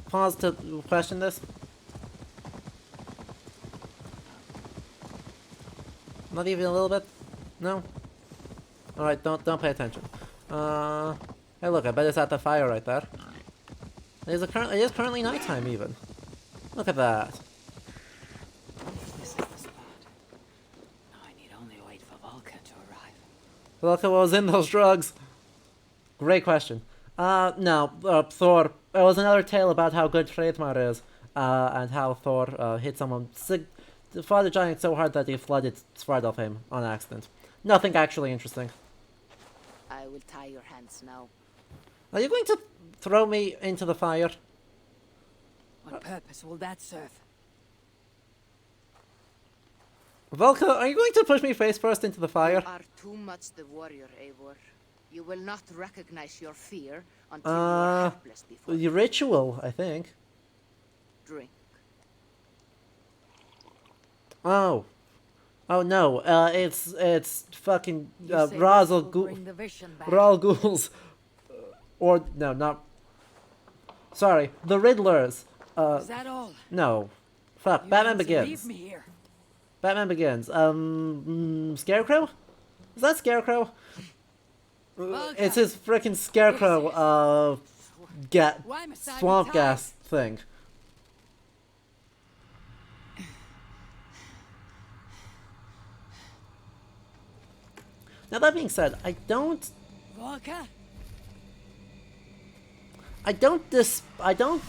pause to question this? Not even a little bit? No? Alright, don't pay attention. Hey look, I bet it's at the fire right there. It is currently nighttime even. Look at that. This is the spot. Now I need only wait for Vulcan to arrive. Look at what was in those drugs. Great question. No, Thor. It was another tale about how good Hreidmar is, and how Thor hit someone, fought a giant so hard that he flooded Svartalfheim on accident. Nothing actually interesting. I will tie your hands now. Are you going to throw me into the fire? What purpose will that serve? Volka, are you going to push me face first into the fire? You are too much the warrior, Eivor. You will not recognize your fear until you are helpless before The ritual, I think. drink. Oh. Oh no, it's fucking Ra's al Ghul. Ra's al Ghul's. Or, no, not. Sorry, the Riddlers. Is that all? No. Fuck, You Batman mean to Begins. leave me here? Batman Begins. Scarecrow? Is that Scarecrow? It's his frickin' Scarecrow, swamp gas thing. Now that being said, I don't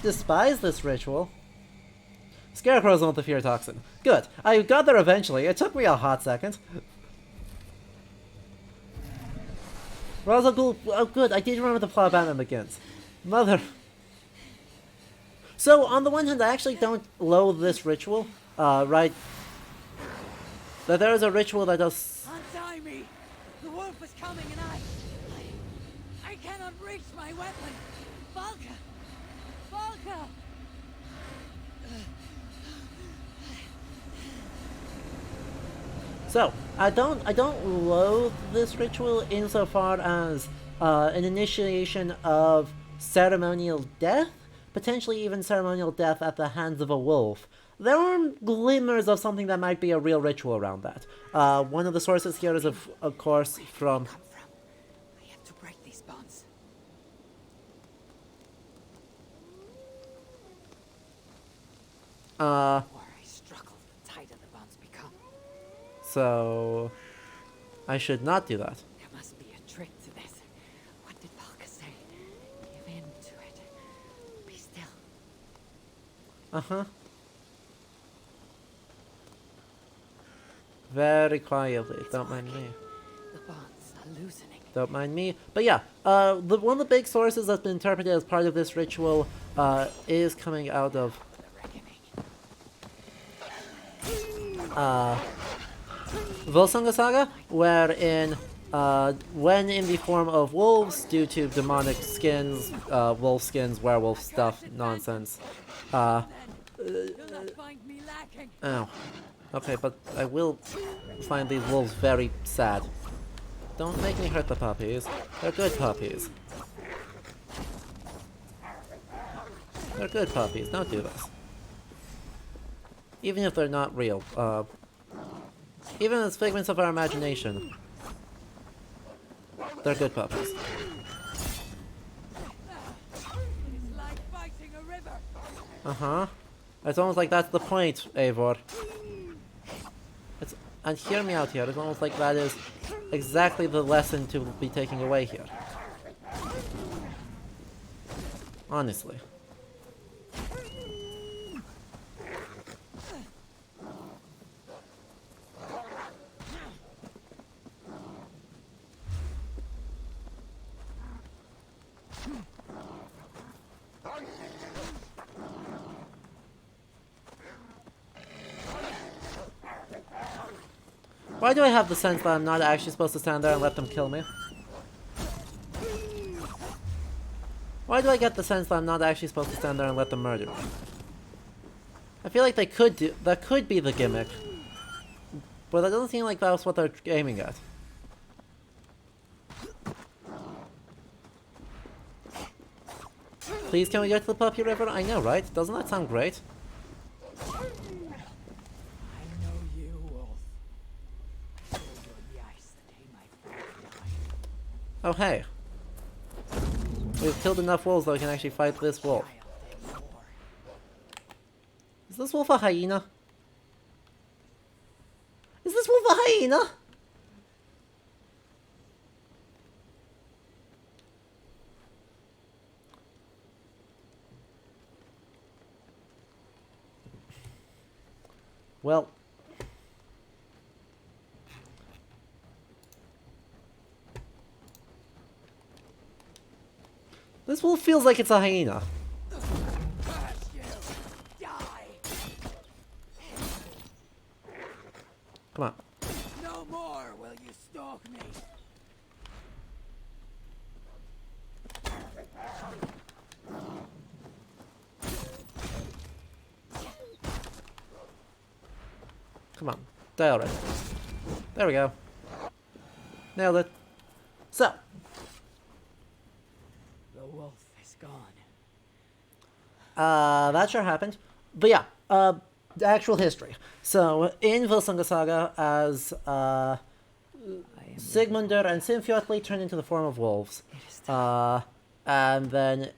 despise this ritual. Scarecrow's not the fear toxin. Good. I got there eventually. It took me a hot second. Ra's al Ghul. Oh, good. I did remember the plot of Batman Begins. Mother. So, on the one hand, I actually don't loathe this ritual. Right. That there is a ritual that does. Untie me! The wolf is coming and I cannot reach my weapon! Valka! Valka! So, I don't loathe this ritual insofar as an initiation of ceremonial death, potentially even ceremonial death at the hands of a wolf. There are glimmers of something that might be a real ritual around that. One of the sources here is, of course, from... I have to break these bonds. The more I struggle, the tighter the bonds become. So... I should not do that. There must be a trick to this. What did Valka say? Give in to it. Be still. Uh-huh. Very quietly, don't mind me. The bonds are loosening. Don't mind me. But yeah, one of the big sources that's been interpreted as part of this ritual is coming out of Volsunga Saga, wherein when in the form of wolves, due to demonic skins, wolf skins, werewolf stuff, nonsense. Oh. Okay, but I will find these wolves very sad. Don't make me hurt the puppies. They're good puppies. They're good puppies. Don't do this. Even if they're not real. Even as figments of our imagination. They're good puppies. Uh-huh. It's almost like that's the point, Eivor. And hear me out here, it's almost like that is exactly the lesson to be taking away here. Honestly. Why do I have the sense that I'm not actually supposed to stand there and let them kill me? Why do I get the sense that I'm not actually supposed to stand there and let them murder me? I feel like that could be the gimmick. But it doesn't seem like that's what they're aiming at. Please, can we get to the Puppy River? I know, right? Doesn't that sound great? Oh, hey. We've killed enough wolves that we can actually fight this wolf. Is this wolf a hyena? Is this wolf a hyena? Well... This wolf feels like it's a hyena. Come on. No more will you stalk me. Come on. Die already. There we go. Nailed it. So. The wolf is gone. That sure happened. But yeah, the actual history. So, in Volsunga Saga, as Sigmundur and Sinfjotli turn into the form of wolves. And then,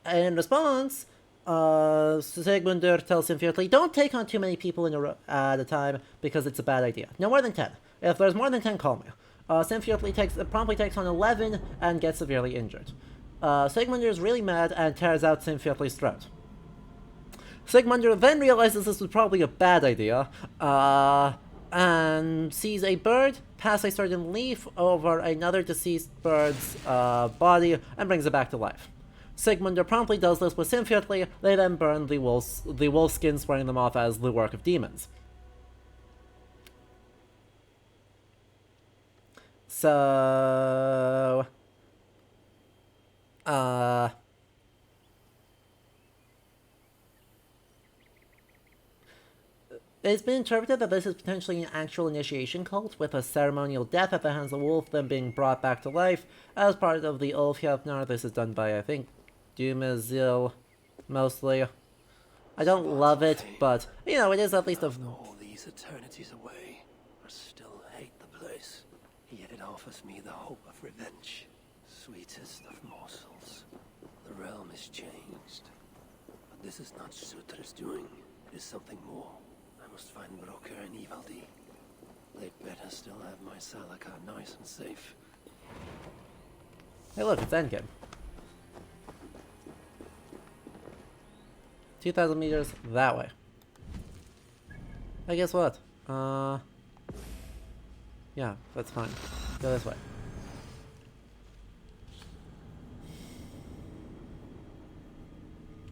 in response, Sigmundur tells Sinfjotli, don't take on too many people at a time, because it's a bad idea. No more than 10. If there's more than 10, call me. Sinfjotli promptly takes on 11 and gets severely injured. Sigmundur is really mad and tears out Sinfjotli's throat. Sigmundur then realizes this was probably a bad idea, and sees a bird pass a certain leaf over another deceased bird's body and brings it back to life. Sigmundur promptly does this with Sinfjotli. They then burn the wolf skins, swearing them off as the work of demons. So... It's been interpreted that this is potentially an actual initiation cult, with a ceremonial death at the hands of the wolf, then being brought back to life as part of the Ulfhjapnar. This is done by, I think, Dumazil, mostly. I don't love it, but, you know, it is at least a... all these eternities away, I still hate the place. Yet it offers me the hope of revenge. Sweetest of morsels. The realm is changed. But this is not Sutra's doing. It is something more. I must find Broker and Ivaldi. They'd better still have my Salakar nice and safe. Hey look, it's endgame. 2,000 meters that way. Hey, guess what? Yeah, that's fine. Go this way.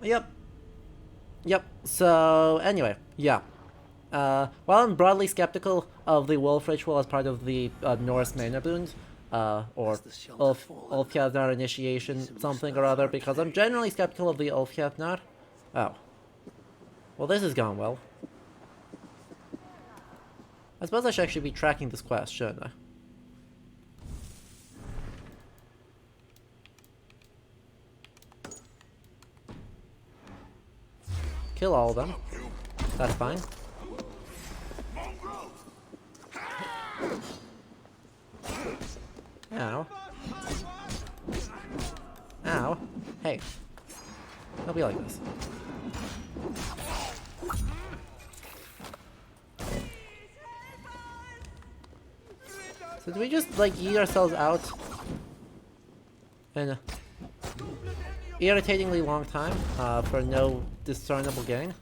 Yep. So, anyway, yeah. While I'm broadly skeptical of the wolf ritual as part of the Norse Manabund, or Ulfhjapnar initiation something or other, because I'm generally skeptical of the Ulfhjapnar. Oh. Well, this has gone well. I suppose I should actually be tracking this quest, shouldn't I? Kill all of them. That's fine. Ow. Ow. Hey. Don't be like this. So do we just, like, eat ourselves out in a irritatingly long time for no discernible gain?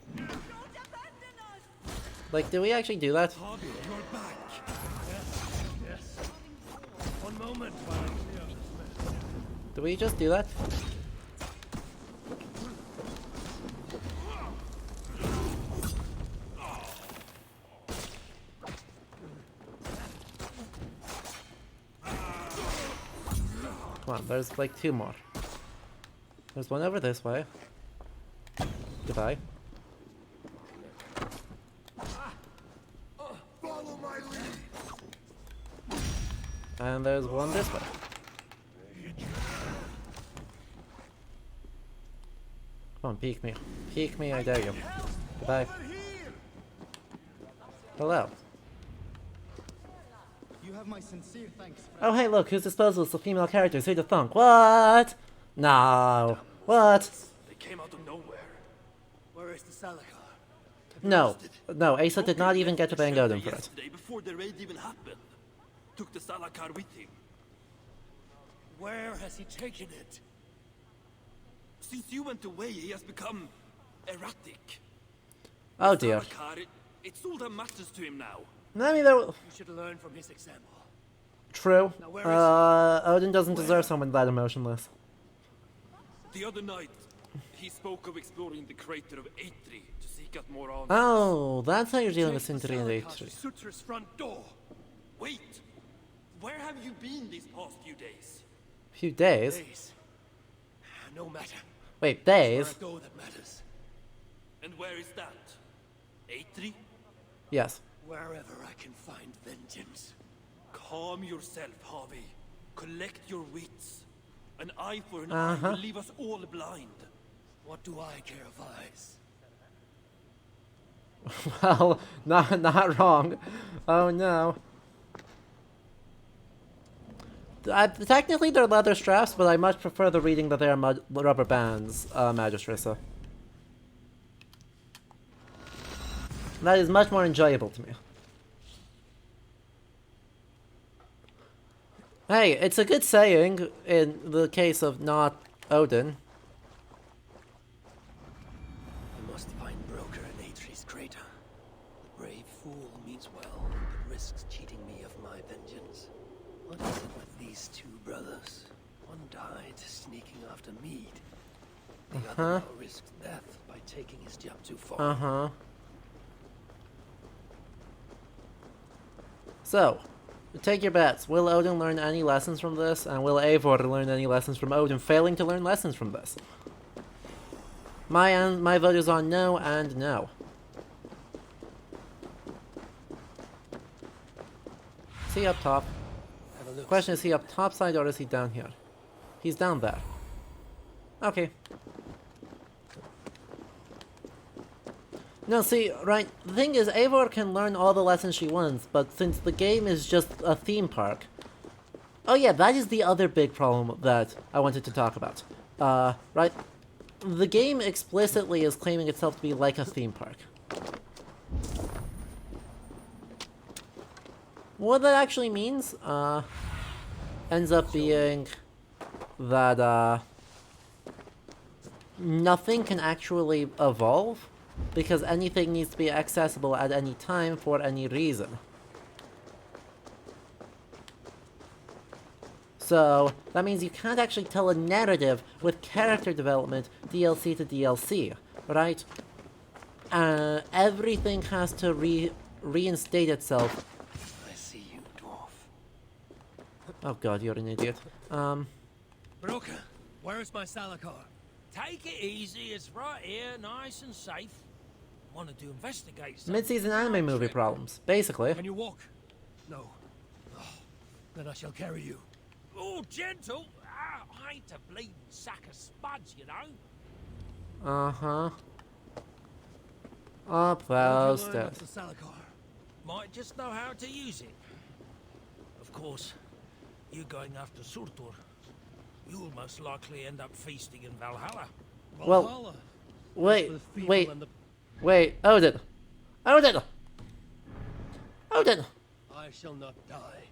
Like, do we actually do that? One moment while I clear this mess. Do we just do that? Come on, there's like 2 more. There's one over this way. Goodbye. And there's one this way. Come on, peek me. Peek me, I dare you. Goodbye. Hello. You have my sincere thanks. Oh, hey, look, who's disposable of female characters? Who'd have thunk? What? No. What? They came out of nowhere. Where is the Salakar? No. No, Asa did not even get to bang Odin for it. Before the raid even happened. Took the Salakar with him. Where has he taken it? Since you went away, he has become erratic. Oh dear. Salakar, it's all that matters to him now. I mean, there... You should learn from his example. True. Odin doesn't deserve someone that emotionless. The other night, he spoke of exploring the crater of Eitri to seek out more answers. Oh, that's how you're dealing with Sindri and Eitri. Sutra's front door. Wait! Where have you been these past few days? Few days? No matter. Wait, days? It's where I go that matters. And where is that? Eitri? Yes. Wherever I can find vengeance. Calm yourself, Harvey. Collect your wits. An eye for an eye will leave us all blind. What do I care of eyes? Well, not wrong. Oh no. Technically they're leather straps, but I much prefer the reading that they are rubber bands, Magistressa. That is much more enjoyable to me. Hey, it's a good saying in the case of not Odin. I must find Broker in Atri's crater. The brave fool means well, but risks cheating me of my vengeance. What is it with these two brothers? One died sneaking after mead. The other now risks death by taking his job too far. So, take your bets. Will Odin learn any lessons from this? And will Eivor learn any lessons from Odin failing to learn lessons from this? My vote is on no and no. Is he up top? The question is he up top side or is he down here? He's down there. Okay. No, see, right, the thing is, Eivor can learn all the lessons she wants, but since the game is just a theme park... Oh yeah, that is the other big problem that I wanted to talk about. Right, the game explicitly is claiming itself to be like a theme park. What that actually means, ends up being that, nothing can actually evolve, because anything needs to be accessible at any time for any reason. So, that means you can't actually tell a narrative with character development DLC to DLC, right? Everything has to reinstate itself. I see you, dwarf. Oh god, you're an idiot. Broker, where's my Salakar? Take it easy, it's right here, nice and safe. Wanted to investigate something. Mid-season anime movie problems, basically. Can you walk? No. Oh, then I shall carry you. Oh, gentle! I ain't a bleeding sack of spuds, you know. Up those Learn stairs. the Salakar. Might just know how to use it. Of course, you going after Surtur, you'll most likely end up feasting in Valhalla. Well, wait, Odin! Odin! Odin! I shall not die.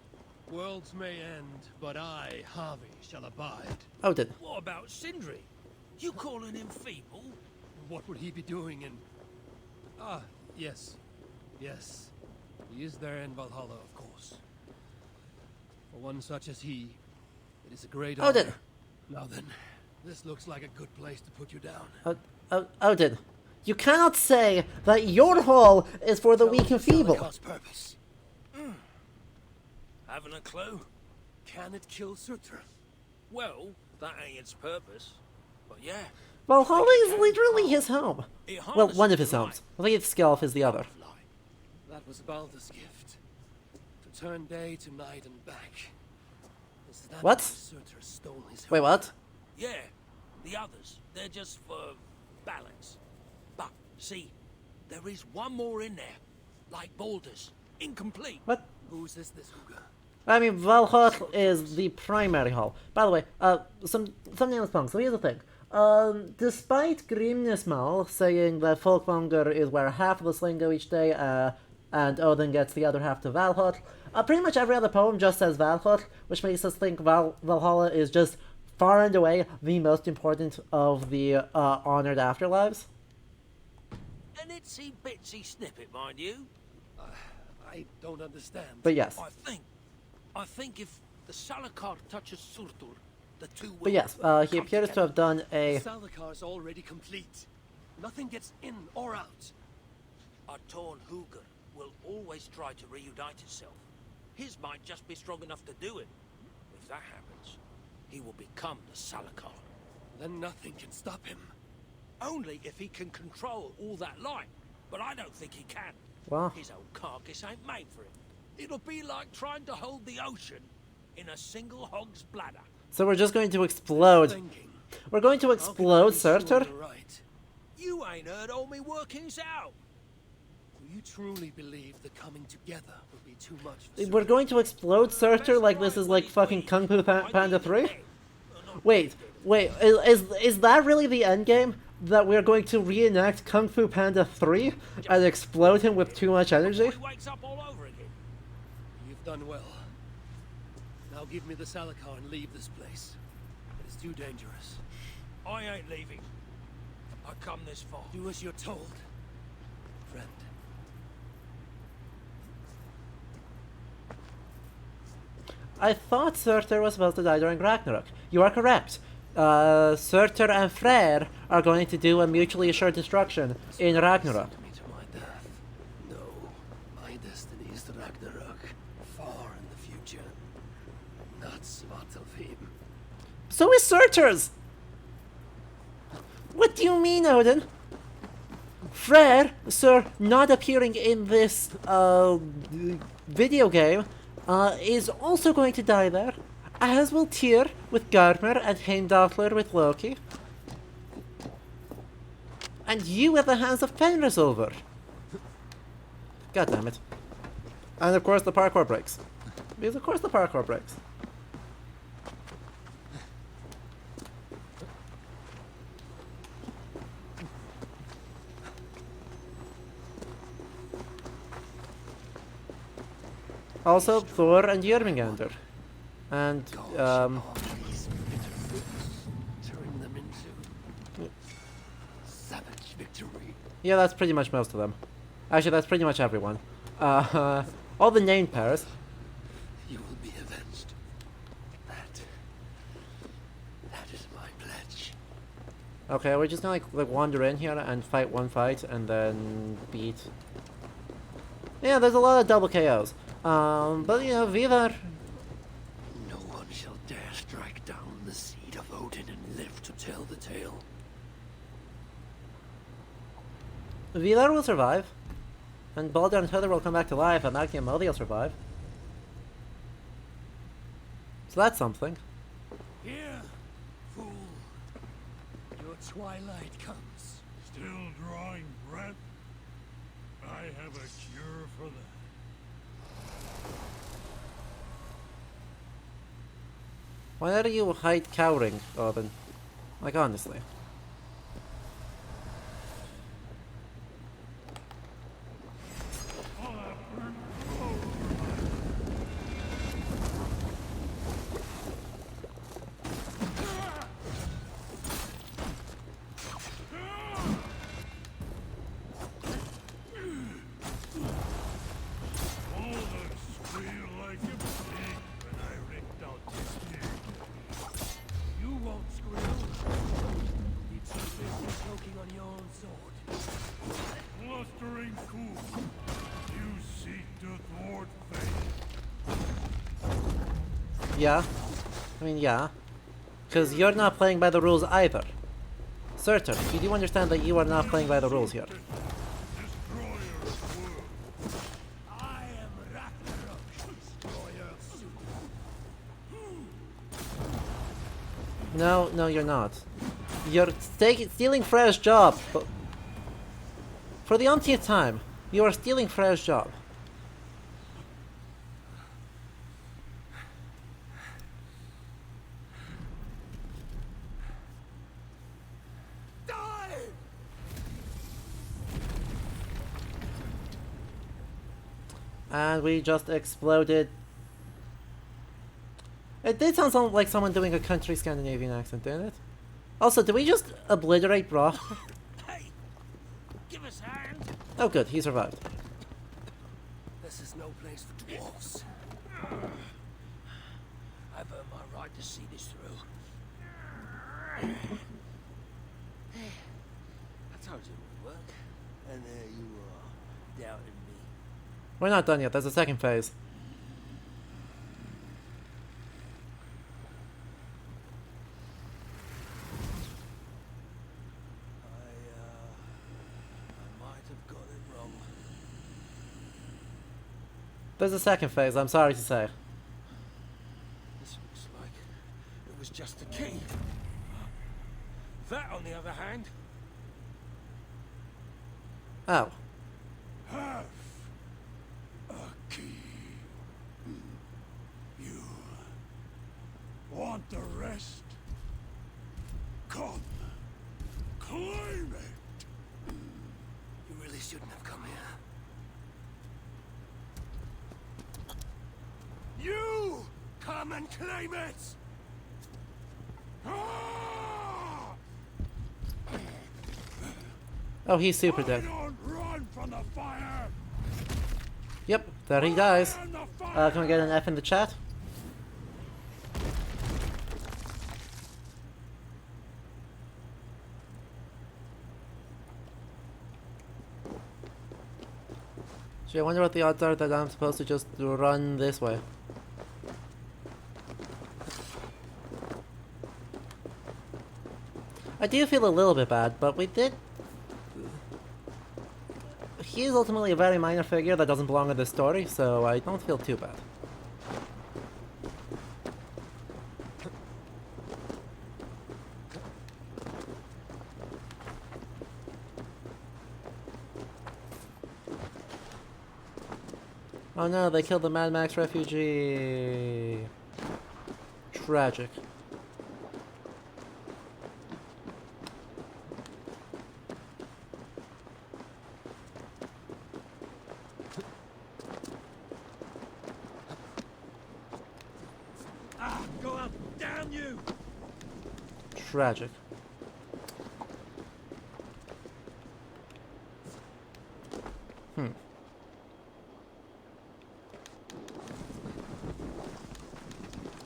Worlds may end, but I, Harvey, shall abide. Odin. What about Sindri? You calling him feeble? What would he be doing in... Ah, yes. Yes. He is there in Valhalla, of course. For one such as he, it is a great honor. Odin! Now then, this looks like a good place to put you down. Odin, you cannot say that your hall is for the weak and feeble. Purpose. Haven't a clue? Can it kill Surtur? Well, that ain't its purpose. But yeah. Valhalla is literally his home. Well, one of his homes. I think Skjalf is the other. That was Baldur's gift. To turn day to night and back. Is that What? why Surtur stole his Wait, what? Yeah, the others, they're just for balance. But, see, there is one more in there. Like Baldur's. Incomplete. What? Whose is this, Uga? I mean, Valhalla is the primary hall. By the way, something else, Punk. So here's the thing. Despite Grimnismal saying that Folkvanger is where half of the sling go each day, and Odin gets the other half to Valhalla, pretty much every other poem just says Valhalla, which makes us think Valhalla is just far and away the most important of the honored afterlives. An itsy bitsy snippet, mind you. I don't understand. But yes. I think if the Salakar touches Surtur, the two will... But yes, he appears to have done a... The Salakar's already complete. Nothing gets in or out. A torn Hugr will always try to reunite itself. His might just be strong enough to do it. If that happens, he will become the Salakar. Then nothing can stop him. Only if he can control all that light. But I don't think he can. Wow. His old carcass ain't made for it. It'll be like trying to hold the ocean in a single hog's bladder. So we're just going to explode We're going to explode Surtur. Right. You ain't heard all me workings out. Do you truly believe the coming together would be too much for We're going to explode Surtur like this is like fucking Kung Fu Panda 3? Wait, is that really the end game? That we're going to reenact Kung Fu Panda 3 and explode him with too much energy? You've done well. Now give me the Salakar and leave this place. It's too dangerous. I ain't leaving. I come this far. Do as you're told, friend. I thought Surtur was supposed to die during Ragnarok. You are correct. Surtur and Freyr are going to do a mutually assured destruction in Ragnarok. No, my destiny is Ragnarok, far in the future. Not Svartalfheim. So is Surtur's! What do you mean, Odin? Freyr, sir, not appearing in this video game, is also going to die there, as will Tyr with Garmr and Heimdallr with Loki. And you at the hands of Fenrisulfur. God damn it. And of course the parkour breaks. Because of course the parkour breaks. Also, Thor and Jörmungandr. And, Turn them into savage victory. yeah, that's pretty much most of them. Actually, that's pretty much everyone. All the named pairs. You will be avenged. That is my pledge. Okay, we're just gonna like wander in here and fight one fight and then beat. Yeah, there's a lot of double KOs. But you know, Vivar. No one shall dare strike down the seed of Odin and live to tell the tale. Vivar will survive. And Baldur and Heather will come back to life, and Magni and Modi will survive. So that's something. Here, fool. Your twilight comes. Still drawing breath? I have a cure for that. Why are you hide cowering, Odin? Like, honestly. Yeah. I mean, yeah. Because you're not playing by the rules either. Surtur, you do understand that you are not playing by the rules here. I am Ragnarok, destroyer of Super. No, you're not. You're stealing Freya's job. But for the umpteenth time, you are stealing Freya's job. And we just exploded. It did sound like someone doing a country Scandinavian accent, didn't it? Also, did we just obliterate Brock? Hey! Give us a hand! Oh good, he survived. This is no place for dwarves. I've earned my right to see this through. I told you it would work. And there you are, doubting me. We're not done yet, there's a second phase. I might have got it wrong. There's a second phase, I'm sorry to say. This looks like it was just a key. other hand? Oh. Have a key. You want the rest? Come, claim it. You really shouldn't have come here. You come and claim it. Oh, he's super dead. Don't run from the fire. Yep, there he dies. Can we get an F in the chat? Gee, I wonder what the odds are that I'm supposed to just run this way. I do feel a little bit bad, but we did... He is ultimately a very minor figure that doesn't belong in this story, so I don't feel too bad. Oh no, they killed the Mad Max refugee. Tragic. Go up, damn you! Tragic.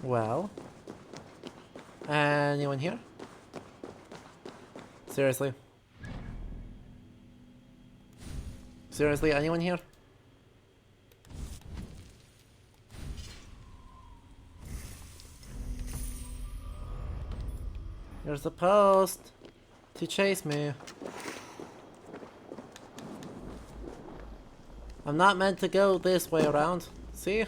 Well. Anyone here? Seriously? Seriously, anyone here? You're supposed to chase me. I'm not meant to go this way around. See?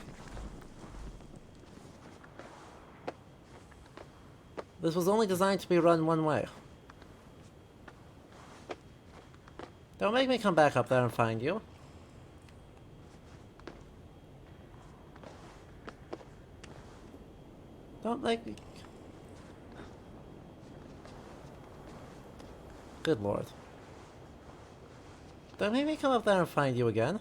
This was only designed to be run one way. Don't make me come back up there and find you. Don't make me... Good lord. Don't make me come up there and find you again.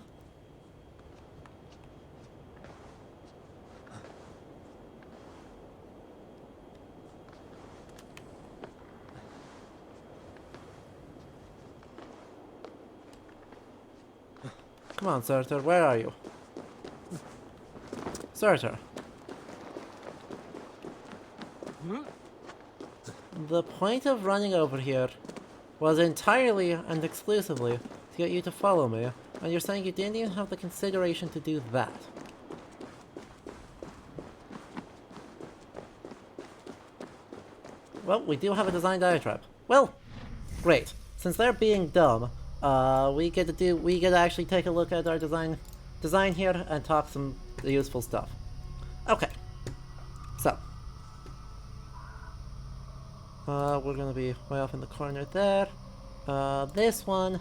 Come on, Surtur, where are you? Surtur. The point of running over here was entirely and exclusively to get you to follow me, and you're saying you didn't even have the consideration to do that. Well, we do have a design diatribe. Well, great. Since they're being dumb, we get to actually take a look at our design here and talk some useful stuff. Okay. So. We're gonna be way off in the corner there. This one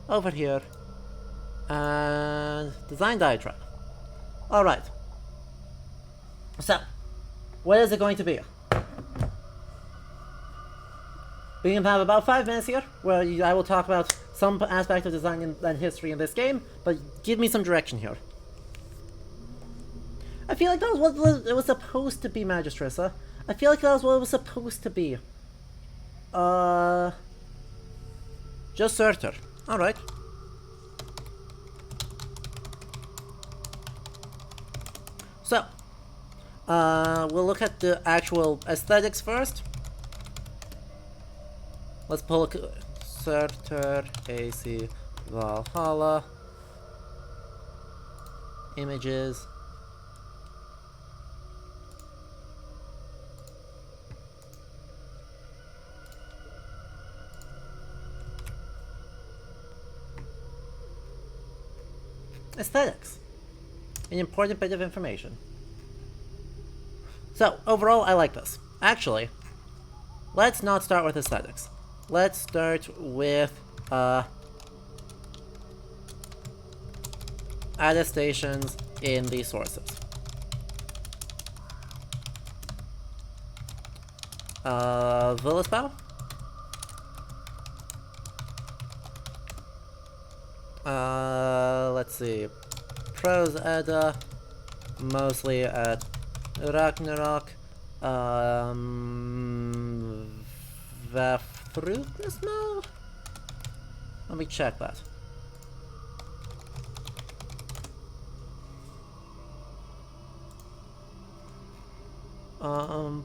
over here. And design diatribe. Alright. So, what is it going to be? We can have about 5 minutes here, where I will talk about some aspect of design and history in this game, but give me some direction here. I feel like that was what it was supposed to be, Magistressa. I feel like that was what it was supposed to be. Just Surtur. Alright. So, we'll look at the actual aesthetics first. Let's pull Surtur AC Valhalla images. Aesthetics. An important bit of information. So, overall, I like this. Actually, let's not start with aesthetics. let's start with attestations in the sources. Villisbow? Let's see. Prose Edda, mostly at Ragnarok. Vafthrudnismo? Let me check that.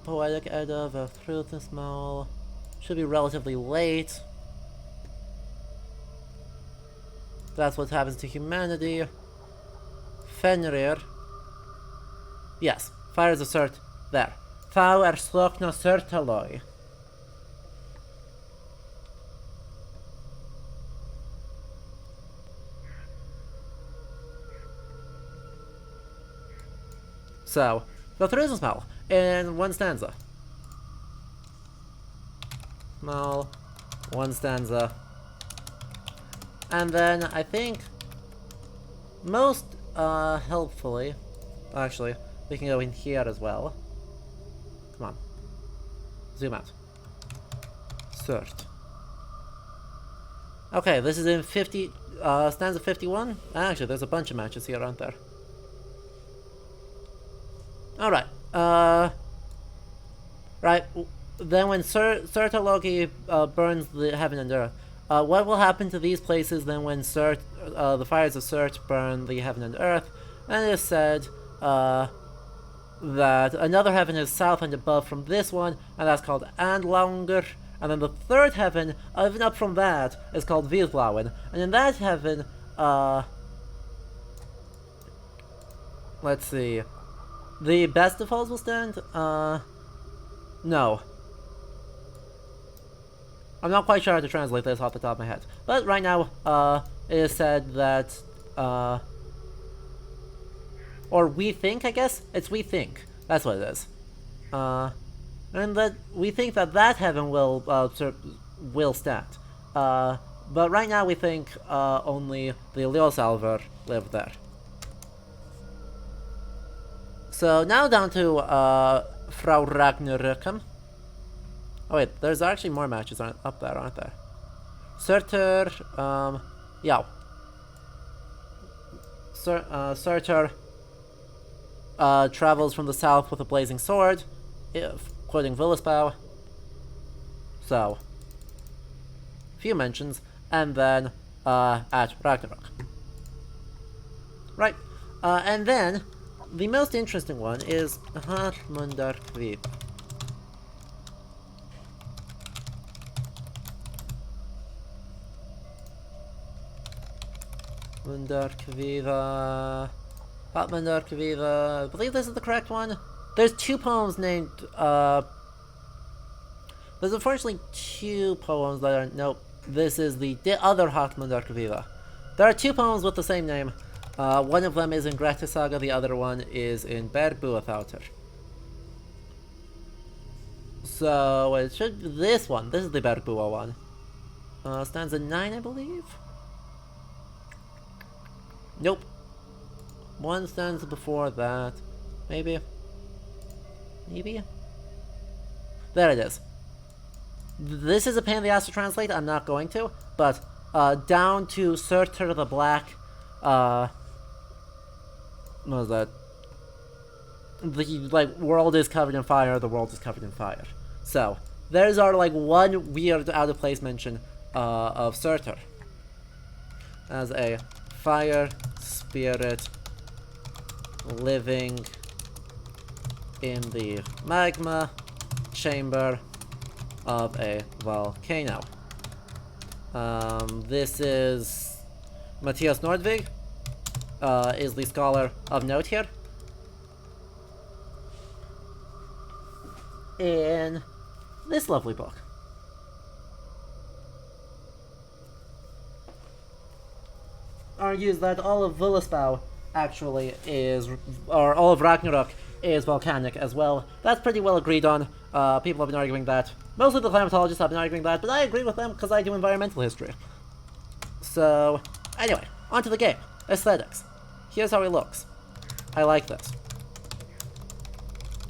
Poetic Edda, Vafthrudnismo. Should be relatively late. That's what happens to humanity. Fenrir. Yes, Fires of Surt. There. Thou er slokna Surtaloi. So, the Thruzensmal in one stanza. Small, one stanza. And then I think most helpfully, actually, we can go in here as well. Come on. Zoom out. Surt. Okay, this is in stanza 51. Actually, there's a bunch of matches here, aren't there? Alright, right, then when Surtalogi burns the heaven and earth, what will happen to these places then when the fires of Surt burn the heaven and earth? And it is said, that another heaven is south and above from this one, and that's called Andlanger, and then the third heaven, even up from that, is called Vidblauen, and in that heaven, let's see, the best of falls will stand? No. I'm not quite sure how to translate this off the top of my head. But right now, it is said that, or we think, I guess? It's we think. That's what it is. And that we think that that heaven will stand. But right now we think, only the Ljósalvar live there. So now down to Frau Ragnarökum. Oh wait, there's actually more matches up there, aren't there? Surtur, yeah. Surtur travels from the south with a blazing sword, quoting Villisbow. So, few mentions, and then at Ragnarok. Right, and then the most interesting one is Harmundarkviva. Mundarkviva. Harmundarkviva. I believe this is the correct one. There's two poems named. There's unfortunately two poems that are. Nope. This is the other Harmundarkviva. There are two poems with the same name. One of them is in Grettir Saga, the other one is in Berbuathauter. So it should be this one. This is the Berbua one. Stanza 9, I believe? Nope. One stanza before that. Maybe? Maybe? There it is. This is a pain in the ass to translate, I'm not going to, but down to Surtur the Black, what was that? The, world is covered in fire, the world is covered in fire. So, there's our, one weird out-of-place mention of Surtur as a fire spirit living in the magma chamber of a volcano. This is Matthias Nordvig, is the scholar of note here. In this lovely book. Argues that all of Villisbow actually is, or all of Ragnarok is volcanic as well. That's pretty well agreed on. People have been arguing that Most of the climatologists have been arguing that, but I agree with them because I do environmental history. So, anyway, onto the game. Aesthetics. Here's how he looks. I like this.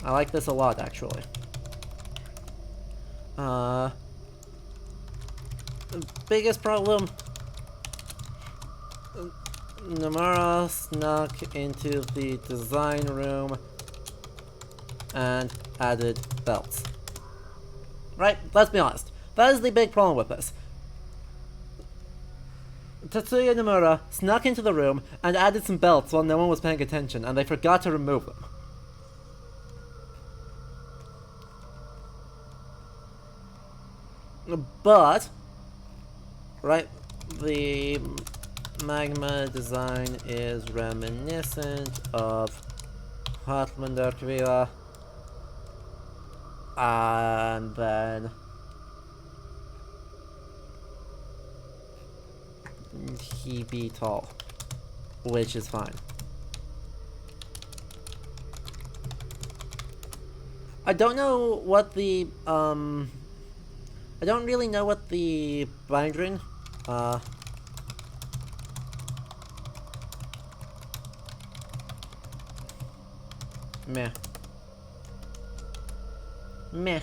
I like this a lot, actually. Biggest problem... Nomura snuck into the design room and added belts. Right? Let's be honest. That is the big problem with this. Tetsuya Nomura snuck into the room and added some belts while no one was paying attention, and they forgot to remove them. But, right, the magma design is reminiscent of Hartmann-Villa, and then he be tall, which is fine. I don't know what the I don't really know what the binding meh. Meh.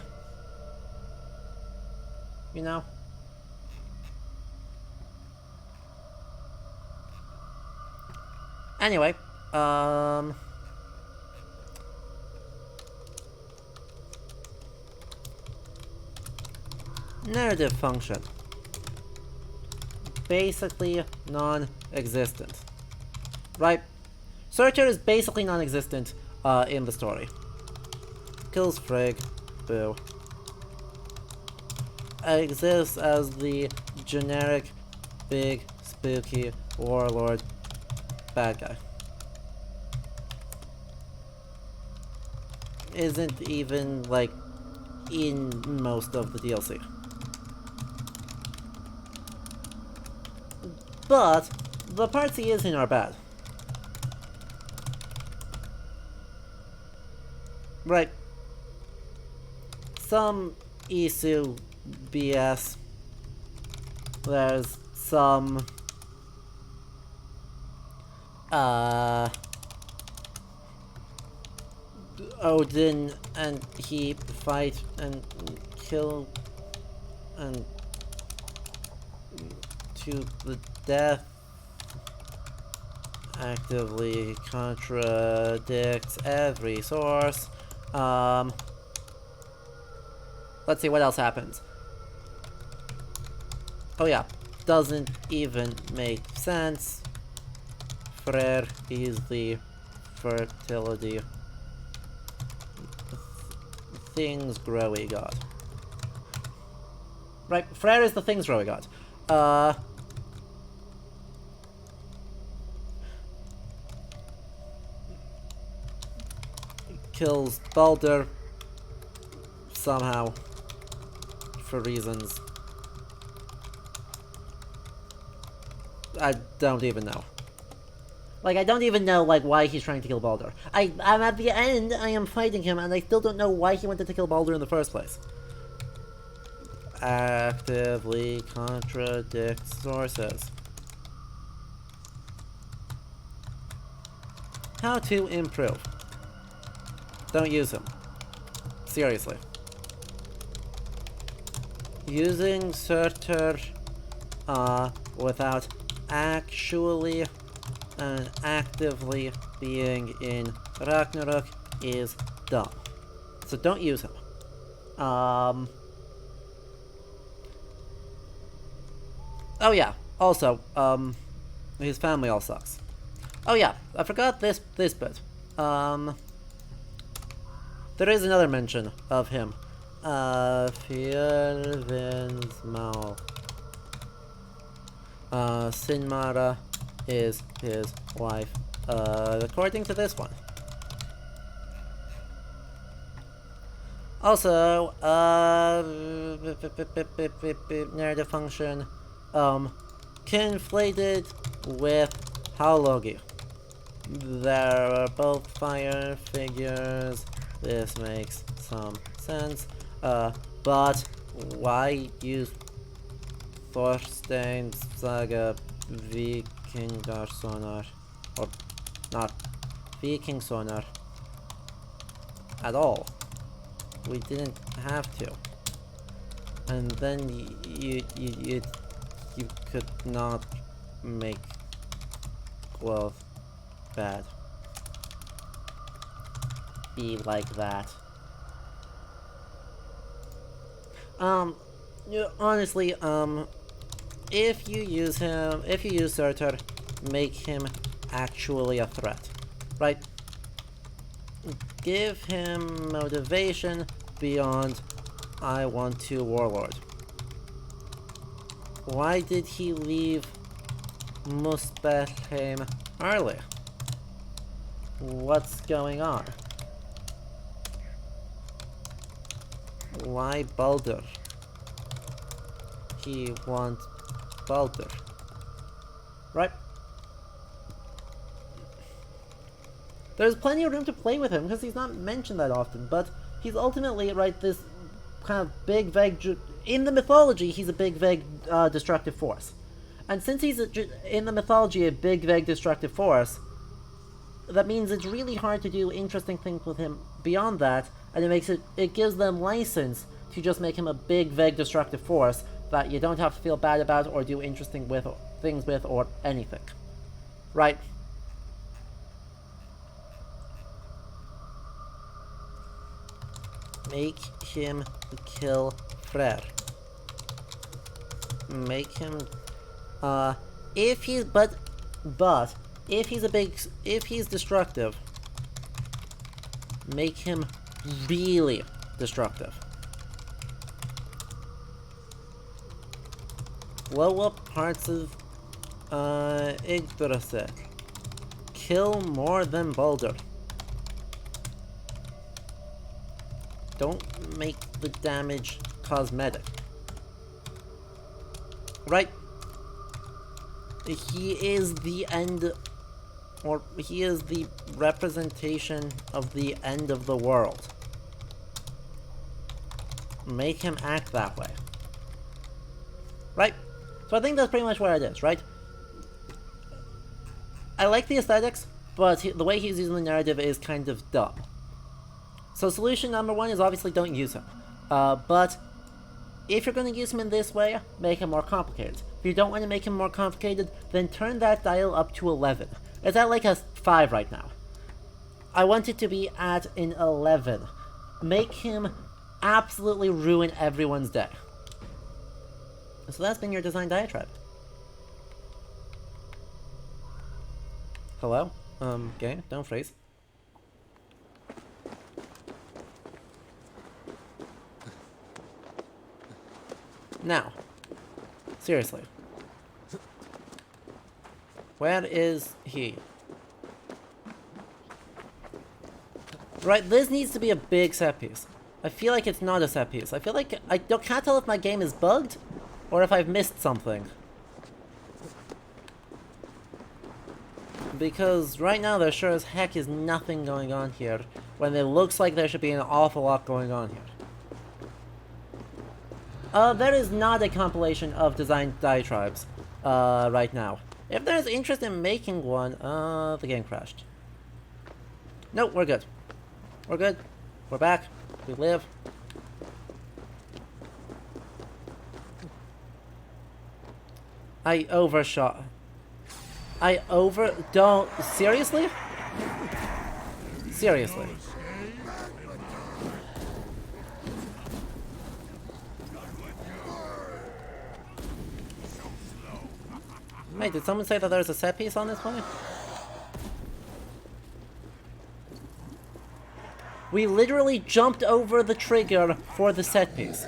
You know? Anyway, narrative function. Basically non-existent. Right? Searcher is basically non-existent in the story. Kills Frigg. Boo. Exists as the generic, big, spooky warlord bad guy. Isn't even, like, in most of the DLC. But the parts he is in are bad. Right. Some Isu BS. There's some Odin and he fight and kill and to the death actively contradicts every source. Let's see what else happens. Oh yeah, doesn't even make sense. Freyr is the fertility things growy god. Right, Freyr is the things growy god. Kills Baldur somehow for reasons I don't even know. Like, I don't even know, like, why he's trying to kill Baldur. I'm at the end, I am fighting him, and I still don't know why he wanted to kill Baldur in the first place. Actively contradicts sources. How to improve. Don't use him. Seriously. Using Surtur, without actually and actively being in Ragnarok is dumb. So don't use him. Oh yeah, also, his family all sucks. Oh yeah, I forgot this bit. There is another mention of him. Fjölvin's mouth. Sinmara is his wife, according to this one. Also, narrative function, conflated with Haulogi. They're both fire figures. This makes some sense, but Why use Thorstein's Saga Vikingar sonar? Or not Viking sonar at all. We didn't have to. And then you could not make cloth bad. Be like that. Honestly, if you use Surtur, make him actually a threat, right? Give him motivation beyond I want to warlord. Why did he leave Muspelheim early? What's going on? Why Baldur? He wants Baldur. Right? There's plenty of room to play with him because he's not mentioned that often, but he's ultimately, right, this kind of big, vague... In the mythology, he's a big, vague, destructive force. And since he's, in the mythology, a big, vague, destructive force, that means it's really hard to do interesting things with him beyond that, and it gives them license to just make him a big, vague, destructive force that you don't have to feel bad about or do interesting things with or anything. Right? Make him kill Freyr. Make him, if he's, if he's destructive, make him really destructive. Blow up parts of, Yggdrasil. Kill more than Baldur. Don't make the damage cosmetic. Right? He is the end, or he is the representation of the end of the world. Make him act that way. Right? So I think that's pretty much what it is, right? I like the aesthetics, but the way he's using the narrative is kind of dumb. So solution number one is obviously don't use him. But if you're going to use him in this way, make him more complicated. If you don't want to make him more complicated, then turn that dial up to 11. It's at like a 5 right now. I want it to be at an 11. Make him absolutely ruin everyone's day. So that's been your design diatribe. Hello? Okay, don't freeze. Now, seriously. Where is he? Right, this needs to be a big set piece. I feel like it's not a set piece. I feel like I can't tell if my game is bugged or if I've missed something. Because right now there sure as heck is nothing going on here when it looks like there should be an awful lot going on here. There is not a compilation of design diatribes, right now. If there's interest in making one, the game crashed. Nope, we're good. We're good. We're back. We live. I overshot. Don't... Seriously? Seriously. Wait, did someone say that there's a set piece on this one? We literally jumped over the trigger for the set piece.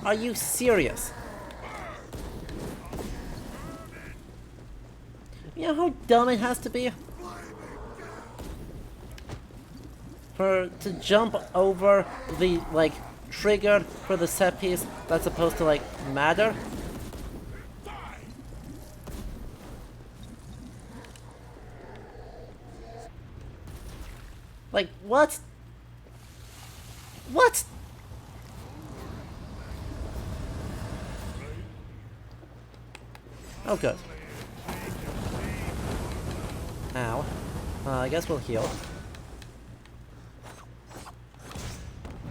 Are you serious? You know how dumb it has to be? To jump over the, like, trigger for the set piece that's supposed to, like, matter? Like, what? What? Oh, good. Ow. I guess we'll heal.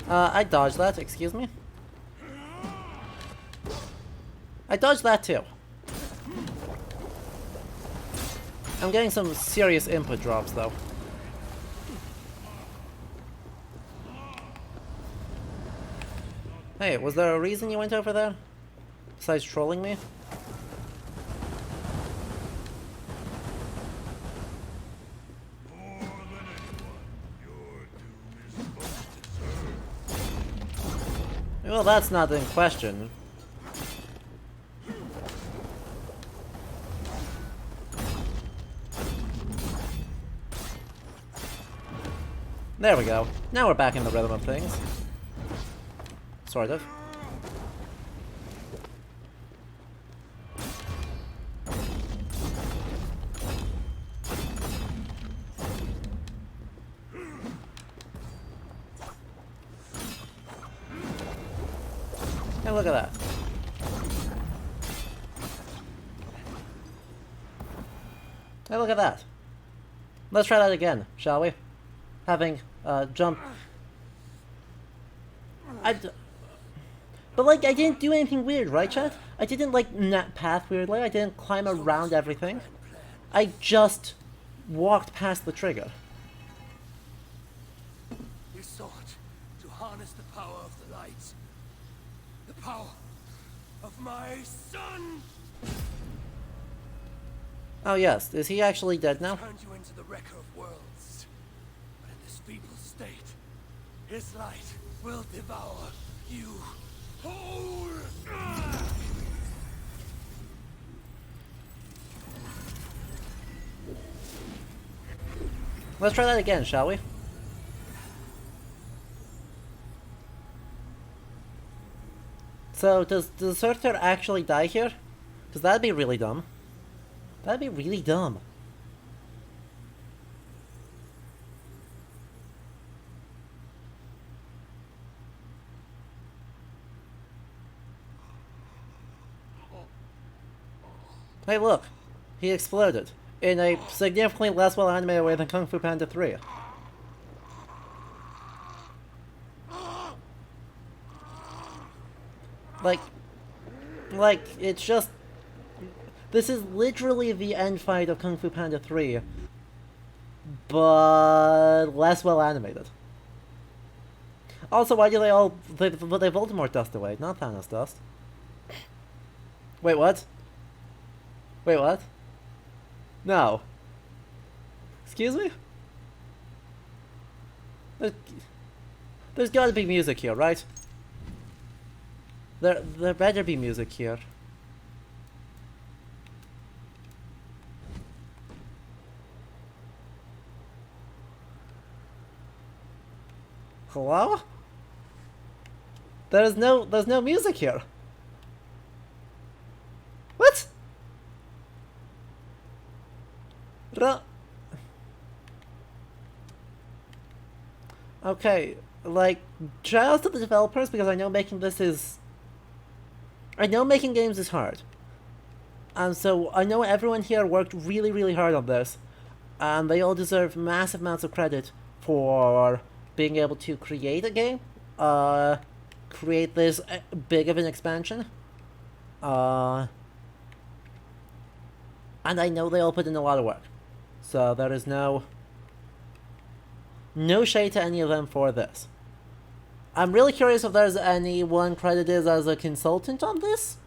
I dodged that, excuse me. I dodged that too. I'm getting some serious input drops though. Hey, was there a reason you went over there? Besides trolling me? Well, that's not in question. There we go. Now we're back in the rhythm of things. Sort of. Hey, look at that. Hey, look at that. Let's try that again, shall we? Having, jump... But, like, I didn't do anything weird, right, chat? I didn't, like, not path weirdly. I didn't climb around everything. I just walked past the trigger. You sought to harness the power of the light. The power of my son! Oh, yes. Is he actually dead now? Turned you into the wrecker of worlds. But in this feeble state, his light will devour you whole. Let's try that again, shall we? So, does the Surtur actually die here? Because that'd be really dumb. That'd be really dumb. Hey, look. He exploded. In a significantly less well-animated way than Kung Fu Panda 3. Like, it's just... This is literally the end fight of Kung Fu Panda 3, but less well-animated. Also, why do they all... They Voldemort dust away, not Thanos dust. Wait, what? Wait, what? No. Excuse me? There's gotta be music here, right? There better be music here. Hello? There's no music here. What? Okay, like, shout out to the developers because I know making games is hard. And so I know everyone here worked really, really hard on this. And they all deserve massive amounts of credit for being able to create a game, create this big of an expansion. And I know they all put in a lot of work. So there is no shade to any of them for this. I'm really curious if there's anyone credited as a consultant on this.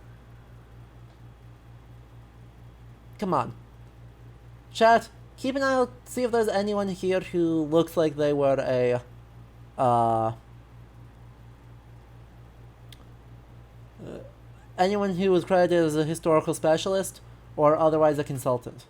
Come on. Chat, keep an eye out, see if there's anyone here who looks like they were a, anyone who was credited as a historical specialist, or otherwise a consultant.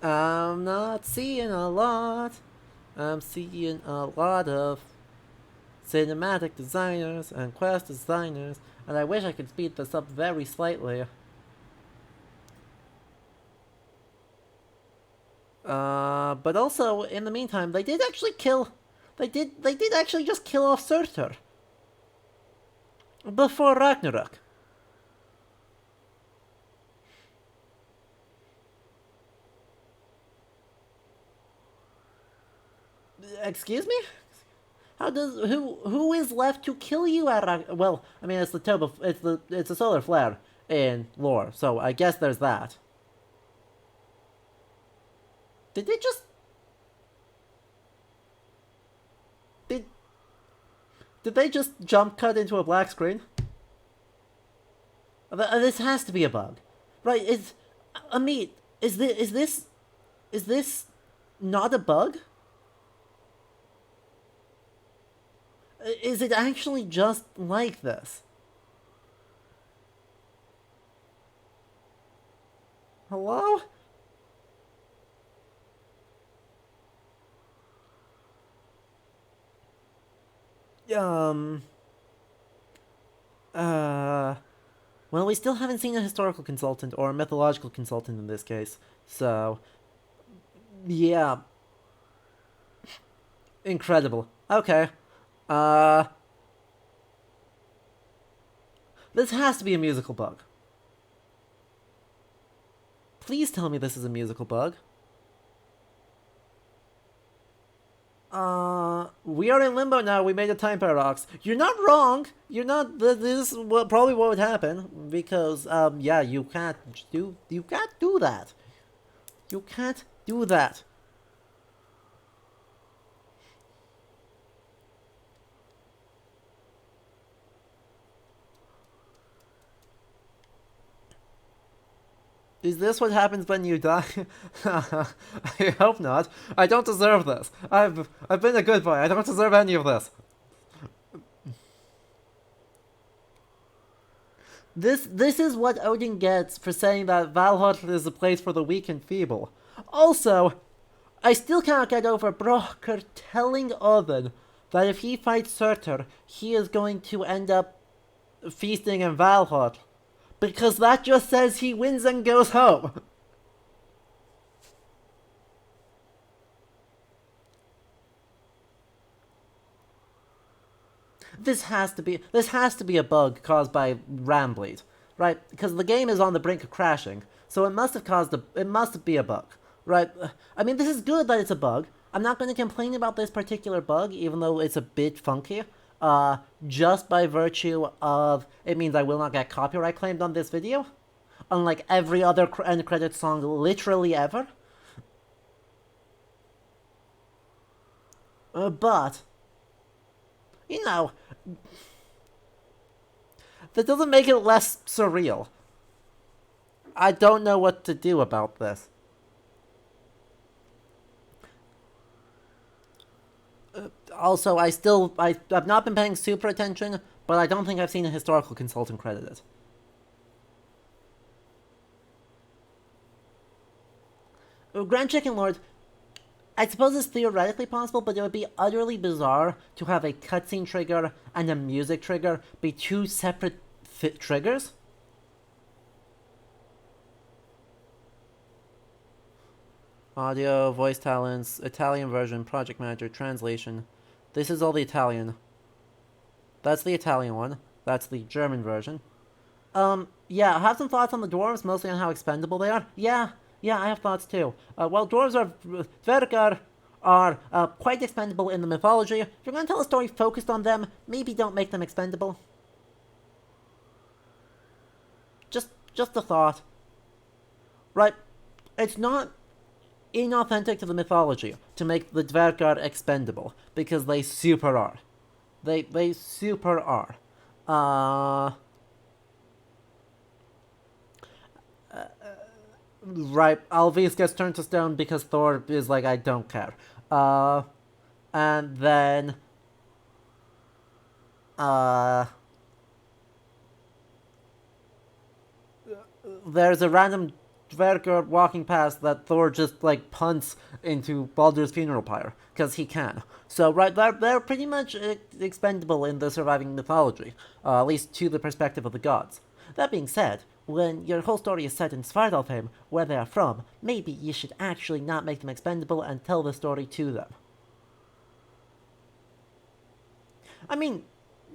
I'm not seeing a lot. I'm seeing a lot of cinematic designers and quest designers, and I wish I could speed this up very slightly. But also, in the meantime, they did actually kill... They did actually just kill off Surtur. Before Ragnarok. Excuse me? How does... Who is left to kill you at Ragnarok? Well, I mean, it's it's a solar flare in lore, so I guess there's that. Did they just... Did they just jump cut into a black screen? This has to be a bug. Right, Amit, is this not a bug? Is it actually just like this? Hello? Well, we still haven't seen a historical consultant, or a mythological consultant in this case, so... Yeah. Incredible. Okay. This has to be a musical bug. Please tell me this is a musical bug. We are in limbo now. We made a time paradox. You're not wrong. You're not. This is probably what would happen because, yeah, you can't do that. You can't do that. Is this what happens when you die? I hope not. I don't deserve this. I've been a good boy. I don't deserve any of this. This is what Odin gets for saying that Valhalla is a place for the weak and feeble. Also, I still can't get over Brokkr telling Odin that if he fights Surtur, he is going to end up feasting in Valhalla. Because that just says he wins and goes home. This has to be a bug caused by Rambleed, right? Because the game is on the brink of crashing, so it must be a bug, right? I mean, this is good that it's a bug. I'm not going to complain about this particular bug, even though it's a bit funky. Just by virtue of it means I will not get copyright claimed on this video, unlike every other end credit song literally ever. But you know, that doesn't make it less surreal. I don't know what to do about this. Also, I've not been paying super attention, but I don't think I've seen a historical consultant credited. Grand Chicken Lord, I suppose it's theoretically possible, but it would be utterly bizarre to have a cutscene trigger and a music trigger be two separate triggers. Audio, voice talents, Italian version, project manager, translation. This is all the Italian. That's the Italian one. That's the German version. Yeah, I have some thoughts on the dwarves, mostly on how expendable they are. Yeah, I have thoughts too. Well, Dvergar are quite expendable in the mythology. If you're going to tell a story focused on them, maybe don't make them expendable. Just a thought. Right, it's not inauthentic to the mythology to make the Dvergar expendable, because they super are. They super are. Right, Alvis gets turned to stone because Thor is like, I don't care. And then... there's a random Sverker walking past that Thor just, like, punts into Baldur's funeral pyre, because he can. So, right, they're pretty much expendable in the surviving mythology, at least to the perspective of the gods. That being said, when your whole story is set in Svartalfheim, where they are from, maybe you should actually not make them expendable and tell the story to them. I mean,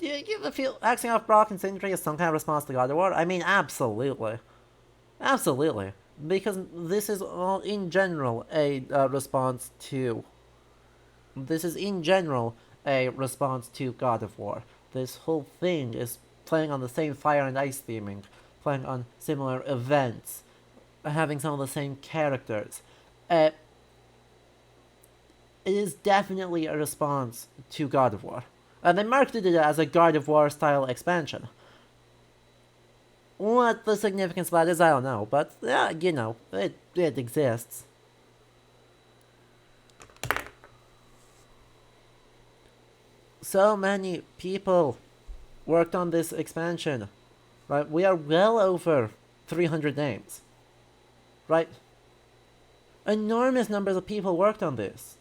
do you feel axing off Brock and Sindri is some kind of response to God of War? I mean, absolutely. Absolutely. Because this is all, in general, a response to... This is, in general, a response to God of War. This whole thing is playing on the same fire and ice theming, playing on similar events, having some of the same characters. It is definitely a response to God of War. And they marketed it as a God of War style expansion. What the significance of that is, I don't know, but yeah, you know, it exists. So many people worked on this expansion, right? We are well over 300 names, right? Enormous numbers of people worked on this.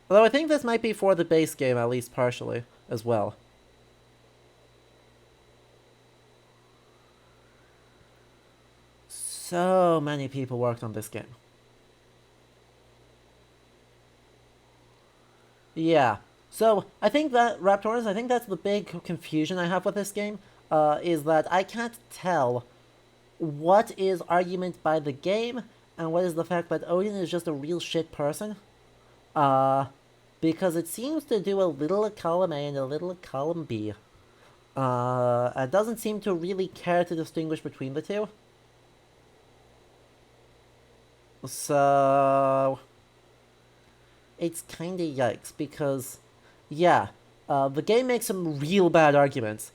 Although I think this might be for the base game, at least partially, as well. So many people worked on this game. Yeah. So, I think that, Raptors, I think that's the big confusion I have with this game, is that I can't tell what is argument by the game, and what is the fact that Odin is just a real shit person. Because it seems to do a little at column A and a little at column B. And doesn't seem to really care to distinguish between the two. So... It's kinda yikes, because... Yeah, the game makes some real bad arguments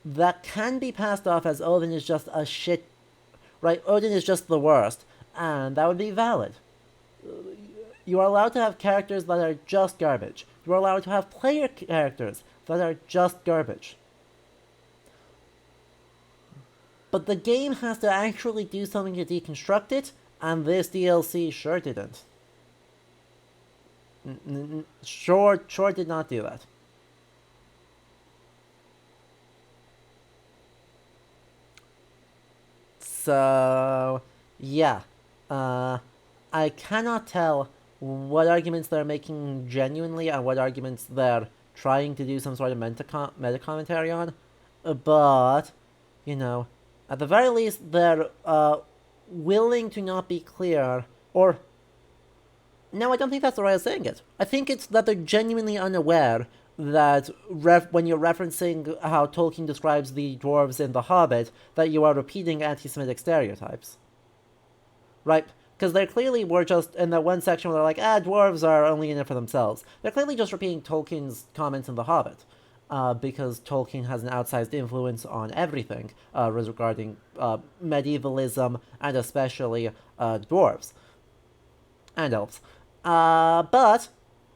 that can be passed off as Odin is just a shit... Right, Odin is just the worst, and that would be valid. You are allowed to have characters that are just garbage. You are allowed to have player characters that are just garbage. But the game has to actually do something to deconstruct it, and this DLC sure didn't. Sure did not do that. So, yeah. I cannot tell what arguments they're making genuinely and what arguments they're trying to do some sort of meta commentary on. But, you know, at the very least, they're willing to not be clear, or... No, I don't think that's the right way of saying it. I think it's that they're genuinely unaware that when you're referencing how Tolkien describes the dwarves in The Hobbit, that you are repeating anti-Semitic stereotypes. Right? Because they clearly were just, in that one section where they're like, dwarves are only in it for themselves. They're clearly just repeating Tolkien's comments in The Hobbit. Because Tolkien has an outsized influence on everything regarding medievalism, and especially dwarves. And elves. But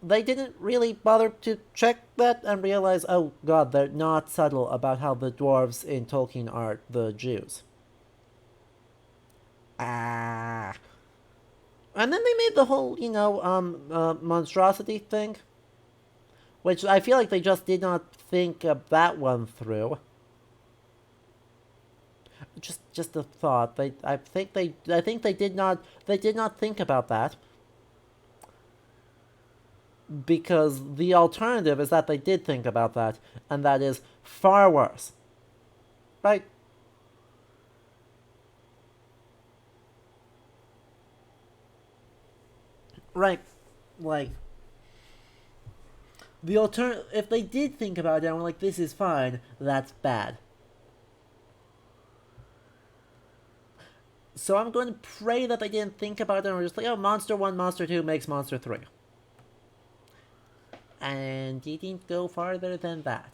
they didn't really bother to check that and realize, oh god, they're not subtle about how the dwarves in Tolkien are the Jews. And then they made the whole, you know, monstrosity thing. Which I feel like they just did not think of that one through. Just a thought. I think they did not think about that. Because the alternative is that they did think about that, and that is far worse. Right? Right. Like, the if they did think about it and were like, this is fine, that's bad. So I'm going to pray that they didn't think about it and were just like, oh, Monster 1, Monster 2 makes Monster 3. And he didn't go farther than that.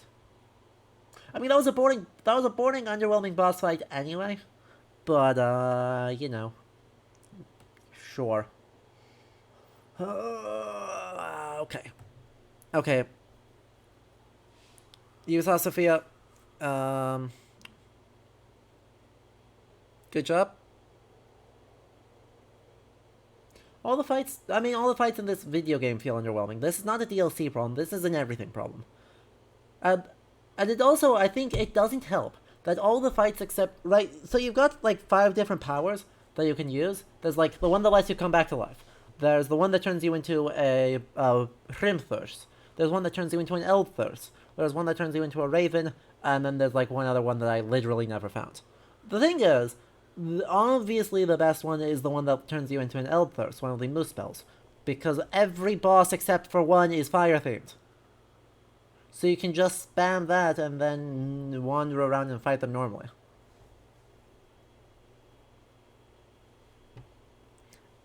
I mean, that was a boring, underwhelming boss fight anyway. But, you know. Sure. Okay. Okay. You saw Sophia. Good job. All the fights, I mean, all the fights in this video game feel underwhelming. This is not a DLC problem, this is an everything problem. And it also, I think it doesn't help that all the fights except, right, so you've got like 5 different powers that you can use. There's like the one that lets you come back to life. There's the one that turns you into a Hrimthurs. There's one that turns you into an Eldthurs. There's one that turns you into a Raven, and then there's like one other one that I literally never found. The thing is, obviously the best one is the one that turns you into an Eldthurs, one of the moose spells. Because every boss except for one is fire themed. So you can just spam that and then wander around and fight them normally.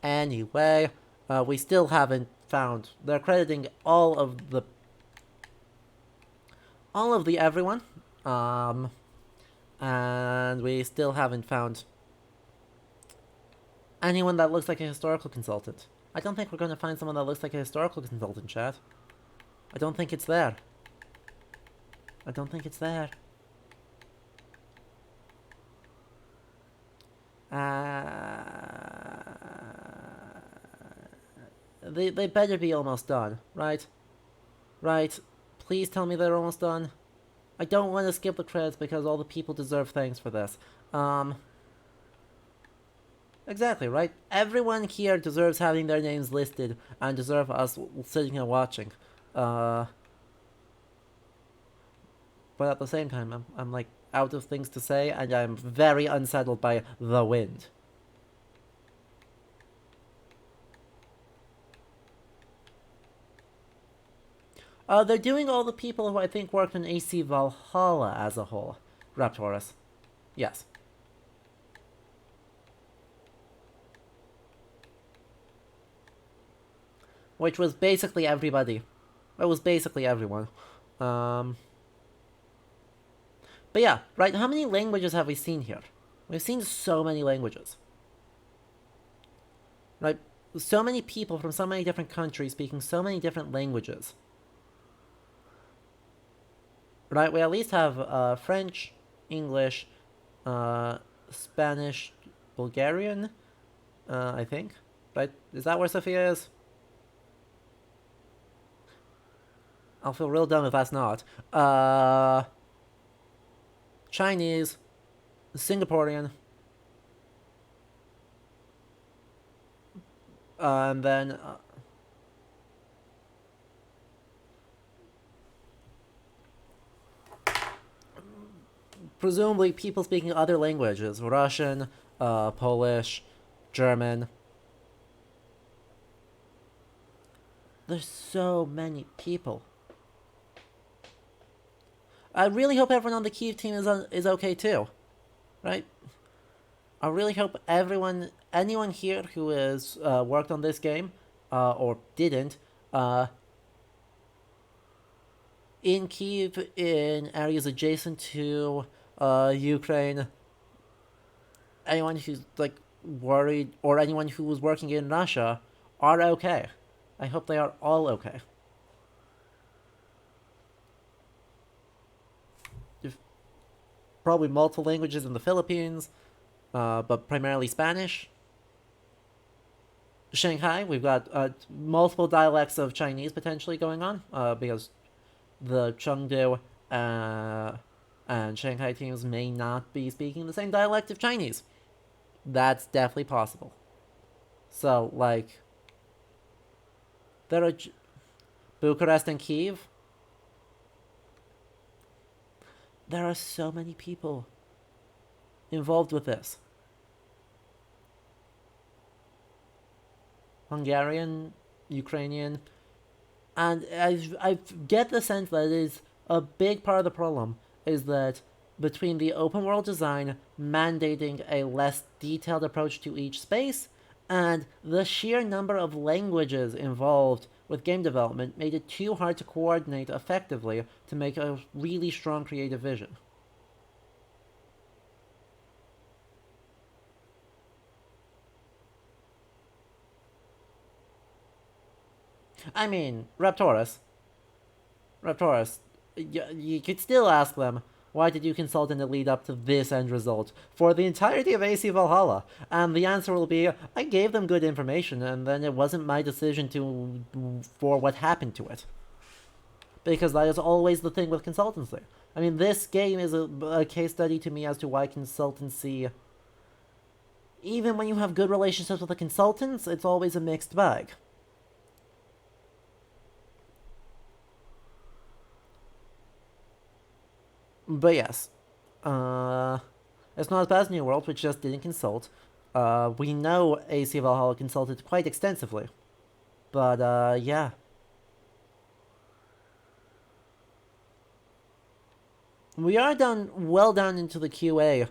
Anyway, we still haven't found... They're crediting all of the everyone. And we still haven't found anyone that looks like a historical consultant. I don't think we're going to find someone that looks like a historical consultant, chat. I don't think it's there. I don't think it's there. They better be almost done, right? Right. Please tell me they're almost done. I don't want to skip the credits because all the people deserve thanks for this. Exactly, right? Everyone here deserves having their names listed and deserve us sitting and watching. But at the same time, I'm like out of things to say, and I'm very unsettled by the wind. They're doing all the people who I think worked on AC Valhalla as a whole. Raptorus. Yes. Which was basically everybody. It was basically everyone. But yeah, right, how many languages have we seen here? We've seen so many languages. Right, so many people from so many different countries speaking so many different languages. Right, we at least have French, English, Spanish, Bulgarian, I think. Right, is that where Sophia is? I'll feel real dumb if that's not. Chinese, Singaporean, and then presumably people speaking other languages, Russian, Polish, German. There's so many people. I really hope everyone on the Kyiv team is okay too, right? I really hope anyone here who has worked on this game, or didn't, in Kyiv, in areas adjacent to Ukraine, anyone who's like worried, or anyone who was working in Russia, are okay. I hope they are all okay. Probably multiple languages in the Philippines, but primarily Spanish. Shanghai, we've got multiple dialects of Chinese potentially going on, because the Chengdu and Shanghai teams may not be speaking the same dialect of Chinese. That's definitely possible. So, like, there are Bucharest and Kyiv. There are so many people involved with this. Hungarian, Ukrainian, and I get the sense that it is a big part of the problem is that between the open world design mandating a less detailed approach to each space and the sheer number of languages involved with game development made it too hard to coordinate effectively to make a really strong creative vision. I mean, Raptorus, you could still ask them, Why did you consult in the lead up to this end result for the entirety of AC Valhalla? And the answer will be, I gave them good information, and then it wasn't my decision for what happened to it. Because that is always the thing with consultancy. I mean, this game is a case study to me as to why consultancy, even when you have good relationships with the consultants, it's always a mixed bag. But yes, it's not as bad as New World, which just didn't consult. We know AC Valhalla consulted quite extensively. But, yeah. We are well down into the QA,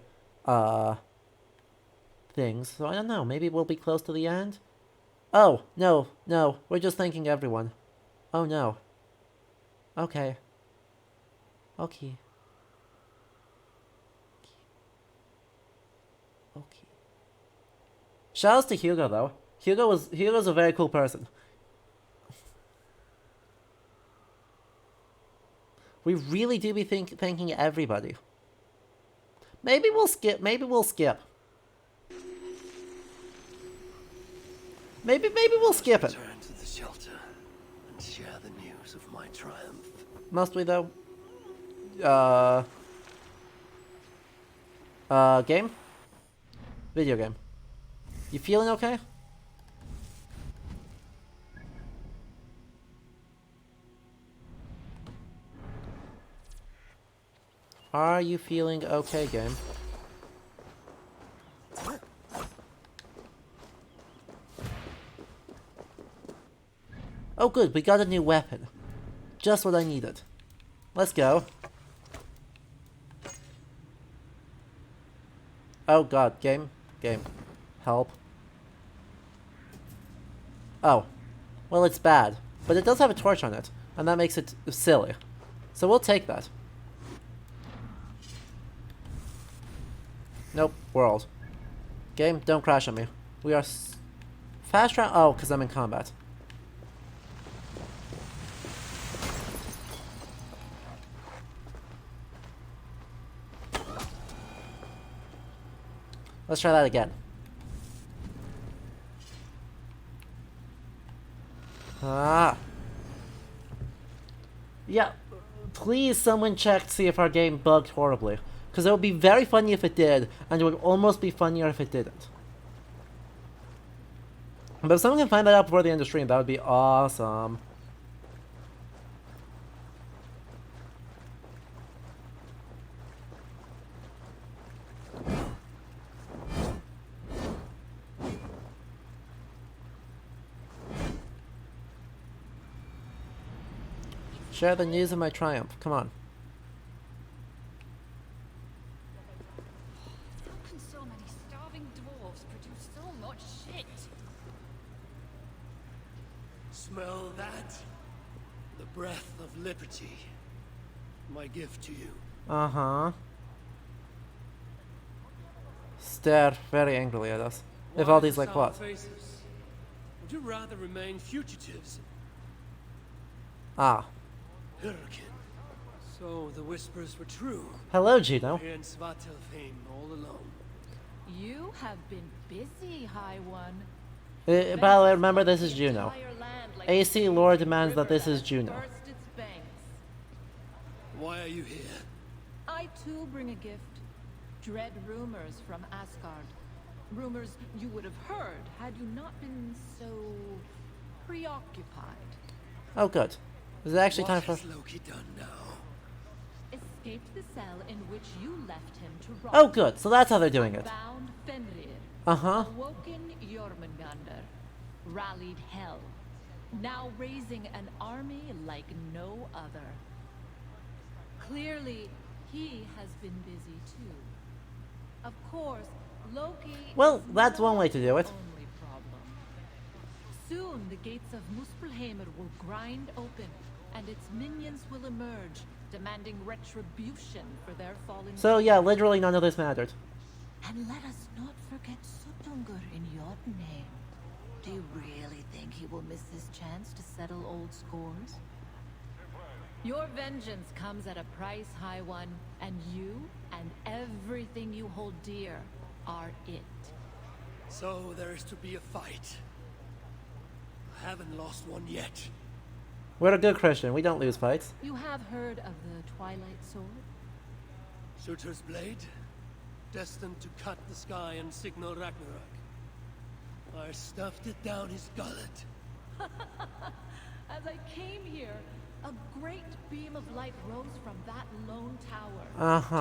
things, so I don't know, maybe we'll be close to the end? Oh, no, we're just thanking everyone. Oh no. Okay. Okay. Shoutouts to Hugo, though. Hugo's a very cool person. We really do be thanking everybody. Maybe we'll skip. Maybe we'll skip it. Return to the shelter and share the news of my triumph. Must we, though? Game? Video game. You feeling okay? Are you feeling okay, game? Oh good, we got a new weapon. Just what I needed. Let's go. Oh god, game. Help. Oh. Well, it's bad. But it does have a torch on it, and that makes it silly. So we'll take that. Nope, world. Game, don't crash on me. We are fast round. Oh, because I'm in combat. Let's try that again. Yeah, please someone check to see if our game bugged horribly. Because it would be very funny if it did, and it would almost be funnier if it didn't. But if someone can find that out before the end of the stream, that would be awesome. Share the news of my triumph. Come on. How can so many starving dwarves produce so much shit? Smell that? The breath of liberty. My gift to you. Uh-huh. Stare very angrily at us. If all these like what? Faces? Would you rather remain fugitives? Ah. Hurricane. So the whispers were true. Hello, Gino. Here in Svartalfheim all alone. You have been busy, High One. By the way, remember this is Juno. AC lore demands that this is Juno. Why are you here? I too bring a gift. Dread rumors from Asgard. Rumors you would have heard had you not been so preoccupied. Oh, good. Is it actually time for... What has Loki done now? Escaped the cell in which you left him to rot. Oh, good. So that's how they're doing it. Found Fenrir. Uh-huh. Awoken Jormungandr. Rallied Hel. Now raising an army like no other. Clearly, he has been busy too. Of course, Loki. Well, that's one way to do it. Only problem. Soon, the gates of Muspelheim will grind open, and its minions will emerge, demanding retribution for their fallen. So yeah, literally none of this mattered. And let us not forget Sutungur in Jotunheim. Do you really think he will miss his chance to settle old scores? Your vengeance comes at a price, High One, and you and everything you hold dear are it. So there is to be a fight. I haven't lost one yet. We're a good Christian. We don't lose fights. You have heard of the Twilight Sword? Surtur's blade, destined to cut the sky and signal Ragnarok. I stuffed it down his gullet. As I came here, a great beam of light rose from that lone tower.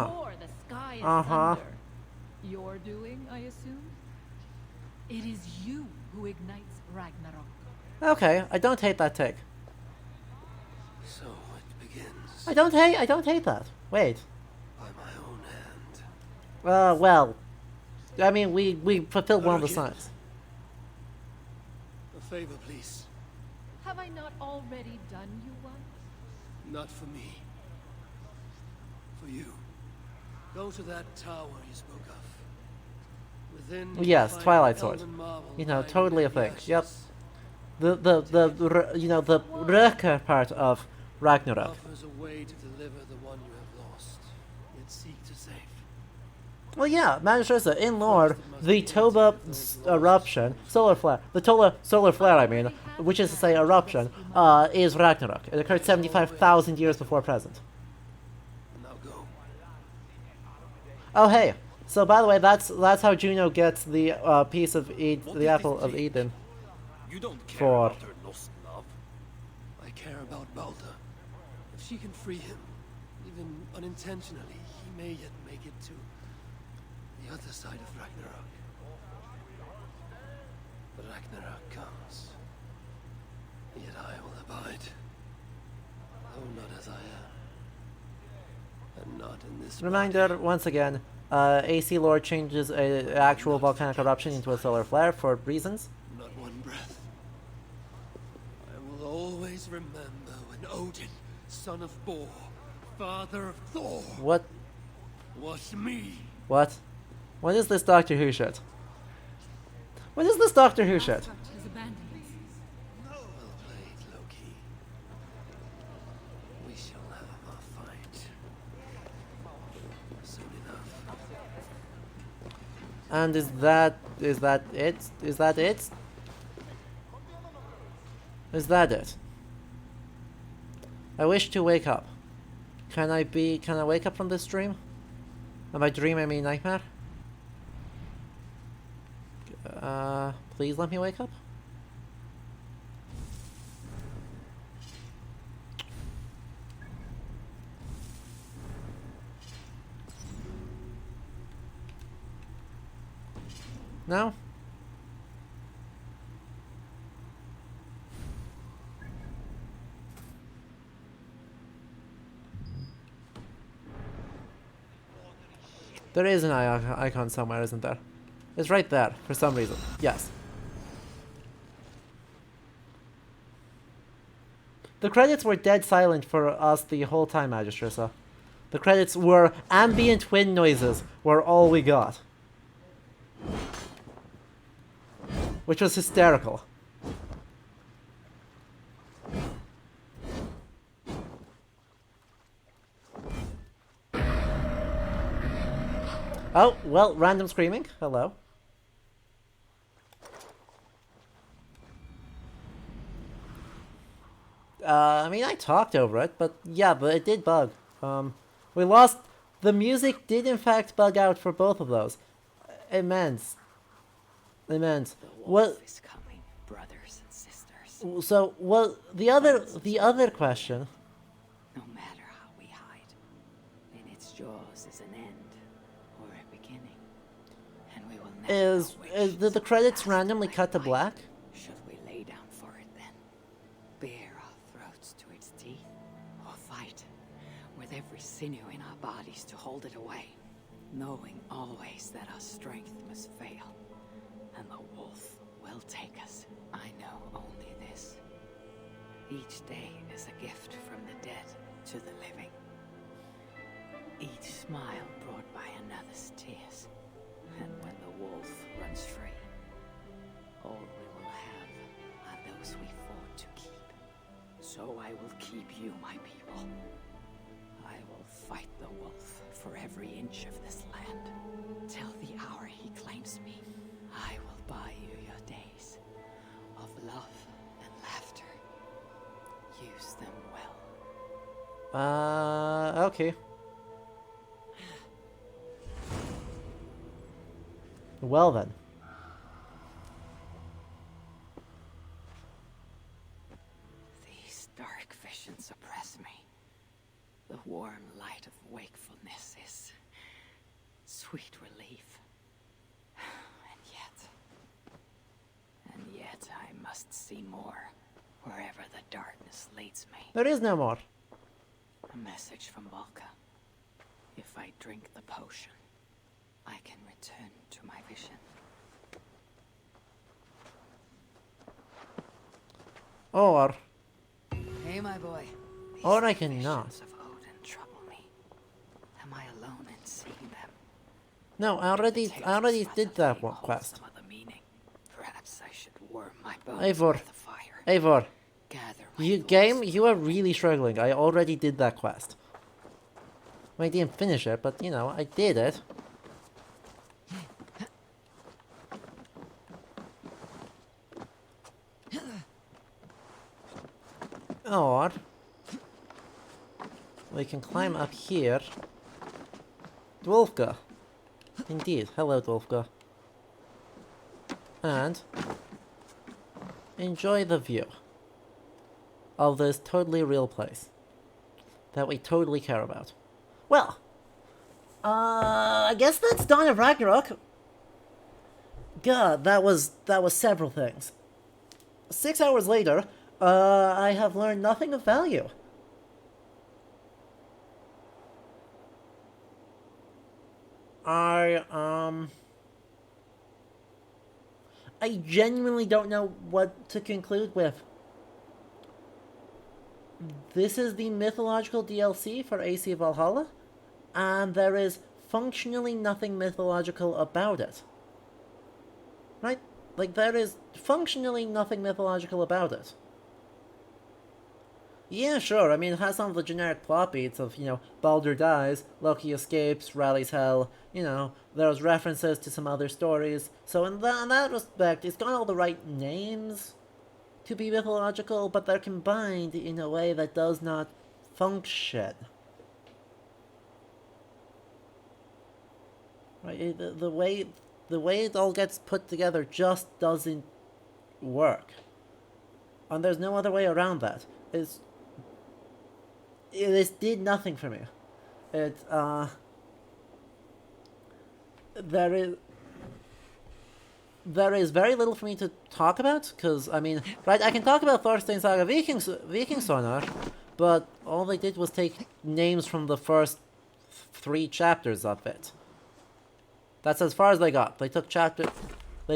Tore the sky asunder. Your doing, I assume? It is you who ignites Ragnarok. Okay, I don't hate that take. So it begins. I don't hate that. Wait. By my own hand. Well, I mean, we fulfilled one of the signs. A favor, please. Have I not already done you one? Not for me. For you. Go to that tower you spoke of. Within Yes, Twilight Sword. You know, totally a thing. Yep. The Röka part of Ragnarok. Offers a way to deliver the one you have lost, yet seek to save. Well, yeah, Manchester, in lore, the Toba eruption, solar flare, the Tola solar flare, I mean, which is to say eruption, is Ragnarok. It occurred 75,000 years before present. Now go. Oh, hey. So, by the way, that's how Juno gets the piece of the apple of Eden. You don't care for about her lost love. I care about Balder. If she can free him, even unintentionally, he may yet make it to the other side of Ragnarok. But Ragnarok comes. Yet I will abide. Though not as I am. And not in this Reminder, once again, AC lore changes an actual volcanic eruption into a solar flare for reasons. Not one breath. I will always remember when Odin, son of Bor, father of Thor, What? was me. What? What is this Doctor Who shit? What is this Doctor Who shit? Well played, Loki. We shall have our fight. Soon enough. And is that it? Is that it? Is that it? I wish to wake up. Can I wake up from this dream? And by dream I mean nightmare? Please let me wake up? No? There is an icon somewhere, isn't there? It's right there, for some reason. Yes. The credits were dead silent for us the whole time, Magistressa. The credits were ambient wind noises, were all we got. Which was hysterical. Oh, well, random screaming. Hello. I mean, I talked over it, but yeah, but it did bug. We lost... The music did in fact bug out for both of those. Immense. What is coming, brothers and sisters. So, well, the other question... No matter how we hide, in its jaws is an end or a beginning. And we will never Did the credits randomly cut to black? Should we lay down for it then? Bare our throats to its teeth? Or fight with every sinew in our bodies to hold it away? Knowing always that our strength must fail. And the wolf will take us. I know only this. Each day is a gift from the dead to the living. Each smile brought by another's tears. And when the wolf runs free, all we will have are those we fought to keep. So I will keep you, my people. Okay. Well then. These dark visions oppress me. The warm light of wakefulness is sweet relief. And yet I must see more, wherever the darkness leads me. There is no more. A message from Volka. If I drink the potion, I can return to my vision. Or... Hey, my boy. Or I cannot. Of Odin trouble me. Am I alone in seeing them? No, I already did that one quest. Perhaps I should warm my bones Eivor. by the fire. Eivor. Gather Game, you are really struggling. I already did that quest. I didn't finish it, but you know, I did it. Or we can climb up here. Dwulfka. Indeed. Hello, Dwulfka. And enjoy the view of this totally real place that we totally care about. Well, I guess that's Dawn of Ragnarok. God, that was several things. 6 hours later, I have learned nothing of value. I genuinely don't know what to conclude with. This is the mythological DLC for AC Valhalla, and there is functionally nothing mythological about it. Right? Like, there is functionally nothing mythological about it. Yeah, sure, I mean, it has some of the generic plot beats of, you know, Baldur dies, Loki escapes, rallies hell, you know, there's references to some other stories, so in that respect, it's got all the right names to be mythological, but they're combined in a way that does not function. Right, the way it all gets put together just doesn't work. And there's no other way around that. This did nothing for me. There is very little for me to talk about, because, I mean, right, I can talk about Thorstein Saga Viking Sonar, but all they did was take names from the first 3 chapters of it. That's as far as they got. They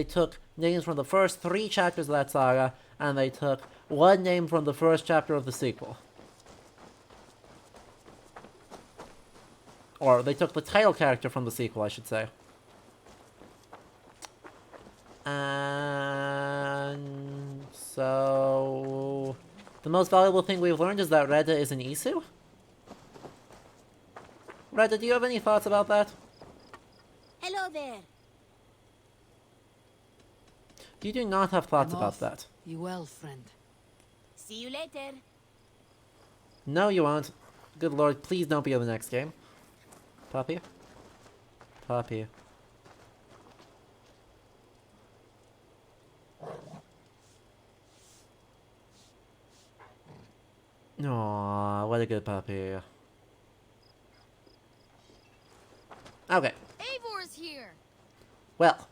took names from the first 3 chapters of that saga, and they took 1 name from the first chapter of the sequel. Or they took the title character from the sequel, I should say. And so the most valuable thing we've learned is that Reda is an Isu? Reda, do you have any thoughts about that? Hello there. You do not have thoughts about that. You well, friend. See you later. No, you won't. Good lord, please don't be in the next game. Puppy? Puppy. Aww, what a good puppy. Okay. Eivor's here. Well.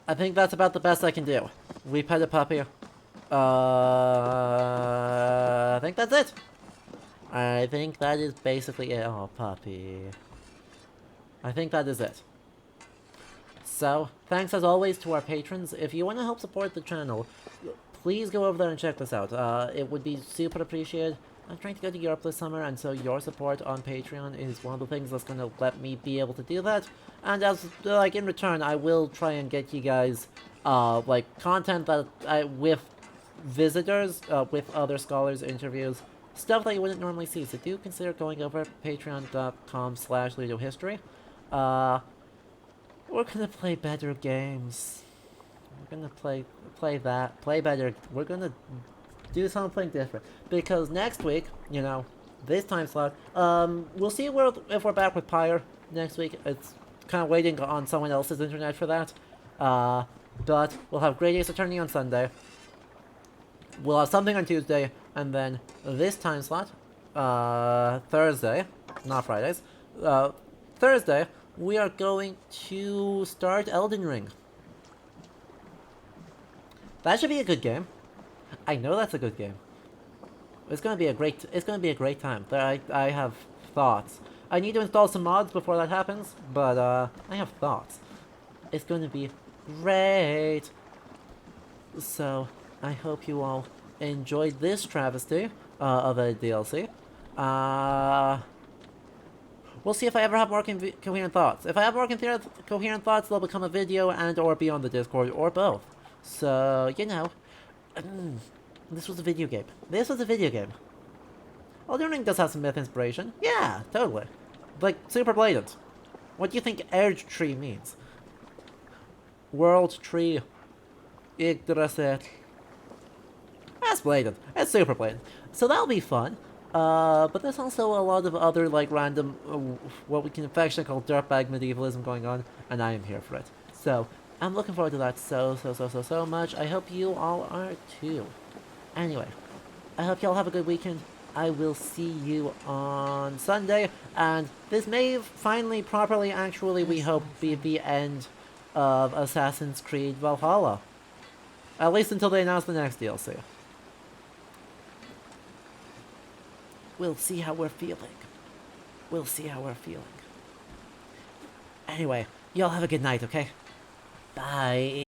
I think that's about the best I can do. We pet a puppy. I think that's it. I think that is basically it. Oh, puppy. I think that is it. So, thanks as always to our patrons. If you want to help support the channel, please go over there and check this out. It would be super appreciated. I'm trying to go to Europe this summer, and so your support on Patreon is one of the things that's going to let me be able to do that. And as, like, in return, I will try and get you guys, like, content that with visitors, with other scholars, interviews, stuff that you wouldn't normally see. So do consider going over patreon.com/ludohistory. We're gonna play better games. We're gonna play better. We're gonna Do something different. Because next week, you know, this time slot, we'll see if we're back with Pyre next week. It's kind of waiting on someone else's internet for that. But we'll have Great Ace Attorney on Sunday. We'll have something on Tuesday, and then this time slot, Thursday, not Fridays, Thursday, we are going to start Elden Ring. That should be a good game. I know that's a good game. It's gonna be a great time. I have thoughts. I need to install some mods before that happens, but I have thoughts. It's gonna be great. So I hope you all enjoyed this travesty of a DLC. We'll see if I ever have more coherent thoughts. If I have more coherent thoughts, they'll become a video and or be on the Discord, or both. So, you know, this was a video game. This was a video game. Elden Ring does have some myth inspiration. Yeah, totally. Like, super blatant. What do you think Erd Tree means? World Tree. Yggdrasil. That's blatant. It's super blatant. So that'll be fun. But there's also a lot of other, like, random, what we can affectionately call dirtbag medievalism going on, and I am here for it. So, I'm looking forward to that so much. I hope you all are too. Anyway, I hope y'all have a good weekend. I will see you on Sunday, and this may finally, properly, actually, we hope, be the end of Assassin's Creed Valhalla. At least until they announce the next DLC. We'll see how we're feeling. We'll see how we're feeling. Anyway, y'all have a good night, okay? Bye.